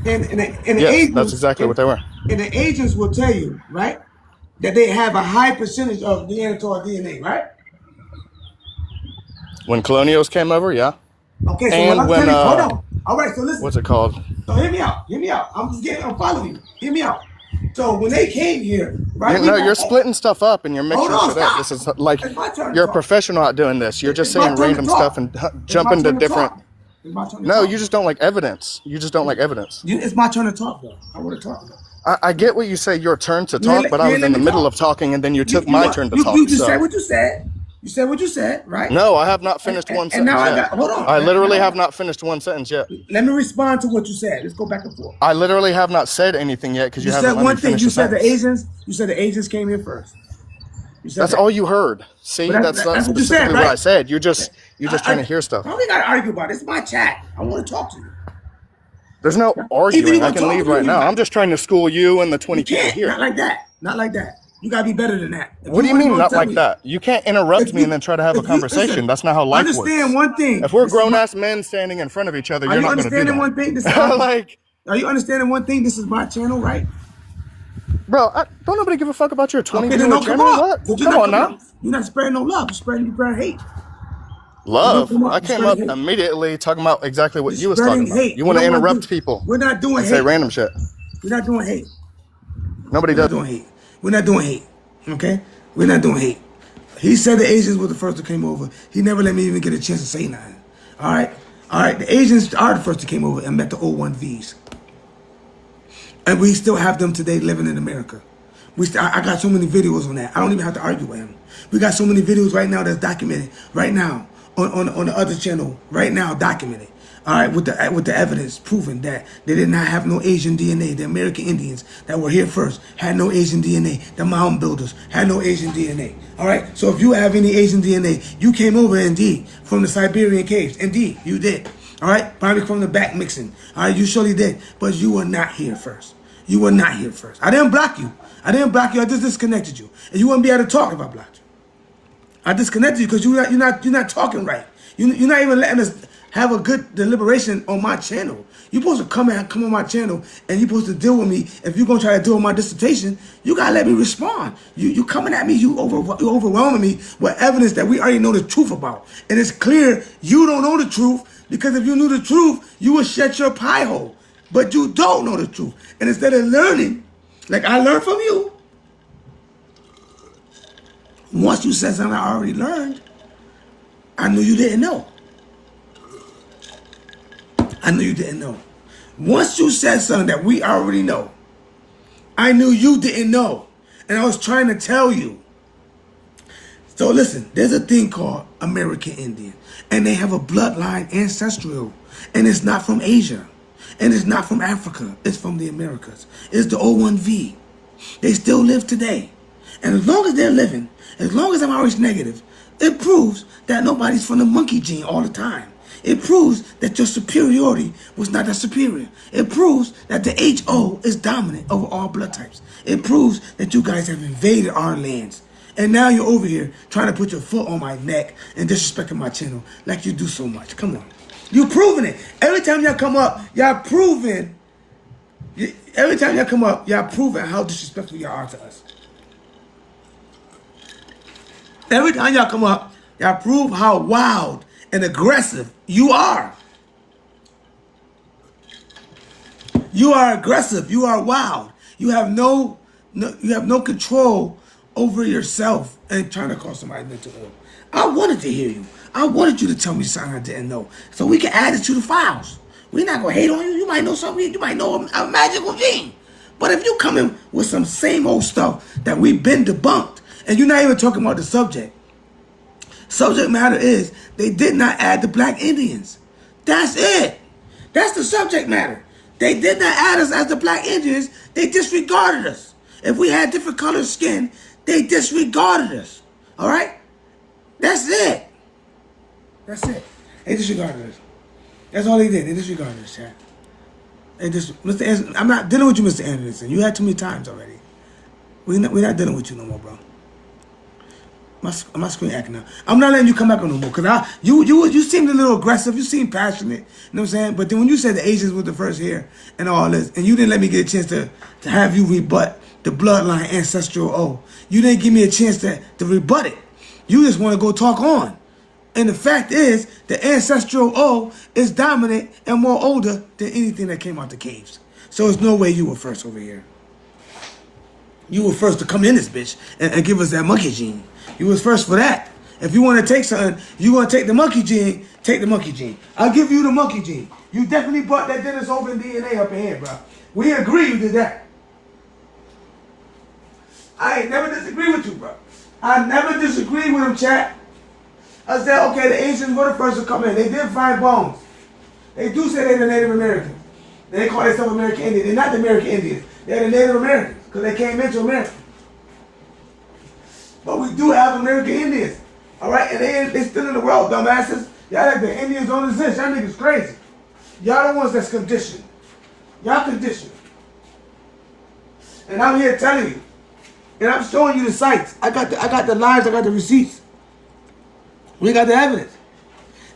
And the Asians, that's exactly what they were. And the Asians will tell you, right, that they have a high percentage of Neanderthal DNA, right? When colonials came over, yeah. Okay, so and when hold on. All right, so listen. What's it called? So hear me out. I'm following you. Hear me out. So when they came here, right? You're splitting stuff up and you're mixing shit up. This is like you're a professional at doing this. You're just saying random stuff and jumping to different. No, you just don't like evidence. It's my turn to talk, though. I want to talk. I get what you say, your turn to talk, but I was in the middle of talking and then you took my turn to talk. You just said what you said. You said what you said, right? No, I have not finished one sentence yet. Hold on. I literally have not finished one sentence yet. Let me respond to what you said. Let's go back and forth. I literally have not said anything yet because you haven't let me finish the sentence. You said the Asians came here first. That's all you heard. See, that's not specifically what I said. You're just trying to hear stuff. I don't got to argue about it. It's my chat. I want to talk to you. There's no arguing. I can leave right now. I'm just trying to school you and the 20 people here. Not like that. Not like that. You gotta be better than that. What do you mean not like that? You can't interrupt me and then try to have a conversation. That's not how life works. Understand one thing. If we're grown-ass men standing in front of each other, you're not going to do that. One thing? Are you understanding one thing? This is my channel, right? Bro, don't nobody give a fuck about your 20-viewer channel. What? Come on now. You're not spreading no love. You're spreading hate. Love? I came up immediately talking about exactly what you was talking about. You want to interrupt people. We're not doing hate. Say random shit. We're not doing hate. Nobody does. We're not doing hate. Okay? We're not doing hate. He said the Asians were the first that came over. He never let me even get a chance to say nothing. All right? All right. The Asians are the first that came over and met the O1Vs. And we still have them today living in America. I got so many videos on that. I don't even have to argue with him. We got so many videos right now that's documented right now on the other channel right now documented. All right, with the evidence proving that they did not have no Asian DNA. The American Indians that were here first had no Asian DNA. The mound builders had no Asian DNA. All right, so if you have any Asian DNA, you came over indeed from the Siberian caves. Indeed, you did. All right, probably from the back mixing. All right, you surely did, but you were not here first. You were not here first. I didn't block you. I just disconnected you, and you wouldn't be able to talk if I blocked you. I disconnected you because you're not talking right. You're not even letting us have a good deliberation on my channel. You're supposed to come on my channel and you're supposed to deal with me. If you're gonna try to deal with my dissertation, you gotta let me respond. You coming at me, you overwhelming me with evidence that we already know the truth about. And it's clear you don't know the truth, because if you knew the truth, you would shut your pie hole. But you don't know the truth. And instead of learning, like I learned from you, once you said something I already learned, I knew you didn't know. I knew you didn't know. Once you said something that we already know, I knew you didn't know. And I was trying to tell you. So listen, there's a thing called American Indian. And they have a bloodline ancestral. And it's not from Asia. And it's not from Africa. It's from the Americas. It's the O1V. They still live today. And as long as they're living, as long as I'm always negative, it proves that nobody's from the monkey gene all the time. It proves that your superiority was not that superior. It proves that the HO is dominant over all blood types. It proves that you guys have invaded our lands. And now you're over here trying to put your foot on my neck and disrespecting my channel like you do so much. Come on. You're proving it. Every time y'all come up, y'all proving. Every time y'all come up, y'all proving how disrespectful y'all are to us. Every time y'all come up, y'all prove how wild and aggressive you are. You are aggressive. You are wild. You have no control over yourself and trying to cause somebody mental ill. I wanted to hear you. I wanted you to tell me something I didn't know, so we can add it to the files. We're not gonna hate on you. You might know something. You might know a magical gene. But if you come in with some same old stuff that we've been debunked, and you're not even talking about the subject. Subject matter is they did not add the black Indians. That's it. That's the subject matter. They did not add us as the black Indians. They disregarded us. If we had different colored skin, they disregarded us. All right? That's it. That's it. They disregarded us. That's all they did. They disregarded us, chat. Mr. Anderson, I'm not dealing with you, Mr. Anderson. You had too many times already. We're not dealing with you no more, bro. My screen acting up. I'm not letting you come back on no more, because you seemed a little aggressive. You seemed passionate. You know what I'm saying? But then when you said the Asians were the first here and all this, and you didn't let me get a chance to have you rebut the bloodline ancestral O. You didn't give me a chance to rebut it. You just want to go talk on. And the fact is, the ancestral O is dominant and more older than anything that came out the caves. So there's no way you were first over here. You were first to come in this bitch and give us that monkey gene. You was first for that. If you want to take something, you want to take the monkey gene, take the monkey gene. I'll give you the monkey gene. You definitely brought that Dennis Hogan DNA up in here, bro. We agree you did that. I ain't never disagree with you, bro. I never disagree with him, chat. I said, okay, the Asians were the first to come in. They did find bones. They do say they're the Native Americans. They call themselves American Indians. They're not the American Indians. They're the Native Americans because they came into America. But we do have American Indians. All right? And they still in the world, dumbasses. Y'all like the Indians don't exist. Y'all niggas crazy. Y'all the ones that's conditioned. Y'all conditioned. And I'm here telling you. And I'm showing you the sites. I got the lives. I got the receipts. We got the evidence.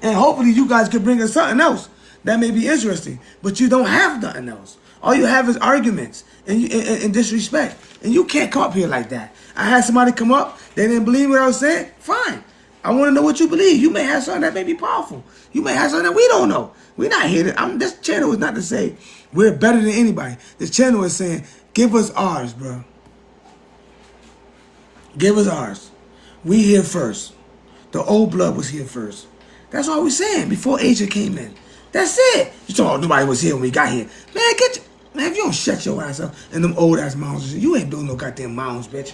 And hopefully you guys can bring us something else that may be interesting. But you don't have nothing else. All you have is arguments and disrespect. And you can't come up here like that. I had somebody come up. They didn't believe what I was saying. Fine. I want to know what you believe. You may have something that may be powerful. You may have something that we don't know. We're not here to... This channel is not to say we're better than anybody. This channel is saying, give us ours, bro. Give us ours. We here first. The old blood was here first. That's all we're saying before Asia came in. That's it. You talking about nobody was here when we got here. Man, man, if you don't shut your ass up and them old ass mounds, you ain't doing no goddamn mounds, bitch.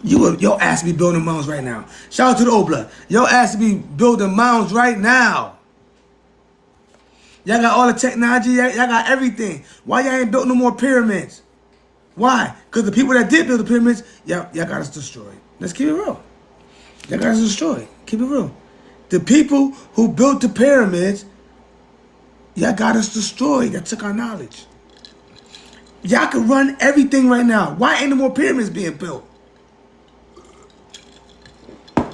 Your ass be building mounds right now. Shout out to the old blood. Your ass be building mounds right now. Y'all got all the technology. Y'all got everything. Why y'all ain't built no more pyramids? Why? Because the people that did build the pyramids, y'all got us destroyed. Let's keep it real. Y'all got us destroyed. Keep it real. The people who built the pyramids, y'all got us destroyed. Y'all took our knowledge. Y'all can run everything right now. Why ain't no more pyramids being built?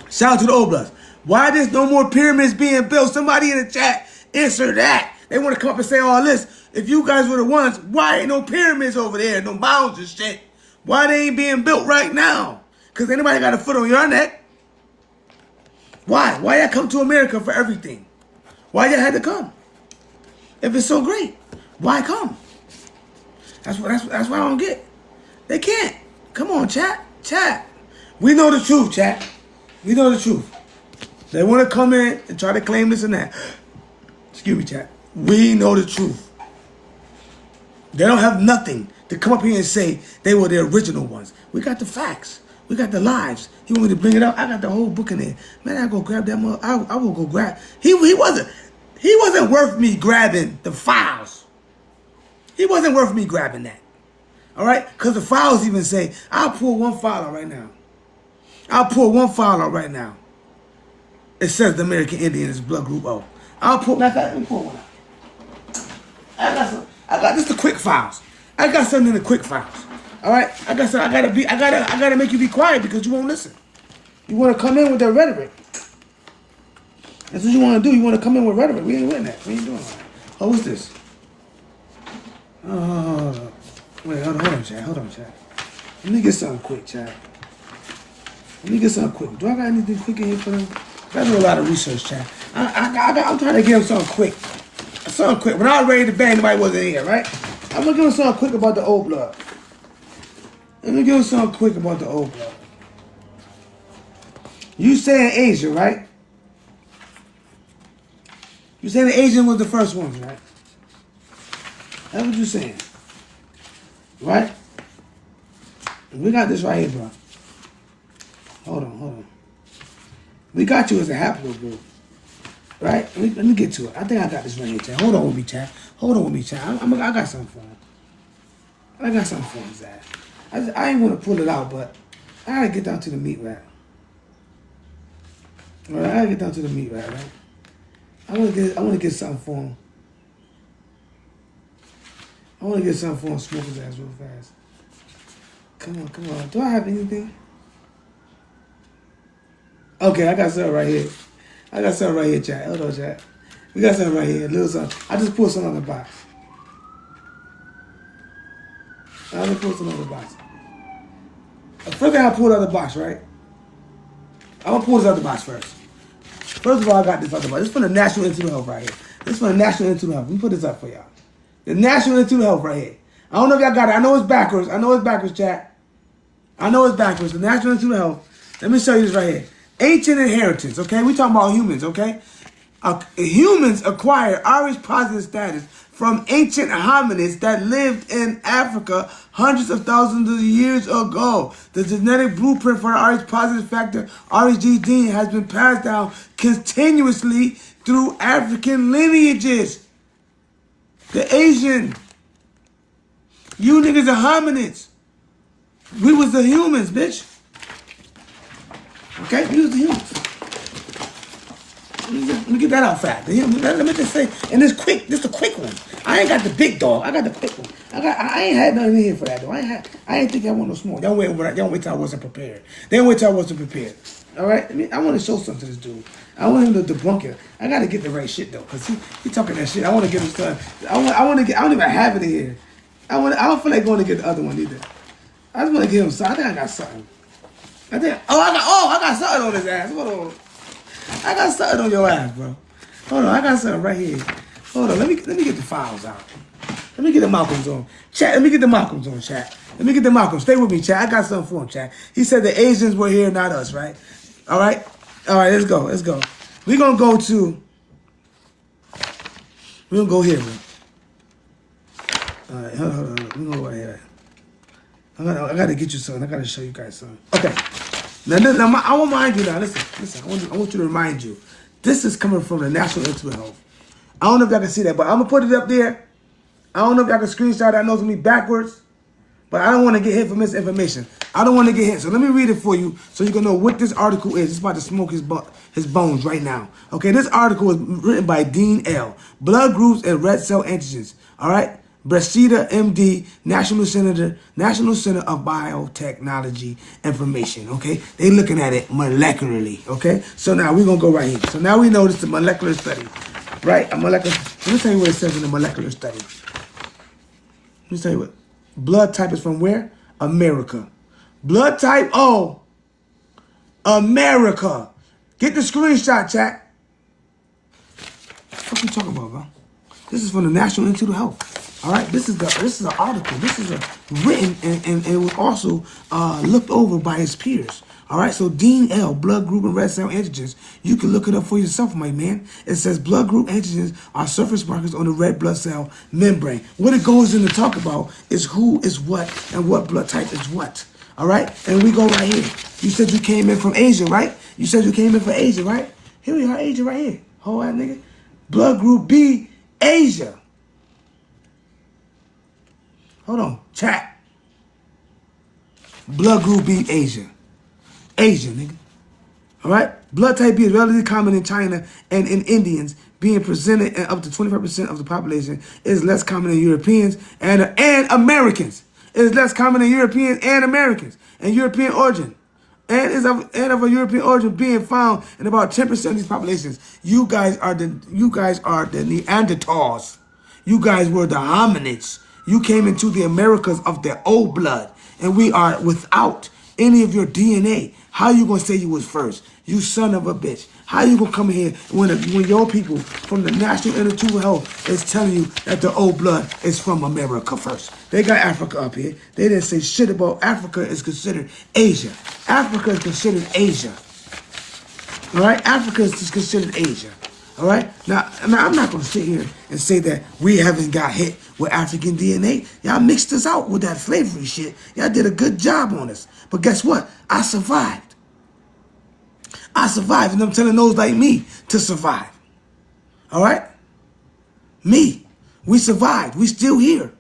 Shout out to the old bloods. Why there's no more pyramids being built? Somebody in the chat answer that. They want to come up and say all this. If you guys were the ones, why ain't no pyramids over there? No mounds and shit. Why they ain't being built right now? Because anybody got a foot on your neck? Why? Why y'all come to America for everything? Why y'all had to come? If it's so great, why come? That's what I don't get. They can't. Come on, chat. We know the truth, chat. We know the truth. They want to come in and try to claim this and that. Excuse me, chat. We know the truth. They don't have nothing to come up here and say they were the original ones. We got the facts. We got the lives. He want me to bring it up. I got the whole book in there. Man, I go grab that mother. I will go grab. He wasn't worth me grabbing the files. He wasn't worth me grabbing that. All right? Because the files even say, I'll pull one file out right now. It says the American Indians blood group O. Let me pull one out. I got just the quick files. I got something in the quick files. All right? I gotta make you be quiet because you won't listen. You want to come in with that rhetoric. That's what you want to do. You want to come in with rhetoric. We ain't with that. We ain't doing that. Oh, what's this? Oh, wait, hold on, chat. Let me get something quick, chat. Do I got anything quick in here for them? I do a lot of research, chat. I'm trying to give them something quick. When I was ready to bang, nobody wasn't here, right? I'm going to give them something quick about the old blood. You saying Asia, right? You saying the Asian was the first ones, right? That's what you saying. Right? We got this right here, bro. Hold on. We got you as a haplogroup. Right? Let me get to it. I think I got this right here, chat. Hold on with me, chat. I got something for him. Zach. I ain't want to pull it out, but I gotta get down to the meat rack. All right, right? I want to get something for him. Smoke his ass real fast. Come on. Do I have anything? Okay, I got something right here, chat. Hold on, chat. We got something right here. A little something. I just pulled something out of the box. First thing I pulled out of the box, right? I'm going to pull this out of the box first. First of all, I got this out of the box. This is from the National Institute of Health right here. Let me put this up for y'all. The National Institute of Health right here. I don't know if y'all got it. I know it's backwards, chat. The National Institute of Health. Let me show you this right here. Ancient inheritance, okay? We talking about humans, okay? Humans acquired Irish positive status from ancient hominids that lived in Africa hundreds of thousands of years ago. The genetic blueprint for the Irish positive factor, RHG gene, has been passed down continuously through African lineages. The Asian. You niggas are hominids. We was the humans, bitch. Okay? We was the humans. Let me get that out fast. Let me just say, and this a quick one. I ain't got the big dog. I got the quick one. I ain't had nothing in here for that though. I ain't think I want no small. Y'all wait till I wasn't prepared. All right? I want to show something to this dude. I want him to debunk it. I gotta get the right shit though, cause he talking that shit. I want to get him started. I don't even have it in here. I don't feel like going to get the other one either. I just want to get him something. I think I got something. I got something on his ass. Hold on. I got something on your ass, bro. Hold on, I got something right here. Hold on, let me get the files out. Let me get the Malcolms on. Chat, let me get the Malcolms on, chat. Let me get the Malcolms. Stay with me, chat. I got something for him, chat. He said the Asians were here, not us, right? All right, let's go. We're going to go here, man. All right, hold on. We're going to go right here. I gotta get you something. I gotta show you guys something. Okay. Now, I want to remind you now. Listen. I want you to remind you. This is coming from the National Institute of Health. I don't know if y'all can see that, but I'm gonna put it up there. I don't know if y'all can screenshot it. I know it's gonna be backwards, but I don't want to get hit for misinformation. I don't want to get hit. So let me read it for you so you can know what this article is. It's about to smoke his bones right now. Okay, this article is written by Dean L. Blood groups and red cell antigens. All right. Brashida, MD, National Center of Biotechnology Information. Okay, they looking at it molecularly. Okay, so now we're gonna go right here. So now we know this is a molecular study, right? A molecular. Let me tell you what it says in the molecular study. Let me tell you what. Blood type is from where? America. Blood type O. America. Get the screenshot, chat. What you talking about, bro? This is from the National Institute of Health. All right, this is an article. This is written and it was also looked over by his peers. All right, so Dean L, blood group and red cell antigens. You can look it up for yourself, my man. It says blood group antigens are surface markers on the red blood cell membrane. What it goes in to talk about is who is what and what blood type is what. All right, and we go right here. You said you came in from Asia, right? You said you came in from Asia, right? Here we are, Asia right here. Whole ass nigga. Blood group B, Asia. Hold on, chat. Blood group B, Asia. Asia, nigga. All right? Blood type B is relatively common in China and in Indians, being presented in up to 25% of the population. It is less common in Europeans and Americans. It is less common in Europeans and Americans and European origin. And of a European origin being found in about 10% of these populations. You guys are the Neanderthals. You guys were the hominids. You came into the Americas of the old blood, and we are without any of your DNA. How you gonna say you was first? You son of a bitch. How you gonna come in here when your people from the National Institute of Health is telling you that the old blood is from America first? They got Africa up here. They didn't say shit about Africa is considered Asia. Africa is considered Asia. All right? Africa is considered Asia. All right? Now, I'm not going to sit here and say that we haven't got hit with African DNA. Y'all mixed us out with that slavery shit. Y'all did a good job on us. But guess what? I survived. And I'm telling those like me to survive. All right? Me. We survived. We still here.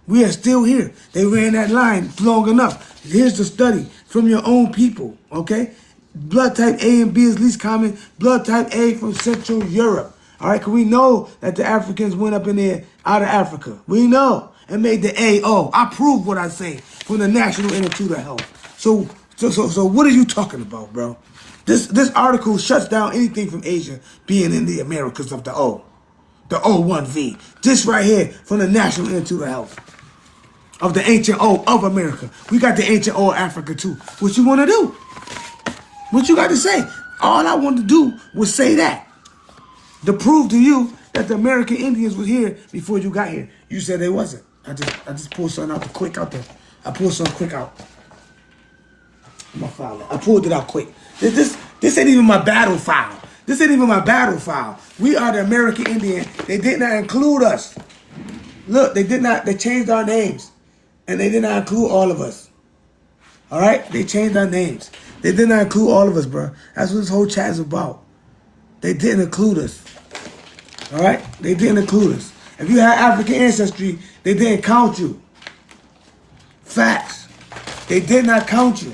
We are still here. They ran that line long enough. Here's the study from your own people, okay? Blood type A and B is least common. Blood type A from Central Europe. All right, because we know that the Africans went up in there out of Africa. We know and made the AO. I proved what I say from the National Institute of Health. So what are you talking about, bro? This article shuts down anything from Asia being in the Americas of the O. The O1V. This right here from the National Institute of Health. Of the ancient O of America. We got the ancient O of Africa too. What you want to do? What you got to say? All I wanted to do was say that. To prove to you that the American Indians was here before you got here. You said they wasn't. I just pulled something out quick out there. I pulled something quick out. My file. I pulled it out quick. This ain't even my battle file. This ain't even my battle file. We are the American Indian. They did not include us. Look, they did not. They changed our names. And they did not include all of us. All right? They changed our names. They did not include all of us, bro. That's what this whole chat is about. They didn't include us. All right? They didn't include us. If you had African ancestry, they didn't count you. Facts. They did not count you.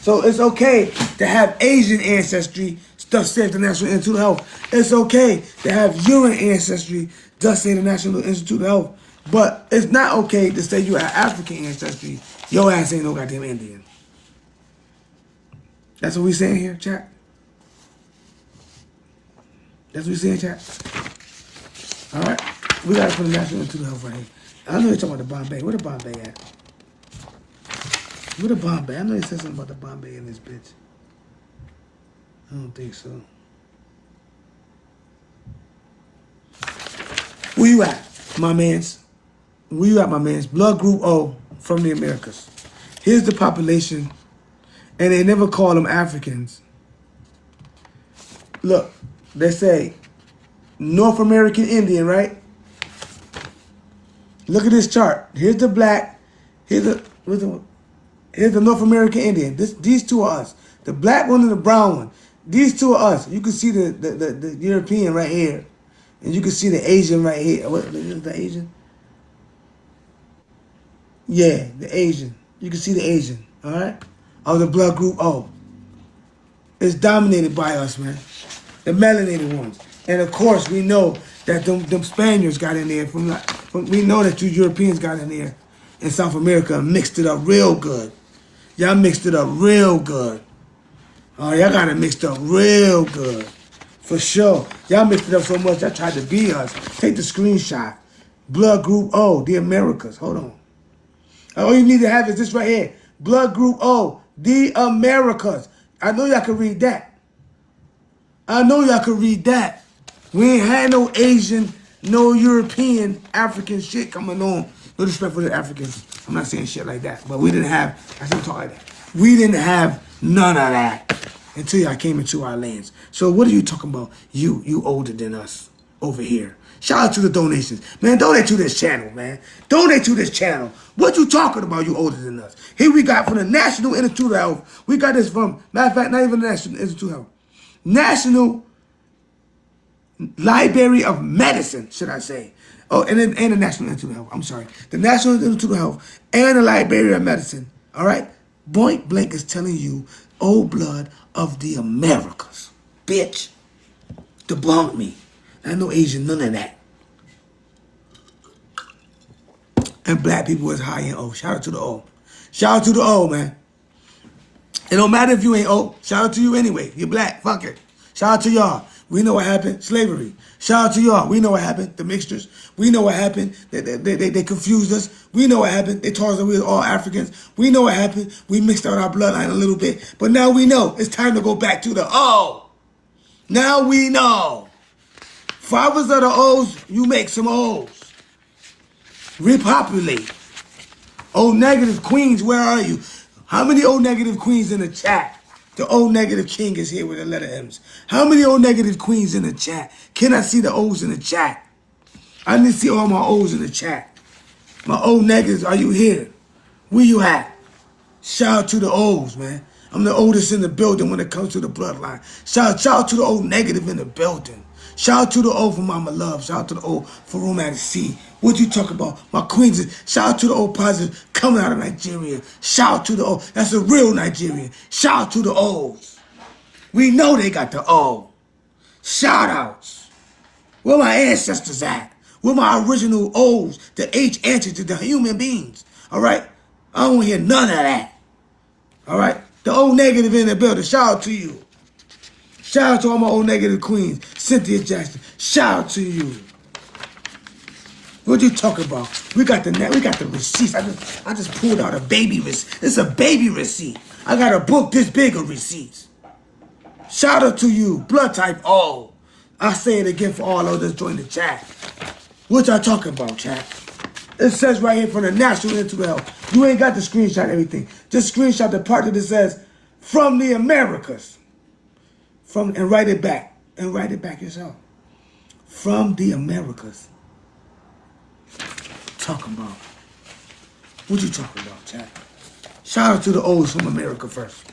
So it's okay to have Asian ancestry, stuff said the National Institute of Health. It's okay to have urine ancestry, thus say the National Institute of Health. But it's not okay to say you have African ancestry. Your ass ain't no goddamn Indian. That's what we saying here, chat? That's what we saying, chat? All right? We got it from the National Institute of Health right here. I know you're talking about the Bombay. Where the Bombay at? Where the Bombay? I know you said something about the Bombay in this bitch. I don't think so. Where you at, my mans? Where you at, my mans? Blood group O from the Americas. Here's the population, and they never call them Africans. Look, they say North American Indian, right? Look at this chart. Here's the black. Here's the North American Indian. These two are us. The black one and the brown one. These two are us. You can see the European right here. And you can see the Asian right here. What is the Asian? Yeah, the Asian. You can see the Asian. Alright? Of the blood group O. It's dominated by us, man. The melanated ones. And of course, we know that them Spaniards got in there. We know that you Europeans got in there in South America and mixed it up real good. Y'all mixed it up real good. Oh, y'all got it mixed up real good. For sure. Y'all mixed it up so much, y'all tried to be us. Take the screenshot. Blood group O, the Americas. Hold on. All you need to have is this right here. Blood group O, the Americas. I know y'all can read that. I know y'all can read that. We ain't had no Asian, no European, African shit coming on. No disrespect for the Africans. I'm not saying shit like that. But we didn't have, I shouldn't talk like that. We didn't have none of that until y'all came into our lands. So what are you talking about? You older than us over here. Shout out to the donations. Man, donate to this channel, man. Donate to this channel. What you talking about, you older than us? Here we got from the National Institute of Health. We got this from, matter of fact, not even the National Institute of Health. National Library of Medicine, should I say. Oh, and the National Institute of Health. I'm sorry. The National Institute of Health and the Library of Medicine. All right? Point blank is telling you, old blood of the Americas. Bitch. Debunk me. I know Asian, none of that. And black people is high in O. Shout out to the O. Shout out to the O, man. It don't matter if you ain't O. Shout out to you anyway. You're black. Fuck it. Shout out to y'all. We know what happened. Slavery. Shout out to y'all. We know what happened. The mixtures. We know what happened. They confused us. We know what happened. They told us that we were all Africans. We know what happened. We mixed out our bloodline a little bit. But now we know. It's time to go back to the O. Now we know. Fathers of the O's, you make some O's. Repopulate. O negative queens, where are you? How many O negative queens in the chat? The O negative king is here with the letter M's. How many O negative queens in the chat? Can I see the O's in the chat? I need to see all my O's in the chat. My O negatives, are you here? Where you at? Shout out to the O's, man. I'm the oldest in the building when it comes to the bloodline. Shout out to the O negative in the building. Shout out to the O for Mama Love. Shout out to the O for Romantic C. What you talk about? My queens. Shout out to the O positive coming out of Nigeria. Shout out to the O. That's a real Nigerian. Shout out to the O's. We know they got the O. Shout outs. Where my ancestors at? Where my original O's? The H answer to the human beings. All right? I don't hear none of that. All right? The O negative in the building. Shout out to you. Shout out to all my O negative queens. Cynthia Jackson. Shout out to you. What you talking about? We got the receipts. I just pulled out a baby receipt. It's a baby receipt. I got a book this big of receipts. Shout out to you. Blood type O. I say it again for all those that join the chat. What y'all talking about, chat? It says right here from the National Institute of Health. You ain't got to screenshot everything. Just screenshot the part that it says from the Americas. And write it back. And write it back yourself. From the Americas. Talking about. What you talking about, chat? Shout out to the O's from America first.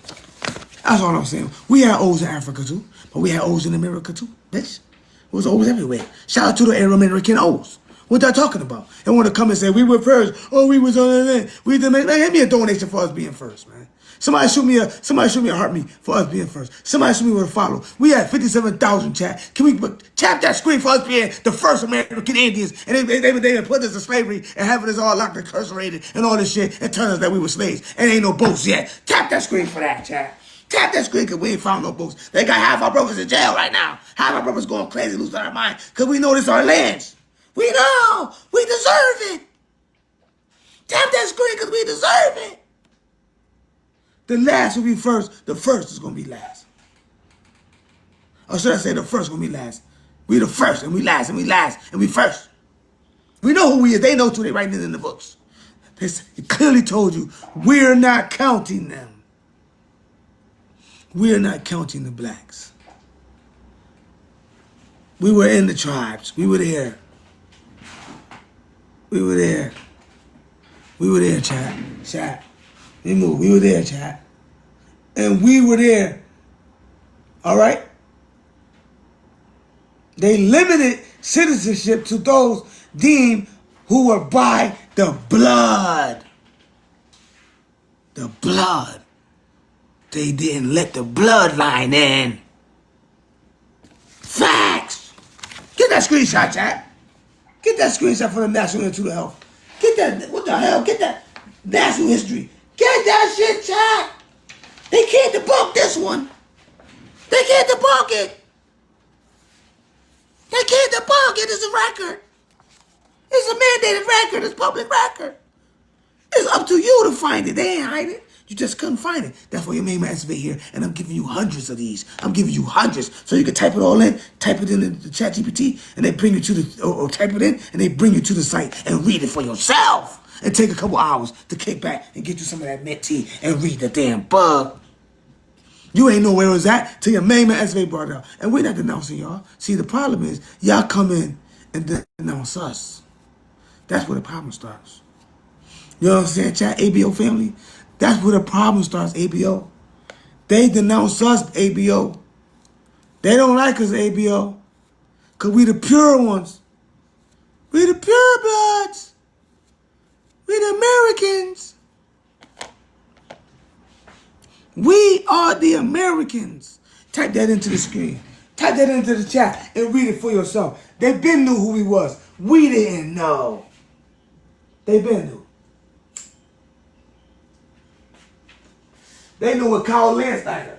That's all I'm saying. We had O's in Africa too, but we had O's in America too, bitch. It was O's everywhere. Shout out to the Arab-American O's. What y'all talking about? They want to come and say, we were first. Oh, we was on the we did make, man, give me a donation for us being first, man. Somebody shoot me a heart me for us being first. Somebody shoot me with a follow. We had 57,000 chat. Can we tap that screen for us being the first American Indians? And they put us in slavery and having us all locked, incarcerated, and all this shit, and telling us that we were slaves. And ain't no boats yet. Tap that screen for that, chat. Tap that screen because we ain't found no boats. They got half our brothers in jail right now. Half our brothers going crazy, losing their mind, because we know this our lands. We know. We deserve it. Tap that screen because we deserve it. The last will be first. The first is going to be last. Or should I say the first will be last? We the first, and we last, and we last, and we first. We know who we is. They know too. They writing it in the books. They clearly told you, we're not counting them. We're not counting the blacks. We were in the tribes. We were there. We were there. We were there, chat. Chat. We moved. We were there, chat. And we were there. All right? They limited citizenship to those deemed who were by the blood. The blood. They didn't let the bloodline in. Facts. Get that screenshot, chat. Get that screenshot from the National Institute of Health. Get that, what the hell? Get that national history. Get that shit, chat. They can't debunk this one. They can't debunk it. They can't debunk it. It's a record. It's a mandated record. It's public record. It's up to you to find it. They ain't hide it. You just couldn't find it. That's why your main man survey here, and I'm giving you hundreds of these. I'm giving you hundreds, so you can type it all in, type it in the chat GPT, and they bring you to the, or type it in, and they bring you to the site and read it for yourself. And take a couple hours to kick back and get you some of that mint tea and read the damn book. You ain't know where it was at till your main man survey brought it out. And we're not denouncing y'all. See, the problem is, y'all come in and denounce us. That's where the problem starts. You know what I'm saying, chat, ABO family? That's where the problem starts, ABO. They denounce us, ABO. They don't like us, ABO. Because we the pure ones. We the pure bloods. We the Americans. We are the Americans. Type that into the screen. Type that into the chat and read it for yourself. They been knew who we was. We didn't know. They been knew. They knew what Carl Landsteiner.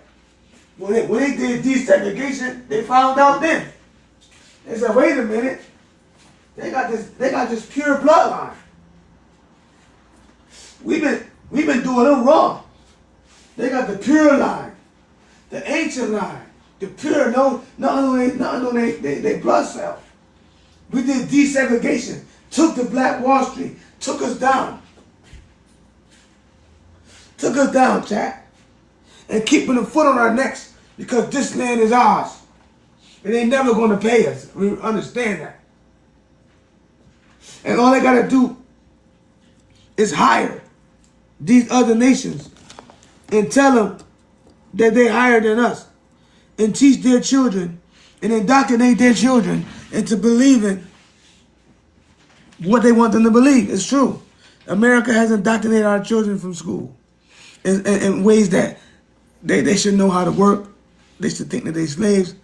When they did desegregation, they found out then. They said, wait a minute. They got this pure bloodline. We've been doing them wrong. They got the pure line, the ancient line, the pure, not only they blood cell. We did desegregation, took the Black Wall Street, took us down. Took us down, chat. And keeping a foot on our necks because this land is ours. And they never gonna pay us. We understand that. And all they gotta do is hire these other nations and tell them that they're higher than us and teach their children and indoctrinate their children into believing what they want them to believe. It's true. America has indoctrinated our children from school in ways that they should know how to work. They should think that they're slaves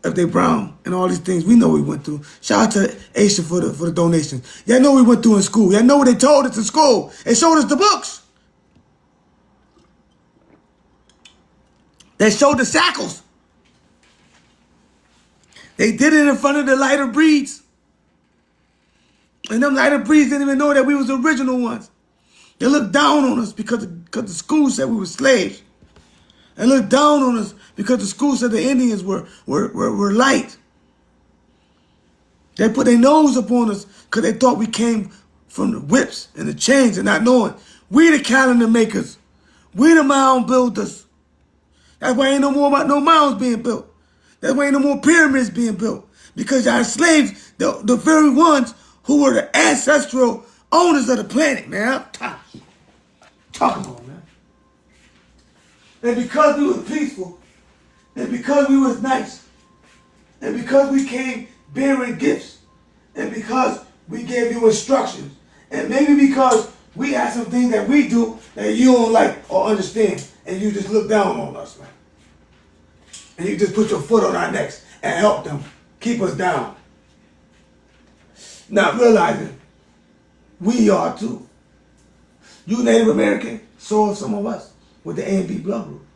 if they brown and all these things. We know we went through. Shout out to Asia for the donations. Y'all know we went through in school. Y'all know what they told us in school. They showed us the books. They showed the shackles. They did it in front of the lighter breeds. And them lighter breeds didn't even know that we was the original ones. They looked down on us because the school said we were slaves. They looked down on us because the school said the Indians were light. They put their nose upon us because they thought we came from the whips and the chains and not knowing. We the calendar makers. We the mound builders. That's why ain't no mounds being built. That's why ain't no more pyramids being built. Because y'all enslaved the very ones who were the ancestral owners of the planet, man. Talk about it, man. And because we was peaceful, and because we was nice, and because we came bearing gifts, and because we gave you instructions, and maybe because we had some things that we do that you don't like or understand, and you just look down on us, man. And you just put your foot on our necks and help them keep us down. Not realizing we are too. You Native American saw some of us with the A and B blood group.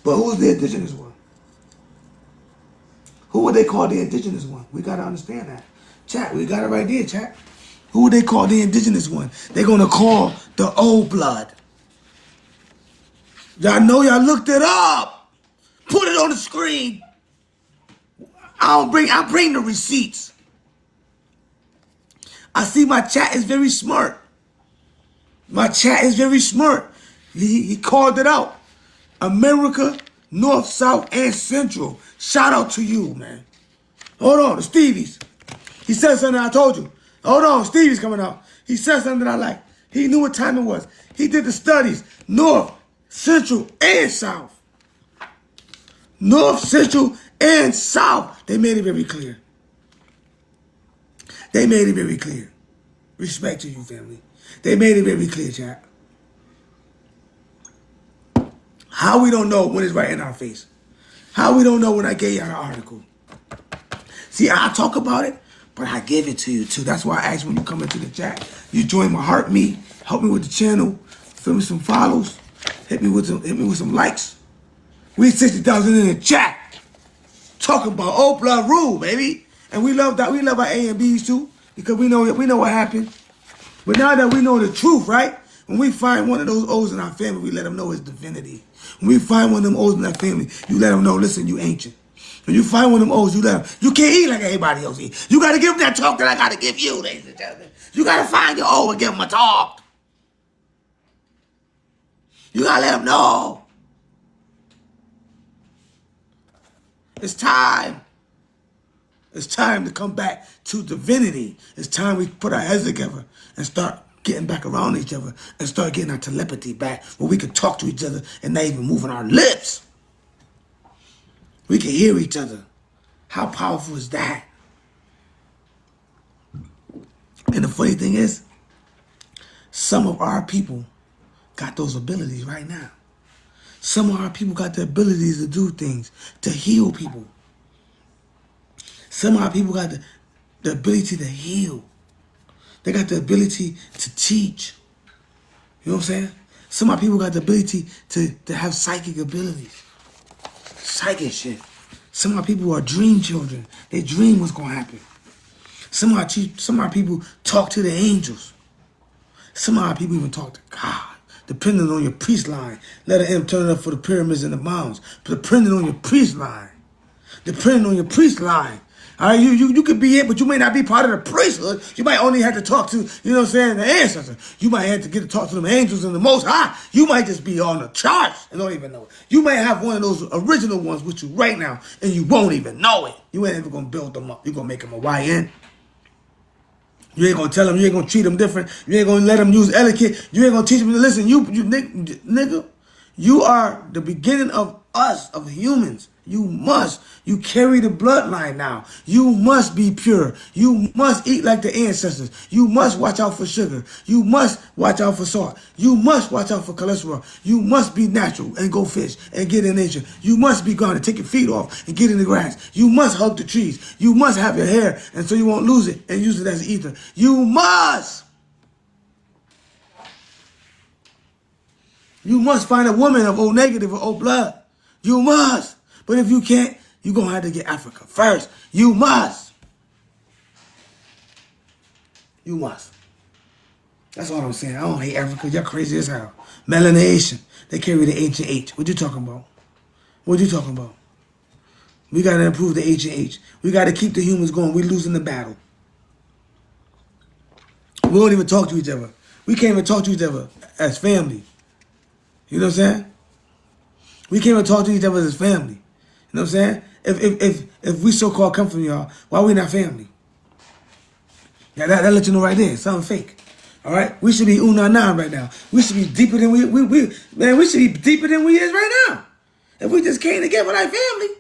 But who's the indigenous one? Who would they call the indigenous one? We got to understand that. Chat, we got it right there, chat. Who would they call the indigenous one? They're going to call the old blood. Y'all know y'all looked it up. Put it on the screen. I bring the receipts. I see my chat is very smart. My chat is very smart. He called it out. America, North, South, and Central. Shout out to you, man. Hold on, the Stevies. He said something I told you. Hold on, Stevie's coming out. He said something that I like. He knew what time it was. He did the studies, North, Central, and South. North, Central, and South. They made it very clear. They made it very clear. Respect to you, family. They made it very clear, chat. How we don't know when it's right in our face. How we don't know when I gave you an article. See, I talk about it, but I give it to you too. That's why I ask when you come into the chat. You join my heart me, help me with the channel, fill me some follows, hit me with some likes. We 60,000 in the chat. Talking about old blood rule, baby. And we love that. We love our A and B's too, because we know what happened. But now that we know the truth, right? When we find one of those O's in our family, we let them know it's divinity. When we find one of them O's in our family, you let them know, listen, you ancient. When you find one of them O's, you let them, you can't eat like everybody else eat. You got to give them that talk that I got to give you, ladies and gentlemen. You got to find your O and give them a talk. You got to let them know. It's time. It's time to come back to divinity. It's time we put our heads together and start getting back around each other and start getting our telepathy back where we can talk to each other and not even moving our lips. We can hear each other. How powerful is that? And the funny thing is, some of our people got those abilities right now. Some of our people got the abilities to do things, to heal people. Some of our people got the ability to heal. They got the ability to teach. You know what I'm saying? Some of our people got the ability to have psychic abilities. Psychic shit. Some of our people are dream children. They dream what's going to happen. Some of our people talk to the angels. Some of our people even talk to God. Depending on your priest line. Let him turn it up for the pyramids and the mounds. But depending on your priest line. Depending on your priest line. All right, you could be it, but you may not be part of the priesthood. You might only have to talk to, you know what I'm saying, the ancestors. You might have to get to talk to them angels and the Most High. You might just be on the charts and don't even know it. You might have one of those original ones with you right now, and you won't even know it. You ain't ever going to build them up. You're going to make them a YN. You ain't going to tell them. You ain't going to treat them different. You ain't going to let them use etiquette. You ain't going to teach them to listen. You nigga, you are the beginning of us, of humans. You carry the bloodline now. You must be pure. You must eat like the ancestors. You must watch out for sugar. You must watch out for salt. You must watch out for cholesterol. You must be natural and go fish and get in nature. You must be gone and take your feet off and get in the grass. You must hug the trees. You must have your hair and so you won't lose it and use it as ether. You must. You must find a woman of O negative or O blood. You must. But if you can't, you're going to have to get Africa first. You must. You must. That's all I'm saying. I don't hate Africa. Y'all crazy as hell. Melanation. They carry the ancient H. What you talking about? What you talking about? We got to improve the ancient H. We got to keep the humans going. We're losing the battle. We don't even talk to each other. We can't even talk to each other as family. You know what I'm saying? We can't even talk to each other as family. You know what I'm saying? If we so-called come from y'all, why we not family? Yeah, that let you know right there. Something fake. All right? We should be una-na right now. We should be deeper than we should be deeper than we is right now. If we just came together like family.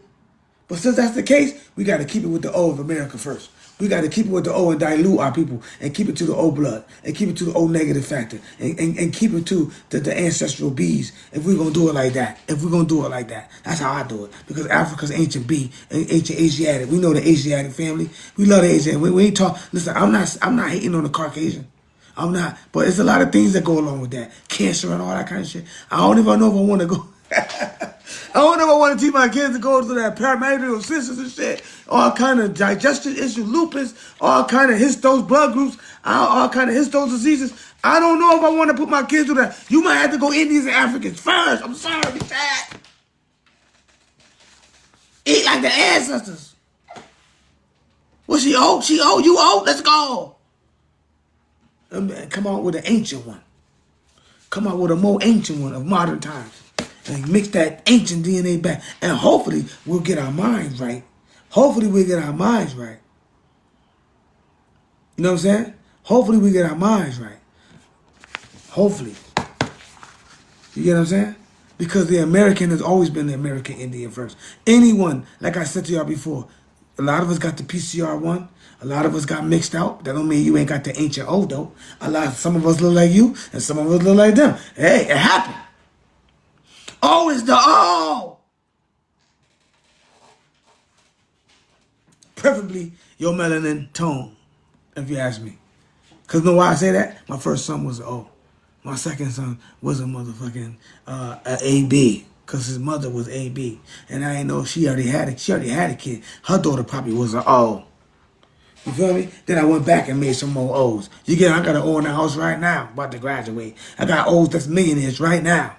But since that's the case, we got to keep it with the O of America first. We got to keep it with the O and dilute our people and keep it to the O blood and keep it to the O negative factor and keep it to the ancestral B's if we're going to do it like that. If we're going to do it like that. That's how I do it. Because Africa's ancient B and ancient Asiatic. We know the Asiatic family. We love the Asiatic. We ain't talk. Listen, I'm not hating on the Caucasian. I'm not. But it's a lot of things that go along with that. Cancer and all that kind of shit. I don't even know if I want to go. I don't know if I want to teach my kids to go to that paramedical systems and shit. All kind of digestion issues, lupus, all kind of histose blood groups, all kind of histose diseases. I don't know if I want to put my kids through that. You might have to go Indians and Africans first. I'm sorry, Dad. Eat like the ancestors. Well, she old, you old. Let's go. Come out with an ancient one. Come out with a more ancient one of modern times. And mix that ancient DNA back. And hopefully we'll get our minds right. Hopefully we'll get our minds right. You know what I'm saying? Hopefully we get our minds right. Hopefully. You get what I'm saying? Because the American has always been the American Indian first. Anyone, like I said to y'all before, a lot of us got the PCR one. A lot of us got mixed out. That don't mean you ain't got the ancient O though. Some of us look like you, and some of us look like them. Hey, it happened. O is the O. Preferably your melanin tone, if you ask me. Cause know why I say that? My first son was an O. My second son was a motherfucking a AB. Cause his mother was AB. And I ain't know she already had it. She already had a kid. Her daughter probably was an O. You feel me? Then I went back and made some more O's. You get I got an O in the house right now, about to graduate. I got O's that's millionaires right now.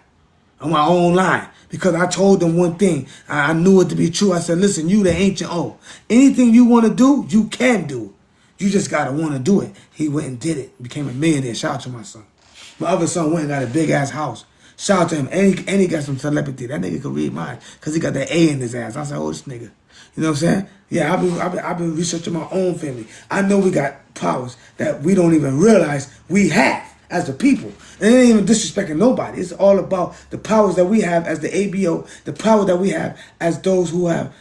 On my own line. Because I told them one thing. I knew it to be true. I said, listen, you the ancient O. Anything you want to do, you can do. You just gotta want to do it. He went and did it. Became a millionaire. Shout out to my son. My other son went and got a big ass house. Shout out to him. And he got some telepathy. That nigga could read mine. Because he got that A in his ass. I said, oh, this nigga. You know what I'm saying? Yeah, I've been researching my own family. I know we got powers that we don't even realize we have as a people. And it ain't even disrespecting nobody. It's all about the powers that we have as the ABO, the power that we have as those who are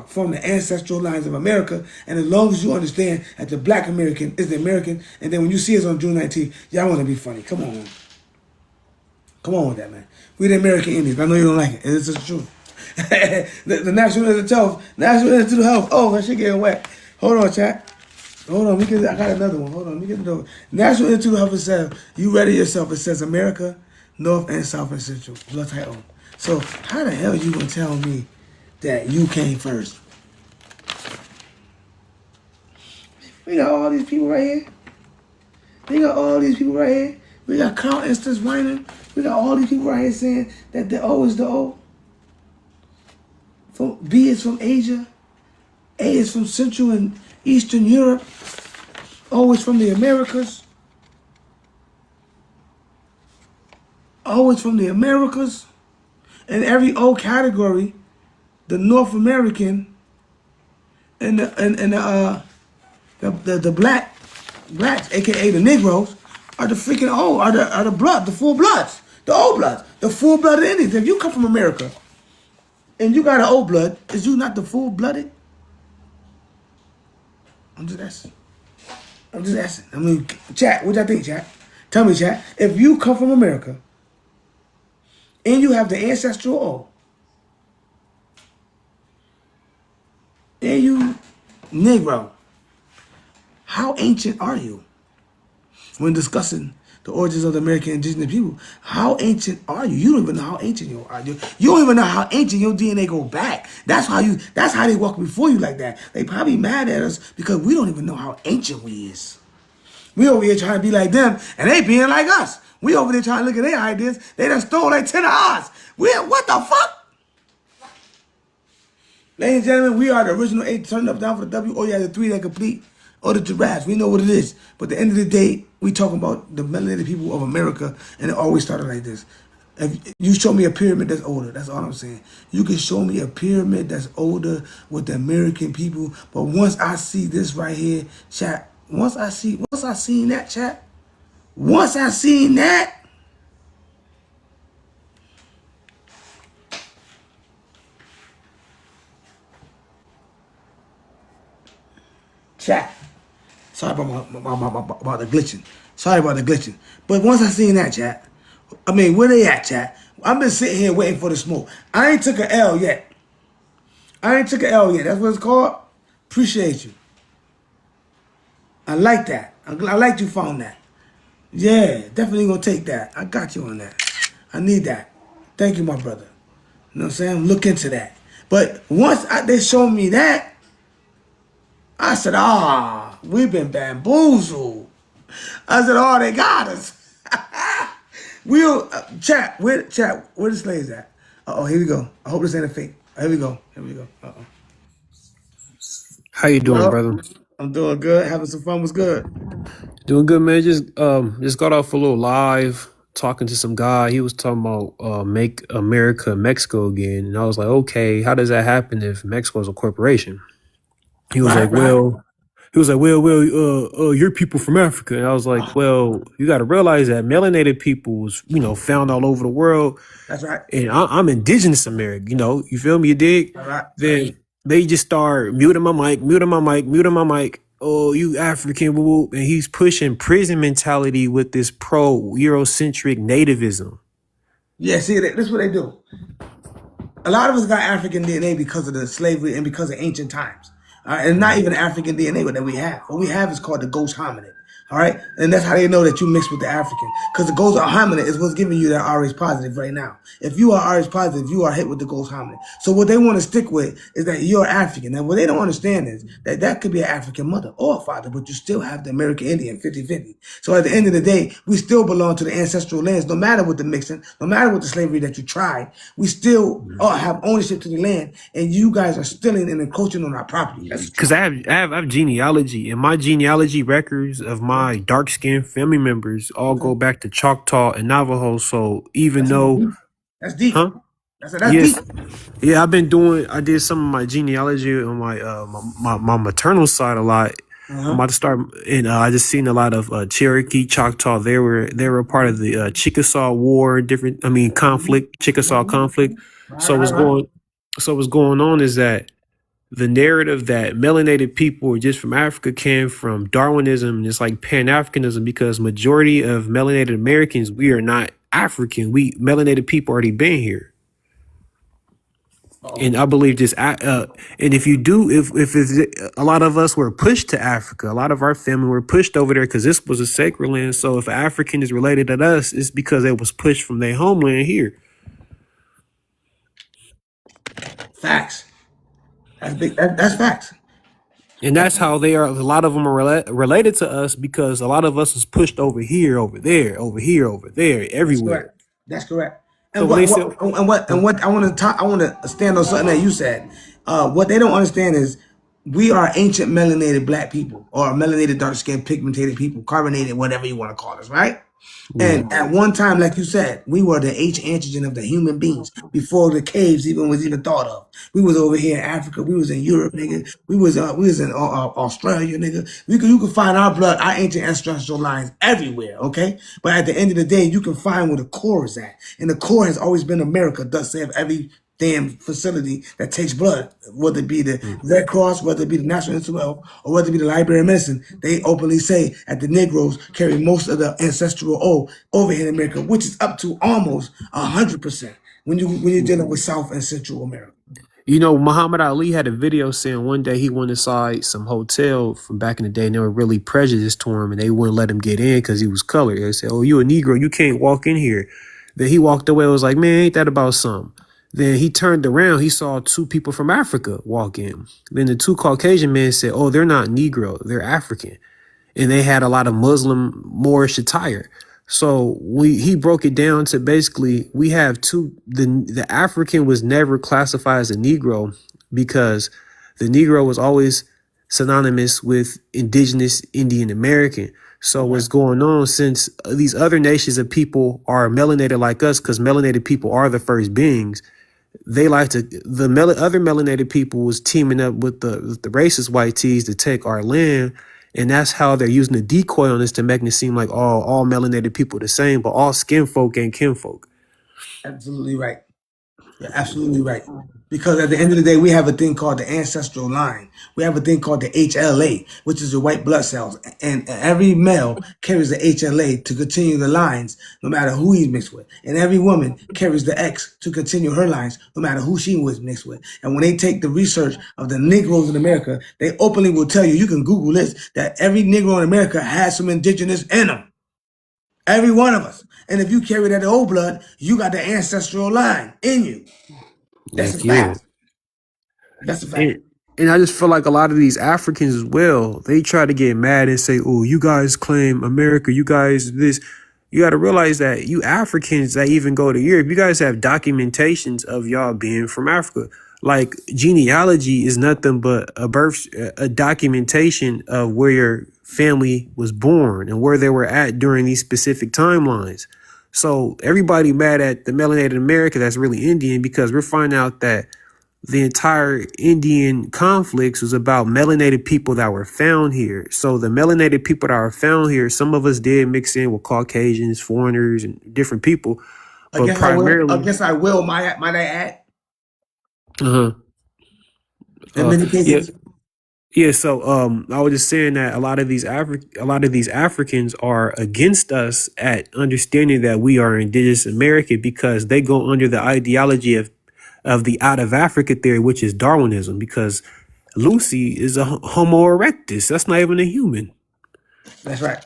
from the ancestral lines of America. And as long as you understand that the black American is the American, and then when you see us on June 19th, y'all want to be funny. Come on, man. Come on with that, man. We the American Indians. I know you don't like it. It's the truth. the National Institute of Health. Oh, that shit getting wet. Hold on, chat. Hold on, I got another one. Hold on, let me get it over. National Institute of Health says, you ready yourself. It says America, North and South and Central. Blood type O. So how the hell you gonna tell me that you came first? We got all these people right here. We got all these people right here. We got Carl Estes whining. We got all these people right here saying that the O is the O. B is from Asia. A is from Central and Eastern Europe. O is from the Americas. O is from the Americas. And every O category, the North American and the blacks, aka the Negroes, are the freaking O, are the blood, the full bloods, the O bloods, the full blooded Indians. If you come from America and you got an O blood, is you not the full blooded? I'm just asking. I mean, chat, what y'all think, chat? Tell me, chat. If you come from America and you have the ancestral O, and you Negro, how ancient are you? When discussing the origins of the American indigenous people, how ancient are you? You don't even know how ancient you are. You don't even know how ancient your DNA go back. That's how they walk before you like that. They probably mad at us because we don't even know how ancient we is. We over here trying to be like them, and they being like us. We over there trying to look at their ideas. They done stole like 10 of ours. What the fuck? Ladies and gentlemen, we are the original 8. Turn up, down for the W. Oh yeah, the 3 that complete. Or the giraffes. We know what it is. But at the end of the day, we talking about the melanated people of America, and it always started like this. If you show me a pyramid that's older, that's all I'm saying. You can show me a pyramid that's older with the American people, but once I see this right here, chat, once I seen that, chat, once I seen that, chat. Sorry about the glitching. Sorry about the glitching. But once I seen that, chat, I mean, where they at, chat? I've been sitting here waiting for the smoke. I ain't took an L yet. That's what it's called. Appreciate you. I like that. I like you found that. Yeah, definitely gonna take that. I got you on that. I need that. Thank you, my brother. You know what I'm saying? Look into that. But once they showed me that, I said, we've been bamboozled. I said, they got us. We'll chat, where the slaves at? Here we go. I hope this ain't a fake. Here we go. How you doing, Well, brother? I'm doing good. Having some fun was good. Doing good, man. Just got off a little live talking to some guy. He was talking about make America Mexico again, and I was like, okay, how does that happen if Mexico is a corporation? He was like, Right. well, he was like, you're people from Africa. And I was like, well, you got to realize that melanated people was, found all over the world. That's right. And I'm indigenous American, you feel me? You dig? All right. Then they just start muting my mic, muting my mic, muting my mic. Oh, you African, woo, woo. And he's pushing prison mentality with this pro-Eurocentric nativism. Yeah, see, that's what they do. A lot of us got African DNA because of the slavery and because of ancient times. And not even African DNA that we have. What we have is called the ghost hominid. All right? And that's how they know that you mixed with the African. Because the ghost hominid is what's giving you that RH positive right now. If you are RH positive, you are hit with the ghost hominid. So what they want to stick with is that you're African. And what they don't understand is that that could be an African mother or father, but you still have the American Indian 50-50. So at the end of the day, we still belong to the ancestral lands, no matter what the mixing, no matter what the slavery that you tried, we still have ownership to the land, and you guys are stealing and encroaching on our property. Because I have genealogy, and my genealogy records of my dark skinned family members all go back to Choctaw and Navajo. So even though, That's deep. huh? That's Yes, deep. yeah, I did some of my genealogy on my maternal side a lot. I'm about to start, and I just seen a lot of Cherokee, Choctaw. They were a part of the Chickasaw War, conflict, Chickasaw conflict. So what's going on is that the narrative that melanated people or just from Africa came from Darwinism and it's like Pan-Africanism, because majority of melanated Americans, we are not African. We melanated people already been here. And I believe just, and if you do, if it's, a lot of us were pushed to Africa, a lot of our family were pushed over there because this was a sacred land. So if an African is related to us, it's because they was pushed from their homeland here. Facts. That's big. That's facts. And that's how they are. A lot of them are related to us because a lot of us is pushed over here, over there, over here, over there, everywhere. That's correct. So And when they what I want to talk, I want to stand on something that you said. What they don't understand is we are ancient melanated black people or melanated dark skinned pigmented people, carbonated, whatever you want to call us, right? And at one time, like you said, we were the H antigen of the human beings before the caves even was even thought of. We was over here in Africa. We was in Europe, nigga. We was in Australia, nigga. You could find our blood, our ancient ancestral lines everywhere, okay? But at the end of the day, you can find where the core is at. And the core has always been America, thus they have every damn facility that takes blood, whether it be the Red Cross, whether it be the National Institute of Health, or whether it be the Library of Medicine. They openly say that the Negroes carry most of the ancestral O over here in America, which is up to almost 100% when you're dealing with South and Central America. Muhammad Ali had a video saying one day he went inside some hotel from back in the day and they were really prejudiced to him and they wouldn't let him get in because he was colored. They said, oh, you a Negro, you can't walk in here. Then he walked away, was like, man, ain't that about something? Then he turned around, he saw two people from Africa walk in. Then the two Caucasian men said, oh, they're not Negro, they're African. And they had a lot of Muslim Moorish attire. So he broke it down to basically we have the African was never classified as a Negro because the Negro was always synonymous with indigenous Indian American. So what's going on, since these other nations of people are melanated like us, because melanated people are the first beings, they like to, other melanated people was teaming up with the racist white tees to take our land. And that's how they're using the decoy on us to make it seem like all melanated people are the same, but all skin folk ain't kinfolk. Absolutely right. You're absolutely right. Because at the end of the day, we have a thing called the ancestral line. We have a thing called the HLA, which is the white blood cells. And every male carries the HLA to continue the lines, no matter who he's mixed with. And every woman carries the X to continue her lines, no matter who she was mixed with. And when they take the research of the Negroes in America, they openly will tell you can Google this, that every Negro in America has some indigenous in them. Every one of us. And if you carry that old blood, you got the ancestral line in you. That's a fact. That's a fact. And I just feel like a lot of these Africans as well, they try to get mad and say, oh, you guys claim America, you guys this. You got to realize that you Africans that even go to Europe, you guys have documentations of y'all being from Africa. Like genealogy is nothing but a documentation of where your family was born and where they were at during these specific timelines. So everybody mad at the melanated America that's really Indian because we're finding out that the entire Indian conflicts was about melanated people that were found here. So the melanated people that were found here, some of us did mix in with Caucasians, foreigners, and different people, I but guess I will. I primarily, guess I will. Might I add? uh-huh, In many yeah, cases, yeah. So I was just saying that a lot of these Africans are against us at understanding that we are indigenous American because they go under the ideology of the out of Africa theory, which is Darwinism, because Lucy is a Homo erectus. That's not even a human. that's right.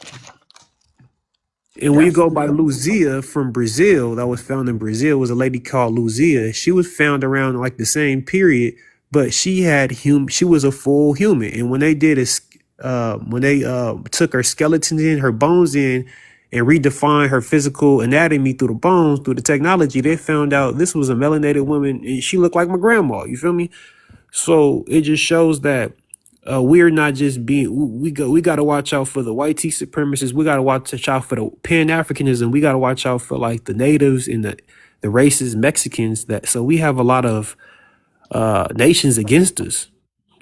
And You're when you go absolutely by right. Luzia from Brazil, that was found in Brazil, was a lady called Luzia. She was found around like the same period, but she was a full human. And when they took her skeletons in, her bones in, and redefined her physical anatomy through the bones, through the technology, they found out this was a melanated woman and she looked like my grandma. You feel me? So it just shows that we're not just being we got to watch out for the white tea supremacists. We got to watch out for the Pan Africanism. We got to watch out for like the natives and the racist Mexicans. That so we have a lot of nations against us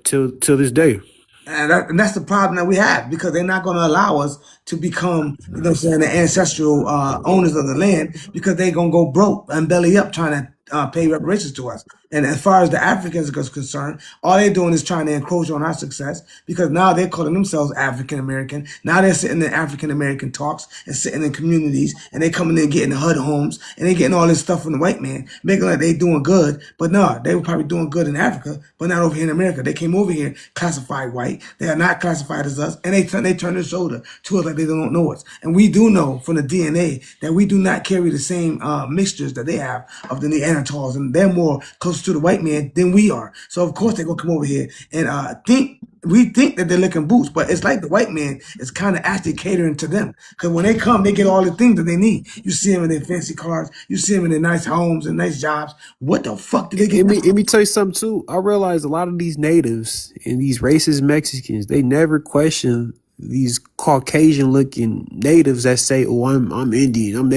till this day. And that's the problem that we have because they're not going to allow us to become, the ancestral owners of the land because they're going to go broke and belly up trying to pay reparations to us. And as far as the Africans are concerned, all they're doing is trying to encroach on our success because now they're calling themselves African American. Now they're sitting in African American talks and sitting in communities and they coming in getting HUD homes and they getting all this stuff from the white man, making like they doing good. But no, they were probably doing good in Africa, but not over here in America. They came over here classified white. They are not classified as us, and they turn their shoulder to us like they don't know us. And we do know from the DNA that we do not carry the same mixtures that they have of the Neanderthals, and they're more close to the white man than we are. So of course they're gonna come over here and think that they're licking boots, but it's like the white man is kind of actually catering to them. Because when they come, they get all the things that they need. You see them in their fancy cars, you see them in their nice homes and nice jobs. What the fuck did they get? Let me tell you something too. I realize a lot of these natives and these racist Mexicans, they never question these Caucasian looking natives that say, "Oh, I'm Indian."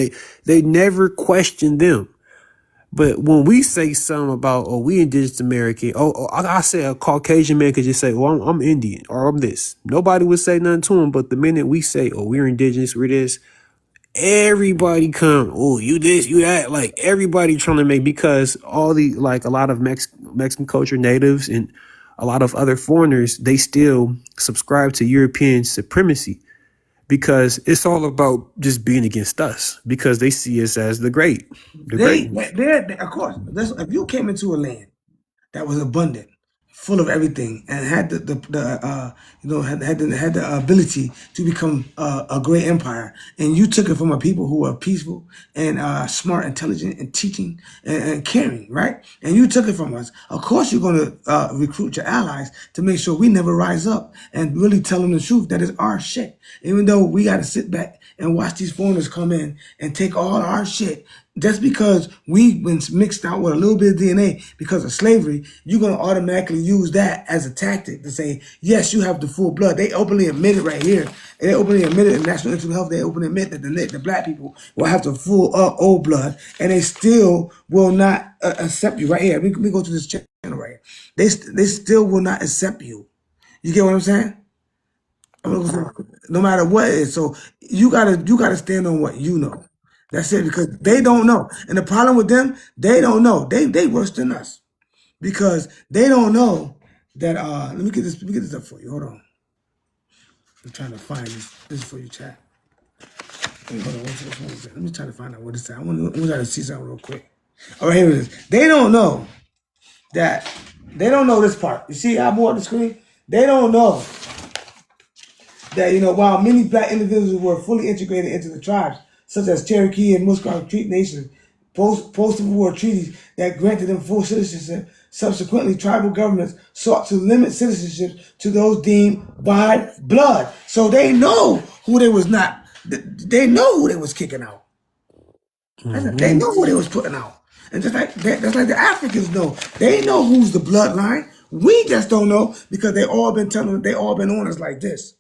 They never question them. But when we say something about, "Oh, we indigenous American," I say a Caucasian man could just say, "Oh, I'm Indian," or "I'm this." Nobody would say nothing to him. But the minute we say, "Oh, we're indigenous, we're this," everybody come, "Oh, you this, you that," like everybody trying to make, because all the, like a lot of Mexican culture natives and a lot of other foreigners, they still subscribe to European supremacy because it's all about just being against us because they see us as the great ones. Of course, if you came into a land that was abundant, full of everything, and had had the ability to become a great empire, and you took it from a people who were peaceful and smart, intelligent, and teaching and caring, right? And you took it from us. Of course, you're going to recruit your allies to make sure we never rise up and really tell them the truth that it's our shit. Even though we got to sit back and watch these foreigners come in and take all our shit. Just because we've been mixed out with a little bit of DNA because of slavery, you're going to automatically use that as a tactic to say, yes, you have the full blood. They openly admit it right here. They openly admit it in National Institute of Health. They openly admit that the black people will have the full old blood, and they still will not accept you right here. Let me go to this channel right here. They still will not accept you. You get what I'm saying? No matter what it is. So you gotta stand on what you know. That's it, because they don't know. And the problem with them, they don't know. They worse than us. Because they don't know that let me get this up for you. Hold on. I'm trying to find this. This is for you, chat. Wait, hold on. Which one is it? Let me try to find out what it's at. I want to see something real quick. All right, here it is. They don't know this part. You see how more on the screen? They don't know that, while many black individuals were fully integrated into the tribes, such as Cherokee and Musqueam Creek nations, post-Civil War treaties that granted them full citizenship, subsequently tribal governments sought to limit citizenship to those deemed by blood. So they know who they was not. They know who they was kicking out. They know who they was putting out. And just like the Africans know, they know who's the bloodline. We just don't know because they all been on us like this,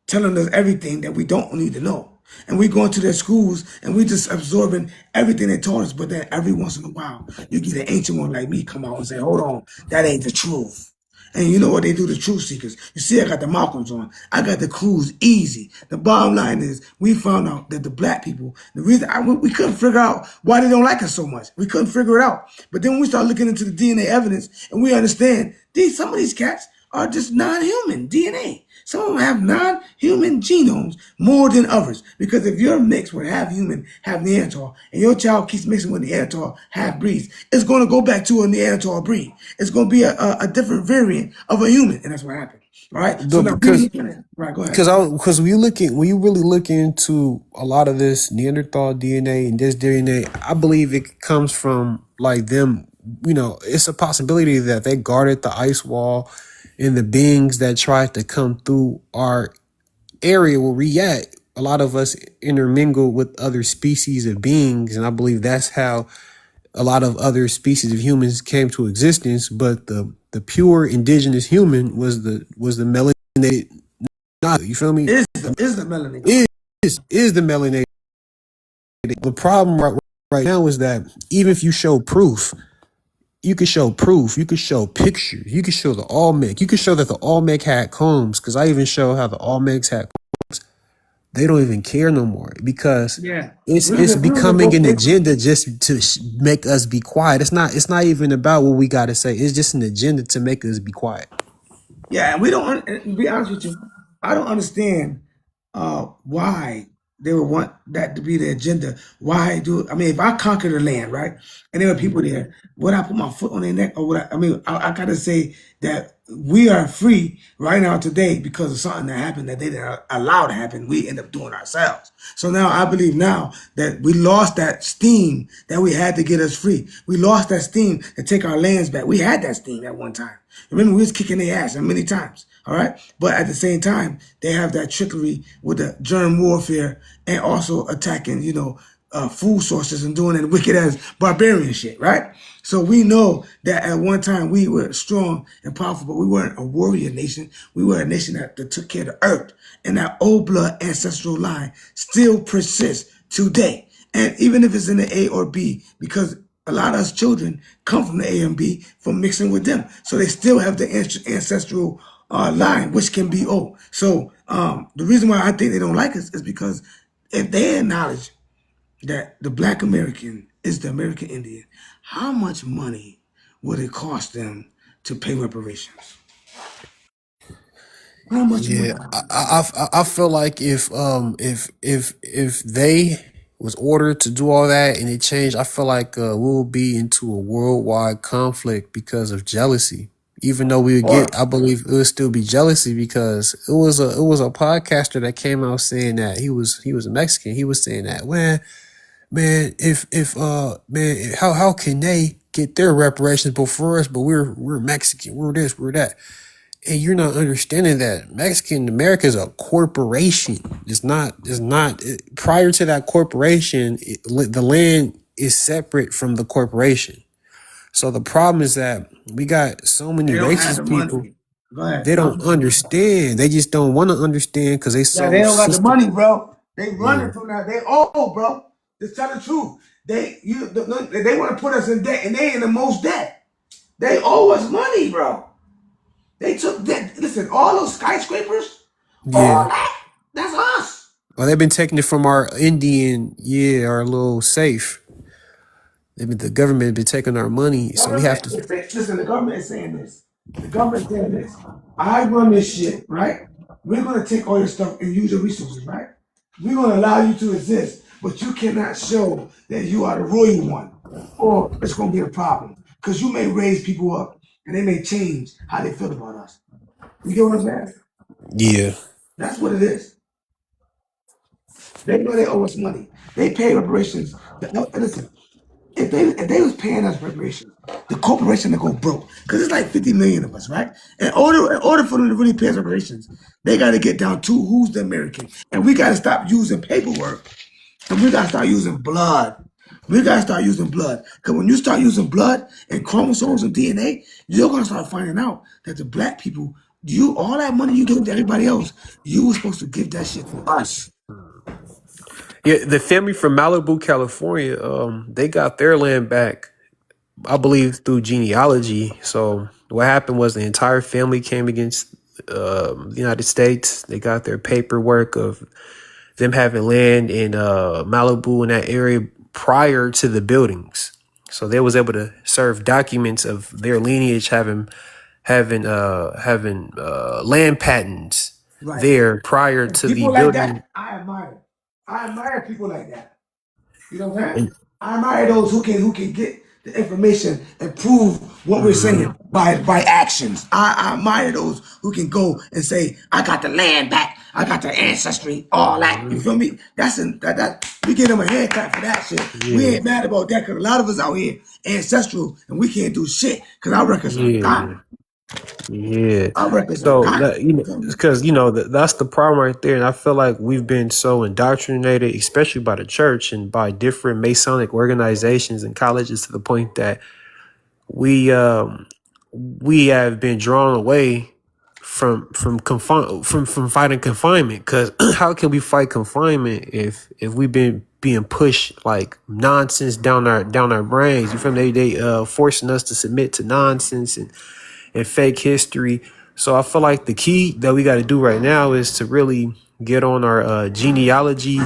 telling us everything that we don't need to know. And we go into their schools and we just absorbing everything they taught us. But then every once in a while, you get an ancient one like me come out and say, hold on, that ain't the truth. And you know what they do, the truth seekers. You see, I got the Malcolms on. I got the crews easy. The bottom line is we found out that the black people, the reason we couldn't figure out why they don't like us so much. We couldn't figure it out. But then we start looking into the DNA evidence and we understand some of these cats are just non-human DNA. Some of them have non-human genomes more than others. Because if you're mixed with half human, half Neanderthal, and your child keeps mixing with Neanderthal half breeds, it's going to go back to a Neanderthal breed. It's going to be a different variant of a human, and that's what happened. All right. So No, now, right, go ahead. because when you really look into a lot of this Neanderthal DNA and this DNA, I believe it comes from like them. You know, it's a possibility that they guarded the ice wall, and the beings that tried to come through our area where we at. A lot of us intermingle with other species of beings, and I believe that's how a lot of other species of humans came to existence. But the pure indigenous human was the melanated. Not you feel me? Is the melanin? Is the melanated. The problem right now is that even if you show proof, you could show proof, you could show pictures, you could show the Olmec, you could show that the Olmec had combs, because I even show how the Olmecs had. They don't even care no more because Yeah. it's becoming an agenda just to make us be quiet. It's not even about what we got to say. It's just an agenda to make us be quiet. Yeah, and we don't. And to be honest with you, I don't understand why they would want that to be the agenda. Why do I mean, if I conquer the land, right, and there were people there, would I put my foot on their neck, or would I gotta say that we are free right now today because of something that happened that they didn't allow to happen. We end up doing ourselves. So now I believe now that we lost that steam that we had to get us free. We lost that steam to take our lands back. We had that steam at one time. Remember, we was kicking their ass many times. All right. But at the same time, they have that trickery with the germ warfare and also attacking, food sources and doing that wicked as barbarian shit. Right. So we know that at one time we were strong and powerful, but we weren't a warrior nation. We were a nation that took care of the earth. And that old blood ancestral line still persists today. And even if it's in the A or B, because a lot of us children come from the A and B from mixing with them. So they still have the ancestral line, which can be O. So the reason why I think they don't like us is because if they acknowledge that the Black American is the American Indian, how much money would it cost them to pay reparations? How much Yeah, money? I feel like if they was ordered to do all that and it changed, I feel like we'll be into a worldwide conflict because of jealousy. Even though we would Or get, I believe it would still be jealousy because it was a podcaster that came out saying that he was a Mexican. He was saying that man, if man, how can they get their reparations before us? But we're Mexican, we're this, we're that. And you're not understanding that Mexican America is a corporation. It's not. Prior to that corporation, the land is separate from the corporation. So the problem is that we got so many they don't have the racist people. money. Go ahead. They don't understand. They just don't want to understand because they Yeah, they so don't got the system. money, bro. They Yeah, running from that. They owe, bro. Just tell the truth. They want to put us in debt, and they in the most debt. They owe us money, bro. They took that. Listen, all those skyscrapers, all yeah. that, that's us. Well, they've been taking it from our Indian, our little safe. The government been taking our money, so we have Government, to. listen, the government is saying this. The government is saying this. I run this shit, right? We're gonna take all your stuff and use your resources, right? We're gonna allow you to exist, but you cannot show that you are the royal one, or it's gonna be a problem. Because you may raise people up and they may change how they feel about us. You get what I'm saying? Yeah, That's what it is. They know they owe us money. They pay reparations. No, listen, if they was paying us reparations, the corporation would go broke. Because it's like 50 million of us, right? In order for them to really pay us reparations, they got to get down to who's the American. And we got to stop using paperwork. And we got to start using blood. We got to start using blood. Because when you start using blood and chromosomes and DNA, you're going to start finding out that the black people, all that money you give to everybody else, you were supposed to give that shit to us. Yeah, the family from Malibu, California, they got their land back, I believe, through genealogy. So what happened was the entire family came against the United States. They got their paperwork of them having land in Malibu in that area prior to the buildings. So they was able to serve documents of their lineage having land patents Right. there prior And to the people like building. that, I admire. I admire people like that. You know what I'm saying? And, I admire those who can get the information and prove what we're mhm, saying by actions. I admire those who can go and say, I got the land back, I got the ancestry, all that. You mhm. feel me? That we give them a hand clap for that shit. We Yeah, ain't mad about that because a lot of us out here ancestral and we can't do shit because our records are yeah. gone. Yeah. Our records are So gone. that you You know, feel me? because that's the problem right there, and I feel like we've been so indoctrinated, especially by the church and by different Masonic organizations and colleges, to the point that we um we have been drawn away from fighting confinement. Because how can we fight confinement if we've been being pushed like nonsense down our brains? You feel me? They forcing us to submit to nonsense and fake history. So I feel like the key that we got to do right now is to really get on our genealogy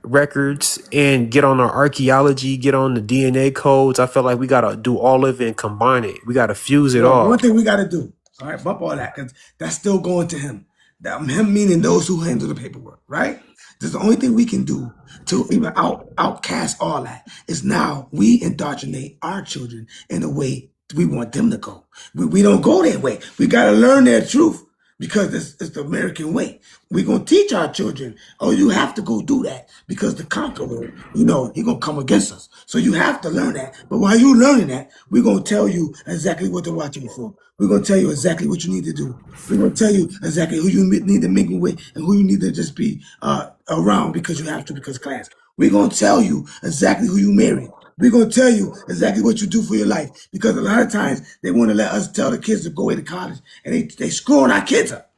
records and get on our archaeology, get on the DNA codes. I feel like we got to do all of it and combine it. We got to fuse it Well, all. one thing we got to do, all right, bump all that, because that's still going to him. That him meaning those who handle the paperwork, right? That's the only thing we can do to even outcast all that is now we indoctrinate our children in the way we want them to go. We don't go that way. We got to learn their truth because it's the American way. We're going to teach our children, oh, you have to go do that because the conqueror, he's going to come against us. So you have to learn that. But while you're learning that, we're going to tell you exactly what to watch out for. We're going to tell you exactly what you need to do. We're going to tell you exactly who you need to mingle with and who you need to just be around because you have to, because of class. We're going to tell you exactly who you marry. We're going to tell you exactly what you do for your life because a lot of times they want to let us tell the kids to go away to college and they screwing our kids up.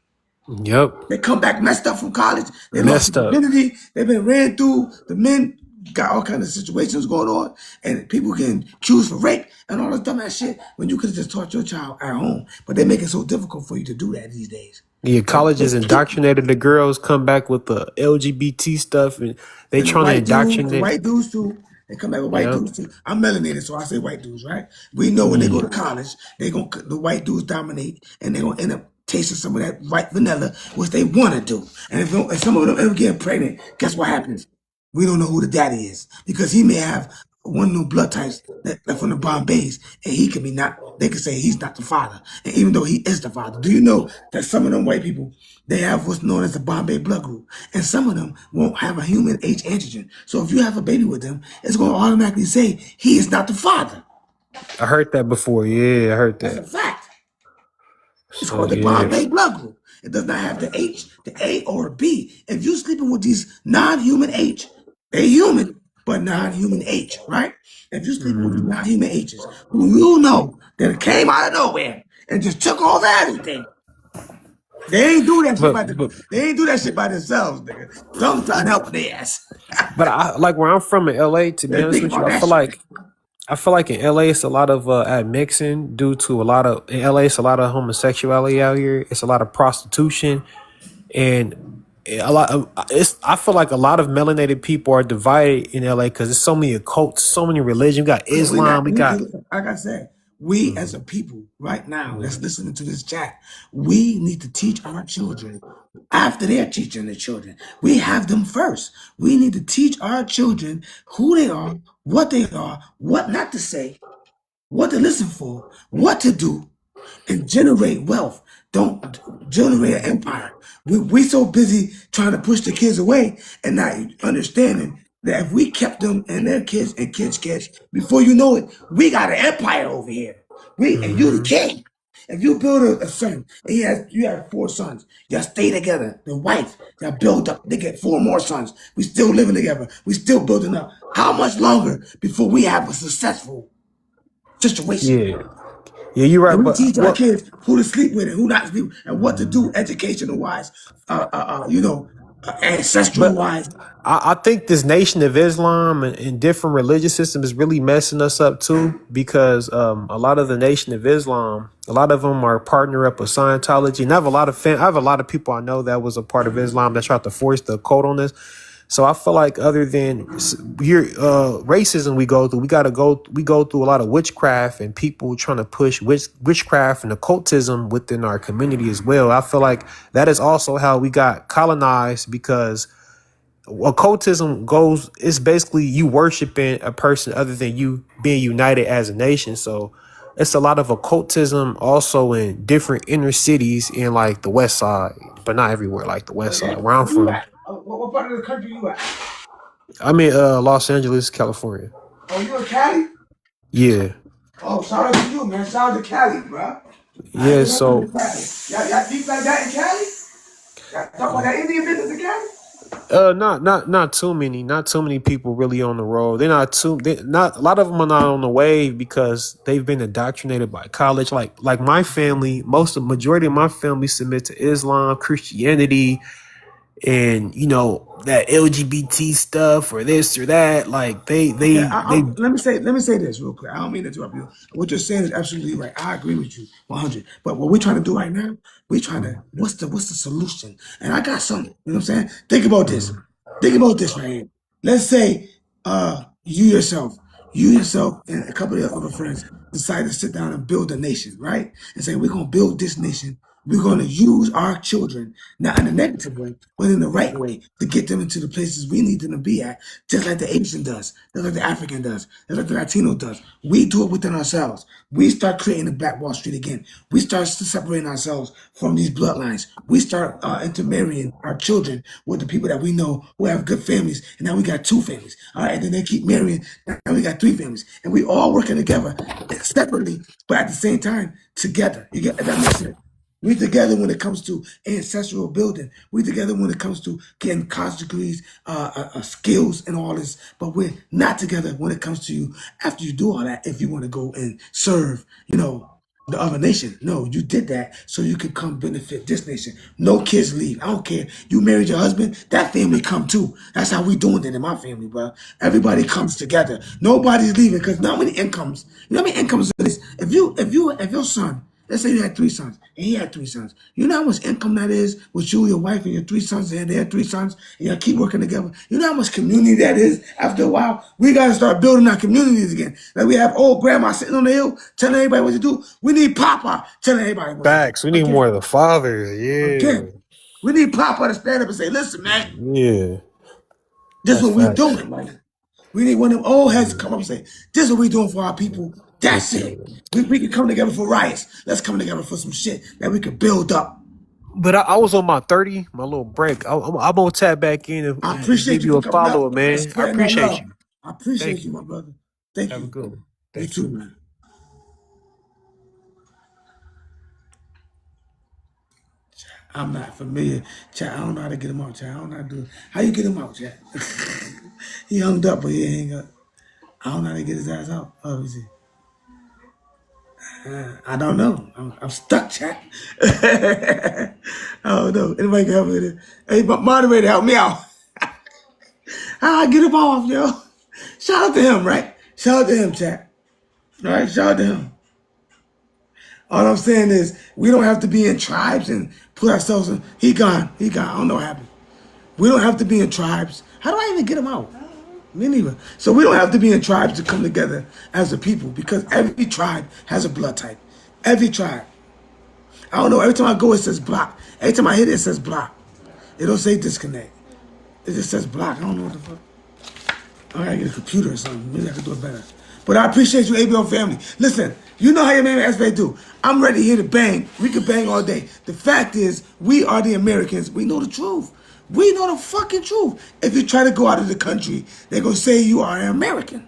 Yep. They come back messed up from college. They lost Messed their up. virginity. They've been ran through. The men got all kinds of situations going on, and people getting accused for rape and all this dumbass shit when you could have just taught your child at home. But they make it so difficult for you to do that these days. Yeah, So colleges indoctrinated the girls, come back with the LGBT stuff, and they and trying to indoctrinate. white dudes too. They come back with white Yep. dudes too. I'm melanated, so I say white dudes, right? We know when they go to college, the white dudes dominate, and they're gonna end up tasting some of that white vanilla, which they want to do. And if some of them ever get pregnant, guess what happens? We don't know who the daddy is because he may have one of the blood types that from the Bombays, and he could be not. They could say he's not the father, and even though he is the father. Do you know that some of them white people they have what's known as the Bombay blood group, and some of them won't have a human H antigen. So if you have a baby with them, it's going to automatically say he is not the father. I heard that before. Yeah, I heard That's a that. fact. It's So called the yeah. Bombay blood group. It does not have the H, the A, or a B. If you're sleeping with these non-human H, they human, but non-human H, right? If you're sleeping with these Mhm. non-human H's, who you know that it came out of nowhere and just took over everything, they ain't do that shit But by but they ain't do that shit by themselves, nigga. Some trying to help their ass. but I like where I'm from in LA. To be They honest think with you, about that shit. I feel like in LA it's a lot of admixing due to a lot of in LA it's a lot of homosexuality out here. It's a lot of prostitution and a lot of it's. I feel like a lot of melanated people are divided in LA because there's so many occults, so many religions. We got Cause we Islam. not, We we, got. like I said, we as a Mhm, people right now that's mhm. listening to this chat, we need to teach our children after they're teaching the children. We have them first. We need to teach our children who they are, what not to say, what to listen for, what to do, and generate wealth. Don't generate an empire. We so busy trying to push the kids away and not understanding that if we kept them and their kids and kids, before you know it, we got an empire over here. And you the Mhm. king. If you build a son and you have 4 sons, y'all stay together. The wife, y'all build up. They get 4 more sons. We still living together. We still building up. How much longer before we have a successful situation? Yeah, yeah, you're right. And we But teach our what? kids who to sleep with and who not to sleep with and what to do educational wise. You know, ancestral But wise. I think this Nation of Islam and different religious systems is really messing us up too, because a lot of the Nation of Islam, a lot of them are partner up with Scientology, and I have a lot of people I know that was a part of Islam that tried to force the code on this. So I feel like other than here racism we go through a lot of witchcraft and people trying to push witchcraft and occultism within our community as well. I feel like that is also how we got colonized, because occultism goes, it's basically you worshiping a person other than you being united as a nation. So it's a lot of occultism also in different inner cities in like the west side, but not everywhere, like the west side where I'm Where you from. at? What part of the country you at? I'm in Los Angeles, California. Oh, you in Cali? Yeah. Oh, shout out to you, man. Shout out to Cali, bro. I Yeah, ain't nothing to so Cali. Y'all deep like that in Cali? Y'all talk about that Indian business in Cali? not too many people really on the road. Not a lot of them are not on the wave because they've been indoctrinated by college. Like my family, majority of my family submit to Islam, Christianity, and that LGBT stuff or this or that. Like Okay, they let me say this real quick. I don't mean to interrupt you. What you're saying is absolutely right. I agree with you 100. But what we're trying to do right now, we're trying to what's the solution? And I got something. You know what I'm saying? Think about this. Think about this right here. Let's say you yourself and a couple of your other friends decide to sit down and build a nation, right? And say we're gonna build this nation. We're gonna use our children, not in a negative way, but in the right way to get them into the places we need them to be at, just like the Asian does, just like the African does, just like the Latino does. We do it within ourselves. We start creating the Black Wall Street again. We start separating ourselves from these bloodlines. We start intermarrying our children with the people that we know who have good families, and now we got two families. All right, and then they keep marrying. Now we got three families, and we all working together separately, but at the same time together. You get that makes sense? We together when it comes to ancestral building. We together when it comes to getting college degrees, skills, and all this. But we're not together when it comes to you after you do all that. If you want to go and serve, the other nation. No, you did that so you could come benefit this nation. No kids leave. I don't care. You married your husband, that family come too. That's how we doing it in my family, bro. Everybody comes together. Nobody's leaving because now many incomes. You know how many incomes it is? If your son, let's say you had three sons, and he had three sons. You know how much income that is with you, your wife, and your three sons, and they had three sons, and y'all keep working together. You know how much community that is after a while? We got to start building our communities again. Like we have old grandma sitting on the hill telling everybody what to do. We need Papa telling everybody what to do. facts. We need more of the fathers. Yeah. Again, we need Papa to stand up and say, listen, man, Yeah. this is That's what we facts. doing, man. We need one of them old heads to come up and say, this is what we doing for our people. That's it. We can come together for riots. Let's come together for some shit that we can build up. But I was on my 30, my little break. I'm gonna tap back in I and appreciate give you you for a coming follow, up and man. I spreading that appreciate love. you. I appreciate Thank you, you. my brother. Thank Have a you. good one. You Thank you. too, man. I'm not familiar. Chat, I don't know how to get him out, chat. I don't know how to do it. How you get him out, chat? He hung up, but he ain't hang up. I don't know how to get his ass out. Oh, let me see. I don't know. I'm stuck, chat. I don't know. Anybody can help me with it? Hey, moderator, help me out. How I get him off, yo? Shout out to him, right? Shout out to him, chat. All right, shout out to him. All I'm saying is we don't have to be in tribes and put ourselves in. He gone. He gone. I don't know what happened. We don't have to be in tribes. How do I even get him out? Me neither. So we don't have to be in tribes to come together as a people because every tribe has a blood type. Every tribe. I don't know. Every time I go, it says block. Every time I hit it, it says block. It don't say disconnect. It just says block. I don't know what the fuck. I gotta get a computer or something. Maybe I can do it better. But I appreciate you, ABO family. Listen, you know how your man SVA do. I'm ready here to bang. We can bang all day. The fact is, we are the Americans. We know the truth. We know the fucking truth. If you try to go out of the country, they're gonna say you are an American.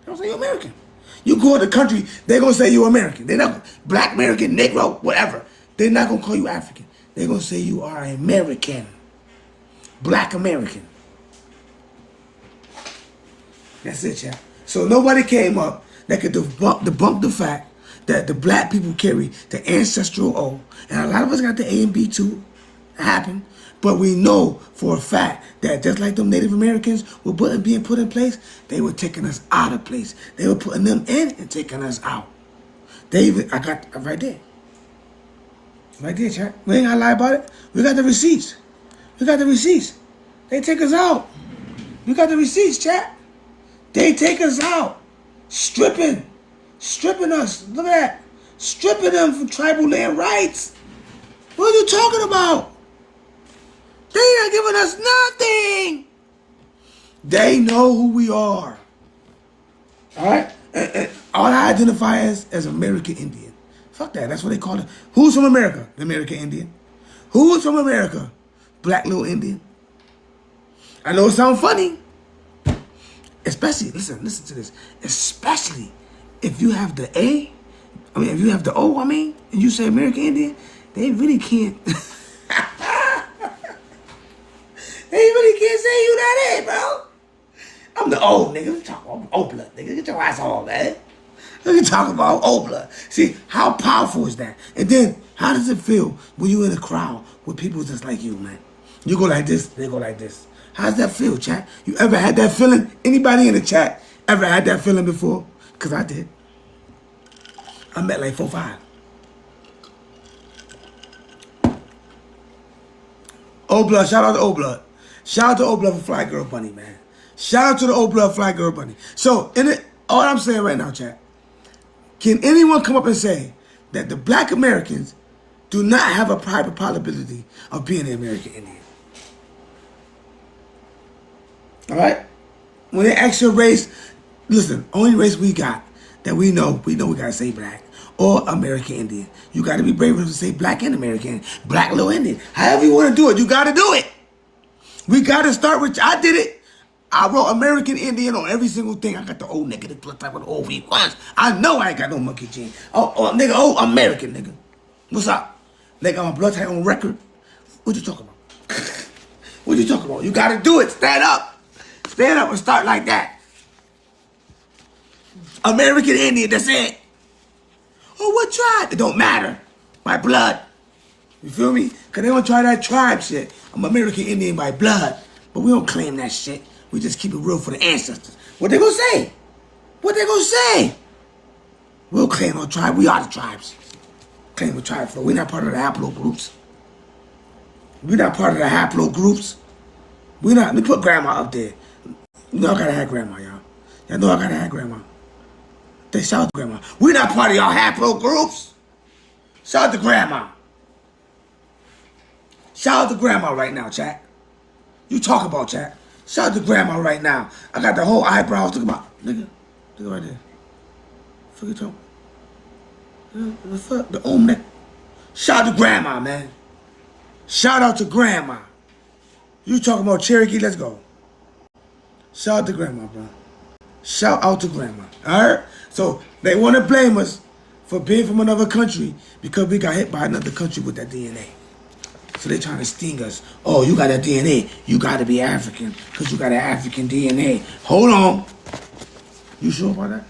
They're gonna say you're American. You go out of the country, they're gonna say you're American. They're not black American, Negro, whatever. They're not gonna call you African. They're gonna say you are American. Black American. That's it, y'all. So nobody came up that could debunk the fact that the black people carry the ancestral O. And a lot of us got the A and B too. It happened. But we know for a fact that just like them Native Americans were being put in place, they were taking us out of place. They were putting them in and taking us out. They even, I got right there. Right there, chat. We ain't gotta lie about it. We got the receipts. We got the receipts. They take us out. We got the receipts, chat. They take us out. Stripping us. Look at that. Stripping them from tribal land rights. What are you talking about? They not giving us nothing. They know who we are. All right? And all I identify as American Indian. Fuck that. That's what they call it. Who's from America? The American Indian. Who's from America? Black little Indian. I know it sounds funny. Especially, listen to this. Especially if you have the if you have the O, and you say American Indian, they really can't. They really can't say you that A, bro. I'm the old nigga. What you talking about? I'm old blood, nigga. Get your ass on, man. What you talking about? Old blood. See, how powerful is that? And then, how does it feel when you're in a crowd with people just like you, man? You go like this, they go like this. How does that feel, chat? You ever had that feeling? Anybody in the chat ever had that feeling before? Because I did. I met like 4, 5. Old blood, shout out to Old blood. Shout out to Old blood for Fly Girl Bunny, man. Shout out to the Old blood Fly Girl Bunny. So, all I'm saying right now, chat, can anyone come up and say that the black Americans do not have a private probability of being an American Indian? All right? When they ask your race, listen, only race we got that we know we gotta say black or American Indian. You gotta be brave enough to say black and American, black little Indian. However you wanna do it, you gotta do it. We gotta start with, I did it. I wrote American Indian on every single thing. I got the old nigga, the blood type of the old V1s. I know I ain't got no monkey gene. Oh, American nigga. What's up? Nigga, I'm a blood type on record. What you talking about? What you talking about? You gotta do it. Stand up. Stand up and start like that. American Indian, that's it. Oh, what tribe? It don't matter. My blood. You feel me? Because they don't try that tribe shit. I'm American Indian by blood. But we don't claim that shit. We just keep it real for the ancestors. What they gonna say? What they gonna say? We'll claim no tribe. We are the tribes. Claim a tribe for. We're not part of the haplogroups. We're not part of the haplogroups. We're not. Let me put grandma up there. You know I gotta have grandma, y'all. Y'all know I gotta have grandma. They shout to grandma. We're not part of y'all haplogroups. Shout out to grandma. Shout out to grandma right now, chat. You talk about, chat. Shout out to grandma right now. I got the whole eyebrows. Look about, nigga. Look right there. Fuck you talking. The fuck? The old neck. Shout out to grandma, man. Shout out to grandma. You talking about Cherokee? Let's go. Shout out to grandma, bro. Shout out to grandma. Alright? So they want to blame us for being from another country because we got hit by another country with that DNA. So they trying to sting us. Oh, you got that DNA. You got to be African because you got an African DNA. Hold on. You sure about that?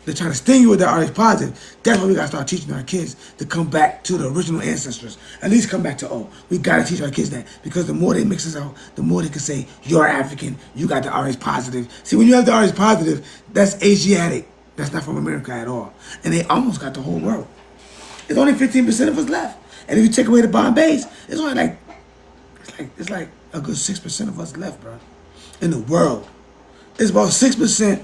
They're trying to sting you with the RH positive. That's why we got to start teaching our kids to come back to the original ancestors. At least come back to O. We got to teach our kids that because the more they mix us out, the more they can say, you're African, you got the RH positive. See, when you have the RH positive, that's Asiatic. That's not from America at all. And they almost got the whole world. There's only 15% of us left. And if you take away the Bombays, it's only it's like a good 6% of us left, bro. In the world. It's about 6%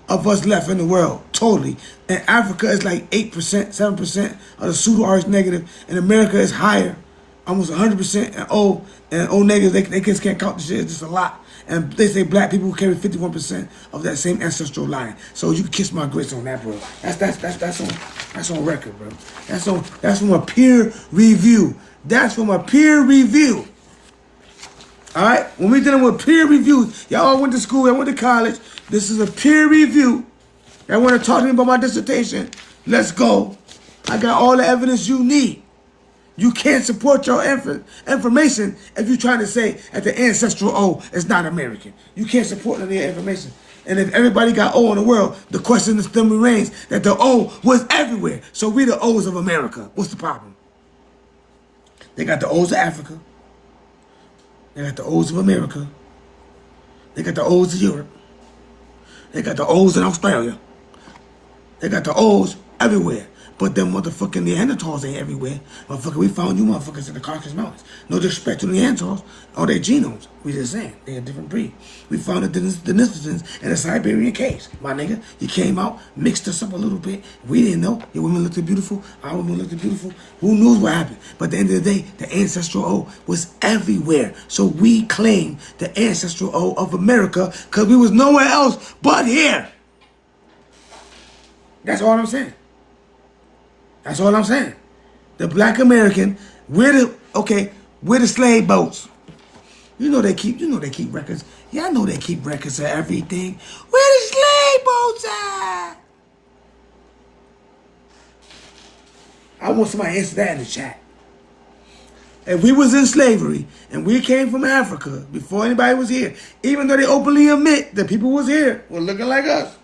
of us left in the world, totally. And Africa is like 8%, 7% of the pseudo-RH negative. And America is higher, almost 100%. And O negatives, they just can't count the shit. It's just a lot. And they say black people carry 51% of that same ancestral line. So you can kiss my grits on that, bro. That's on record, bro. That's from a peer review. That's from a peer review. All right? When we dealing with peer reviews, y'all all went to school, y'all went to college. This is a peer review. Y'all want to talk to me about my dissertation? Let's go. I got all the evidence you need. You can't support your information if you're trying to say that the ancestral O is not American. You can't support any information. And if everybody got O in the world, the question still remains that the O was everywhere. So we the O's of America. What's the problem? They got the O's of Africa. They got the O's of America. They got the O's of Europe. They got the O's in Australia. They got the O's everywhere. But them motherfucking Neanderthals ain't everywhere. Motherfucker, we found you motherfuckers in the Caucasus Mountains. No disrespect to the Neanderthals or their genomes. We just saying, they a different breed. We found the Denisovans in a Siberian caves. My nigga, you came out, mixed us up a little bit. We didn't know. Your women looked beautiful. Our women looked beautiful. Who knows what happened? But at the end of the day, the ancestral O was everywhere. So we claim the ancestral O of America because we was nowhere else but here. That's all I'm saying. That's all I'm saying. The black American, we're the slave boats. You know they keep records. Yeah, I know they keep records of everything. Where the slave boats at? I want somebody to answer that in the chat. If we was in slavery and we came from Africa before anybody was here, even though they openly admit that people was here, were looking like us,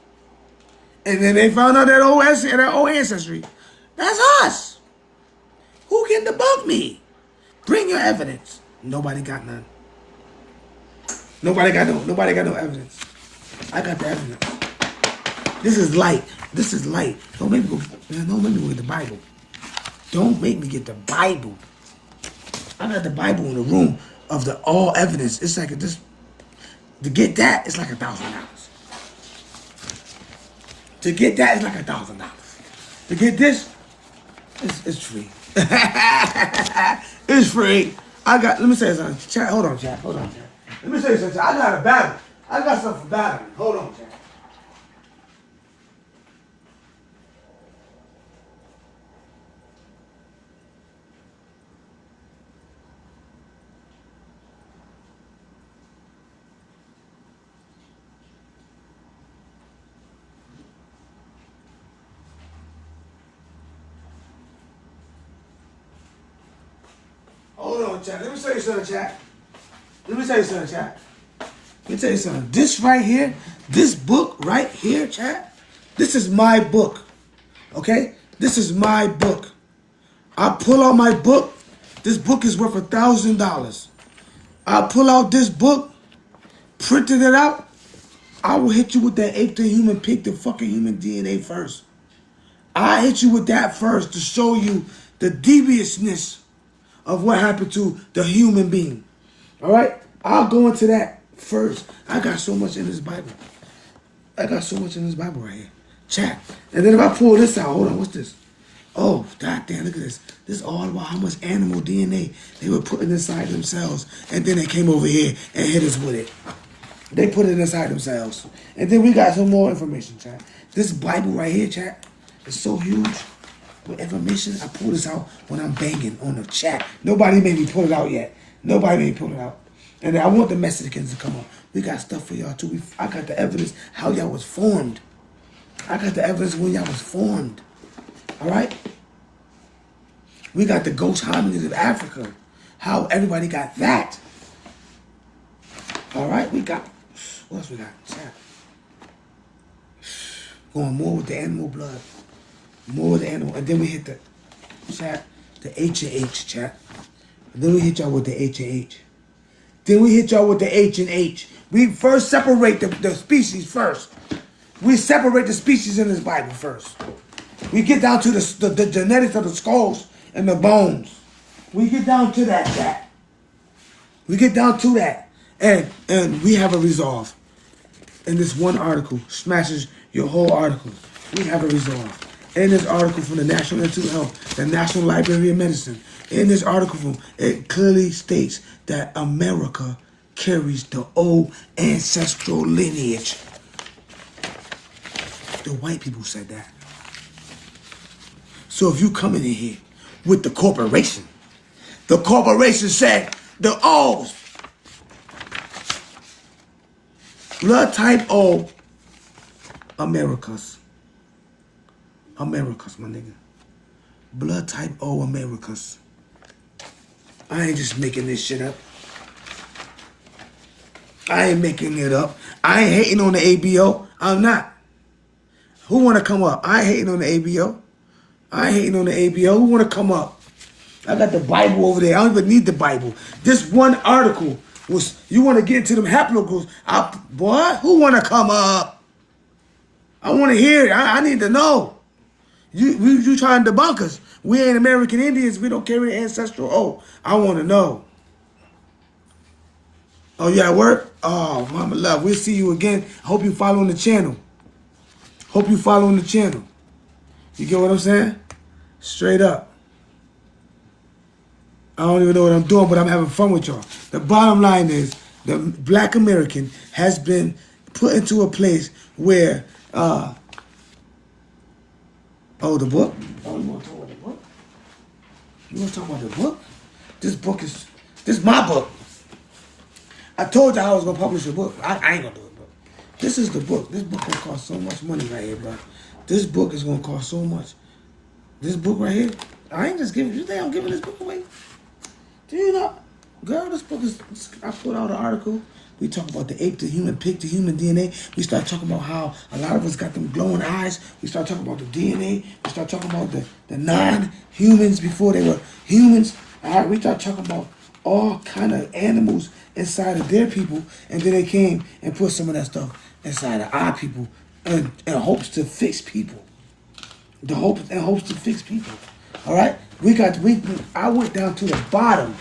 and then they found out that old ancestry, that's us. Who can debunk me? Bring your evidence. Nobody got none. Nobody got no evidence. I got the evidence. This is light. This is light. Don't make me go get the Bible. Don't make me get the Bible. I got the Bible in the room of the all evidence. It's like this. To get that, it's like $1,000. To get that, it's like $1,000. To get this, it's free. It's free. Let me say something. Chat, hold on, chat. Let me say something. I got a battle. I got something for battling. Hold on, chat. Hold on, chat. Let me tell you something, chat. This right here, this book right here, chat, this is my book. Okay? This is my book. I pull out my book. This book is worth $1,000. I pull out this book, printed it out. I will hit you with that ape to human pig to fucking human DNA first. I hit you with that first to show you the deviousness of what happened to the human being. All right? I'll go into that first. I got so much in this Bible. Right here. Chat. And then if I pull this out, hold on, what's this? Oh, goddamn, look at this. This is all about how much animal DNA they were putting inside themselves. And then they came over here and hit us with it. They put it inside themselves. And then we got some more information, chat. This Bible right here, chat, is so huge. With information, I pull this out when I'm banging on the chat. Nobody made me pull it out yet. And I want the Mexicans to come on. We got stuff for y'all too. I got the evidence how y'all was formed. I got the evidence when y'all was formed. All right? We got the ghost hominids of Africa. How everybody got that. All right? What else we got? Chat. Going more with the animal blood. More with the animal. And then we hit the chat, the H and H, chat. And then we hit y'all with the H and H. We first separate the species first. We separate the species in this Bible first. We get down to the genetics of the skulls and the bones. We get down to that, chat. We get down to that. And we have a resolve. And this one article smashes your whole article. We have a resolve. In this article from the National Institute of Health, the National Library of Medicine, in this article, it clearly states that America carries the old ancestral lineage. The white people said that. So if you come in here with the corporation said the O's, blood type O, Americas, my nigga. Blood type O, Americas. I ain't just making this shit up. I ain't making it up. I ain't hating on the ABO. I'm not. Who want to come up? I ain't hating on the ABO. Who want to come up? I got the Bible over there. I don't even need the Bible. This one article You want to get into them haplogroups? Boy, who want to come up? I want to hear it. I need to know. You trying to debunk us? We ain't American Indians. We don't carry ancestral oath. I want to know. Oh, you at work? Oh, mama love. We'll see you again. Hope you following the channel. Hope you following the channel. You get what I'm saying? Straight up. I don't even know what I'm doing, but I'm having fun with y'all. The bottom line is the Black American has been put into a place where, oh, the book? Oh, you want to talk about the book? You want to talk about the book? This is my book. I told you I was going to publish a book. I ain't going to do it, bro. This is the book. This book going to cost so much money right here, bro. This book is going to cost so much. This book right here, I ain't just giving, you think I'm giving this book away? Do you know? Girl, this book is, I put out an article. We talk about the ape to human, pig to human DNA. We start talking about how a lot of us got them glowing eyes. We start talking about the DNA. We start talking about the non-humans before they were humans. All right, we start talking about all kind of animals inside of their people. And then they came and put some of that stuff inside of our people in hopes to fix people. The hope and hopes to fix people. All right, I went down to the bottom.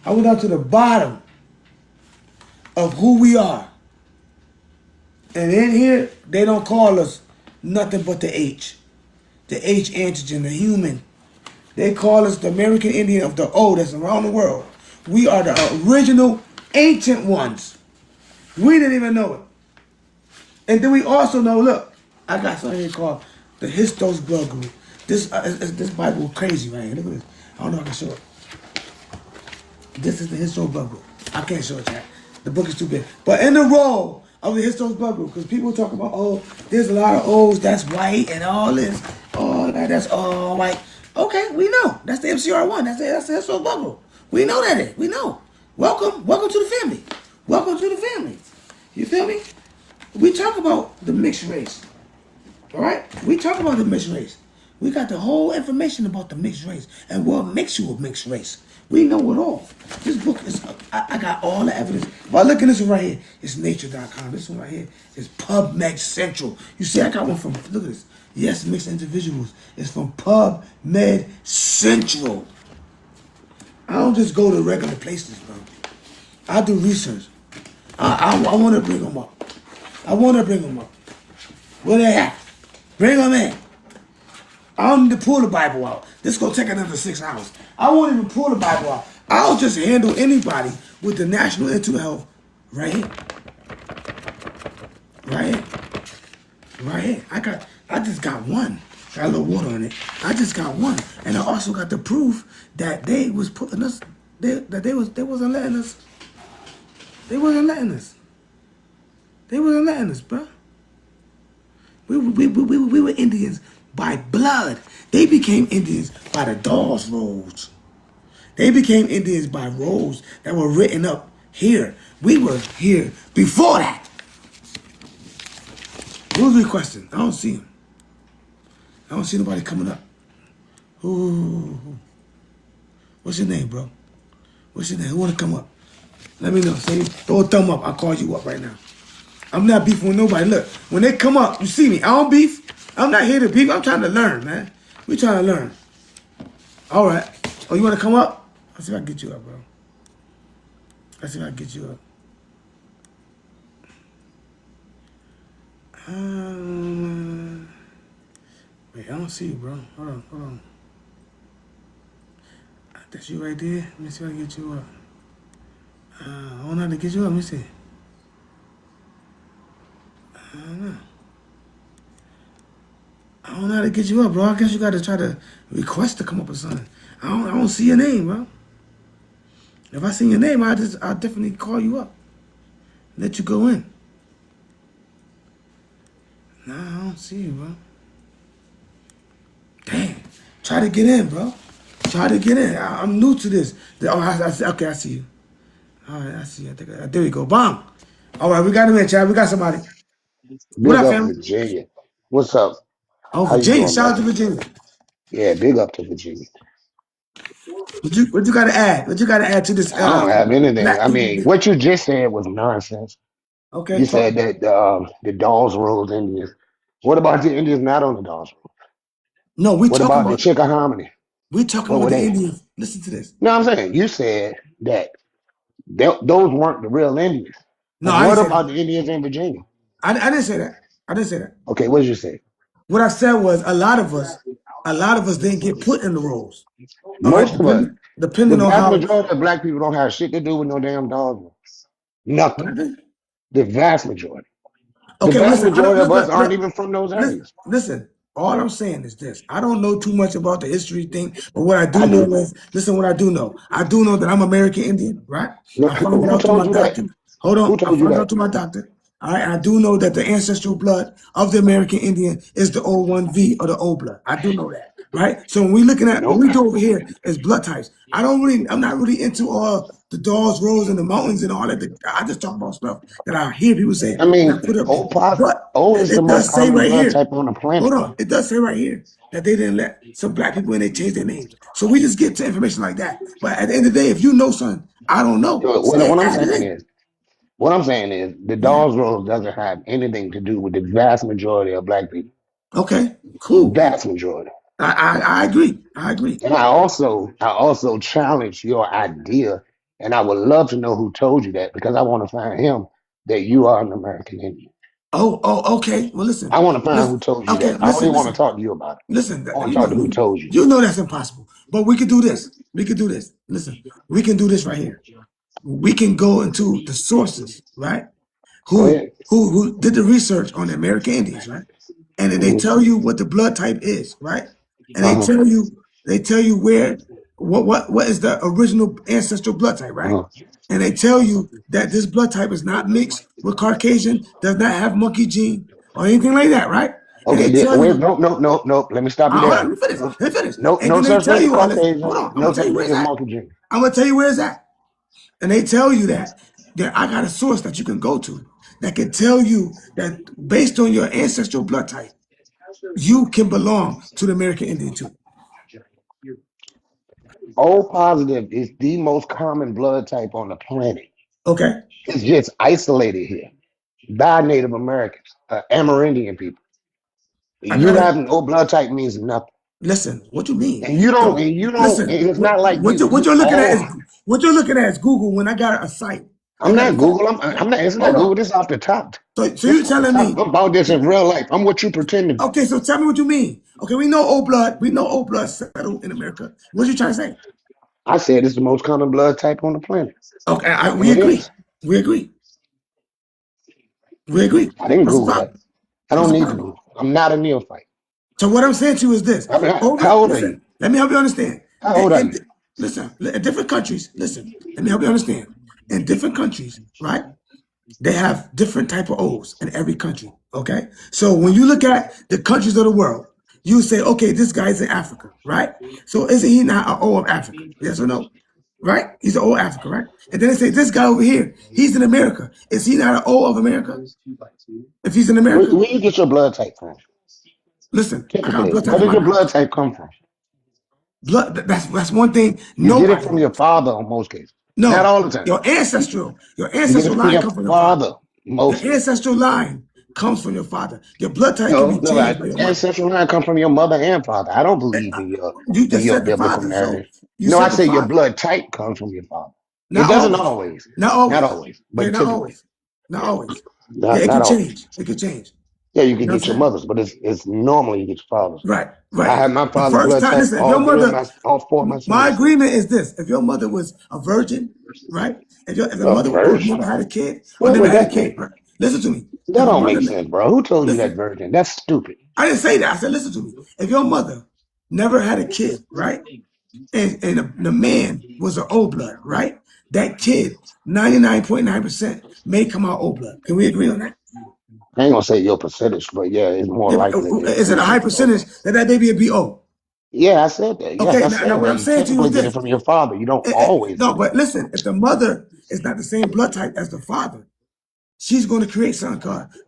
I went down to the bottom of who we are. And in here, they don't call us nothing but the H antigen, the human. They call us the American Indian of the O that's around the world. We are the original ancient ones. We didn't even know it. And then we also know, look, I got something here called the Histos Blood Group. This Bible crazy right here. Look at this. I don't know if I can show it. This is the Histos Blood Group. I can't show it, chat. The book is too big. But in the role of the Histos Blood Group, because people talk about, oh, there's a lot of O's that's white and all this, all that's all white. Okay, we know. That's the MCR1. That's the Histos Blood Group. We know that is. We know. Welcome to the family. Welcome to the family. You feel me? We talk about the mixed race. All right? We talk about the mixed race. We got the whole information about the mixed race and what makes you a mixed race. We know it all. This book is, I got all the evidence. Well, look at this one right here. It's nature.com. This one right here is PubMed Central. You see, I got one from, look at this. Yes, Mixed Individuals. It's from PubMed Central. I don't just go to regular places, bro. I do research. I want to bring them up. I want to bring them up. Where they at? Bring them in. I don't need to pull the Bible out. This is going to take another 6 hours. I won't even pull the Bible out. I'll just handle anybody with the National Mental Health right here. Right here. Right here. I just got one. Got a little water on it. I just got one. And I also got the proof that they was putting us, they wasn't letting us. They wasn't letting us. They wasn't letting us, bro. We were Indians by blood. They became Indians by the Dawes rolls. They became Indians by rolls that were written up here. We were here before that. Who's requesting? I don't see him. I don't see nobody coming up. Who? What's your name, bro? What's your name? Who want to come up? Let me know. Say, throw a thumb up. I'll call you up right now. I'm not beefing with nobody. Look, when they come up, you see me. I don't beef. I'm not here to beef. I'm trying to learn, man. We trying to learn. All right. Oh, you want to come up? Let's see if I can get you up, bro. Let's see if I can get you up. Wait, I don't see you, bro. Hold on. That's you right there. Let me see if I can get you up. I don't know how to get you up. Let me see. I don't know how to get you up, bro. I guess you got to try to request to come up or something. I don't see your name, bro. If I see your name, I'll definitely call you up. Let you go in. Nah, I don't see you, bro. Damn. Try to get in, bro. Try to get in. I'm new to this. Okay, I see you. All right, I see you. There we go. Bomb. All right, we got him in, Chad. We got somebody. What Big up, up family? Virginia. What's up? Oh, How you Virginia. doing, Shout out brother? to Virginia. Yeah, big up to Virginia. What you got to add? What you got to add to this? I don't have anything. Black I people. mean, what you just said was nonsense. Okay, You talk. said that the Dawes ruled Indians. What about the Indians not on the Dawes rule? No, What about the Chickahominy? we talking What about were the they? Indians. Listen to this. No, I'm saying you said that those weren't the real Indians. No, But I didn't what say about that. the Indians in Virginia? I didn't say that. I didn't say that. Okay, what did you say? What I said was a lot of us didn't get put in the roles. All right, Most of us. The depending on vast how. majority of black people don't have shit to do with no damn Dawes. What Nothing. I think. The vast majority. The Okay, well, vast listen. I don't majority of us aren't even from those listen. areas. Listen. All I'm saying is this. I don't know too much about the history thing, but what I I do know do. is, listen, what I do know. I do know that I'm American Indian, right? I found it Who out through told my you that? doctor. Hold Who on. I told you found it that? out through my doctor. All right. I do know that the ancestral blood of the American Indian is the O1V or the O blood. I do know that, right? So when we looking at, what Nope. we do over here is blood types. I'm not really into all the Dawes Roads and the mountains and all that. I just talk about stuff that I hear people say I and I mean, put up there. O, pos- But o is the it most does say common right blood here. type on the Hold planet. on. It does say right here that they didn't let some black people in, they changed their names. So we just get to information like that. But at the end of the day, if you know something, I don't know. So Say what, it, what I'm add it saying in. is, what I'm saying is, the Mhm. Dawes Road doesn't have anything to do with the vast majority of black people. Okay, cool. Vast majority. I agree. I agree. And I also challenge your idea, and I would love to know who told you that because I want to find him that you are an American Indian. Okay. Well, I listen. want to find who Listen. told you Okay, that. I don't even want to listen. talk to you about it. Listen, I want you to talk know, to who told you. you know that's impossible. But we could do this. We could do this. Listen, we can do this right here. We can go into the sources, right? Go Who ahead. who did the research on the American Indians, right? And then they Mhm. tell you what the blood type is, right? And Uh-huh. they tell you where what is the original ancestral blood type, right? Uh-huh. And they tell you that this blood type is not mixed with Caucasian, does not have monkey gene or anything like that, right? And Okay, they tell wait, you, nope, nope, nope, nope. Let me stop you hold on, there. let me finish. No, Let me finish. no, And no then they such tell thing as you all this. Caucasian. Hold on, I'm No gonna tell such you where thing it's as at. monkey gene. I'm gonna tell you where it's at. And they tell you that I got a source that you can go to that can tell you that based on your ancestral blood type, you can belong to the American Indian too. O positive is the most common blood type on the planet. Okay? It's just isolated here by Native Americans, Amerindian people. I You gotta having O blood type means nothing. listen. What you mean? And you don't, So and you don't, listen. and it's not like What you you're looking at all, is what you're looking at is Google. When I got a site, I I'm got a not site. Google, I'm not, it's not Hold Google, on. this is off the top. So This you're is off the telling top. me? I'm about this in real life. I'm what you pretend to be. Okay, so tell me what you mean. Okay, we know old blood. We know old blood settled in America. What you trying to say? I said it's the most common blood type on the planet. Okay, And we it agree. is. We agree. We agree. I didn't What's the Google that. problem? I What's don't the need to problem? Google. I'm not a neophyte. So what I'm saying to you is this. I mean, Over, how old are you? listen, let me help you understand. How old are you? Listen, in different countries, listen, let me help you understand. In different countries, right? They have different type of O's in every country. Okay. So when you look at the countries of the world, you say, okay, this guy's in Africa, right? So isn't he not an O of Africa? Yes or no? Right? He's an O of Africa, right? And then they say, this guy over here, he's in America. Is he not an O of America? If he's in America? Where you get your blood type from? Listen, I got a Typically, blood type where in does my your blood house. type come from? Blood, that's one thing You get it nobody from your knows. father in most cases. Not No, all the time. your You get it ancestral from line your comes from your father. father Your mostly. ancestral line comes from your father. Your blood type can No, be no, changed by your mother. ancestral line come from your mother and father. I don't believe Uh, in your You in just your said the biblical father, so narrative. you No, I said the say your father. blood type comes from your father. It Not doesn't always. always. Not Not always. always, Yeah, but not typically. always. Not always. Yeah, Not it not could always. change. It could change. Yeah, you You can know what get I'm your saying? mother's, but it's normally you get your father's. Right, I right. had my The father first blood time, type listen, if your all three of mother, all four of my my siblings. agreement is this: if your mother was a virgin, right? If the A mother never virgin? had a kid or What never would had a that kid, mean? right? Listen to me. That If a don't mother, make sense, bro. Who told you that listen, virgin? That's stupid. I didn't say that. I said, listen to me. If your mother never had a kid, right? And the man was an O blood, right? That kid, 99.9% may come out O blood. Can we agree on that? I ain't gonna say your percentage, but yeah, it's more likely that Is you it a would high be percentage open. that baby will be O? Yeah, I said that. Yes, Okay, I now said what that. I'm You saying to you is typically get it this. from your father. You don't always No, get it but from your listen, father. if the mother is not the same blood type as the father, she's going to create something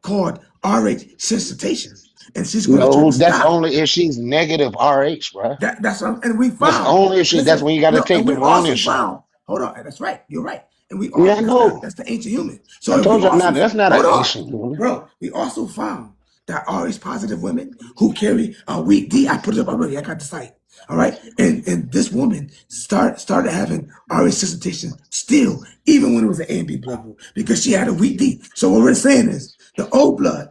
called RH sensitization, and she's going to try to No, that's stop. only if she's negative RH, bro. That's what, and we That's found. only if she. That's Listen, when you got to no, and take the we also Ronin shot. found. Hold on, that's right. You're right. And we all Yeah, I know. that's the ancient human. I So if we told you, I'm also not. That's not hold an on, Asian woman. bro. We also found that RH positive women who carry a weak D. I put it up already. I got the site. All right, and this woman started having RH sensitization still, even when it was an A and B blood group, because she had a weak D. So what we're saying is the old blood,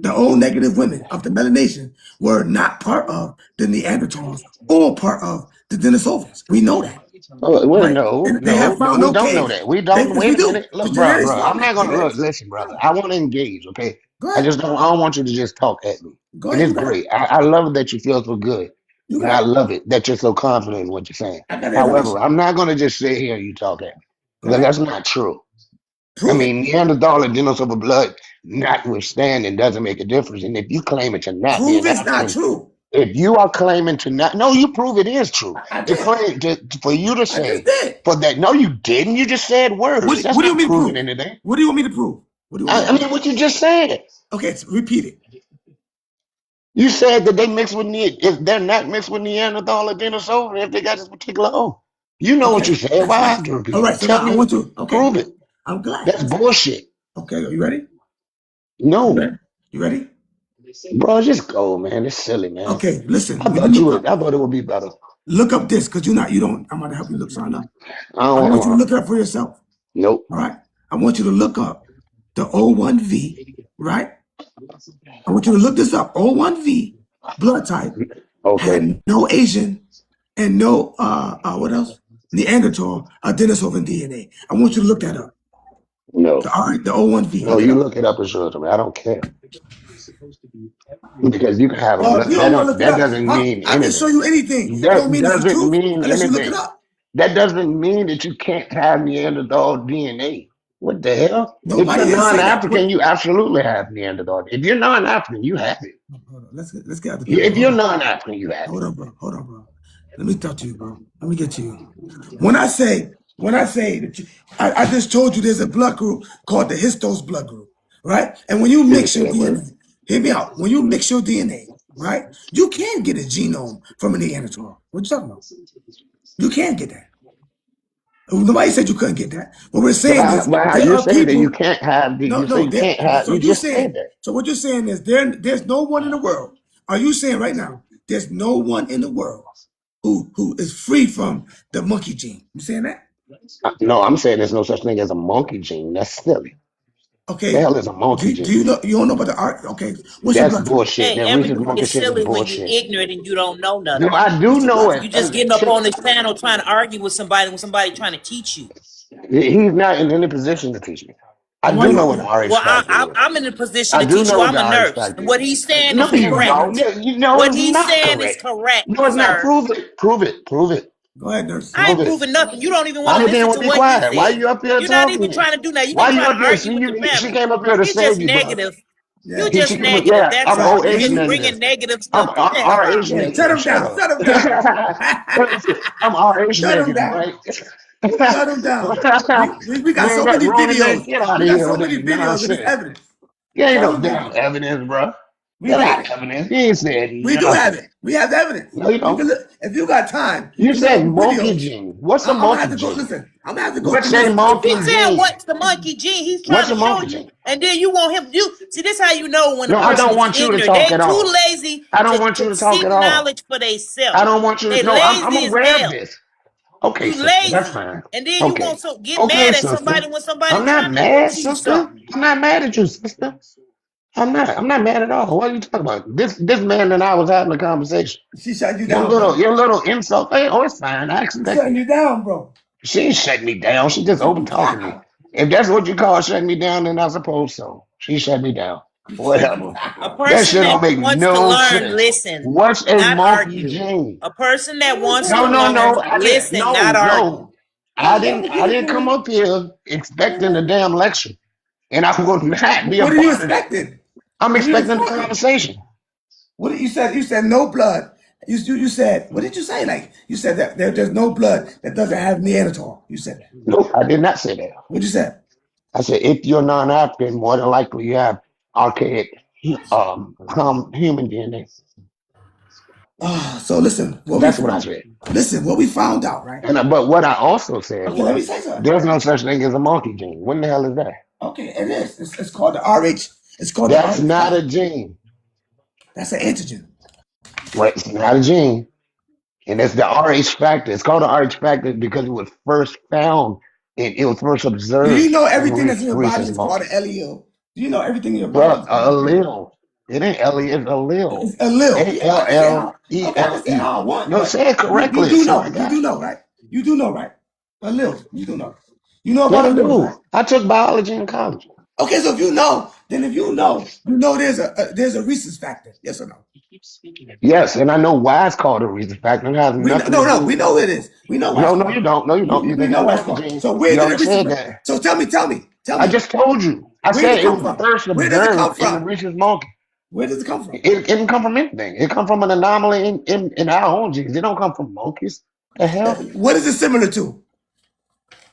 the old negative women of the melanation were not part of the Neanderthals or part of the Denisovans. We know that, Oh, well, right? no, And they have no, no, found we no don't know caves. that. We They, don't. yes, we Wait a do. minute. Look, The bro, genetics bro. show I'm that. not gonna look. Genetics. Listen, brother. Go I want to engage. Okay. I ahead. just don't. I don't want you to just talk at me. Go And ahead. it's You got it. great. I love that you feel so good, You and got I it. love it that you're so confident in what you're saying. I got the However, information. I'm not gonna just sit here and you talk at me Go because ahead. that's not true. I Prove it. mean, Neanderthal and Denisova blood, notwithstanding, doesn't make a difference. And if you claim it to not be Prove an it's not African, true. if you are claiming to not, no, you prove it is true. I To did. claim for you to I just say did. for that, no, you didn't. You just said words. That's What do you want not me to proving prove? anything. What do you want me to prove? What do you want me to I prove? mean, what you just said. Okay, so repeat it. You said that they mix with if they're not mixed with Neanderthal or Denisova, if they got this particular O. You know what you Okay, said. that's Why I right. have to All repeat right, it? so Tell now I me, want to. Okay, prove it. good. I'm glad. That's Listen. bullshit. Okay, are you ready? You No, ready? You ready? bro, just go, man. It's silly, man. Okay, listen. I When you thought you look would. up, I thought it would be better. look up this because you don't. I'm gonna help you look something up. I I want you to don't. look it up for yourself. Nope. All right. I want you to look up the O1V. Right. I want you to look this up. O1V blood type Okay. had no Asian and no what else? Neanderthal or Denisovan DNA. I want you to look that up. No. All right, the O1V. No. Look it You up. look it up and show it to me. I don't care because you can have them. Well, if you That don't want to don't. look it That up, doesn't mean I can show anything. you anything. It don't That mean it's the doesn't truth mean unless you look it anything. up. That doesn't mean that you can't have Neanderthal DNA. What the hell? If Nobody you're didn't say that. non-African, you absolutely have Neanderthal. If you're non-African, you have it. Hold on. Let's get other people. If Hold you're on. non-African, you have it. Hold on, bro. Hold on, bro. Let me talk to you, bro. Let me get to you. When I say that I just told you there's a blood group called the histose blood group, right? And when you You didn't mix say your that word. DNA, hear me out. When you mix your DNA, right, you can get a genome from a Neanderthal. What you talking about? You can get that. Nobody said you couldn't get that. What we're saying is But there you're are saying that you people. can't have. No, You say no. you can't have. So You you're just saying. said that. So what you're saying is there's no one in the world. Are you saying right now there's no one in the world who is free from the monkey gene? You saying that? No, I'm saying there's no such thing as a monkey gene. That's silly. The Okay. hell is a monkey Do gene? you know? You don't know about the art? Okay. What's your That's blood type? bullshit. Hey, That rhesus everything monkey is shit is silly when you bullshit. ignorant and you don't know No, nothing. I do What's your know blood it. type? You just getting up on this panel trying to argue with somebody when somebody trying to teach you. He's not in any position to teach me. I And why do you know up what the here? RH Well, factor is. I'm in a position I to do teach know you. what I'm the a RH nurse, factor and is. what he's saying No, is Okay, you go ahead, correct. don't. nurse. You know What it's he's not saying is correct. correct, No, it's not. sir. Prove it. Prove it. Prove it. Go ahead, nurse. I Prove ain't it. proving nothing. You don't even want to I listen didn't to want to be what he quiet. Why said. you up here You're not talking even to me? trying to do that. You're Why gonna you try up to here? argue See, with the she panel. came up here to You're just save you, bro. negative. You're Yeah. just She came up, negative. yeah, That's I'm all. old You Asian just in bringing this. negative I'm stuff. Get the hell our on. Asian Yeah. in Shut here. him Shut down. up. Shut him down. I'm our Asian Shut him nigga, down. right? Shut him down. We got Man, so that many Ronin videos. nigga, get out We of got here so with many that videos of this nonsense. evidence. You ain't Shut no him damn down. evidence, bro. We Get did out it. evidence. You ain't said We do have nothing. it. We have the evidence. No, you You can don't. look if you got time. You You look up said the monkey videos. gene. What's a I'm gonna have monkey to go. gene? Listen, I'm gonna have to go through What's a this If monkey he's timeline. saying gene? what's the monkey gene, he's trying What's to a show monkey you, gene? and then you want him. You see, this how you know when a No, I person don't is want you to ignorant. talk They at too all. lazy I don't to, want you to to talk seek at all. knowledge for themselves. I don't want you They to. No, I'm lazy as aware of hell. this. Okay, You sister, that's lazy, fine. and then you Okay. want to get Okay, mad at sister. somebody when somebody I'm not trying to mad, teach you sister. something. I'm not mad at you, sister. I'm not. I'm not mad at all. What are you talking about? This man and I was having a conversation. She shut you down, bro. Your little insult. Hey, oh, it's fine. I She's shutting expected you it. down, bro. She ain't shut me down. She just Shut open you talking me. down. If that's what you call shutting me down, then I suppose so. She shut me down. She shut you Whatever. A down. That person shit that don't make wants to no learn, sense. listen, What's a not monkey argue. gene? A person that wants to No, no, learn, no. I didn't. listen, not No, argue. no. I didn't come up here expecting a damn lecture, and I will not be a What are you part of that. expecting? I'm What are you expecting a expecting? conversation. What did you said? You said no blood. You said what did you say? Like you said that there's no blood that doesn't have Neanderthal. You said that. Nope, I did not say that. What you said? I said if you're non-African, more than likely you have archaic human DNA. So listen, That's what I said. what we found out, right? But what I also said Okay, let me was say something. there's no such thing as a monkey gene. What in the hell is that? Okay, it is. It's called the RH. It's called the That's RH not factor. a gene. That's an antigen. Wait, it's not a gene. And it's the RH factor. It's called the RH factor because it was first found and it was first Do you observed know in everything that's in your body rhesus is called an monkey. allele? Do you know everything in your body Well, is called an allele? allele. It ain't Ellie, it's allele. It's allele. A Yeah, I L can say L how. E Okay, I can L say E. how I want, No, but say it you correctly. do So know. I You got do it. know, right? You do know, right? Allele. You do know. You know about Yeah, I alleles, right? do. I took biology in college. Okay, so if you know, then if you know there's a rhesus factor. Yes or no? Yes, and I know why it's called a rhesus factor. It has We know, nothing to no, no, do. we know it is. We know why it's No, no, called. you don't. No, you don't. You We think I know why know it's the called. gene. So where You did the already rhesus said factor? that. So tell I me, just told you. I where did said it it come was from? first Where does it come observed in the from? rhesus monkey. Where does it come from? It didn't come from anything. It come from an anomaly in our own genes. It don't come from monkeys. The hell? What is it similar to?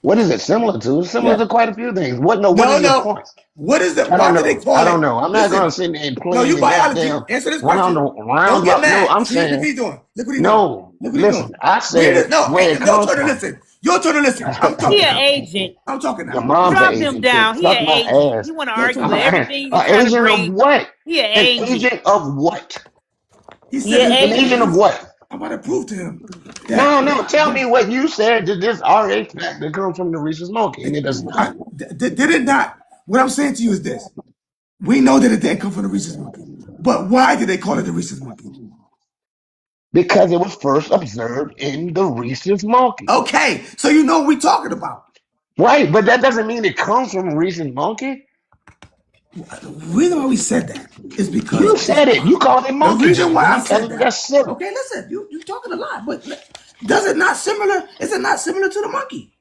What is it similar to? It's similar Yeah. to quite a few things. What? No. What No, is your no. point? What is it? I Why don't do they know. I call don't it? know. I'm not Listen. gonna sit there and No, play you in that biology. damn Answer this round question. Don't get roundabout. No, mad. I'm See, look what saying he's doing. Look what he's doing. no. Look what he's doing. Listen, I Where does said no? where it Your comes turn to from. listen. Your turn to listen. I'm He talking an now. agent. I'm talking Your now. mom's an Drop him agent too. down. He Suck an my agent. ass. You want to Your argue turn. with everything you An try to agent of bring. what? He an An agent. agent of what? He He said an An that. agent of agent. what? I'm about to prove to him that. No, no. Tell me what you said that this RH factor comes from the rhesus monkey, and it does not. Did it not? What I'm saying to you is this: we know that it didn't come from the rhesus monkey, but why did they call it the rhesus monkey? Because it was first observed in the rhesus monkey. Okay, so you know what we're talking about. Right, but that doesn't mean it comes from a rhesus monkey. The reason why we said that is because You said it. You called it the monkey reason genes, why and I I'm said telling you that. that's silly. Okay, listen, you talking a lot, but does it not similar? Is it not similar to the monkey?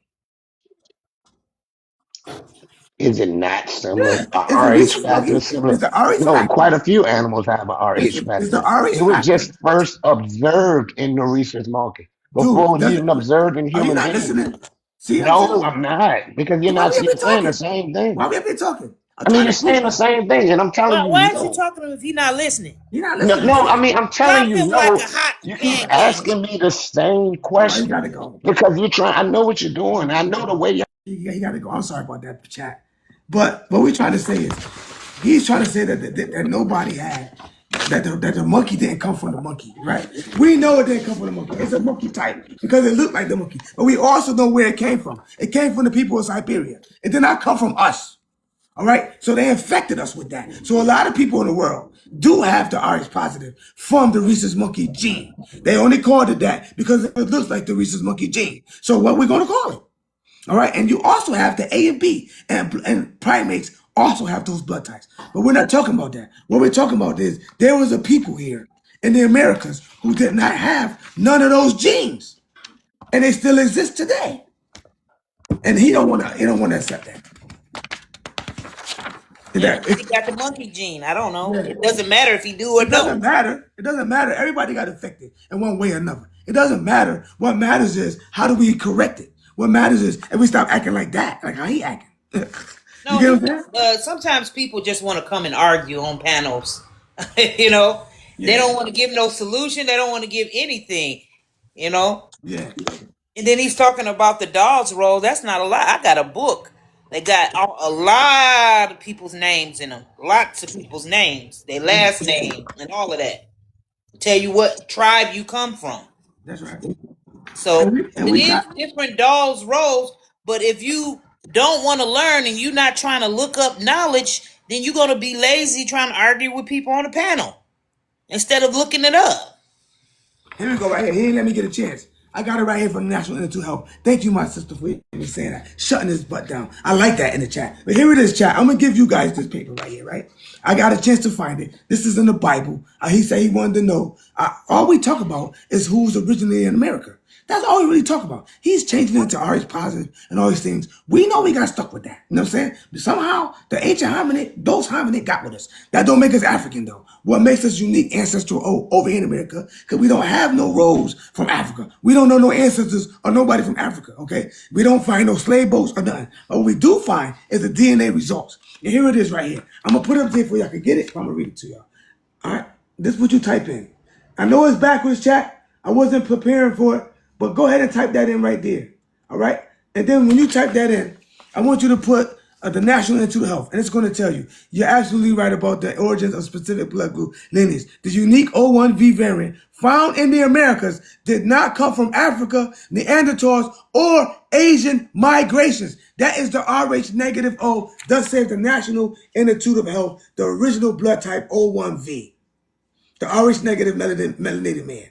Is it not similar? Yeah, A is the RH rhesus factor monkey? is Is similar. the RH No, factor? quite a few animals have a RH Is the factor. RH It was factor? just first observed in the rhesus monkey before Dude, it was even observed in are you human not beings. listening? See, I'm No, saying, I'm not, because so why we up you're here saying the talking? same thing. Why we up here talking? I'm I mean, trying you're to prove saying the something. same thing, and I'm telling you Why is he no. talking to him if he not listening? You're not No, listening. no, I See? mean, I'm telling Drop you him like a no. hot You keep pancake. asking me the same All right, you question gotta go. because you're trying. I know what you're doing. I know the way you. You gotta go. I'm sorry about that chat. But what we're trying to say is, he's trying to say that nobody had that the monkey didn't come from the monkey, right? We know it didn't come from the monkey. It's a monkey type because it looked like the monkey. But we also know where it came from. It came from the people of Siberia. It did not come from us. All right. So they infected us with that. So a lot of people in the world do have the RH positive from the rhesus monkey gene. They only called it that because it looks like the rhesus monkey gene. So what we're going to call it? All right. And you also have the A and B, and primates also have those blood types. But we're not talking about that. What we're talking about is there was a people here in the Americas who did not have none of those genes. And they still exist today. And he don't want to accept that. Yeah, That because he got the monkey gene. I don't know. yeah. It doesn't matter if he do or It don't. doesn't matter. It doesn't matter. Everybody got affected in one way or another. It doesn't matter. What matters is how do we correct it? What matters is if we stop acting like that, like how he acting. You No, get what I'm saying? sometimes people just want to come and argue on panels. you know, they Yeah. don't want to give no solution. They don't want to give anything. You know, Yeah. and then he's talking about the dog's role. That's not a lie. I got a book. They got a lot of people's names in them. Lots of people's names, their last name, and all of that. Tell you what tribe you come from. That's right. So And it we is got different dogs' roles, but if you don't want to learn and you're not trying to look up knowledge, then you're gonna be lazy trying to argue with people on the panel instead of looking it up. here we go right here. He didn't let me get a chance. I got it right here from the National Institute of Health. Thank you, my sister, for even saying that. Shutting his butt down. I like that in the chat. But here it is, chat. I'm gonna give you guys this paper right here, right? I got a chance to find it. This is in the Bible. He said he wanted to know. All we talk about is who's originally in America. That's all he really talk about. He's changing it to RH positive and all these things. We know we got stuck with that. You know what I'm saying? But somehow the ancient hominid, those hominid got with us. That don't make us African though. What makes us unique ancestral over here in America, because we don't have no roads from Africa. We don't know no ancestors or nobody from Africa, okay? We don't find no slave boats or nothing. But what we do find is the DNA results. And here it is right here. I'm going to put it up there for y'all can get it. I'm going to read it to y'all. All right? This is what you type in. I know it's backwards, chat. I wasn't preparing for it, but go ahead and type that in right there. All right? And then when you type that in, I want you to put the National Institute of Health, and it's going to tell you. You're absolutely right about the origins of specific blood group lineage. The unique O1V variant found in the Americas did not come from Africa, Neanderthals, or Asian migrations. That is the Rh negative O, thus says the National Institute of Health, the original blood type O1V. The Rh negative melanated man.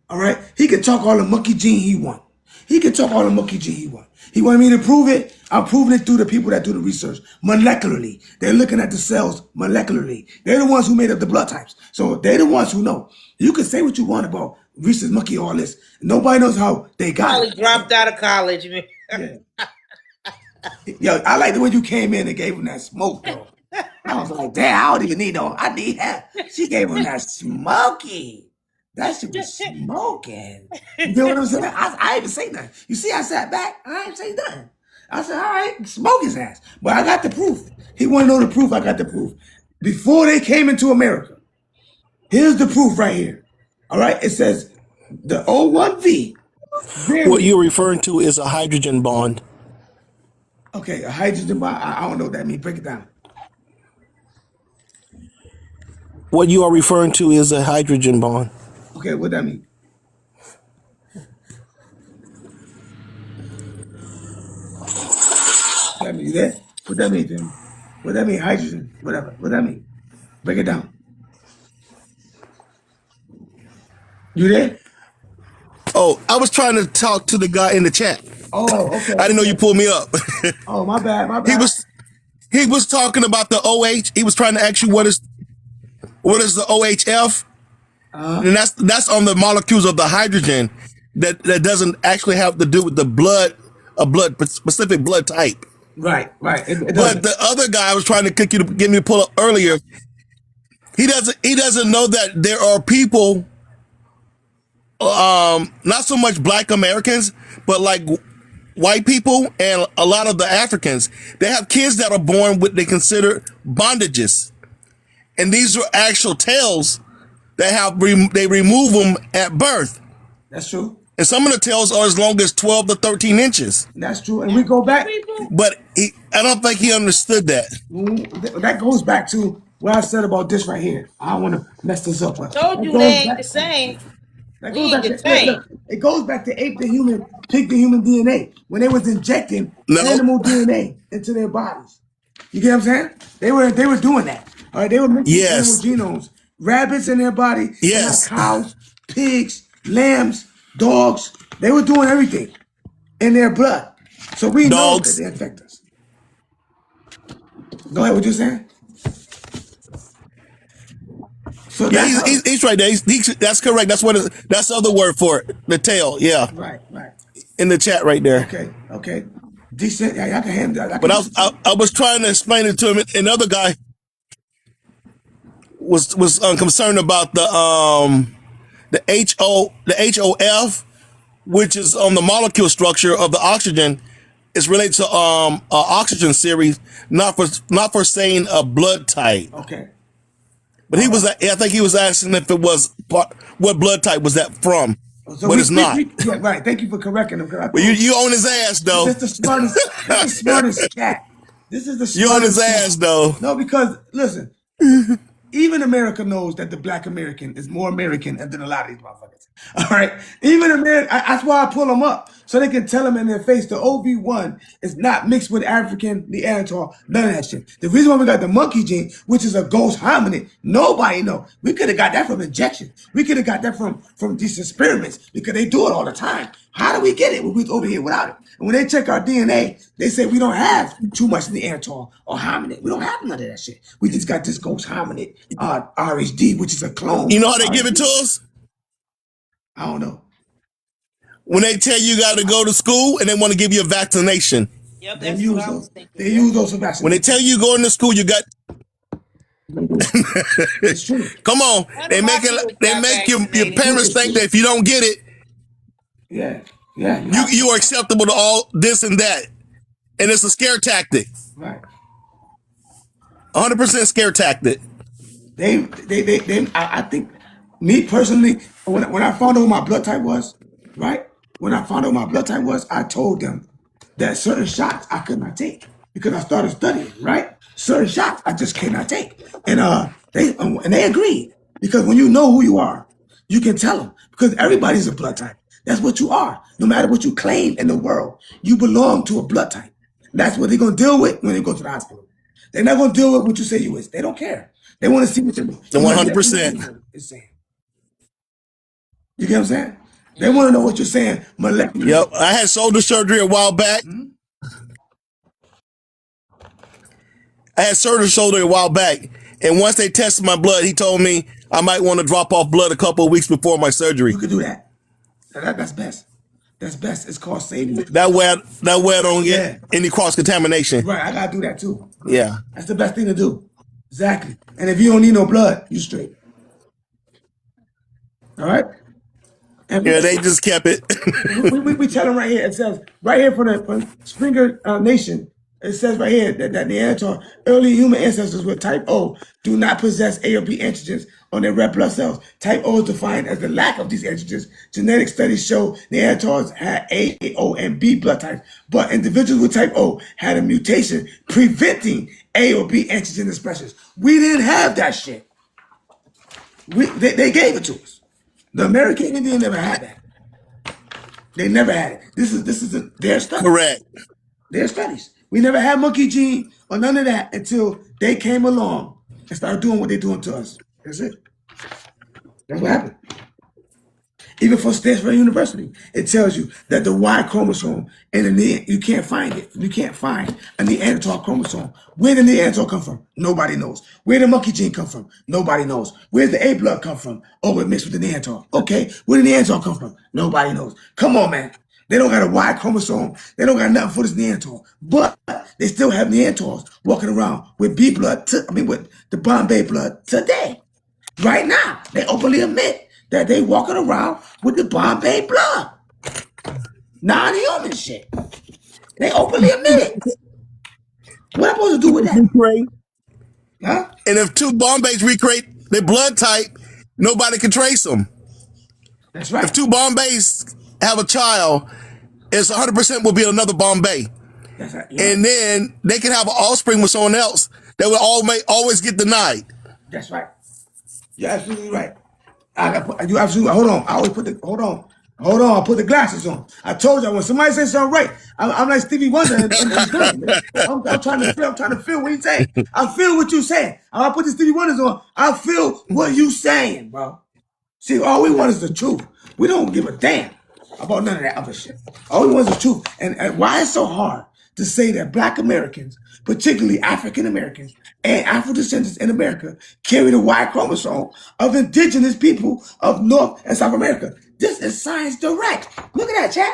All right? He can talk all the monkey gene he want. He can talk all the monkey gene he want. He wanted me to prove it. I'm proving it through the people that do the research molecularly. They're looking at the cells molecularly. They're the ones who made up the blood types. So they're the ones who know. You can say what you want about Reese's monkey, all this. Nobody knows how they got Probably it. dropped out of college. Yeah. Yo, I like the way you came in and gave him that smoke, though. I was like, damn, I don't even need no. I need that. She gave him that smoky. That shit was smoking. You know what I'm saying? I ain't even say nothing. You see, I sat back. I ain't say nothing. I said, all right, smoke his ass. But I got the proof. He want to know the proof. I got the proof. Before they came into America, here's the proof right here. All right? It says the O1V. What you're referring to is a hydrogen bond. Okay, a hydrogen bond. I don't know what that means. Break it down. What you are referring to is a hydrogen bond. Okay, what that mean? What that mean? You there? What that mean, Jimmy? What that mean? Hydrogen, whatever. What that mean? Break it down. You there? Oh, I was trying to talk to the guy in the chat. Oh, okay. I didn't know you pulled me up. Oh, my bad, my He bad. was talking about the OH. He was trying to ask you what is the OHF, and that's on the molecules of the hydrogen that doesn't actually have to do with the blood, a specific blood type. Right. It But doesn't. the other guy I was trying to get me to pull up earlier, he doesn't know that there are people, not so much Black Americans, but like white people and a lot of the Africans. They have kids that are born with they consider bondages, and these are actual tails that they remove them at birth. That's true. And some of the tails are as long as 12 to 13 inches. That's true. And we go back. But I don't think he understood that. That goes back to what I said about this right here. I don't want to mess this up. Told you they ain't the same. That We goes ain't back the to, same. look, it goes back to ape the human, pig the human DNA when they was injecting animal DNA into their bodies. You get what I'm saying? They were doing that. All right, they were mixing animal genomes, rabbits in their body, Yes. cows, pigs, lambs, dogs. They were doing everything in their blood. So we know that they infect us. Go ahead, what you saying? So yeah, he's right there. That's correct. That's that's the other word for it. The tail. Yeah. Right. In the chat right there. Okay. Decent. Yeah, I can handle that. But I was trying to explain it to him. Another guy was concerned about the HOF, which is on the molecule structure of the oxygen. It's related to oxygen series, not for saying a blood type. Okay. But I think he was asking if it was what blood type was that from. So but it's not. Yeah, right. Thank you for correcting him. But you own his ass though. That's the smartest cat. This is the smartest. You own his ass though. No, because listen, even America knows that the Black American is more American than a lot of these motherfuckers. All right, even America. That's why I pull them up so they can tell them in their face the OV1 is not mixed with African, Neanderthal, none of that shit. The reason why we got the monkey gene, which is a ghost hominid, nobody know. We could have got that from injection. We could have got that from these experiments because they do it all the time. How do we get it when we're over here without it? And when they check our DNA, they say we don't have too much Neanderthal or hominid. We don't have none of that shit. We just got this ghost hominid, RHD, which is a clone. You know how they give it to us? I don't know. when they tell you got to go to school and they want to give you a vaccination. Yep, They that's what use I was those. thinking. They Yep. use those for When they vaccination. tell you going to school, you got. It's true. Come on, None they of my make it. kids They got make your vaccinated. parents It's think true. that if you don't get it, Yeah. Yeah. you are acceptable to all this and that, and it's a scare tactic. Right. 100% scare tactic. I think, me personally, when I found out what my blood type was, right? When I found out what my blood type was, I told them that certain shots I could not take because I started studying, right? Certain shots I just cannot take, and they agreed because when you know who you are, you can tell them because everybody's a blood type. That's what you are. No matter what you claim in the world, you belong to a blood type. That's what they're gonna deal with when they go to the hospital. They're not gonna deal with what you say you is. They don't care. They want to see what The your molecular 100%. makeup is saying. You get what I'm saying? They want to know what you're saying. Molecular. Yep. I had shoulder surgery a while back. I had shoulder a while back, and once they tested my blood, he told me I might want to drop off blood a couple of weeks before my surgery. You could do that. That's best. That's best. It's called saving. That way I don't get Yeah. any cross contamination. Right. I gotta do that too. Yeah. That's the best thing to do. Exactly. And if you don't need no blood, you straight. All right. And Yeah, they just kept it. we tell them right here. It says right here from Springer Nation. It says right here that Neanderthal early human ancestors with type O do not possess A or B antigens on their red blood cells. Type O is defined as the lack of these antigens. Genetic studies show Neanderthals had A, O, and B blood types, but individuals with type O had a mutation preventing A or B antigen expressions. We didn't have that shit. They gave it to us. The American Indian never had that. They never had it. This is their study. Correct. Their studies. We never had monkey gene or none of that until they came along and started doing what they're doing to us. That's it. That's what happened. Even for Stanford University, it tells you that the Y chromosome in the you can't find it. You can't find a Neanderthal chromosome. Where did the Neanderthal come from? Nobody knows. Where did the monkey gene come from? Nobody knows. Where did the A blood come from? Oh, it mixed with the Neanderthal. Okay, where did the Neanderthal come from? Nobody knows. Come on, man. They don't got a Y chromosome. They don't got nothing for this Neanderthal. But they still have Neanderthals walking around with B blood, with the Bombay blood today. Right now, they openly admit that they walking around with the Bombay blood. Non-human shit. They openly admit it. What am I supposed to do with that? Huh? And if two Bombays recreate their blood type, nobody can trace them. That's right. If two Bombays have a child, it's 100% will be another Bombay. That's right. Yeah. And then they can have an offspring with someone else that will always get denied. That's right. You're absolutely right. You absolutely, hold on. I always hold on. I put the glasses on. I told y'all when somebody says something right, I'm like Stevie Wonder and done. I'm trying to feel what he's saying. I feel what you're saying. I put the Stevie Wonders on. I feel what you saying, bro. See, all we want is the truth. We don't give a damn about none of that other shit. All we want is the truth. And why it's so hard to say that Black Americans, particularly African Americans and Afro descendants in America, carry the Y chromosome of indigenous people of North and South America. This is science direct. Look at that, chat.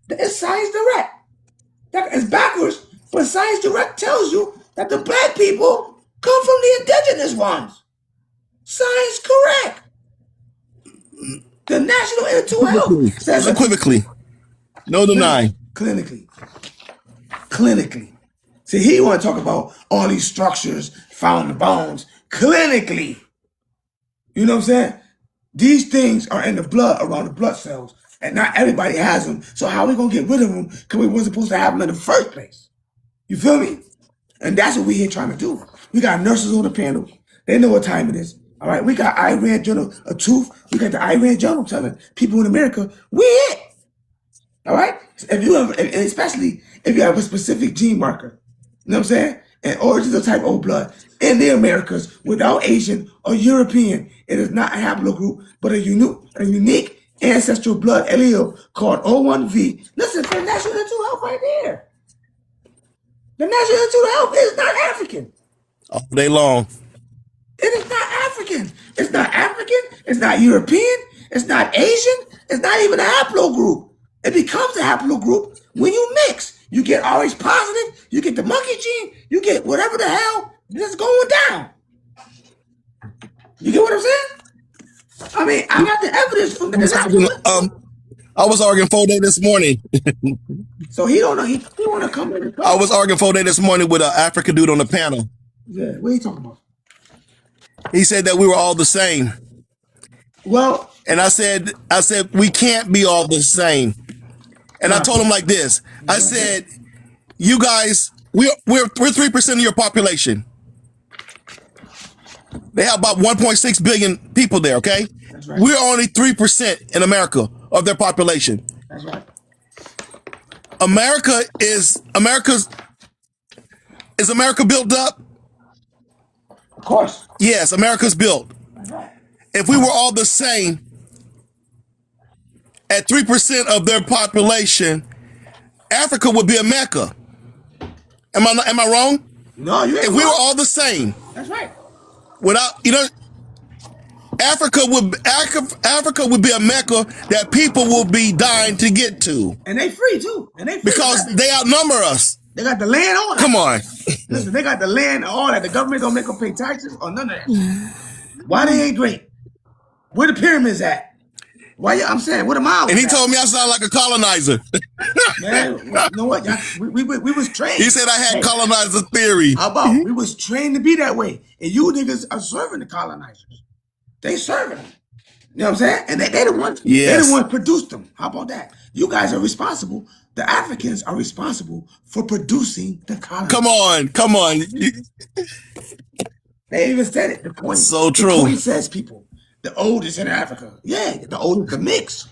It's science direct. It's backwards, but science direct tells you that the Black people come from the indigenous ones. Science correct. The National Institute of Health says Unequivocally. No denying. Clinically. See, he want to talk about all these structures found in the bones. Clinically. You know what I'm saying? These things are in the blood, around the blood cells, and not everybody has them. So how are we going to get rid of them because we weren't supposed to have them in the first place? You feel me? And that's what we here trying to do. We got nurses on the panel. They know what time it is. All right, we got Iran Journal of Truth. We got the Iran Journal telling people in America, we it. All right? Especially if you have a specific gene marker, you know what I'm saying? And origins of type O blood in the Americas without Asian or European, it is not a haplogroup, but a unique ancestral blood allele called O1V. Listen for the National Institute of Health right there. The National Institute of Health is not African. All day long. It is not African. It's not African. It's not European. It's not Asian. It's not even a haplogroup. It becomes a haplogroup when you mix. You get RH positive, you get the monkey gene, you get whatever the hell that's going down. You get what I'm saying? I mean, I got the evidence from the. I was arguing 4 day this morning. So he don't know. He want to come in and talk. I was arguing 4 day this morning with an African dude on the panel. Yeah, what are you talking about? He said that we were all the same. Well, and I said we can't be all the same. And I told him like this. I said, you guys, we're 3% of your population. They have about 1.6 billion people there, okay? That's right. We're only 3% in America of their population. That's right. Is America built up? Of course. Yes, America's built. That's right. If we were all the same at 3% of their population, Africa would be a Mecca. Am I wrong? No, you ain't If wrong. we were all the same, That's right. without Africa would be a Mecca that people will be dying to get to. And they free too. And they free because they outnumber us. They got the land on it. Come on. Listen, they got the land and all that. The government don't make them pay taxes or none of that. Why they ain't great? Where the pyramids at? Why? I'm saying, where the miles? And he told me I sound like a colonizer. Man, you know what? We was trained. He said I had colonizer theory. How about we was trained to be that way? And you niggas are serving the colonizers. They serving them. You know what I'm saying? And they the ones. Yes. They the ones produced them. How about that? You guys are responsible. The Africans are responsible for producing the colonizers. Come on. They even said it. The point. So true. The point says people. The oldest in Africa. Yeah, the oldest to mix.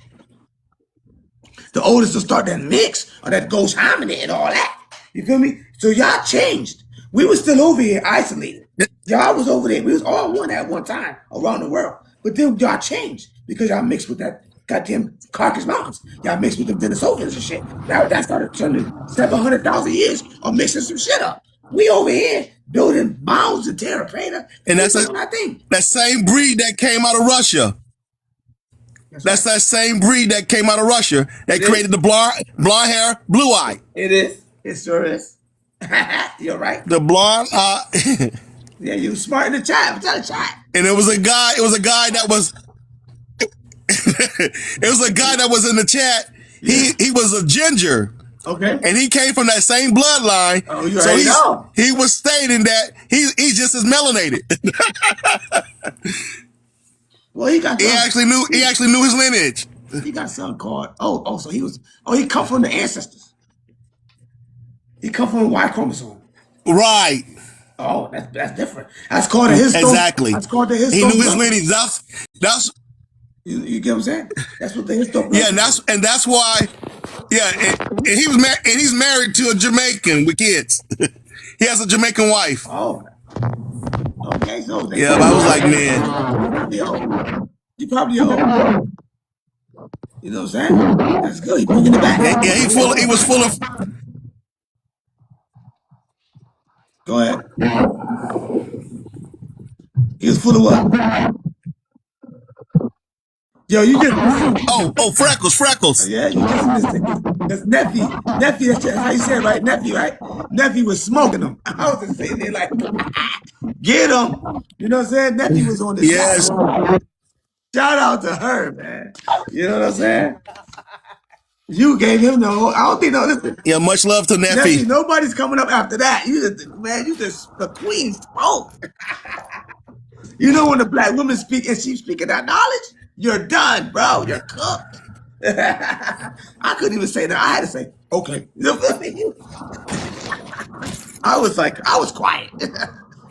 The oldest to start that mix or that ghost hominid and all that. You feel me? So y'all changed. We were still over here isolated. Y'all was over there. We was all one at one time around the world. But then y'all changed because y'all mixed with that goddamn Caucasus Mountains. Y'all mixed with the Denisovians and shit. Now that started turning 700,000 years of mixing some shit up. We over here building mounds and Terra Preta. And that's that same breed that came out of Russia. That's that same breed that came out of Russia that created the blonde hair, blue eye. It is. It sure is. You're right. The blonde yeah, you smart in the chat. Tell the chat. And it was a guy that was it was a guy that was in the chat. Yeah. He was a ginger. Okay. And he came from that same bloodline. Oh, you already know. He was stating that he's just as melanated. Well, he actually knew his lineage. He got something called so he come from the ancestors. He come from a Y chromosome. Right. Oh, that's different. That's called a histone. Exactly. That's called the histone. He knew his lineage. That's you get what I'm saying? That's what the histone. Yeah, and that's why. Yeah, and he was married, and he's married to a Jamaican with kids. He has a Jamaican wife. Oh. Okay, so yeah, but I was like, man, you probably old. You know what I'm saying? That's good. He bringing it back. Yeah, he was full of. Go ahead. He was full of what? Yo, you just freckles. Yeah, you just that's nephew. That's how you say it, right? Nephew, right? Nephew was smoking them. I was just sitting there like, get him. You know what I'm saying? Nephew was on the yes. Shout out to her, man. You know what I'm saying? You gave him the whole. I don't think no. Listen. Yeah, much love to nephew. Nobody's coming up after that. You just the queen spoke. You know when the black woman speak and she's speaking that knowledge, you're done, bro. You're cooked. I couldn't even say that. I had to say, okay. I was quiet.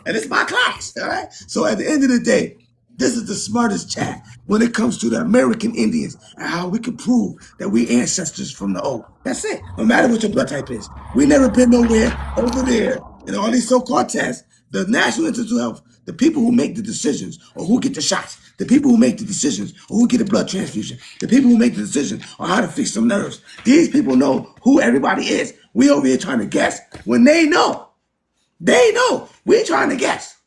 And it's my class, all right? So at the end of the day, this is the smartest chat when it comes to the American Indians and how we can prove that we ancestors from the old. That's it. No matter what your blood type is. We never been nowhere over there in all these so-called tests. The National Institute of Health, the people who make the decisions or who get the shots, the people who make the decisions or who get a blood transfusion, the people who make the decision on how to fix some nerves. These people know who everybody is. We over here trying to guess when they know. They know. We're trying to guess.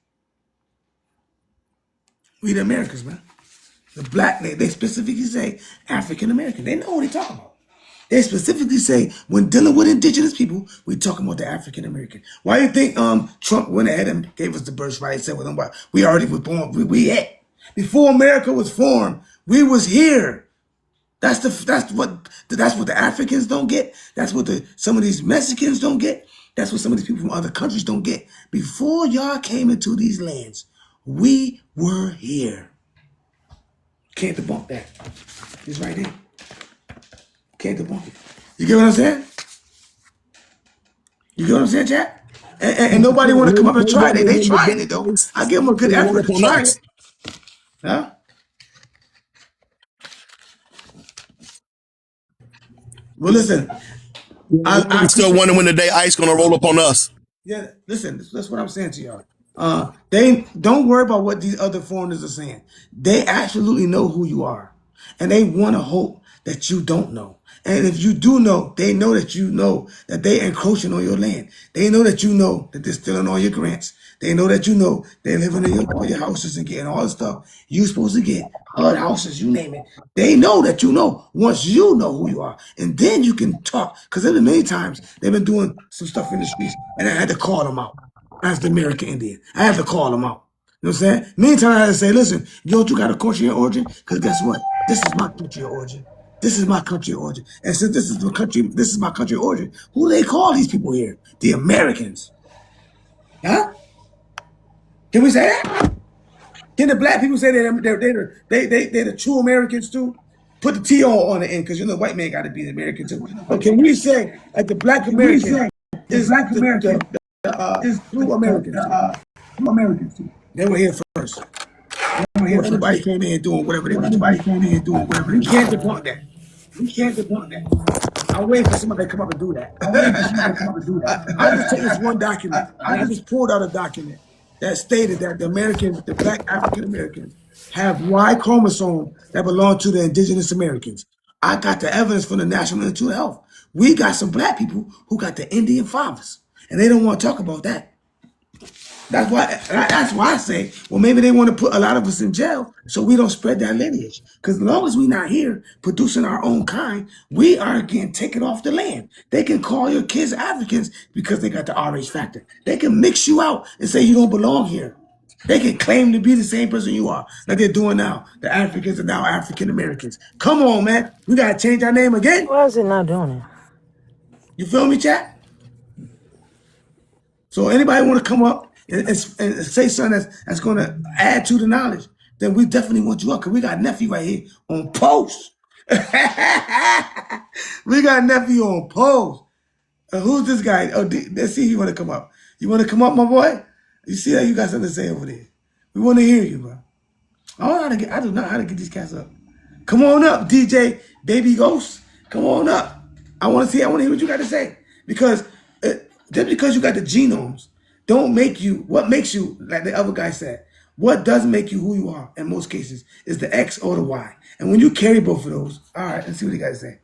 We the Americans, man. The black, they specifically say African American. They know what they're talking about. They specifically say when dealing with indigenous people, we talking about the African American. Why do you think Trump went ahead and gave us the birthright? Said with them, we already was born. We at before America was formed. We was here. That's what the Africans don't get. That's what some of these Mexicans don't get. That's what some of these people from other countries don't get. Before y'all came into these lands, we were here. Can't debunk that. It's right there. Can't debunk it. You get what I'm saying? You get what I'm saying, Jack? And nobody want to come up and try it. They trying it though. I give them a good effort to try it. Huh? Well, listen. I'm still wondering when the day ICE gonna roll up on us. Yeah, listen, that's what I'm saying to y'all. They don't worry about what these other foreigners are saying. They absolutely know who you are. And they want to hope that you don't know. And if you do know, they know that you know that they encroaching on your land. They know that you know that they're stealing all your grants. They know that you know they're living in all your houses and getting all the stuff you're supposed to get. HUD houses, you name it. They know that you know once you know who you are. And then you can talk. Because there been many times they've been doing some stuff in the streets and I had to call them out as the American Indian. I had to call them out. You know what I'm saying? Many times I had to say, listen, you got a country of origin? Because guess what? This is my country of origin. This is my country of origin. And since this is my country of origin, who do they call these people here? The Americans. Huh? Can we say that? Can the black people say they're the true Americans too? Put the T on the end because you know the white man got to be the American too. But can we say that the black American is the true Americans too? They were here first. Everybody came in doing whatever they were doing. We can't debunk that. I'm waiting for somebody to come up and do that. I just took this one document and I just pulled out a document that stated that the black African Americans have Y chromosome that belong to the indigenous Americans. I got the evidence from the National Institute of Health. We got some black people who got the Indian fathers, and they don't want to talk about that. That's why I say, well, maybe they want to put a lot of us in jail so we don't spread that lineage. Because as long as we're not here producing our own kind, we are getting taken off the land. They can call your kids Africans because they got the RH factor. They can mix you out and say you don't belong here. They can claim to be the same person you are, like they're doing now. The Africans are now African Americans. Come on, man. We got to change our name again. Why is it not doing it? You feel me, chat? So anybody want to come up and say something that's going to add to the knowledge, then we definitely want you up because we got nephew right here on post. We got nephew on post. Who's this guy? Oh, let's see if you want to come up. You want to come up, my boy? You see that you got something to say over there. We want to hear you, bro. I don't know how to get these cats up. Come on up, DJ Baby Ghost. Come on up. I want to hear what you got to say. Because just because you got the genomes, don't make you, what makes you, like the other guy said, what does make you who you are in most cases is the X or the Y. And when you carry both of those, all right, let's see what you got to say.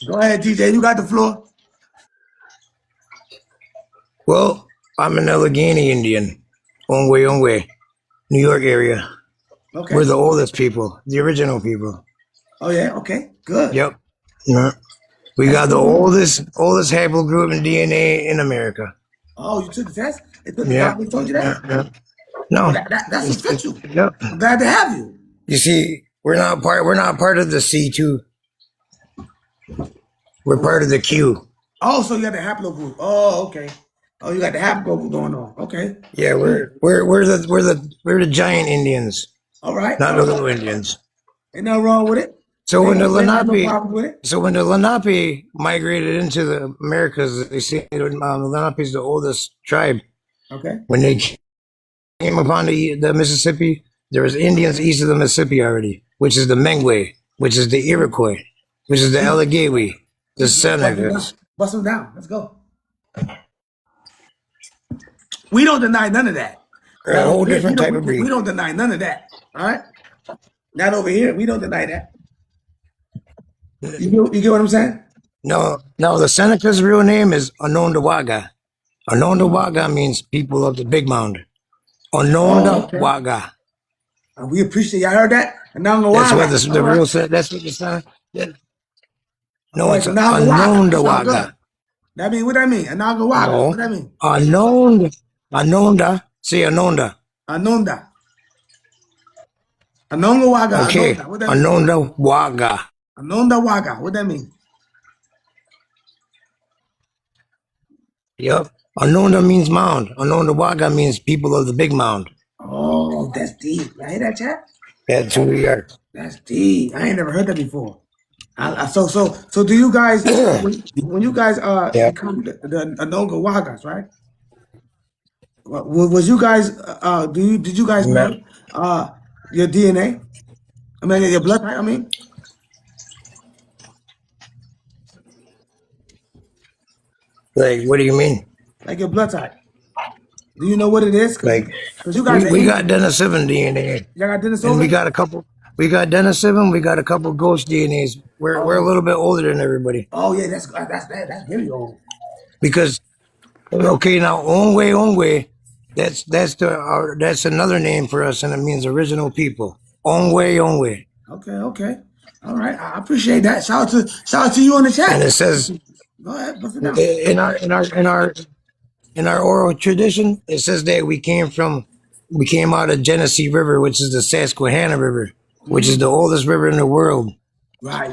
Go ahead, DJ. You got the floor. Well, I'm an Allegheny Indian, Ongwe, New York area. Okay. We're the oldest people, the original people. Oh yeah. Okay. Good. Yep. Yeah. We got the oldest haplogroup in DNA in America. Oh, you took the test? Yeah. We told you that? Yeah. No. That's official. Yep. I'm glad to have you. You see, we're not part of the C2. We're part of the Q. Oh, so you got the haplogroup. Oh, okay. Oh, you got the haplogroup going on. Okay. Yeah, we're the giant Indians. All right. Not the little Indians. Ain't nothing wrong with it. So when the Lenape migrated into the Americas, they say the Lenape is the oldest tribe. Okay. When they came upon the Mississippi, there was Indians east of the Mississippi already, which is the Mengwe, which is the Iroquois, which is the Allegheny, the Senecas. Bust them down. Let's go. We don't deny none of that. A whole different type of breed. We don't deny none of that. All right. Not over here. We don't deny that. You get what I'm saying? No, the Seneca's real name is Onondawaga. Onondawaga means people of the Big Mound. Oh, Ononda okay. Waga. We appreciate y'all heard that? That's what Anangawaga. the All right. real said. That's what the sign. All No, right, it's so Anangawaga. That Anonda sounds Waga. good. That mean what that mean? Anangawaga. What No, that mean? Anonda. Say Anonda. Anonda. Anongawaga. Okay, Anonda. What that mean? Anonda Waga. Anonda Waga. What that mean? Yep. Anonda means mound. Anonda Waga means people of the big mound. Oh, that's deep. You hear that, chat? That's who we are. That's deep. I ain't never heard that before. So do you guys when you guys Yeah. become the Anonga Wagas, right? Was you guys did you guys know your DNA? I mean your blood type, I mean, Like, what do you mean? like your blood type. Do you know what it is? Like, Cause you guys are we got Indian. Dennis 7 DNA. Y'all got Dennis And we over? got a couple. We got Dennis 7. We got a couple ghost DNAs. We're a Oh, little bit older than everybody. oh yeah, that's really old. Because, okay, now, Ongwe, that's another name for us, and it means original people. Ongwe. Okay. All right. I appreciate that. Shout out to you on the And chat. it says, Go ahead, bust it down. in our oral tradition, it says that we came out of Genesee River, which is the Susquehanna River, which is the oldest river in the world. Right.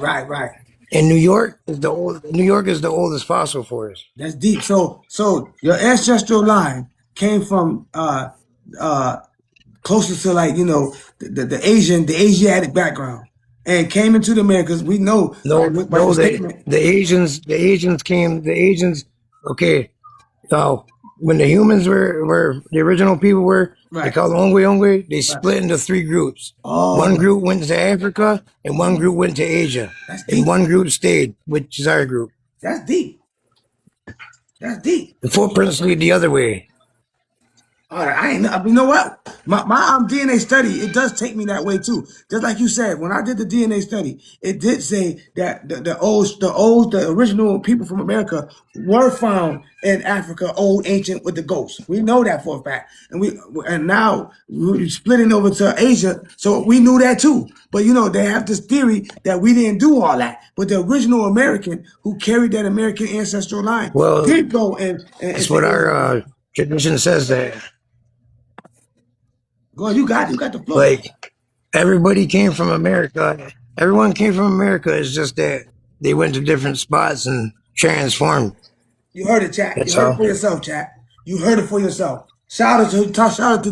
And New York is the oldest fossil forest. That's deep. So your ancestral line came from closer to, like, the Asiatic background, and came into the Americas. We know by your No, statement. the Asians, okay, so when the humans were the original people they Right. called Ongwe, they Right. split into three groups. One Oh, group went to Africa, and one group went to Asia, that's and deep. one group stayed, which is our group. That's deep. That's deep. The footprints lead the other way. All right, I ain't. You know what? My DNA study, it does take me that way too. Just like you said, when I did the DNA study, it did say that the original people from America were found in Africa, old ancient, with the ghosts. We know that for a fact, and now we're splitting over to Asia, so we knew that too. But they have this theory that we didn't do all that, but the original American who carried that American ancestral line Well, did go and that's to what Asia. our tradition says that. Go ahead, you got the floor, bro. Like, everybody came from America. Everyone came from America. It's just that they went to different spots and transformed. You heard it, chat. You That's heard it all. for yourself, chat. You heard it for yourself. Shout out to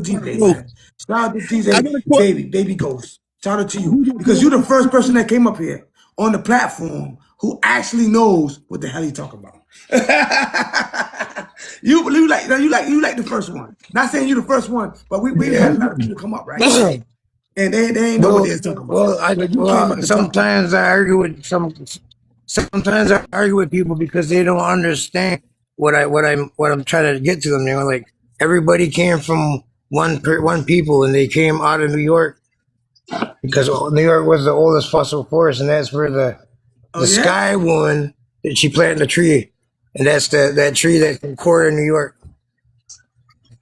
DJ, Oh, man. Shout out to I DJ got a question. Baby Ghost. Shout out to you. Because you're the first person that came up here on the platform who actually knows what the hell he talking about. you like the first one. Not saying you the first one, but we had a lot of people come up, right? And they ain't know what Well, they was talking about. well, But you came up to talk. sometimes I argue with people because they don't understand what I'm trying to get to them. Like, everybody came from one people, and they came out of New York because New York was the oldest fossil forest, and that's where Oh the yeah? sky woman that she planted a tree, and that's that tree that's in core in New York.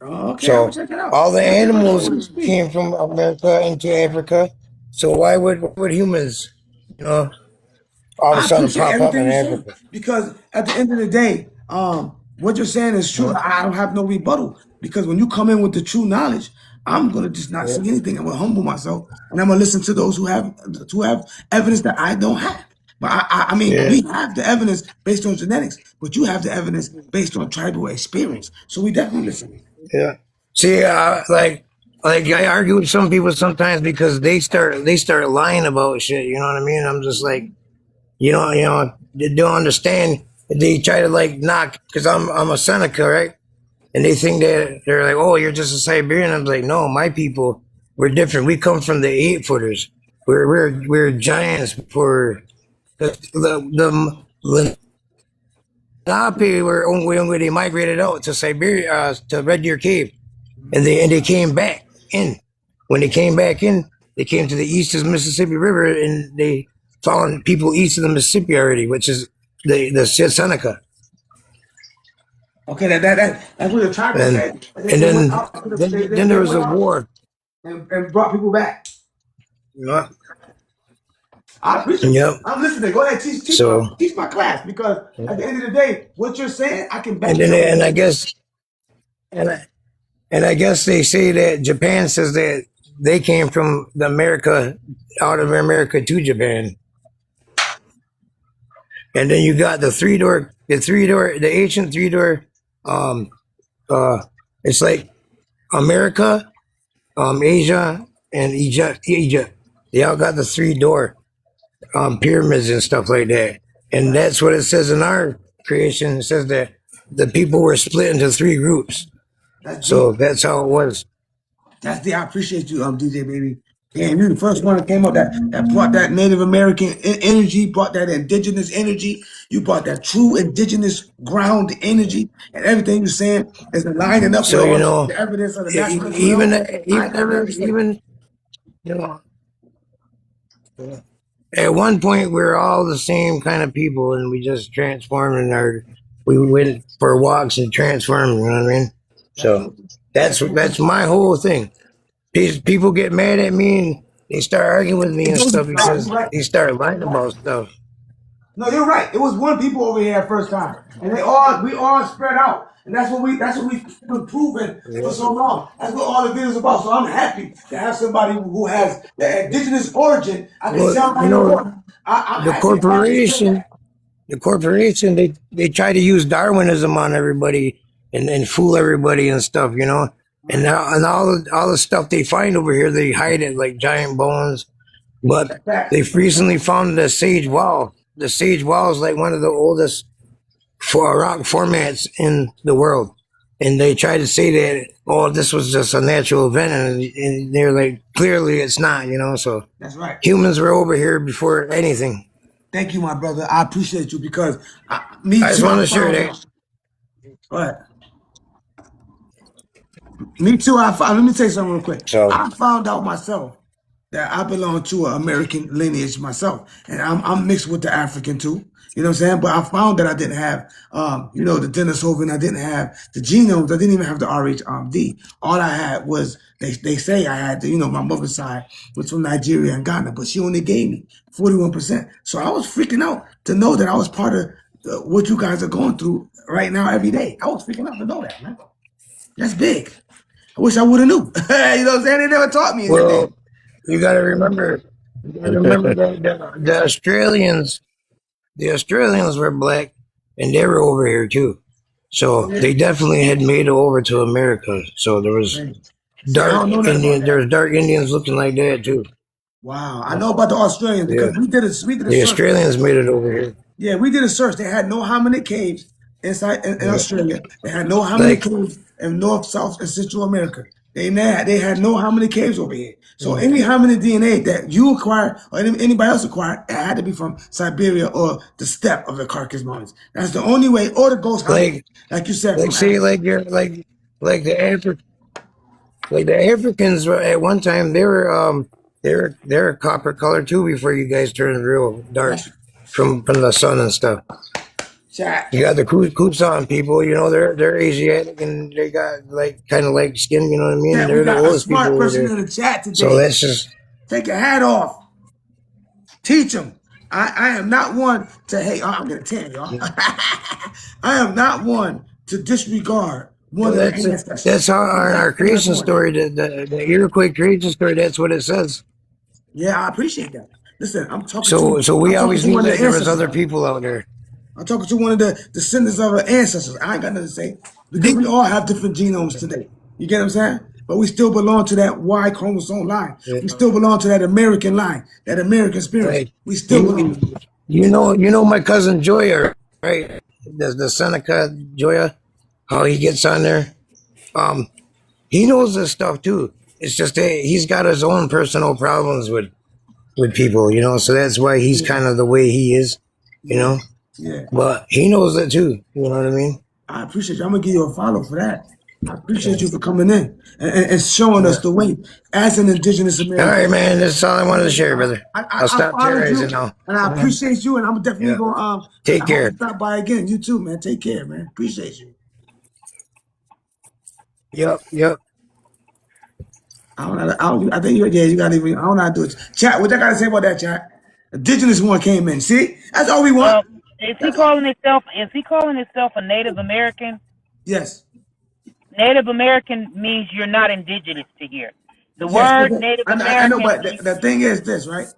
Oh, okay, I'm gonna So check it out. all the I'm gonna check it out when you animals speak. came from America into Africa. So why would humans, all of a I sudden appreciate pop up everything in you say, Africa? because at the end of the day, what you're saying is true. I don't have no rebuttal, because when you come in with the true knowledge, I'm gonna just not Yeah. say anything. I'm gonna humble myself, and I'm gonna listen to those who have evidence that I don't have. But I mean, Yeah. we have the evidence based on genetics, but you have the evidence based on tribal experience. So we definitely listen. Yeah. See, like I argue with some people sometimes because they start lying about shit. You know what I mean? I'm just like, they don't understand. They try to, like, knock because I'm a Seneca, right? And they think that they're like, oh, you're just a Siberian. I'm like, no, my people, we're different. We come from the 8-footers. We're giants before the Lenape where they migrated out to Siberia, to Red Deer Cave, and they came back in. When they came back in, they came to the east of the Mississippi River, and they found people east of the Mississippi already, which is the Seneca. Okay, that's what the tribal and said. and They went then out. then there They was went a out war. and brought people back. You know? I appreciate it. Yep. I'm listening. Go ahead, So teach my class because at the end of the day, what you're saying, I can and back it then up. and I guess and I guess they say that Japan says that they came from the America out of America to Japan. And then you got the ancient three door. Um, it's like America, Asia, and Egypt. They all got the three door pyramids and stuff like that. And that's what it says in our creation. It says that the people were split into three groups. That's So deep. that's how it was. That's the I appreciate you, DJ baby. And you're the first one that came up that brought that Native American energy, brought that indigenous energy. You brought that true indigenous ground energy, and everything you're saying is lining up with So all the evidence of the natural even world. I even can never say. even you know, at one point we were all the same kind of people, and we just transformed in our. We went for walks and transformed. You know what I mean? So Absolutely. that's my whole thing. These people get mad at me and they start arguing with me It and goes, stuff no, you're because right. they start lying about stuff. No, you're right. It was one people over here at first time, and we all spread out, and that's what we've been proving for Yeah. so long. That's what all the videos about. So I'm happy to have somebody who has the indigenous origin. I can Well, tell by you your know, voice. I'm the happy to have you say corporation, that. the corporation, they try to use Darwinism on everybody and fool everybody and stuff, you know. And Right. now and all the stuff they find over here, they hide it like giant bones. But That's facts. they've recently found the Sage Wall. The Sage Wall is like one of the oldest for rock formats in the world. And they try to say that, oh, this was just a natural event. And they're like, clearly it's not, you know? So That's right. humans were over here before anything. Thank you, my brother. I appreciate you because me I just too. want I to share found that. out. But me too. Let me tell you something real quick. So, I found out myself that I belong to an American lineage myself, and I'm mixed with the African too. You know what I'm saying? But I found that I didn't have, the Denisovan. I didn't have the genomes. I didn't even have the RHD. All I had was they say I had the, my mother's side was from Nigeria and Ghana, but she only gave me 41%. So I was freaking out to know that I was part of what you guys are going through right now every day. I was freaking out to know that, man. That's big. I wish I would have knew. You know what I'm saying? They never taught me anything. well, you got to remember that the Australians were black and they were over here too. So Oh, yeah. they definitely had made it over to America. So there was Right. See, I don't know nothing about There that. was dark Indians looking like that too. Wow, I know about the Australians Yeah. because we did a The search. Australians made it over here. Yeah, we did a search. They had no hominid caves in Yeah. Australia. They had no hominid Like, caves in North, South, and Central America. They had no hominid caves over here. So mm, any hominid DNA that you acquired or anybody else acquired, it had to be from Siberia or the steppe of the Caucasus Mountains. That's the only way, or the ghost hominid, like, like you said, like, from see, Africa. like the like the Africans were at one time they're copper color too before you guys turned real dark That's from the sun and stuff. chat. You got the Kusan people, you know, they're Asiatic and they got like kind of like skin, you know what I mean? Chat, we They're the got a oldest smart people over person there. in the chat So today. that's just Take your hat off. Teach them. I am not one to hate. I'm gonna tell y'all. I am not one to disregard one well, of the ancestors. that's how our I'm not creation doing that. story, the Iroquois creation story. That's what it says. Yeah, I appreciate that. Listen, So I'm we talking always to knew one of that the there was ancestors. other people out there. I'm talking to one of the descendants of our ancestors. I ain't got nothing to say because we all have different genomes today. You get what I'm saying? But we still belong to that Y chromosome line. Yeah. We still belong to that American line, that American spirit. Like We still you, belong. you know my cousin Joya, right? The Seneca Joya, how he gets on there. Um, he knows this stuff too. It's just that he's got his own personal problems with people, you know. So that's why he's Yeah, kind of the way he is, you yeah, know. yeah. But he knows it too. You know what I mean? I appreciate you. I'm gonna give you a follow for that. I appreciate Yeah. you for coming in and showing us Yeah. the way as an Indigenous All American. right, man. That's all I wanted to And share, brother. I'll I stop followed terrorizing you, now. and I appreciate you. And I'm definitely Yeah. gonna I Take hope care. you stop by again. You too, man. Take care, man. Appreciate you. Yep. I think you got to even. I don't know how to do it. Chat. What I got to say about that, chat? Indigenous one came in. See, that's all we want. Is he That's all. calling himself? Is he calling himself a Native American? Yes. Native American means you're not indigenous to here. The Yes, but word Native I know, American but means the thing is this, right?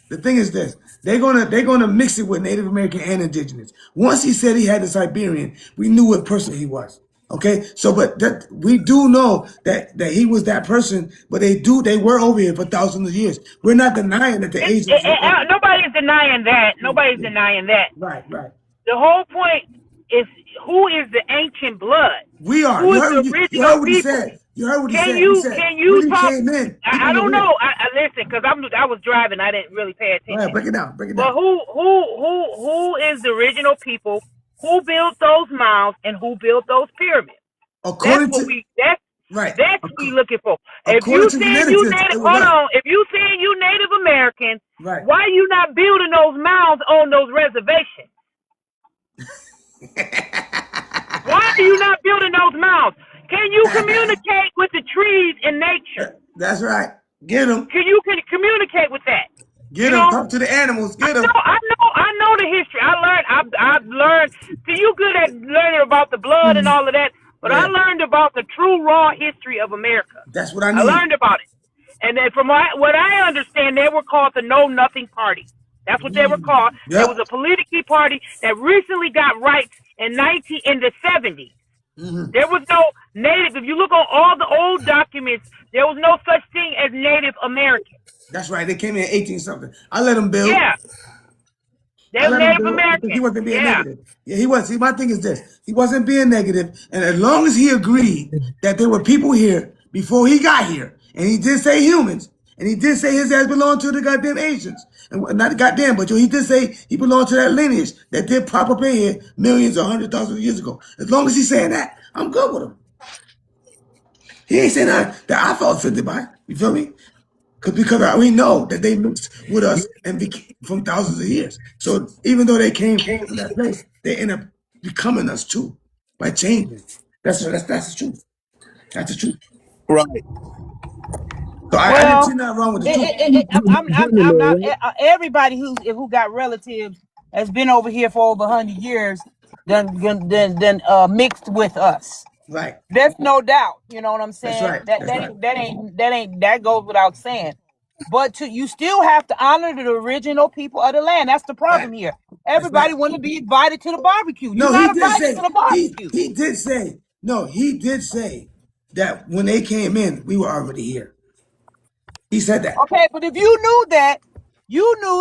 The thing is this: they're gonna mix it with Native American and Indigenous. Once he said he had the Siberian, we knew what person he was. Okay, so but that we do know that he was that person, but they were over here for thousands of years. We're not denying that the Asians were over. nobody's denying that. Yeah, Nobody's yeah. denying that. Right, right. The whole point is who is the ancient blood? We are. Who is the You original heard what he people? said. You heard what he Can said. He you said can when you he talk? came in, I people were don't here. know. I listen because I was driving. I didn't really pay All right, attention. break it down. Break it But down. who is the original people? Who built those mounds and who built those pyramids? That's According what to right, that's what we looking for. If according you to saying you geneticists, it native, was hold us. on. If you saying you Native American, Right. why you not building those mounds on those reservations? Why are you not building those mounds? Can you communicate with the trees and nature? That's right. Get them. Can you communicate with that? Get You them. know, Talk to the animals. Get them. I know the history. I've learned. See, you good at learning about the blood and all of that, but I Yeah. learned about the true raw history of America. That's what I I need. learned about it, and then from what I understand, they were called the Know Nothing Party. That's what they were called. There was Yep. a political party that recently got rights in the 70s. There was no native. If you look on all the old documents, there was no such thing as Native American. That's right. They came in 18 something. I let them build. Yeah, they I were let him Native do it because he American. wasn't being Yeah. negative. Yeah, he was. See, my thing is this: he wasn't being negative, and as long as he agreed that there were people here before he got here, and he did say humans, and he did say his ass belonged to the goddamn Asians, and not the goddamn, but he did say he belonged to that lineage that did pop up in here millions or 100,000 years ago. As long as he's saying that, I'm good with him. He ain't saying that I felt offended by. You feel me? Because we know that they mixed with us and from thousands of years. So even though they came from that place, they end up becoming us too by changing. That's the truth. That's the truth. Right. So I didn't see Well, nothing wrong with the truth. I'm not. Everybody who got relatives has been over here for over 100 years, then mixed with us. Right. There's no doubt. You know what I'm That's saying? right. That goes without saying. But you still have to honor the original people of the land. That's the problem here. Everybody right. want to be invited to the barbecue. You're No, he not did invited to say the barbecue. he did say no. He did say that when they came in, we were already here. He said that. Okay, but if you knew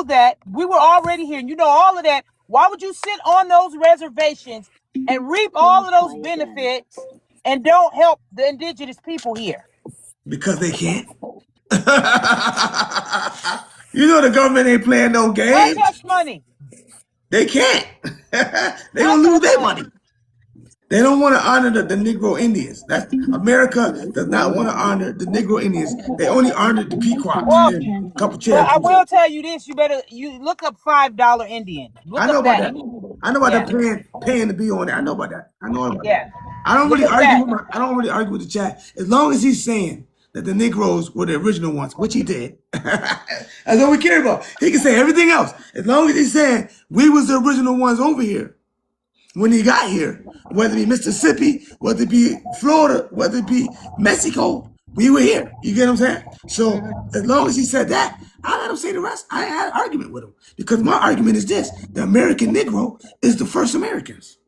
that we were already here, and you know all of that, why would you sit on those reservations and reap all of those benefits and don't help the indigenous people here? Because they can't. You know the government ain't playing no Hush games. hush money. They can't. They gonna Hush lose hush their money. money. They don't want to honor the Negro Indians. That's America does not want to honor the Negro Indians. They only honor the Pequots Well, and a couple well, I Cherokees. will tell you this: you look up $5 Indian. I Look know up about that. that. I know about Yeah. the paying to be on there. I know about that. I know about that. Yeah. I don't Look really up argue that. with I don't really argue with the chat as long as he's saying that the Negroes were the original ones, which he did. That's all we care about. He can say everything else as long as he's saying we was the original ones over here when he got here, whether it be Mississippi, whether it be Florida, whether it be Mexico, we were here. You get what I'm saying? So as long as he said that, I let him say the rest. I had an argument with him because my argument is this: the American Negro is the first Americans.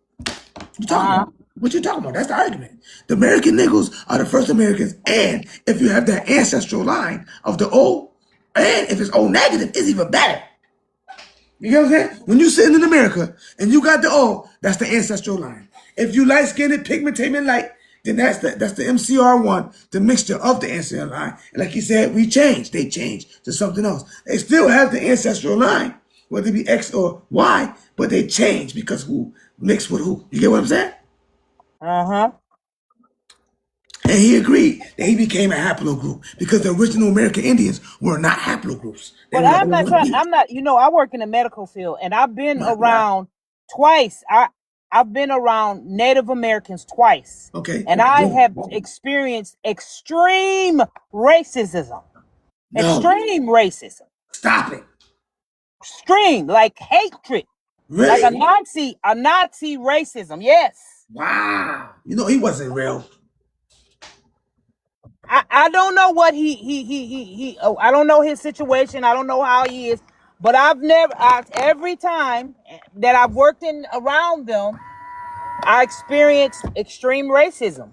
You talking about? What you talking about? That's the argument. The American Negroes are the first Americans, and if you have that ancestral line of the O, and if it's O negative, it's even better. You get what I'm saying? When you sitting in America and you got the O, that's the ancestral line. If you light skinned, pigmented light, then that's the MCR1, the mixture of the ancestral line. And like you said, we changed. They changed to something else. They still have the ancestral line, whether it be X or Y, but they changed because who mixed with who. You get what I'm saying? Uh-huh. And he agreed that he became a haplogroup because the original American Indians were not haplogroups. But I'm not, I work in the medical field and I've been Right. around twice. I've been around Native Americans twice, Okay. and I Good. have experienced extreme racism. No. Extreme racism. Stop it. Extreme, like hatred. Like Really? A Nazi racism. Yes. Wow. You know, he wasn't real. I don't know what I don't know his situation. I don't know how he is, but every time that I've worked in around them, I experienced extreme racism.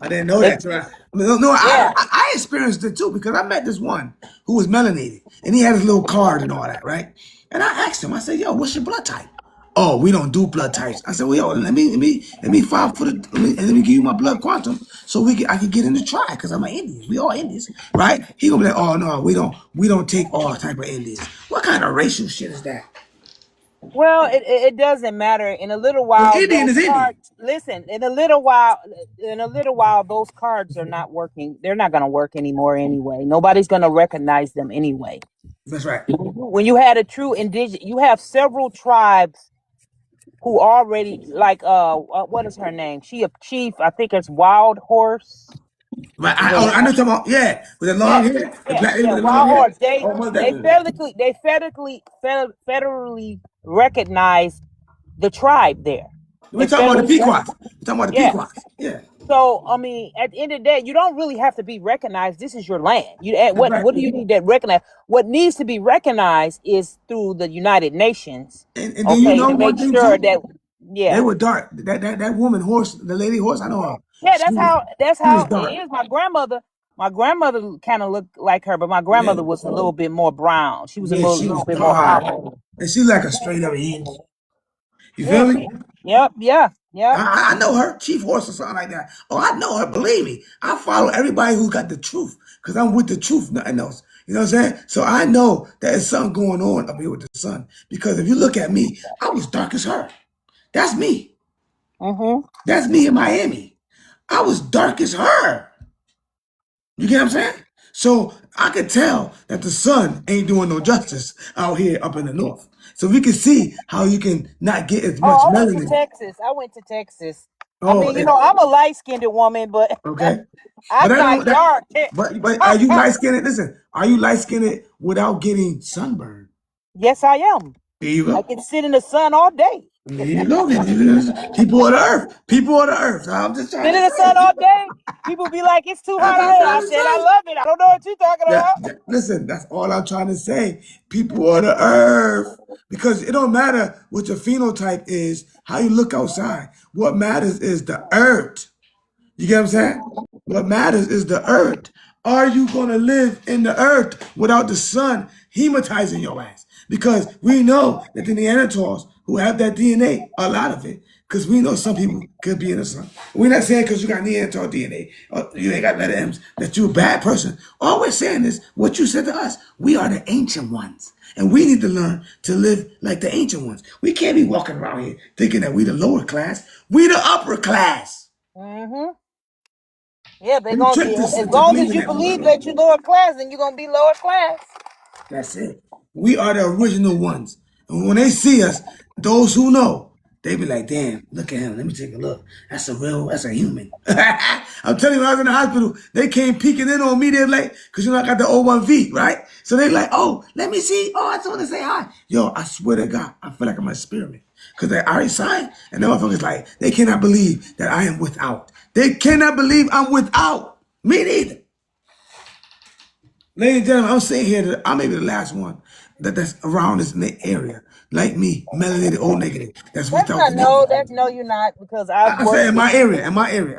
I didn't know that. Right? I mean, no, Yeah. I experienced it too because I met this one who was melanated and he had his little card and all that, right? And I asked him, I said, "Yo, what's your blood type?" "Oh, we don't do blood types." I said, "Well, yo, let me file for let me give you my blood quantum so I can get in the try because I'm an Indian. We all Indians, right?" He gonna be like, "Oh no, we don't take all type of Indians." What kind of racial shit is that? Well, it doesn't matter. In a little Well, while, Indian those is Indian. cards. Listen, in a little while, those cards are not working. They're not going to work anymore anyway. Nobody's going to recognize them anyway. That's right. When you had a true indigenous, you have several tribes who already what is her name? She a chief. I think it's Wild Horse. Right. I know you're talking about, yeah, with the long hair, the black lady Yeah, with the long Wild hair. Horse. Oh, most They definitely. federally recognize the tribe there. We They talking about the federally Pequots. We talking about the yeah. Pequots. Yeah, So I mean, at the end of the day, you don't really have to be recognized. This is your land. that's right. What do you need to recognize? What needs to be recognized is through the United Nations. And then you Okay, know to make one thing sure too? that They yeah. were dark. That woman horse, the lady horse, I know her. Yeah, She was, that's she was how it dark. is. My grandmother kind of looked like her, but my Yeah. grandmother was a little bit more brown. She was a Yeah, she little was bit more dark. copper. And she's like a straight up Indian. You feel Yeah, me? yep, yeah, yep. I know her, Chief Horse or something like that. Oh, I know her. Believe me, I follow everybody who got the truth because I'm with the truth, nothing else. You know what I'm saying? So I know there's something going on up here with the sun because if you look at me, I was dark as her. That's me. Mm-hmm. That's me in Miami. I was dark as her. You get what I'm saying? So I could tell that the sun ain't doing no justice out here up in the north. So we can see how you can not get as much Oh, I went to melanin. Texas. I went to Texas. I Oh, mean, I'm a light skinned woman, but okay. But I'm I not don't that. dark. But are you light skinned? Listen, are you light skinned without getting sunburned? Yes, I am. There you I go. can sit in the sun all day. There you go. People of the earth. People of the earth. I'm just trying Sit to in the sun say. all day. People be like, it's too I'm hot out just here. I trying to said, I say. love it. I don't know what you're talking about. Listen, that's all I'm trying to say. People of the earth. Because it don't matter what your phenotype is, how you look outside. What matters is the earth. You get what I'm saying? What matters is the earth. Are you going to live in the earth without the sun hematizing your ass? Because we know that the Neanderthals who have that DNA, a lot of it, because we know some people could be in the sun. We're not saying because you got Neanderthal DNA, or you ain't got letter M's, that you're a bad person. All we're saying is what you said to us. We are the ancient ones. And we need to learn to live like the ancient ones. We can't be walking around here thinking that we the lower class. We the upper class. Mm-hmm. Yeah, they're We gonna be tricked us as into long as believing you that we believe were. that you're lower class, then you're gonna be lower class. That's it. We are the original ones. And when they see us, those who know, they be like, damn, look at him. Let me take a look. That's a human. I'm telling you, when I was in the hospital, they came peeking in on me. They're like, because I got the O1V, right? So they like, oh, let me see. Oh, I just want to say hi. Yo, I swear to God, I feel like I'm an experiment. Because they already signed, and the motherfuckers like, they cannot believe that I am without. They cannot believe I'm without. Me neither. Ladies and gentlemen, I'm sitting here. I may be the last one that's around this area, like me, melanated O negative. That's without the nigga. That's no, you're not, because I've I say worked in with my area, in my area,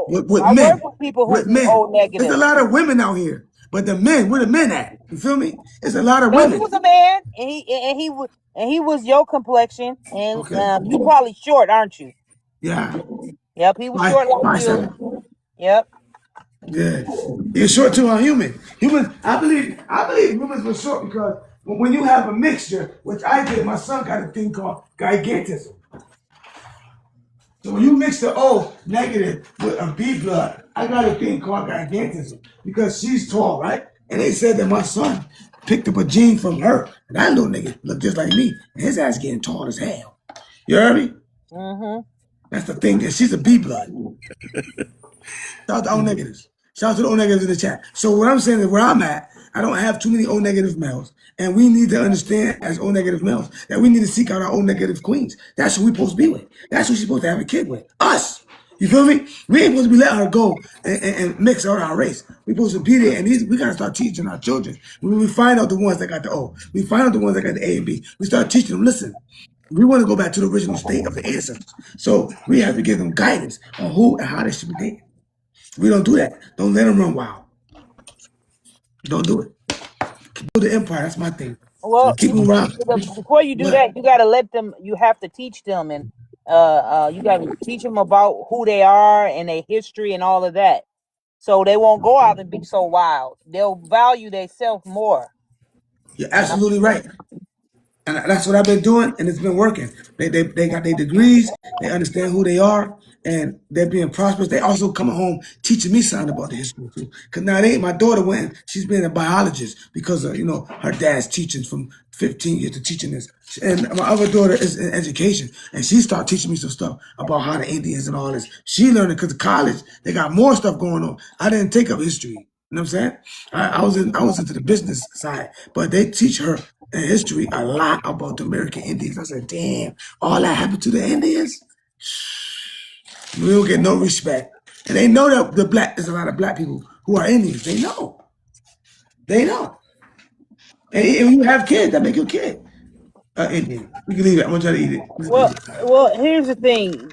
with I work men, with people with who men. O There's a negative. lot of women out here, but the men, where the men at? You feel me? It's a lot of No, he women. was a man, and he was your complexion, and Okay. you probably short, aren't you? Yeah. Yep, he was Five, short like five, seven. you. Yep. Good. You're short too on human. Human. I believe humans were short because when you have a mixture, which I did, my son got a thing called gigantism. So when you mix the O negative with a B blood, I got a thing called gigantism because she's tall, right? And they said that my son picked up a gene from her. And that little nigga looked just like me. And his ass getting tall as hell. You heard me? Mm-hmm. That's the thing. She's a B blood. Shout out to O negatives. Shout out to the O negatives in the chat. So what I'm saying is where I'm at, I don't have too many O negative males. And we need to understand as O negative males that we need to seek out our O negative queens. That's who we're supposed to be with. That's who she's supposed to have a kid with. Us. You feel me? We ain't supposed to be letting her go and mix out our race. We're supposed to be there, and we gotta start teaching our children. When we find out the ones that got the O, we find out the ones that got the A and B, we start teaching them, listen, we want to go back to the original state of the ancestors. So we have to give them guidance on who and how they should be dating. We don't do that. Don't let them run wild. Don't do it. Build the empire. That's my thing. Well, Keep them around. before you do But that, you got to let them. You have to teach them, and you got to teach them about who they are and their history and all of that, so they won't go out and be so wild. They'll value themselves more. you're You know. absolutely right. And that's what I've been doing, and it's been working. They got their degrees, they understand who they are, and they're being prosperous. They also coming home teaching me something about the history too. Cause now my daughter went, she's been a biologist because of, her dad's teachings from 15 years to teaching this. And my other daughter is in education, and she started teaching me some stuff about how the Indians and all this. She learned it because of college, they got more stuff going on. I didn't take up history. You know what I'm saying? I was into the business side, but they teach her in history a lot about the American Indians. I said, damn, all that happened to the Indians? We don't get no respect. And they know that there's a lot of black people who are Indians. They know. They know. And if you have kids, that make your kid Indian. We can leave it. I'm gonna try to eat it. Let's leave it. Well, here's the thing.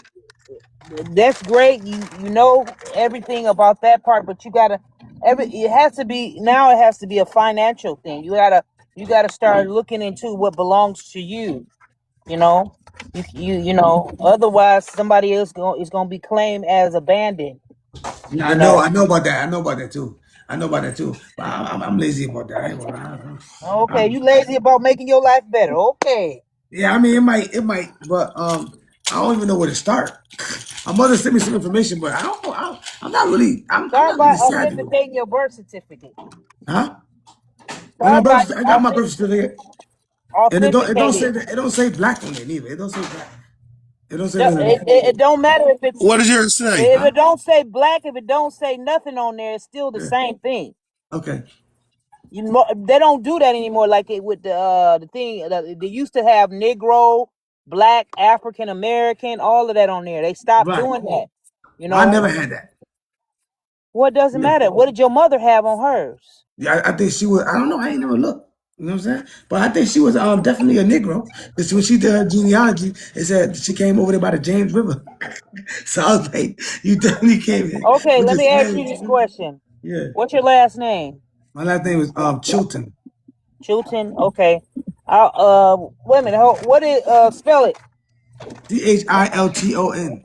That's great. You know everything about that part, but you gotta it has to be now. It has to be a financial thing. You gotta start looking into what belongs to you. You know, Otherwise, somebody else is gonna be claimed as abandoned. Yeah, You know. I know about that. I know about that too. I know about that too. But I'm lazy about that. I ain't gonna lie. Okay, you lazy about making your life better. Okay. Yeah, I mean it might, but I don't even know where to start. My mother sent me some information, but I don't know. I'm not really. I'm Start not by really savvy with it. authenticating your birth certificate. Huh? Start by I got my birth certificate, and it don't say authenticating. that, it don't say black on it neither. It don't say black. It don't say No, nothing black. it don't matter What does yours say? if Huh? it don't say black, if it don't say nothing on there, it's still the Yeah. same thing. Okay. They don't do that anymore. Like it with the thing they used to have Negro, Black, African American, all of that on there. They stopped Right. doing that. You I know never had that. what doesn't Yeah. matter. What did your mother have on hers? Yeah, I think she was. I don't know. I ain't never looked. You know what I'm saying? But I think she was definitely a Negro. Because when she did her genealogy, it said she came over there by the James River. So I was like, you definitely came in Okay, with let the me ask you Spanish. this question. Yeah. What's your last name? My last name was Chilton. Chilton. Okay. Wait a minute. What is spell it? Chilton.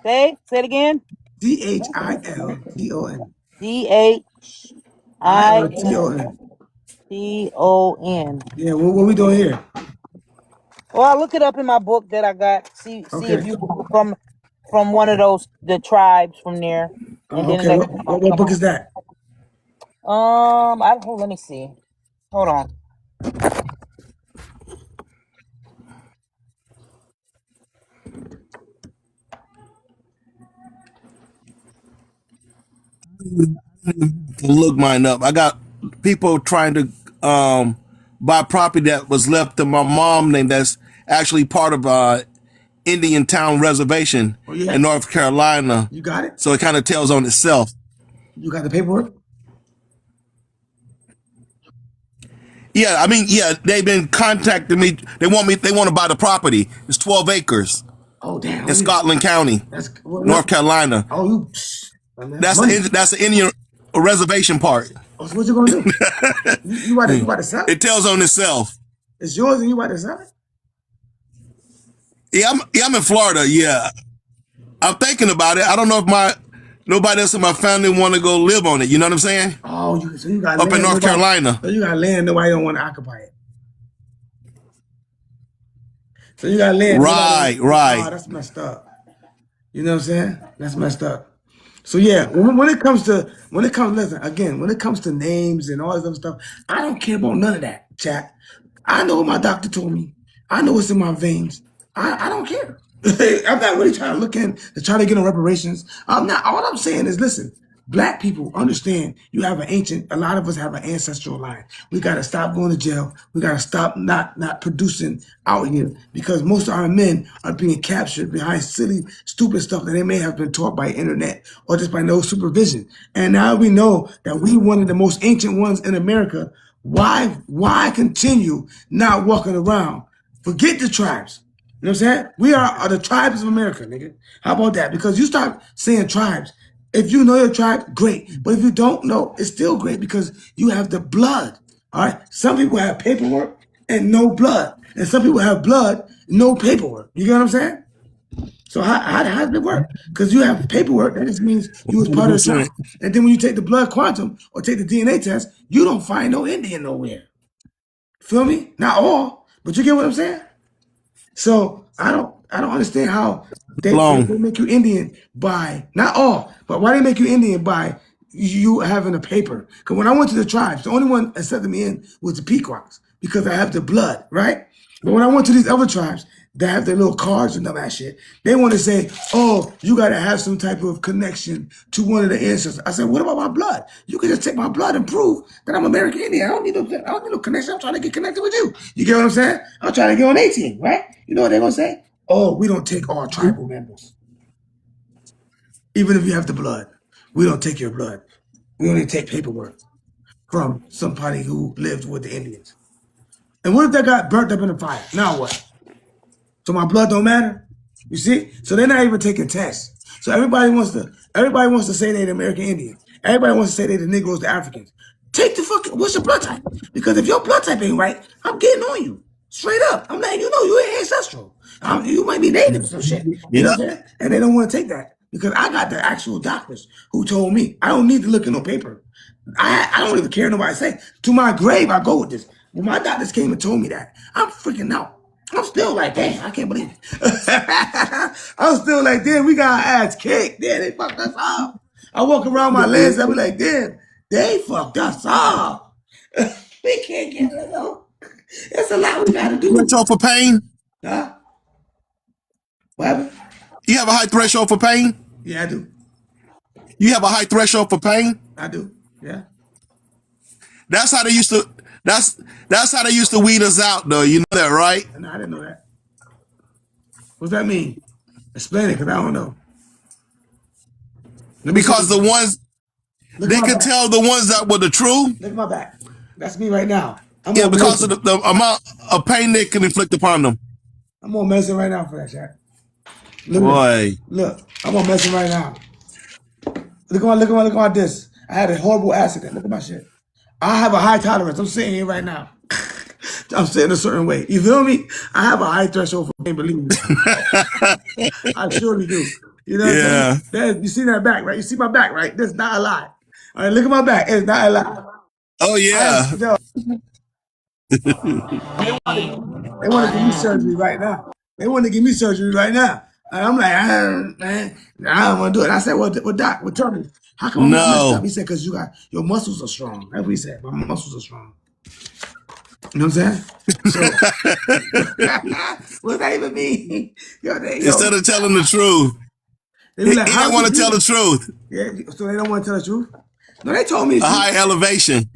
Say it again. Chilton. ILTON. DHILTON. Yeah. What we doing here? Well, I look it up in my book that I got. See if Okay. you from one of the tribes from there, and then Okay. What book is that? I hold. Let me see. Hold on. Look mine up. I got people trying to buy property that was left to my mom name that's actually part of Indian Town Reservation Oh yeah. in North Carolina. You got it. So it kind of tells on itself. You got the paperwork. Yeah, I mean, yeah, they've been contacting me. They want to buy the property. It's 12 acres Oh damn. in Scotland County, That's North Carolina. Oh you. Man, that's money. That's the Indian reservation part. Oh, so what you gonna do? You about to sell it? It tells on itself. It's yours and you about to sell it? I'm in Florida. Yeah, I'm thinking about it. I don't know if nobody else in my family want to go live on it. You know what I'm saying? Oh, so you got Up land. in North Carolina. So you got land. Nobody don't want to occupy it. So you got land. Right. Oh, that's messed up. You know what I'm saying? That's messed up. So yeah, when it comes listen again, when it comes to names and all this other stuff, I don't care about none of that, chat. I know what my doctor told me. I know what's in my veins. I don't care. I'm not really trying to look in to try to get on reparations. I'm not. All I'm saying is, listen, black people understand you have an ancient. A lot of us have an ancestral line. We got to stop going to jail. We got to stop not producing out here because most of our men are being captured behind silly, stupid stuff that they may have been taught by internet or just by no supervision. And now we know that we one of the most ancient ones in America. Why continue not walking around? Forget the tribes. You know what I'm saying? We are the tribes of America, nigga. How about that? Because you start saying tribes. If you know your tribe, great. But if you don't know, it's still great because you have the blood. All right. Some people have paperwork and no blood. And some people have blood, no paperwork. You get what I'm saying? So how does it work? Because you have paperwork, that just means you was part of the tribe. And then when you take the blood quantum or take the DNA test, you don't find no Indian nowhere. Feel me? Not all, but you get what I'm saying? So I don't understand how they make you Indian by not all, but why they make you Indian by you having a paper? Because when I went to the tribes, the only one that accepted me in was the Pequots because I have the blood, right? But when I went to these other tribes that have their little cards and all that shit, they want to say, "Oh, you got to have some type of connection to one of the ancestors." I said, "What about my blood? You can just take my blood and prove that I'm American Indian. I don't need no connection. I'm trying to get connected with you. You get what I'm saying? I'm trying to get on 18, right? You know what they're gonna say? Oh, we don't take all tribal members, even if you have the blood. We don't take your blood. We only take paperwork from somebody who lived with the Indians. And what if they got burnt up in a fire? Now what? So my blood don't matter? You see? So they're not even taking tests. So everybody wants to say they're the American Indian. Everybody wants to say they're the Negroes, the Africans. Take the fucking, what's your blood type? Because if your blood type ain't right, I'm getting on you. Straight up. I'm letting you know you ain't ancestral. You might be native or some shit. You know what I'm saying? And they don't want to take that. Because I got the actual doctors who told me I don't need to look at no paper. I don't even care what nobody say. To my grave, I go with this. When my doctors came and told me that, I'm freaking out. I'm still like, damn, I can't believe it. I'm still like, damn, we got our ass kicked. Damn, they fucked us up. I walk around my lands, I be like, damn, they fucked us up. We can't get it though. It's a lot we gotta do. Threshold for pain? Huh? What happened? You have a high threshold for pain? Yeah, I do. You have a high threshold for pain? I do. Yeah. That's how they used to. That's how they used to weed us out, though. You know that, right? No, I didn't know that. What's that mean? Explain it, because I don't know. Because the ones they could tell the ones that were the true. Look at my back. That's me right now. Yeah, because of the amount of pain they can inflict upon them. I'm on medicine right now for that, Jack. Boy, look, I'm on medicine right now. Look at my disc. I had a horrible accident. Look at my shit. I have a high tolerance. I'm sitting here right now. I'm sitting a certain way. You feel me? I have a high threshold for pain, believe me. I surely do. You know what I'm saying? You see that back, right? You see my back, right? That's not a lie. All right, look at my back. It's not a lie. Oh, yeah. They want to give me surgery right now. And I'm like, I don't want to do it. I said, well, doc, tell me, how come I'm not messed up? He said, because your muscles are strong. That's what he said. My muscles are strong. You know what I'm saying? So, what does that even mean? Instead of telling the truth, he don't want to tell the truth. Yeah, so they don't want to tell the truth? No, they told me. A high elevation.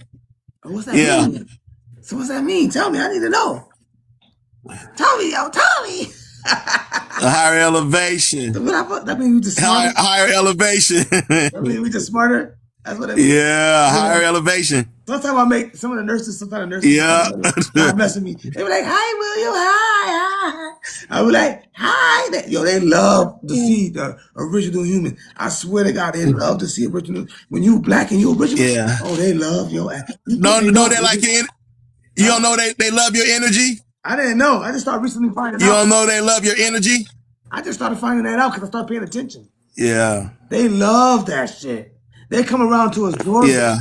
What's that mean? So what's that mean? Tell me. I need to know. Tell me. A higher elevation. That means we just smarter? Higher elevation. That means we just smarter? That's what it means. Yeah, higher elevation. Sometimes I make some of the nurses, not messing me. They be like, hi, William, hi. I be like, hi. They love to see the original human. I swear to God, they love to see original. When you black and you original, they love your ass. No, they like your you don't know they love your energy? I didn't know. I just started recently finding out. You don't know they love your energy? I just started finding that out because I started paying attention. Yeah. They love that shit. They come around to us doors. Yeah.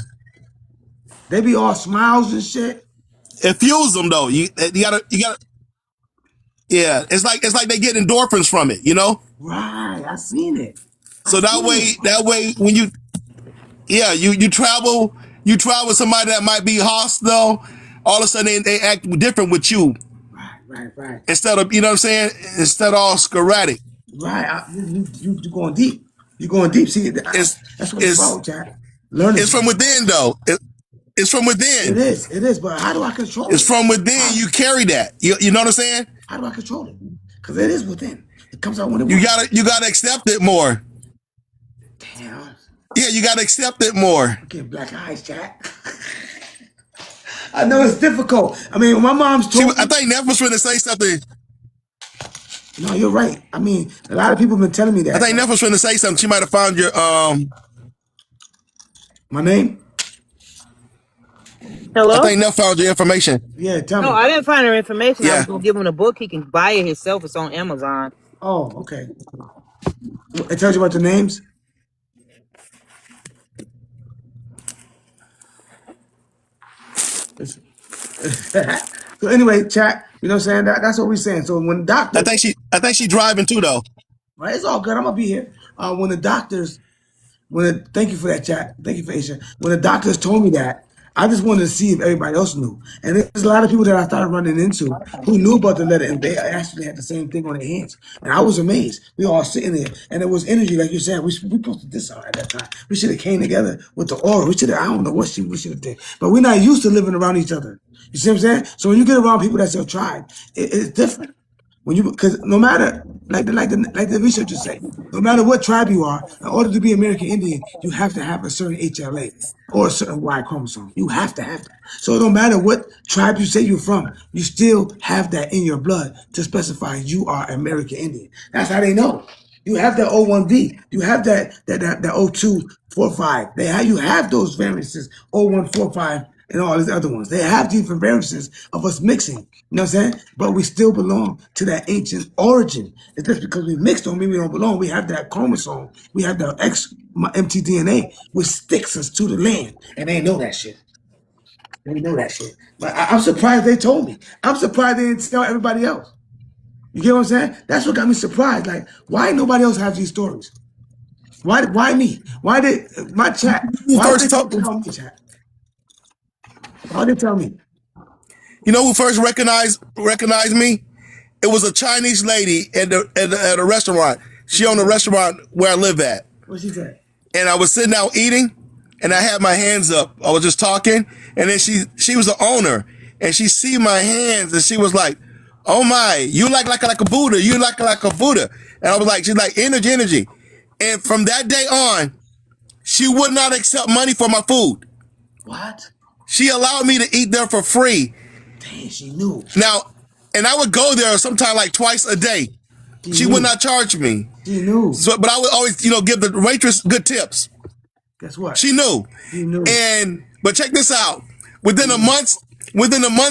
They be all smiles and shit. It fuels them though. You gotta. Yeah, it's like they get endorphins from it, you know. Right, I seen it. So that way, when you travel with somebody that might be hostile, all of a sudden they act different with you. Right. instead of, you know what I'm saying, instead of all sporadic. Right. You going deep. You going deep. See, It's that's what it's it's about, Jack. Learning it's from something. within though. It's from It within. is. It is. But how do I control It's it? from within. How? You carry that. You know what I'm saying? How do I control it? Because it is within. It comes out when it wants. You gotta accept it more. Damn. Yeah, you gotta accept it more. I'm getting black eyes, Jack. I know it's difficult. I mean, my mom's told I me. think Neff was trying to say something. No, you're right. I mean, a lot of people have been telling me I that. think Neff was trying to say something. She might have found your My name? I Hello? think Neff found your information. Yeah, tell No, me. I didn't find her information. I Yeah. was gonna give him a book. He can buy it himself. It's on Amazon. Oh, okay. It tells you about the names? So anyway, chat, you know what I'm saying? That's what we're saying. So when I doctors, think she driving too though. right, it's all good. I'm gonna be here. When the doctors, thank you for that, chat. Thank you for Asia. When the doctors told me that, I just wanted to see if everybody else knew. And there's a lot of people that I started running into who knew about the letter, and they actually had the same thing on their hands. And I was amazed. We all sitting there, and it was energy, like you said. We posted this out at that time. We should have came together with the aura. We should have. I don't know what we should have did, but we're not used to living around each other. You see what I'm saying? So when you get around people that's your tribe, it's different. When you, because no matter, like the researchers say, no matter what tribe you are, in order to be American Indian, you have to have a certain HLA or a certain Y chromosome. You have to have that. So no matter what tribe you say you're from, you still have that in your blood to specify you are American Indian. That's how they know. You have that O1B. You have that O245. You have those variances, O145 and all these other ones. They have different variances of us mixing. You know what I'm saying? But we still belong to that ancient origin. It's just because we mixed don't mean we don't belong. We have that chromosome. We have the mtDNA, which sticks us to the land. And they know that shit. They know that shit. But I'm surprised they told me. I'm surprised they didn't tell everybody else. You get what I'm saying? That's what got me surprised. Like, why nobody else has these stories? Why me? Why did my chat? Who Why first did they told tell me, chat? Why did they tell me? you know who first recognized me? It was a Chinese lady at a restaurant. She owned a restaurant where I live at. What she said? And I was sitting down eating and I had my hands up. I was just talking, and then she was the owner, and she see my hands, and she was like, "Oh my, you like a Buddha. You like a Buddha." And I was like, she's like, energy. And from that day on, she would not accept money for my food. What? She allowed me to eat there for free. Dang, she knew. Now, and I would go there sometime like twice a day. She would not charge me. She knew. So, but I would always, give the waitress good tips. Guess what? She knew. She knew. But check this out. Within a month's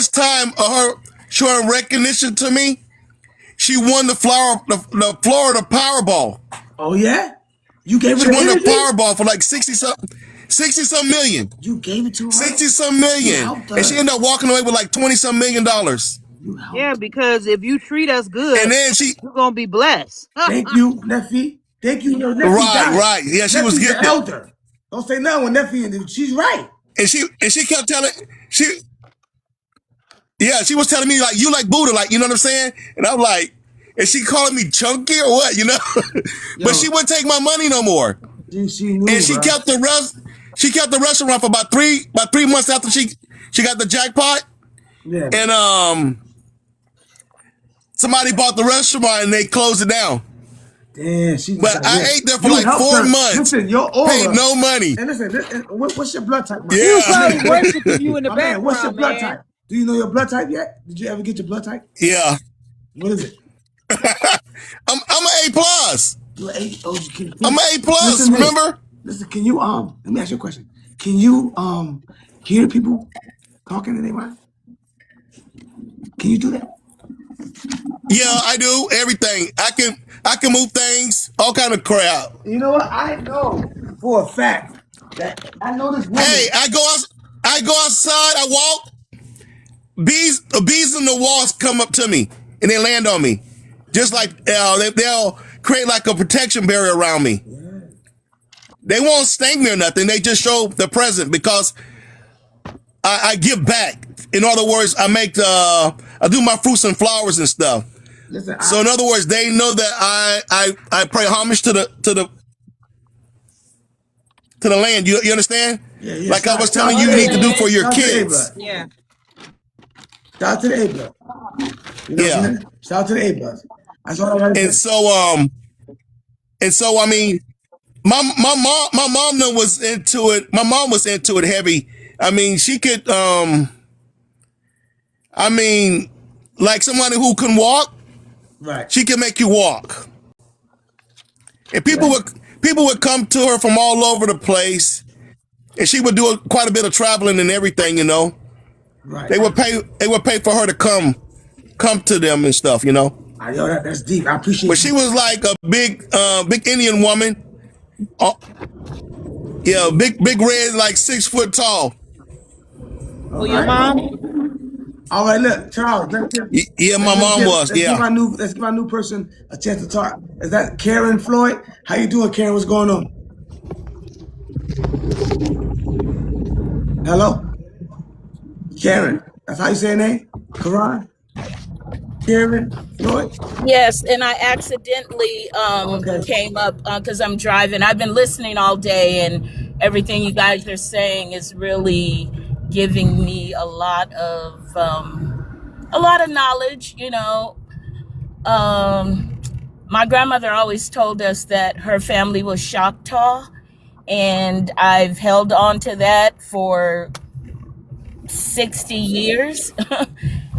time of her showing recognition to me, she won the Florida Powerball. Oh yeah? You gave her She the won the energy? Powerball for like 60 some million. You gave it to her? 60 some million. helped her. And she ended up walking away with like 20 some $million. You helped. Yeah, because if you treat us good, And then you're gonna be blessed. Thank you, Neffy. Thank you. Your Neffy Right. Yeah, she was Neffy's the gifted. elder. Don't say nothing when Neffy, she's right. And she kept telling she was telling me like, you like Buddha, like, you know what I'm saying? And I'm like, and she calling me chunky or what, But she wouldn't take my money no more. She knew, And she kept the restaurant for about 3 months after she got the jackpot. Yeah. And somebody bought the restaurant and they closed it down. Damn, But I ate there for like 4 months. Listen, your aura. Paid no money. And listen, what's your blood type? He was probably worshiping you in the My background, man, what's your blood man. type? Do you know your blood type yet? Did you ever get your blood type? Yeah. What is it? I'm an A plus. You're A. Oh, I'm an A plus. Listen, Remember? Listen, can you let me ask you a question. Can you hear people talking in their mind? Can you do that? Yeah, I do everything. I can move things, all kind of crap. You know what? I know for a fact that I know this woman. Hey, I go outside, I walk. Bees in the walls come up to me and they land on me, just like they'll create like a protection barrier around me. Yeah. They won't sting me or nothing. They just show the present because I give back. In other words, I I do my fruits and flowers and stuff. Listen, So in other words, they know that I pay homage to the land. You understand? yeah. Like I was telling Shout you, to you the need to do A-Blood. for your Shout to the kids. A-Blood. Yeah. Shout to the A-Blood. You know what I'm Yeah. saying? Shout to the A-Blood. That's all I gotta And say. so I mean, my mom was into it. My mom was into it heavy. I mean, she could I mean, like somebody who can walk, Right. she can make you walk. And Yeah. people would come to her from all over the place, and she would do quite a bit of traveling and everything. You know, Right. they would pay for her to come to them and stuff. You know, Yo, that's deep. I appreciate but she was like a big Indian woman. Yeah, big red, like 6 foot tall. Who your mom? All right, look, Charles. Yeah, my mom was. Let's Yeah. give our new person a chance to talk. Is that Karen Floyd? How you doing, Karen? What's going on? Hello, Karen. That's how you say your name, Karan. Karen Floyd. Yes, and I accidentally Okay. came up because I'm driving. I've been listening all day, and everything you guys are saying is really giving me a lot of knowledge. You know, my grandmother always told us that her family was Choctaw, and I've held on to that for 60 years.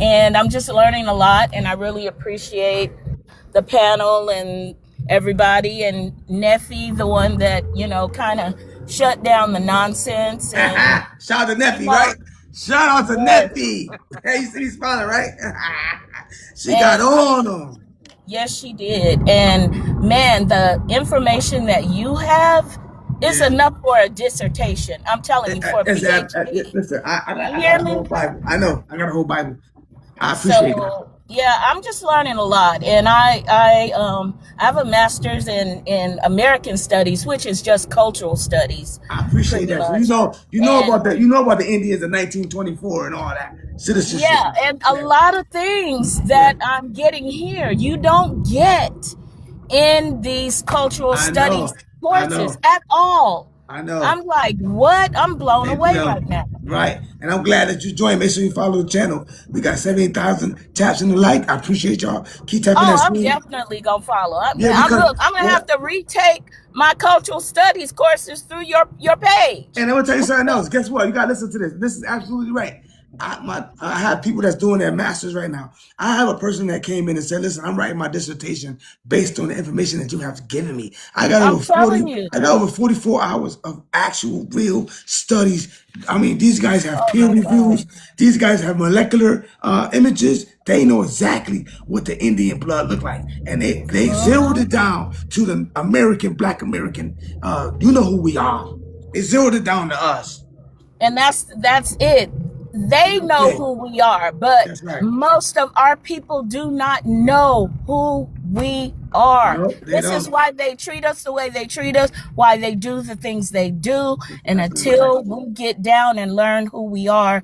And I'm just learning a lot, and I really appreciate the panel and everybody, and Neffy, the one that, you know, kind of shut down the nonsense. And Shout out to Neffy, right? Shout out to Neffy. Hey, you see me smiling, right? She got on them. Yes, she did. And man, the information that you have is enough for a dissertation. I'm telling you, for a PhD. Listen, I got a whole Bible. I know. I got a whole Bible. I appreciate that. Yeah, I'm just learning a lot, and I have a master's in American Studies, which is just cultural studies. I appreciate that. So you know about that. You know about the Indians in 1924 and all that citizenship. Yeah, and a lot of things that I'm getting here you don't get in these cultural studies courses at all. I know. I'm like, what? I'm blown away right now. Right. And I'm glad that you joined. Make sure you follow the channel. We got 17,000 taps in the like. I appreciate y'all. Keep tapping that I'm screen. definitely going to follow. I'm going to have to retake my cultural studies courses through your page. And I'm going to tell you something else. Guess what? You got to listen to this. This is absolutely right. I have people that's doing their masters right now. I have a person that came in and said, listen, I'm writing my dissertation based on the information that you have given me. I got over 44 hours of actual real studies. I mean, these guys have peer reviews. These guys have molecular images. They know exactly what the Indian blood looked like. And they zeroed it down to the Black American. You know who we are. They zeroed it down to us. And that's it. They know who we are, but most of our people do not know who we are. This is why they treat us the way they treat us, why they do the things they do. And until we get down and learn who we are,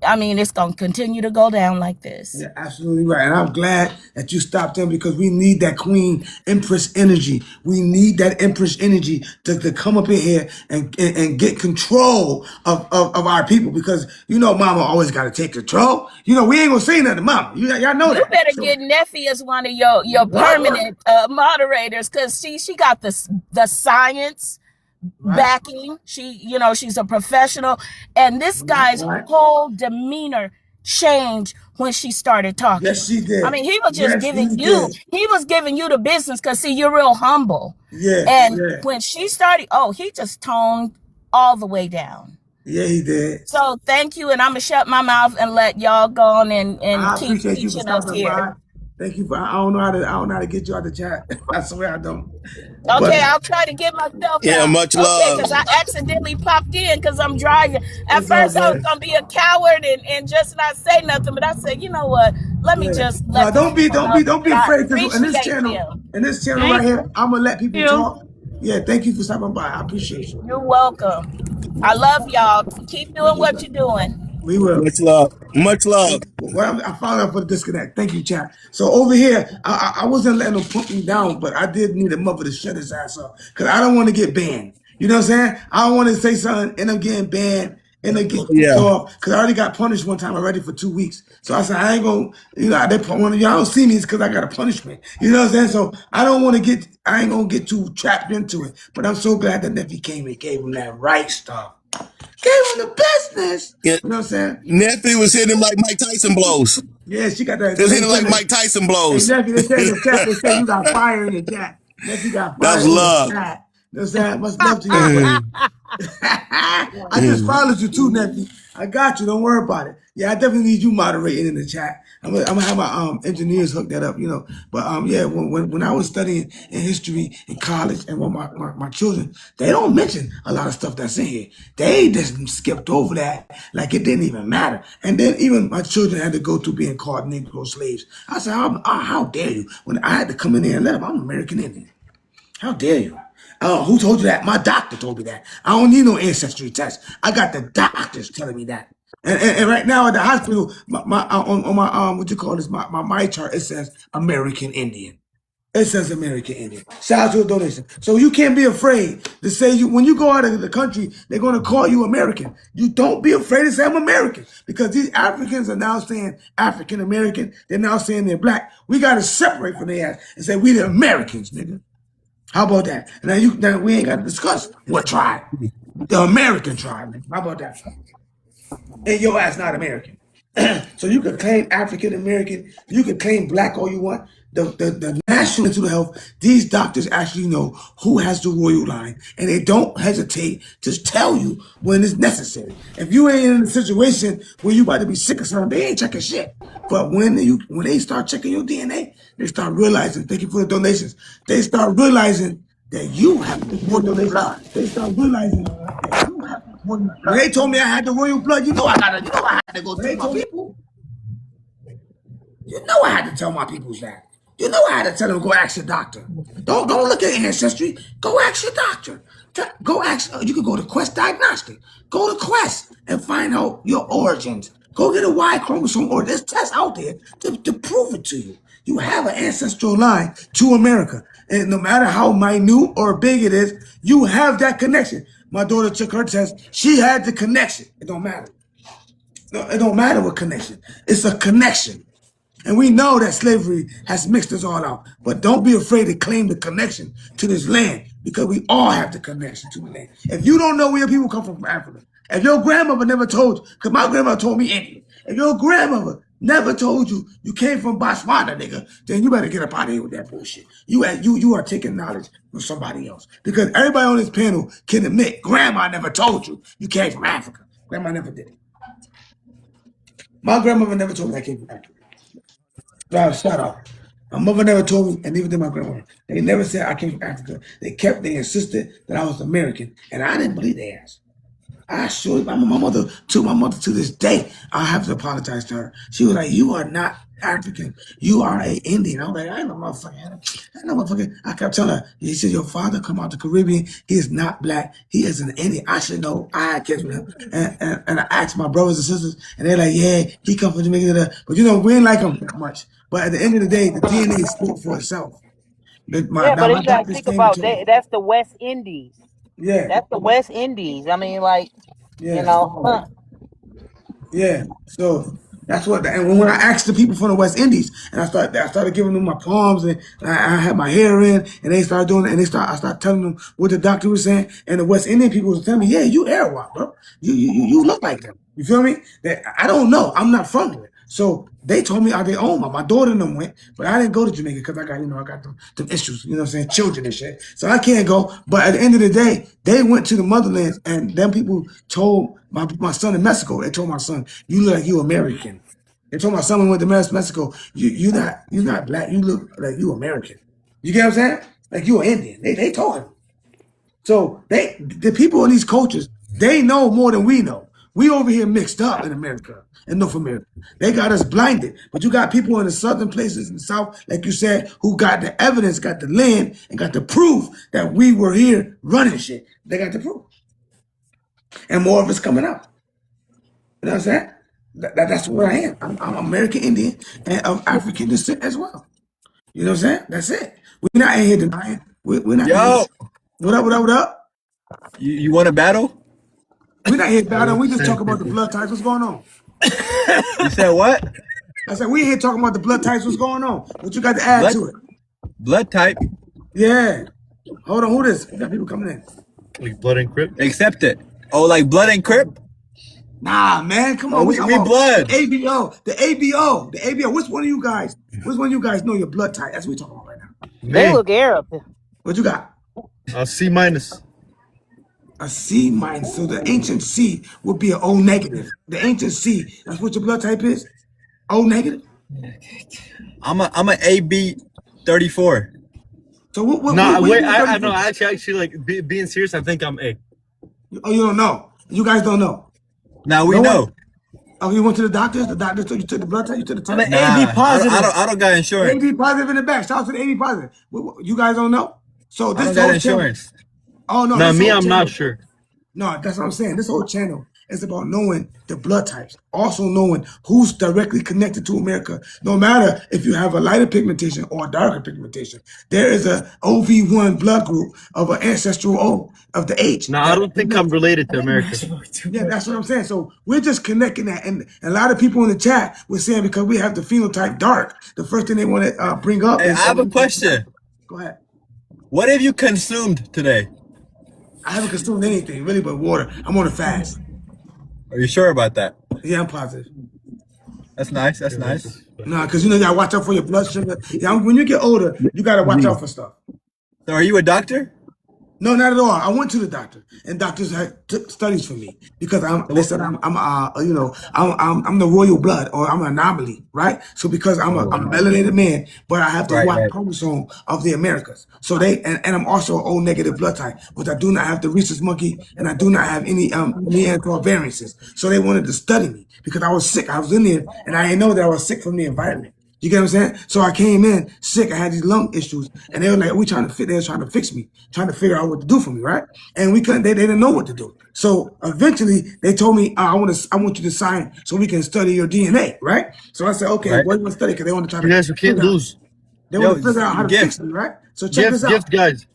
I mean, it's going to continue to go down like this. Yeah, absolutely right. And I'm glad that you stopped them because we need that Queen Empress energy. We need that Empress energy to come up in here and get control of our people because, you know, Mama always got to take control. You know, we ain't going to say nothing to Mama. Y'all know that. You better get Neffy as one of your permanent moderators because she got the science backing. She's a professional, and this guy's whole demeanor changed when she started talking. Yes, she did. I mean, he was just giving you the business because you're real humble. Yeah. And when she started, he just toned all the way down. Yeah, he did. So thank you, and I'm gonna shut my mouth and let y'all go on and keep teaching us here. By. Thank you for. I don't know how to get you out the chat. I swear I don't. Okay, I'll try to get myself out. Much love. Because I accidentally popped in because I'm driving. At first, I was gonna be a coward and just not say nothing, but I said, you know what? Let me just let. Don't be afraid. In this channel right here, I'm gonna let people talk. Yeah, thank you for stopping by. I appreciate you. You're welcome. I love y'all. Keep doing what you're doing. We will. Much love. Much love. Well, I found out for the disconnect. Thank you, chat. So over here, I wasn't letting him put me down, but I did need a mother to shut his ass up because I don't want to get banned. You know what I'm saying? I don't want to say something and I'm getting banned and I'm getting kicked Yeah. off because I already got punished one time already for 2 weeks. So I said I ain't gonna, when y'all don't see me, it's because I got a punishment. You know what I'm saying? So I don't want to get, I ain't gonna get too trapped into it. But I'm so glad that Nephi came and gave him that right stuff. Gave him the business. Yeah. You know what I'm saying? Nephew was hitting him like Mike Tyson blows. Yeah, she got that. It was hitting him like Mike Tyson Hey, blows. nephew, they said in the chat, they said you got fire in the chat. Nephew got fire That's in the love. chat. You know what I'm saying? Much love to you, bro. I just followed you too, nephew. I got you. Don't worry about it. Yeah, I definitely need you moderating in the chat. I'm gonna have my engineers hook that up, you know. But yeah, when I was studying in history in college and with my children, they don't mention a lot of stuff that's in here. They just skipped over that like it didn't even matter. And then even my children had to go through being called Negro slaves. I said, how dare you? When I had to come in there and let them, I'm American Indian. How dare you? Who told you that? My doctor told me that. I don't need no ancestry test. I got the doctors telling me that. And right now at the hospital, on my what you call this, my chart, it says American Indian. It says American Indian. Shout out to a donation. So you can't be afraid to say when you go out of the country, they're gonna call you American. You don't be afraid to say I'm American because these Africans are now saying African American. They're now saying they're black. We gotta separate from their ass and say we the Americans, nigga. How about that? Now we ain't got to discuss what tribe. The American tribe. Man. How about that? And your ass not American. So you can claim African American, you can claim black all you want. The National Institute of Health, these doctors actually know who has the royal line, and they don't hesitate to tell you when it's necessary. If you ain't in a situation where you about to be sick or something, they ain't checking shit. But when they start checking your DNA, they start realizing, thank you for the donations, they start realizing that you have the royal blood. They start realizing that you have the royal blood. When they told me I had the royal blood, you know I had to go tell my people. You know I had to tell my people that. You know I had to tell them go ask your doctor. Don't look at ancestry. Go ask your doctor. Go ask. You can go to Quest Diagnostic. Go to Quest and find out your origins. Go get a Y chromosome or there's tests out there to prove it to you. You have an ancestral line to America. And no matter how minute or big it is, you have that connection. My daughter took her test. She had the connection. It don't matter. No, it don't matter what connection. It's a connection. And we know that slavery has mixed us all out. But don't be afraid to claim the connection to this land because we all have the connection to the land. If you don't know where your people come from Africa, if your grandmother never told you, because my grandmother told me Indian, if your grandmother never told you you came from Botswana, nigga, then you better get up out of here with that bullshit. You are taking knowledge from somebody else. Because everybody on this panel can admit grandma never told you you came from Africa. Grandma never did it. My grandmother never told me I came from Africa. Shut up. My mother never told me, and neither did my grandmother. They never said I came from Africa. They insisted that I was American, and I didn't believe their ass. I sure, my mother to this day, I have to apologize to her. She was like, "You are not African. You are an Indian." I'm like, I know motherfucker. I kept telling her, he said, your father come out the Caribbean. He is not black. He is an Indian. I should know. I had kids with him. And I asked my brothers and sisters, and they're like, yeah, he come from Jamaica. But we ain't like him that much. But at the end of the day, the DNA spoke for itself. Yeah, but My you gotta doctors think came and about told that. me. That's the West Indies. Yeah, That's the West Indies. I mean, like, you yeah. know. Yeah, so that's what. And when I asked the people from the West Indies, and I started giving them my palms, and I had my hair in, and they started doing it, and I started telling them what the doctor was saying, and the West Indian people was telling me, "Yeah, you Arawak, bro. You look like them. You feel me? That I don't know. I'm not from there." So they told me, "Are they own?" My daughter and them went, but I didn't go to Jamaica because I got them issues, you know what I'm saying, children and shit. So I can't go. But at the end of the day, they went to the motherlands, and them people told my son in Mexico. They told my son, "You look like you American." They told my son when we went to Mexico, you're not black. You look like you American. You get what I'm saying? Like you an Indian. They told him. So the people in these cultures, they know more than we know. We over here mixed up in America, in North America. They got us blinded. But you got people in the southern places in the south, like you said, who got the evidence, got the land, and got the proof that we were here running shit. They got the proof. And more of it's coming out. You know what I'm saying? That's what I am. I'm American Indian and of African descent as well. You know what I'm saying? That's it. We're not in here denying. We're not in here. Yo, What up, what up, what up? you want a battle? We're not here battling. We just talk about the blood types. What's going on? You said what? I said, we here talking about the blood types. What's going on? What you got to add Blood to it? blood type. Yeah. Hold on. Who this? We got people coming in. Like blood and crypt. Accept it. Oh, like blood and crip? Nah, man. Come Oh, on. We we talking about blood. the ABO. The ABO. The ABO. Which one of you guys know your blood type? That's what we talking about right now. They Me, look Arab. What you got? C minus. A C minus. So the ancient C would be an O negative. The ancient C. That's what your blood type is? O negative? I'm a AB 34. So what No, wait. you I study know. for? Actually, like being serious, I think I'm A. Oh, you don't know. You guys don't know. Now we No know. one. Oh, you went to the doctors? The doctor took you took the blood test? You took the I'm test? an AB positive. I don't got insurance. AB positive in the back. Shout out to the AB positive. You guys don't know? So I this don't got whole channel. insurance. Oh no, No, this me, whole I'm channel. not sure. No, that's what I'm saying. This whole channel is about knowing the blood types, also knowing who's directly connected to America. No matter if you have a lighter pigmentation or a darker pigmentation, there is a OV1 blood group of an ancestral O of the H. No, I don't think I'm related to America. Yeah, that's what I'm saying. So we're just connecting that, and a lot of people in the chat were saying because we have the phenotype dark, the first thing they want to bring up Hey, is. I have a question. Go ahead. What have you consumed today? I haven't consumed anything really but water. I'm on a fast. Are you sure about that? Yeah, I'm positive. That's nice. That's nice. Nah, because you gotta watch out for your blood sugar. Yeah, when you get older, you gotta watch out for stuff. So are you a doctor? No, not at all. I went to the doctor, and doctors took studies for me because they said I'm the royal blood, or I'm an anomaly, right? So because I'm a melanated man, but I have the Y chromosome of the Americas. So and I'm also O negative blood type, which I do not have the rhesus monkey, and I do not have any Neanderthal variances. So they wanted to study me because I was sick. I was in there, and I didn't know that I was sick from the environment. You get what I'm saying? So I came in sick. I had these lung issues, and they were like, they were trying to fix me, trying to figure out what to do for me, right? And we couldn't. They didn't know what to do. So eventually, they told me, I want you to sign so we can study your DNA, right? So I said, okay, what do you want to study? Because they want to try to. You guys can't lose. They want to figure out how to fix me, right? So check this out. Gift, guys.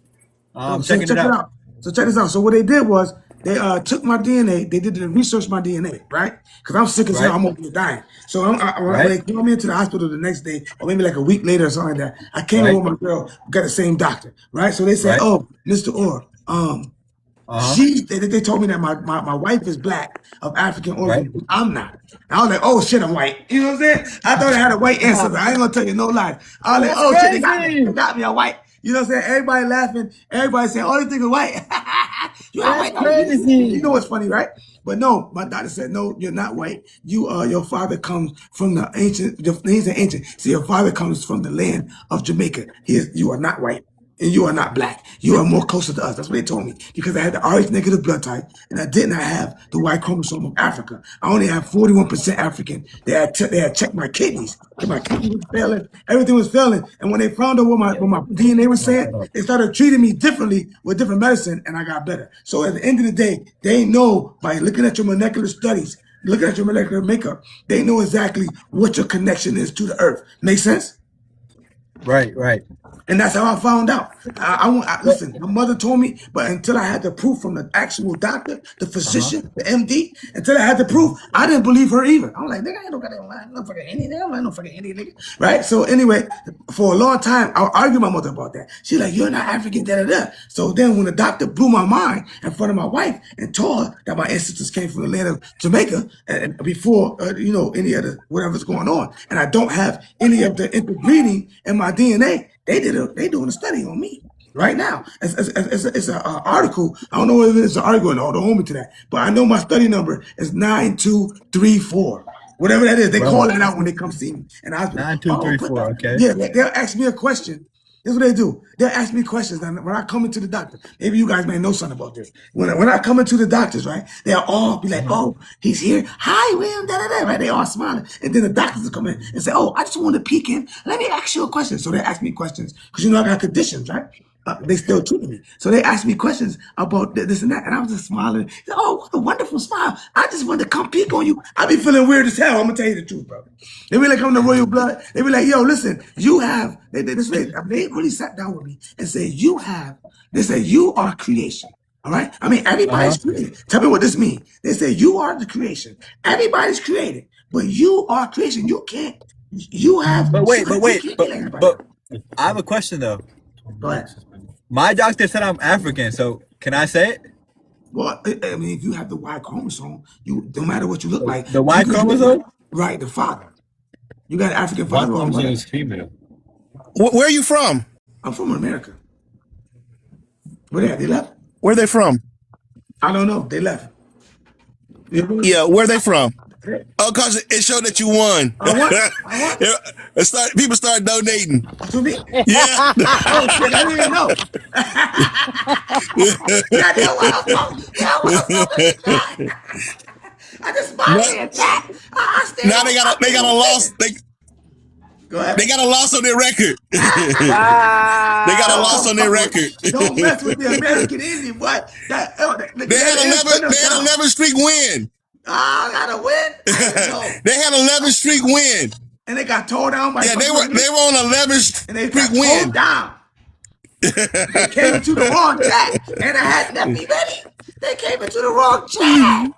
I'm So checking it out. So check this out. So what they did was they took my DNA. They did the research my DNA, right? Because I'm sick as hell. I'm almost dying. So when they came into the hospital the next day, or maybe like a week later or something like that, I came in with my girl. We got the same doctor, right? So they said, "Oh, Mr. Orr, they told me that my wife is black of African origin. I'm not. I was like, oh shit, I'm white. You know what I'm saying? I thought I had a white ancestor. I ain't gonna tell you no lies. I was like, oh shit, they got me a white. You know what I'm saying? Everybody laughing. Everybody saying, oh, you think it's white. You are white. Crazy. You know what's funny, right? But no, my doctor said, no, you're not white. Your father comes from the ancient. He's an ancient. So your father comes from the land of Jamaica. You are not white. And you are not black. You are more closer to us. That's what they told me. Because I had the Rh negative blood type, and I did not have the Y chromosome of Africa. I only have 41% African. They had checked my kidneys. My kidney was failing. Everything was failing. And when they found out what my DNA was saying, they started treating me differently with different medicine, and I got better. So at the end of the day, they know by looking at your molecular studies, looking at your molecular makeup, they know exactly what your connection is to the earth. Make sense? Right. And that's how I found out. Listen, my mother told me, but until I had the proof from the actual doctor, the physician, the MD, until I had the proof, I didn't believe her either. I'm like, nigga, I ain't no goddamn lie. No fucking Indian. I'm no fucking Indian nigga. Right? So anyway, for a long time, I argued with my mother about that. She's like, you're not African, da-da-da. So then when the doctor blew my mind in front of my wife and told her that my ancestors came from the land of Jamaica and before, any of the whatever's going on, and I don't have any of the interbreeding in my DNA, they doing a study on me right now. It's an article. I don't know if it's an article or don't hold me to that, but I know my study number is 9234. Whatever that is, they call it out when they come see me in the hospital. 9234. Okay. Yeah, they'll ask me a question. This is what they do. They'll ask me questions, and when I come into the doctor, maybe you guys may know something about this. When I come into the doctors, right, they'll all be like, "Oh, he's here. Hi, William." Da da da. Right? They all smiling, and then the doctors will come in and say, "Oh, I just want to peek in. Let me ask you a question." So they ask me questions because I got conditions, right? they still treated me. So they asked me questions about this and that, and I was just smiling. Said, oh, what a wonderful smile! I just wanted to come peek on you. I be feeling weird as hell. I'm gonna tell you the truth, bro. They be like, I'm the royal blood. They be like, yo, listen, you have. They really sat down with me and said, you have. They said you are creation. All right. I mean, everybody's created. Tell me what this means. They say you are the creation. Everybody's created, but you are creation. You can't. You have. But wait, You can't be like everybody but else. I have a question though. Go ahead. My doctor said I'm African, so can I say it? Well, I mean, if you have the Y chromosome, you no matter what you look like, The Y you look like chromosome? right, the father. You got an African One father or chromosome mother. is female. Where are you from? I'm from America. Where they at? They left? Where are they from? I don't know. They left. Yeah, where are they from? Oh, cause it showed that you won. I want. I want. People start donating. To me? Yeah. Oh shit! I didn't even know. Yeah, they want us from. They want us from in the chat. I just smiled now, in the chat. I stayed now on. I they stayed got a on loss. thinking. Go ahead. They got a loss on their record. They got a Don't loss come on their fuck with. record. Don't mess with the American Indian, boy. They had 11 streak win. I gotta win. I didn't know. They had 11 streak win. And they got towed down by. Yeah, they were on 11 and they streak got win. towed down. They came into the wrong chat, and I had Neppy Betty. They came into the wrong chat.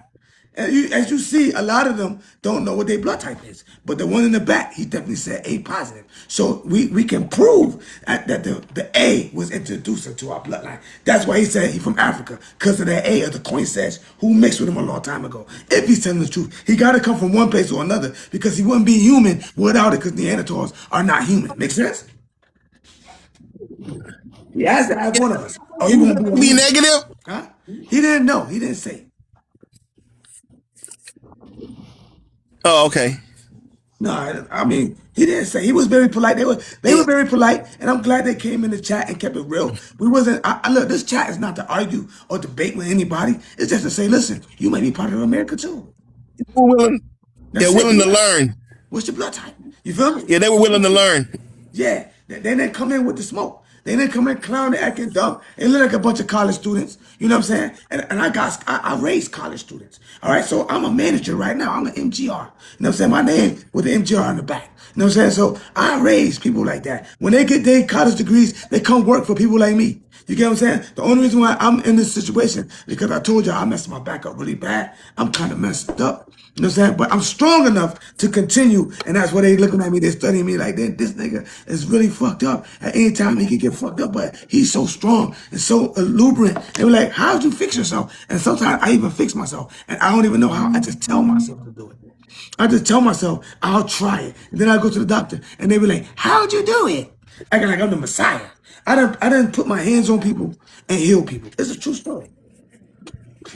And as you see, a lot of them don't know what their blood type is. But the one in the back, he definitely said A positive. So we can prove that the A was introduced into our bloodline. That's why he said he's from Africa, because of that A of the coin says who mixed with him a long time ago. If he's telling the truth, he got to come from one place or another, because he wouldn't be human without it, because Neanderthals are not human. Make sense? He has to have one of us. Oh, he won't be negative? Huh? He didn't know. He didn't say. Oh, okay. No, I mean, he didn't say. He was very polite. They were very polite, and I'm glad they came in the chat and kept it real. We wasn't. Look, this chat is not to argue or debate with anybody. It's just to say, listen, you may be part of America too. They're willing to learn. What's your blood type? You feel me? Yeah, they were willing to learn. Yeah, they didn't come in with the smoke. They didn't come in clowning, acting dumb. They look like a bunch of college students. You know what I'm saying? And I raised college students. All right, so I'm a manager right now. I'm an MGR. You know what I'm saying? My name with the MGR on the back. You know what I'm saying? So I raise people like that. When they get their college degrees, they come work for people like me. You get what I'm saying? The only reason why I'm in this situation is because I told you I messed my back up really bad. I'm kind of messed up. You know what I'm saying? But I'm strong enough to continue. And that's why they looking at me. They're studying me like, this nigga is really fucked up. At any time he can get fucked up, but he's so strong and so lubricant. They were like, how'd you fix yourself? And sometimes I even fix myself. And I don't even know how. I just tell myself to do it. I just tell myself, I'll try it. And then I go to the doctor and they be like, how'd you do it? Acting like I'm the Messiah. I done put my hands on people and heal people. It's a true story.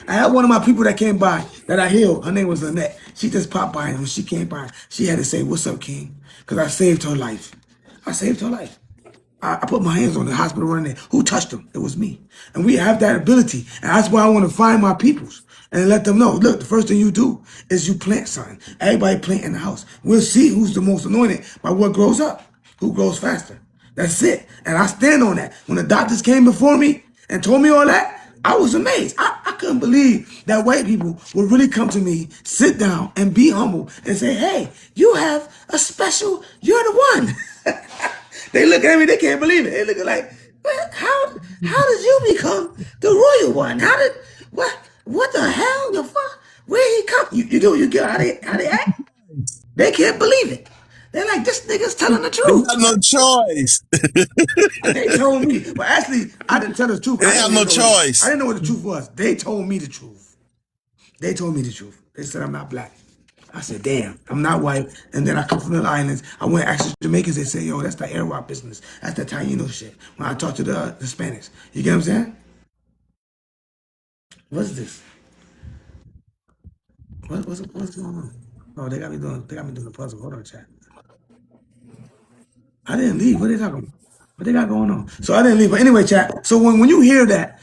I had one of my people that came by that I healed. Her name was Lynette. She just popped by, and when she came by, she had to say, what's up, King? Because I saved her life. I saved her life. I put my hands on the hospital running there. Who touched them? It was me. And we have that ability. And that's why I want to find my peoples and let them know, look, the first thing you do is you plant something. Everybody plant in the house. We'll see who's the most anointed by what grows up, who grows faster. That's it. And I stand on that. When the doctors came before me and told me all that, I was amazed. I couldn't believe that white people would really come to me, sit down, and be humble and say, hey, you have a special, you're the one. They look at me, they can't believe it. They look like, how did you become the royal one? What the hell? The fuck? Where he come? You get how they act? They can't believe it. They're like, this nigga's telling the truth. They have no choice. They told me. But actually, I didn't tell the truth. They have no choice. I didn't know what the truth was. They told me the truth. They told me the truth. They said I'm not black. I said, damn, I'm not white. And then I come from the islands. I went to ask the Jamaicans. They say, yo, that's the Arawak business. That's the Taino shit. When I talk to the Spanish. You get what I'm saying? What's this? What's going on? Oh, they got me doing the puzzle. Hold on, chat. I didn't leave. What are they talking about? What they got going on? So I didn't leave. But anyway, chat. So when you hear that,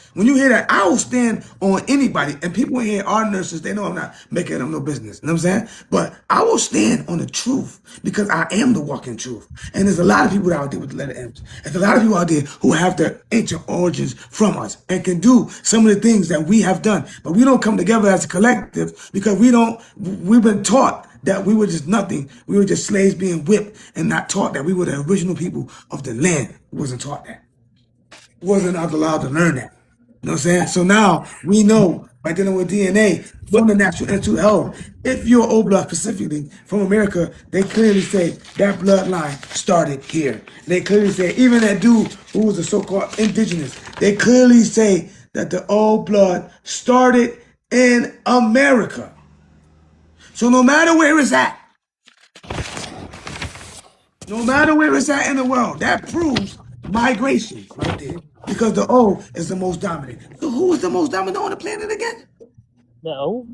I will stand on anybody. And people in here are nurses. They know I'm not making them no business. You know what I'm saying? But I will stand on the truth because I am the walking truth. And there's a lot of people out there with the letter M's. There's a lot of people out there who have their ancient origins from us and can do some of the things that we have done. But we don't come together as a collective because we've been taught that we were just nothing. We were just slaves being whipped and not taught that we were the original people of the land. We wasn't taught that. We wasn't allowed to learn that. You know what I'm saying? So now we know by dealing with DNA from the Natural Institute of Health, if you're old blood specifically from America, they clearly say that bloodline started here. They clearly say, even that dude who was a so-called indigenous, they clearly say that the old blood started in America. So no matter where it's at, no matter where it's at in the world, that proves migration right there. Because the O is the most dominant. So who is the most dominant on the planet again? No.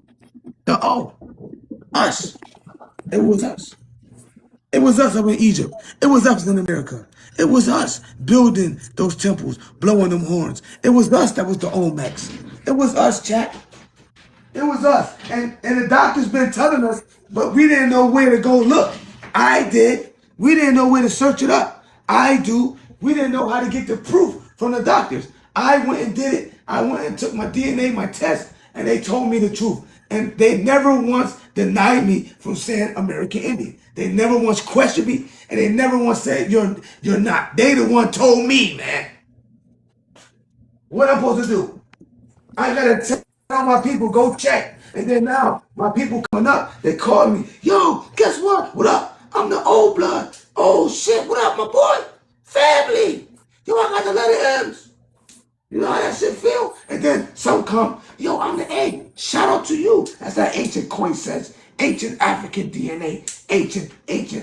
The O. Us. It was us. It was us up in Egypt. It was us in America. It was us building those temples, blowing them horns. It was us that was the Olmecs. It was us, chat. It was us. And the doctor's been telling us, but we didn't know where to go look. I did. We didn't know where to search it up. I do. We didn't know how to get the proof from the doctors. I went and did it. I went and took my DNA, my test, and they told me the truth. And they never once denied me from saying American Indian. They never once questioned me, and they never once said, you're not. They the one told me, man. What I'm supposed to do? I gotta tell my people, go check. And then now, my people coming up, they call me, yo, guess what? What up? I'm the old blood. Oh shit, what up, my boy? Family. Yo, I got the letter M's. You know how that shit feel? And then some come, yo, I'm the A. Shout out to you. That's that ancient coin says. Ancient African DNA. Ancient.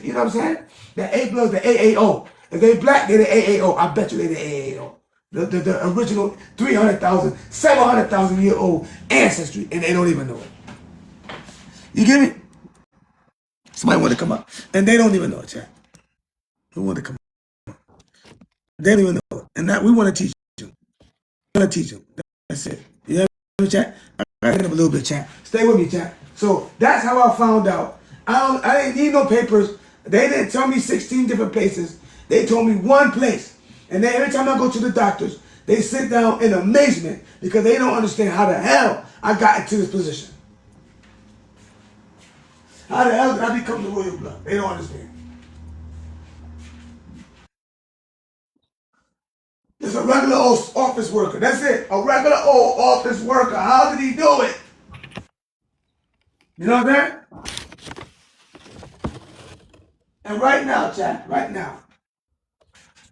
You know what I'm saying? The A blood's the AAO. If they black, they're the AAO. I bet you they're the AAO. The original 300,000, 700,000 year old ancestry, and they don't even know it. You get me? Somebody want to come up, and they don't even know it, chat. Who want to come up? They don't even know it. And that we want to teach them. We want to teach them. That's it. You know what chat? I got to a little bit, chat. Stay with me, chat. So that's how I found out. I didn't need no papers. They didn't tell me 16 different places. They told me one place. And then every time I go to the doctors, they sit down in amazement because they don't understand how the hell I got into this position. How the hell did I become the royal blood? They don't understand. Just a regular old office worker. That's it. A regular old office worker. How did he do it? You know what I'm saying? And right now, chat, right now,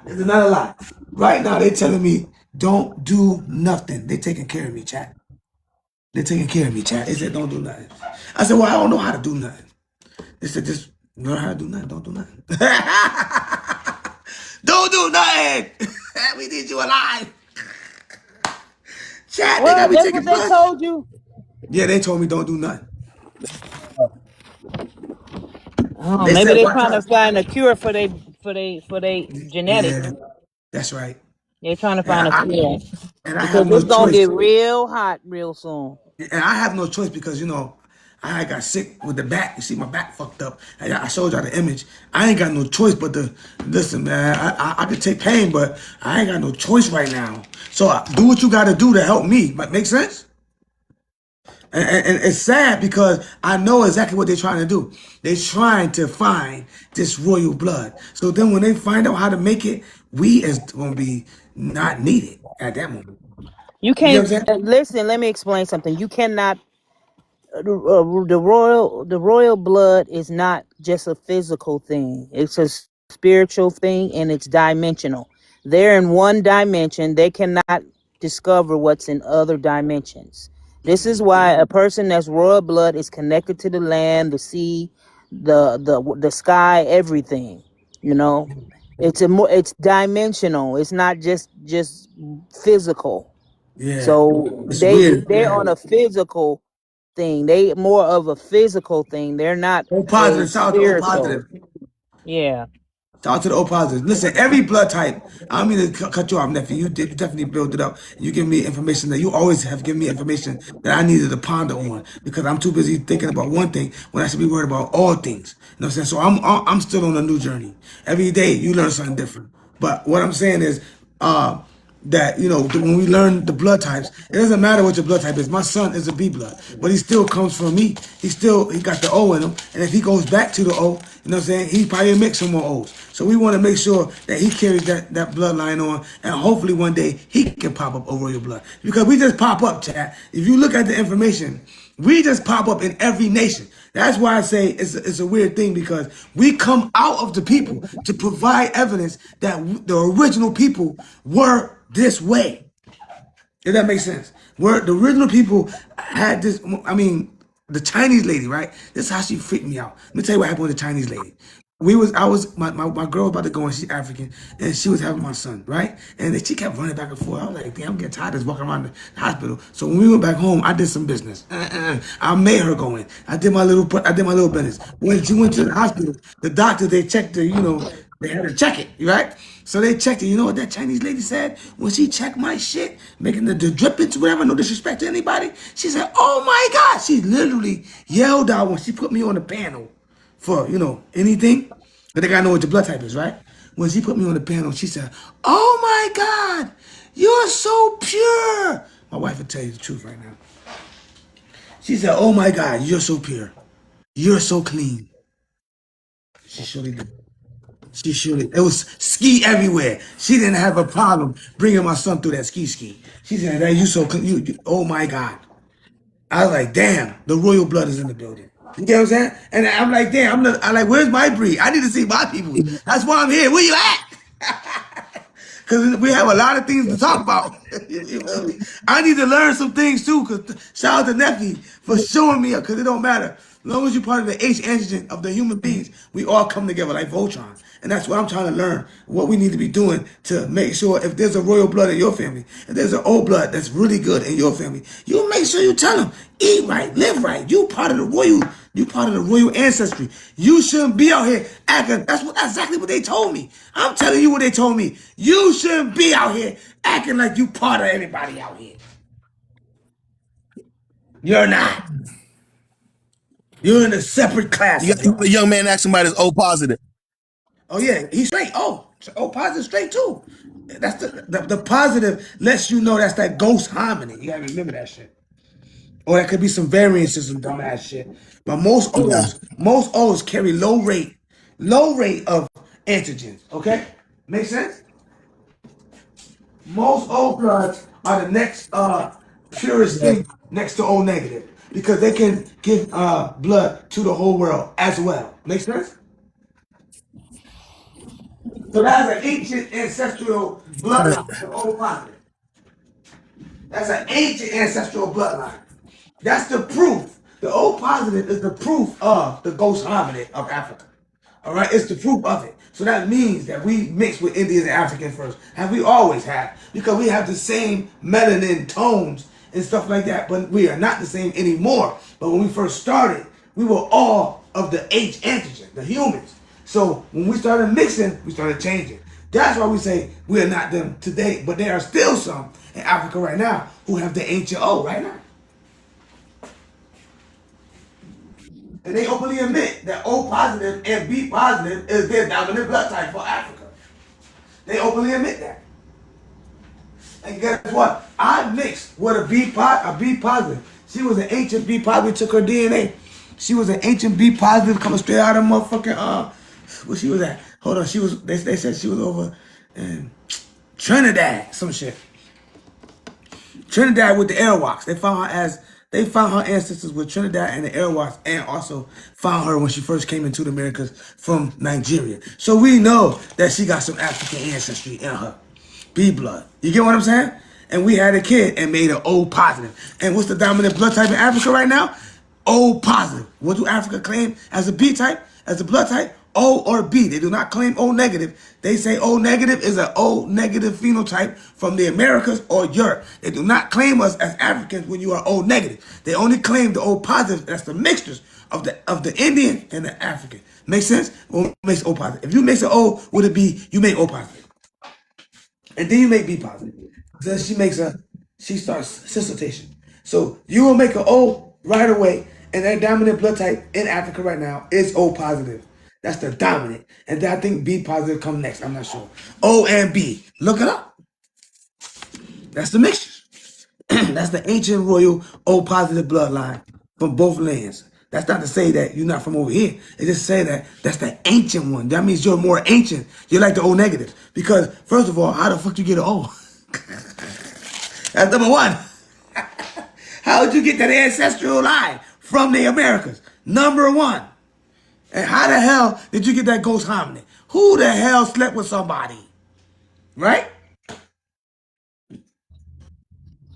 it's not a lie. Right now, they're telling me, don't do nothing. They're taking care of me, chat. They're taking care of me, chat. They said, don't do nothing. I said, well, I don't know how to do nothing. They said, just learn how to do nothing. Don't do nothing. Don't do nothing. We need you alive. Chat, they got Well, me that's taking what they blood. told you. Yeah, they told me don't do nothing. Oh, They maybe said, they're watch trying to out. find a cure for they genetics. Yeah, that's right. They're trying to And find a cure I because have no it's gonna choice. get real hot real soon. And I have no choice because, I got sick with the back. You see, my back fucked up. I showed y'all the image. I ain't got no choice but to listen, man. I could take pain, but I ain't got no choice right now. So do what you got to do to help me. Make sense? And it's sad because I know exactly what they're trying to do. They're trying to find this royal blood. So then when they find out how to make it, we is going to be not needed at that moment. You You get what can't I'm saying? listen. Let me explain something. You cannot. The royal blood is not just a physical thing. It's a spiritual thing, and it's dimensional. They're in one dimension. They cannot discover what's in other dimensions. This is why a person that's royal blood is connected to the land, the sea, the sky, everything. You know, it's dimensional. It's not just physical. Yeah. So It's weird. they're Yeah. on a physical thing. They more of a physical thing. They're not All a positive. Shout out to all spiritual. positive. Yeah. Shout out to the O positives. Listen, every blood type, I don't mean to cut you off, nephew. You did definitely build it up. You give me information that you always have given me information that I needed to ponder on because I'm too busy thinking about one thing when I should be worried about all things. You know what I'm saying? So I'm still on a new journey. Every day you learn something different. But what I'm saying is, that when we learn the blood types, it doesn't matter what your blood type is. My son is a B blood, but he still comes from me. He got the O in him, and if he goes back to the O, you know what I'm saying, he probably mix some more O's. So we want to make sure that he carries that bloodline on, and hopefully one day he can pop up over your blood because we just pop up, chat. If you look at the information, we just pop up in every nation. That's why I say it's a weird thing because we come out of the people to provide evidence that the original people were this way. If that makes sense. Where the original people had this, I mean, the Chinese lady, right? This is how she freaked me out. Let me tell you what happened with the Chinese lady. My girl was about to go and she's African and she was having my son, right? And then she kept running back and forth. I was like, damn, I'm getting tired of walking around the hospital. So when we went back home, I did some business. I made her go in. I did my little business. When she went to the hospital, the doctor, they checked her, they had to check it, right? So they checked it. You know what that Chinese lady said? When she checked my shit, making the drippings, whatever, no disrespect to anybody, she said, oh my God. She literally yelled out when she put me on the panel for, anything. But they gotta know what your blood type is, right? When she put me on the panel, she said, oh my God, you're so pure. My wife will tell you the truth right now. She said, oh my God, you're so pure. You're so clean. She surely did. It was ski everywhere. She didn't have a problem bringing my son through that ski. She said, "Hey, you so oh my God." I was like, "Damn, the royal blood is in the building." You get what I'm saying? And I'm like, "Damn, I'm like, where's my breed? I need to see my people. That's why I'm here. Where you at?" Because we have a lot of things to talk about. You feel me? I need to learn some things too. Because shout out to Nephi for showing me, because it don't matter. As long as you're part of the H antigen of the human beings, we all come together like Voltron. And that's what I'm trying to learn, what we need to be doing to make sure if there's a royal blood in your family, if there's an old blood that's really good in your family, you make sure you tell them, eat right, live right. You part of the royal ancestry. You shouldn't be out here acting. That's exactly what they told me. I'm telling you what they told me. You shouldn't be out here acting like you part of everybody out here. You're not. You're in a separate class. You got a young man asking about his O positive. Oh yeah, he's straight. Oh, positive straight too. That's the positive lets you know that's that ghost hominin. You gotta remember that shit. Or that could be some variances, some dumbass shit. But most O's carry low rate of antigens. Okay, make sense? Most O bloods are the next purest thing next to O negative because they can give blood to the whole world as well. Make sense? So that's an ancient ancestral bloodline, the O positive. That's an ancient ancestral bloodline. That's the proof. The O positive is the proof of the ghost hominid of Africa. All right, it's the proof of it. So that means that we mix with Indians and Africans first, as we always have, because we have the same melanin tones and stuff like that, but we are not the same anymore. But when we first started, we were all of the H antigen, the humans. So when we started mixing, we started changing. That's why we say we are not them today, but there are still some in Africa right now who have the ancient O right now. And they openly admit that O positive and B positive is their dominant blood type for Africa. They openly admit that. And guess what? I mixed with a B positive. She was an ancient B positive. We took her DNA. She was an ancient B positive coming straight out of motherfucking where she was at. Hold on, she was. They said she was over in Trinidad, some shit. Trinidad with the Arawaks. They found her ancestors with Trinidad and the Arawaks, and also found her when she first came into the Americas from Nigeria. So we know that she got some African ancestry in her. B blood. You get what I'm saying? And we had a kid and made an O positive. And what's the dominant blood type in Africa right now? O positive. What do Africa claim as a B type, as a blood type? O or B. They do not claim O negative. They say O negative is an O negative phenotype from the Americas or Europe. They do not claim us as Africans when you are O negative. They only claim the O positive. That's the mixtures of the Indian and the African. Make sense? What makes O positive? If you mix an O with a B, you make O positive. And then you make B positive. Then she starts cystillation. So you will make an O right away, and that dominant blood type in Africa right now is O positive. That's the dominant. And then I think B positive come next. I'm not sure. O and B. Look it up. That's the mixture. That's the ancient royal O positive bloodline from both lands. That's not to say that you're not from over here. It just say that that's the ancient one. That means you're more ancient. You're like the O negative. Because first of all, how the fuck you get an O? That's number one. How did you get that ancestral line from the Americas? Number one. And how the hell did you get that ghost hominid? Who the hell slept with somebody? Right?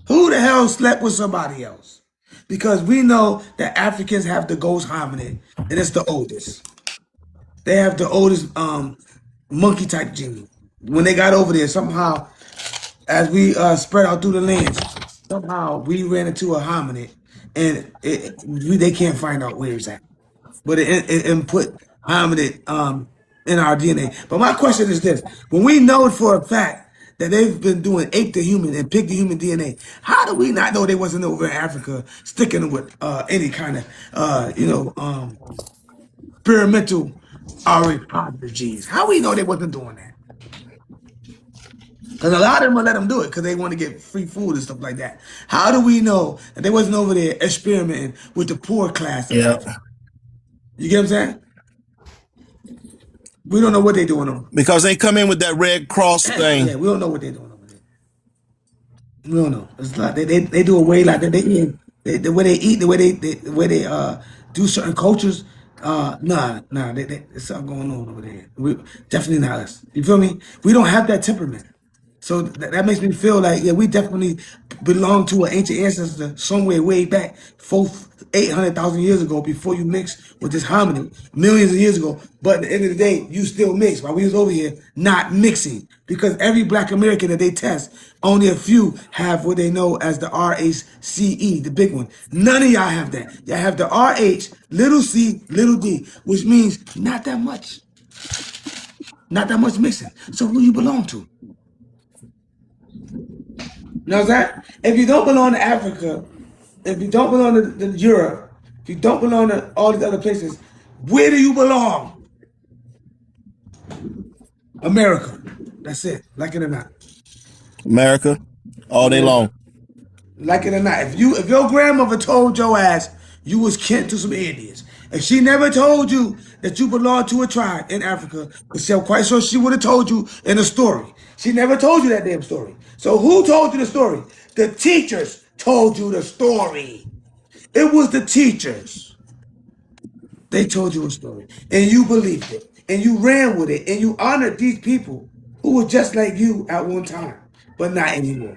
Who the hell slept with somebody else? Because we know that Africans have the ghost hominid, and it's the oldest. They have the oldest monkey type gene. When they got over there, somehow, as we spread out through the lands, somehow we ran into a hominid, and they can't find out where it's at. But it put hominid in our DNA. But my question is this: when we know for a fact that they've been doing ape to human and pig to human DNA, how do we not know they wasn't over in Africa sticking with any kind of experimental Rh positive genes? How we know they wasn't doing that? Because a lot of them will let them do it because they want to get free food and stuff like that. How do we know that they wasn't over there experimenting with the poor class of Africa? You get what I'm saying? We don't know what they're doing over. Because they come in with that Red Cross thing. Yeah, we don't know what they're doing over there. We don't know. It's like they do a way like that. The way they eat, the way they do certain cultures. There's something going on over there. We definitely not us. You feel me? We don't have that temperament. So that makes me feel like, yeah, we definitely belong to an ancient ancestor somewhere way back, 800,000 years ago, before you mix with this hominid, millions of years ago. But at the end of the day, you still mix. While we was over here, not mixing. Because every black American that they test, only a few have what they know as the RHCE, the big one. None of y'all have that. Y'all have the RH, little c, little d, which means not that much. Not that much mixing. So who you belong to? You know what I'm saying? If you don't belong to Africa, if you don't belong to Europe, if you don't belong to all these other places, where do you belong? America. That's it. Like it or not. America, all day long. Like it or not. If your grandmother told your ass you was kin to some Indians, if she never told you that you belong to a tribe in Africa, I'm quite sure she would have told you in a story. She never told you that damn story. So who told you the story? The teachers told you the story. It was the teachers. They told you a story. And you believed it. And you ran with it. And you honored these people who were just like you at one time, but not anymore.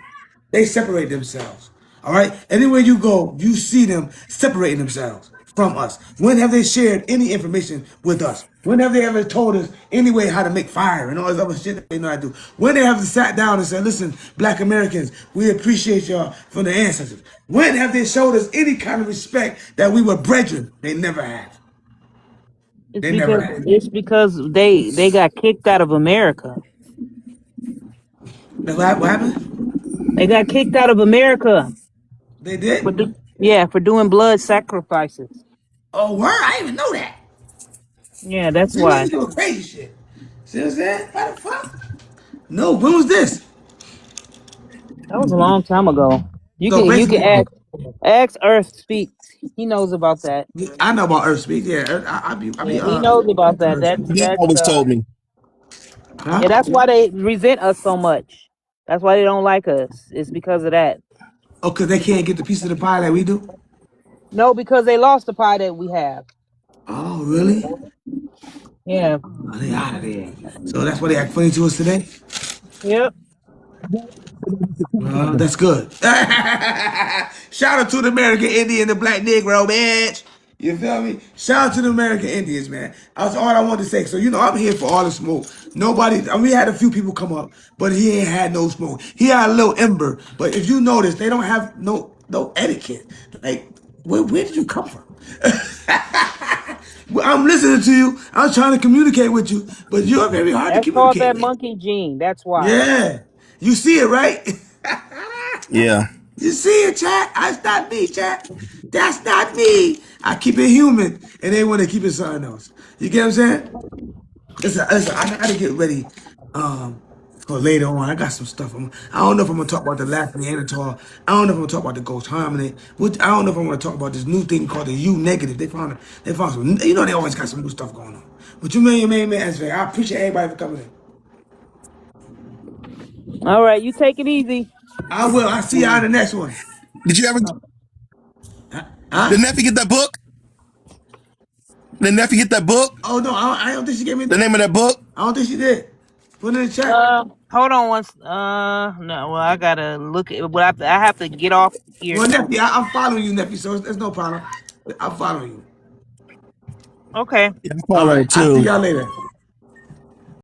They separate themselves. All right? Anywhere you go, you see them separating themselves from us. When have they shared any information with us? When have they ever told us anyway how to make fire and all this other shit that they know how to do? When they have sat down and said, listen, black Americans, we appreciate y'all from the ancestors. When have they showed us any kind of respect that we were brethren? They never have. It's because they got kicked out of America. What happened? They got kicked out of America. They did? For doing blood sacrifices. Oh, word? I didn't even know that. Yeah, that's See, why. niggas doing crazy shit. See what I'm saying? How the fuck? No, when was this? That was a long time ago. You So can basically, ask Earth Speaks. He knows about that. I know about Earth Speak. Yeah, I be. He knows about that. He always told me. Huh? Yeah, that's why they resent us so much. That's why they don't like us. It's because of that. Oh, because they can't get the piece of the pie that we do? No, because they lost the pie that we have. Oh, really? Yeah. Oh, they out of there. So that's why they act funny to us today? Yep. That's good. Shout out to the American Indian, the black Negro, bitch. You feel me? Shout out to the American Indians, man. That's all I wanted to say. So, I'm here for all the smoke. Nobody, I mean, we had a few people come up, but he ain't had no smoke. He had a little ember, but if you notice, they don't have no etiquette. Like, where did you come from? Well, I'm listening to you. I'm trying to communicate with you, but you're very hard to That's called communicate that with. monkey gene. That's why. Yeah. You see it, right? Yeah. You see it, chat? That's not me, chat. That's not me. I keep it human, and they want to keep it something else. You get what I'm saying? Listen, I gotta get ready for later on. I got some stuff. I don't know if I'm gonna talk about the last Neanderthal. I don't know if I'm gonna talk about the ghost harmony. I don't know if I'm gonna talk about this new thing called the U negative. They found some. They always got some new stuff going on. But you man, SJ. I appreciate everybody for coming in. All right, you take it easy. I will. I'll see y'all in the next one. Did you ever, Huh? did Nephi get that book? Did Nephi get that book? Oh no, I don't think she gave me. The name of that book? I don't think she did. Put it in the chat. Hold on once. No. Well, I gotta look at. Well, I have to get off here. Well, So Nephew, I'm following you, Nephew, so it's no problem. I'm following you. okay. Yeah, I All follow right. it I'll see too. y'all later.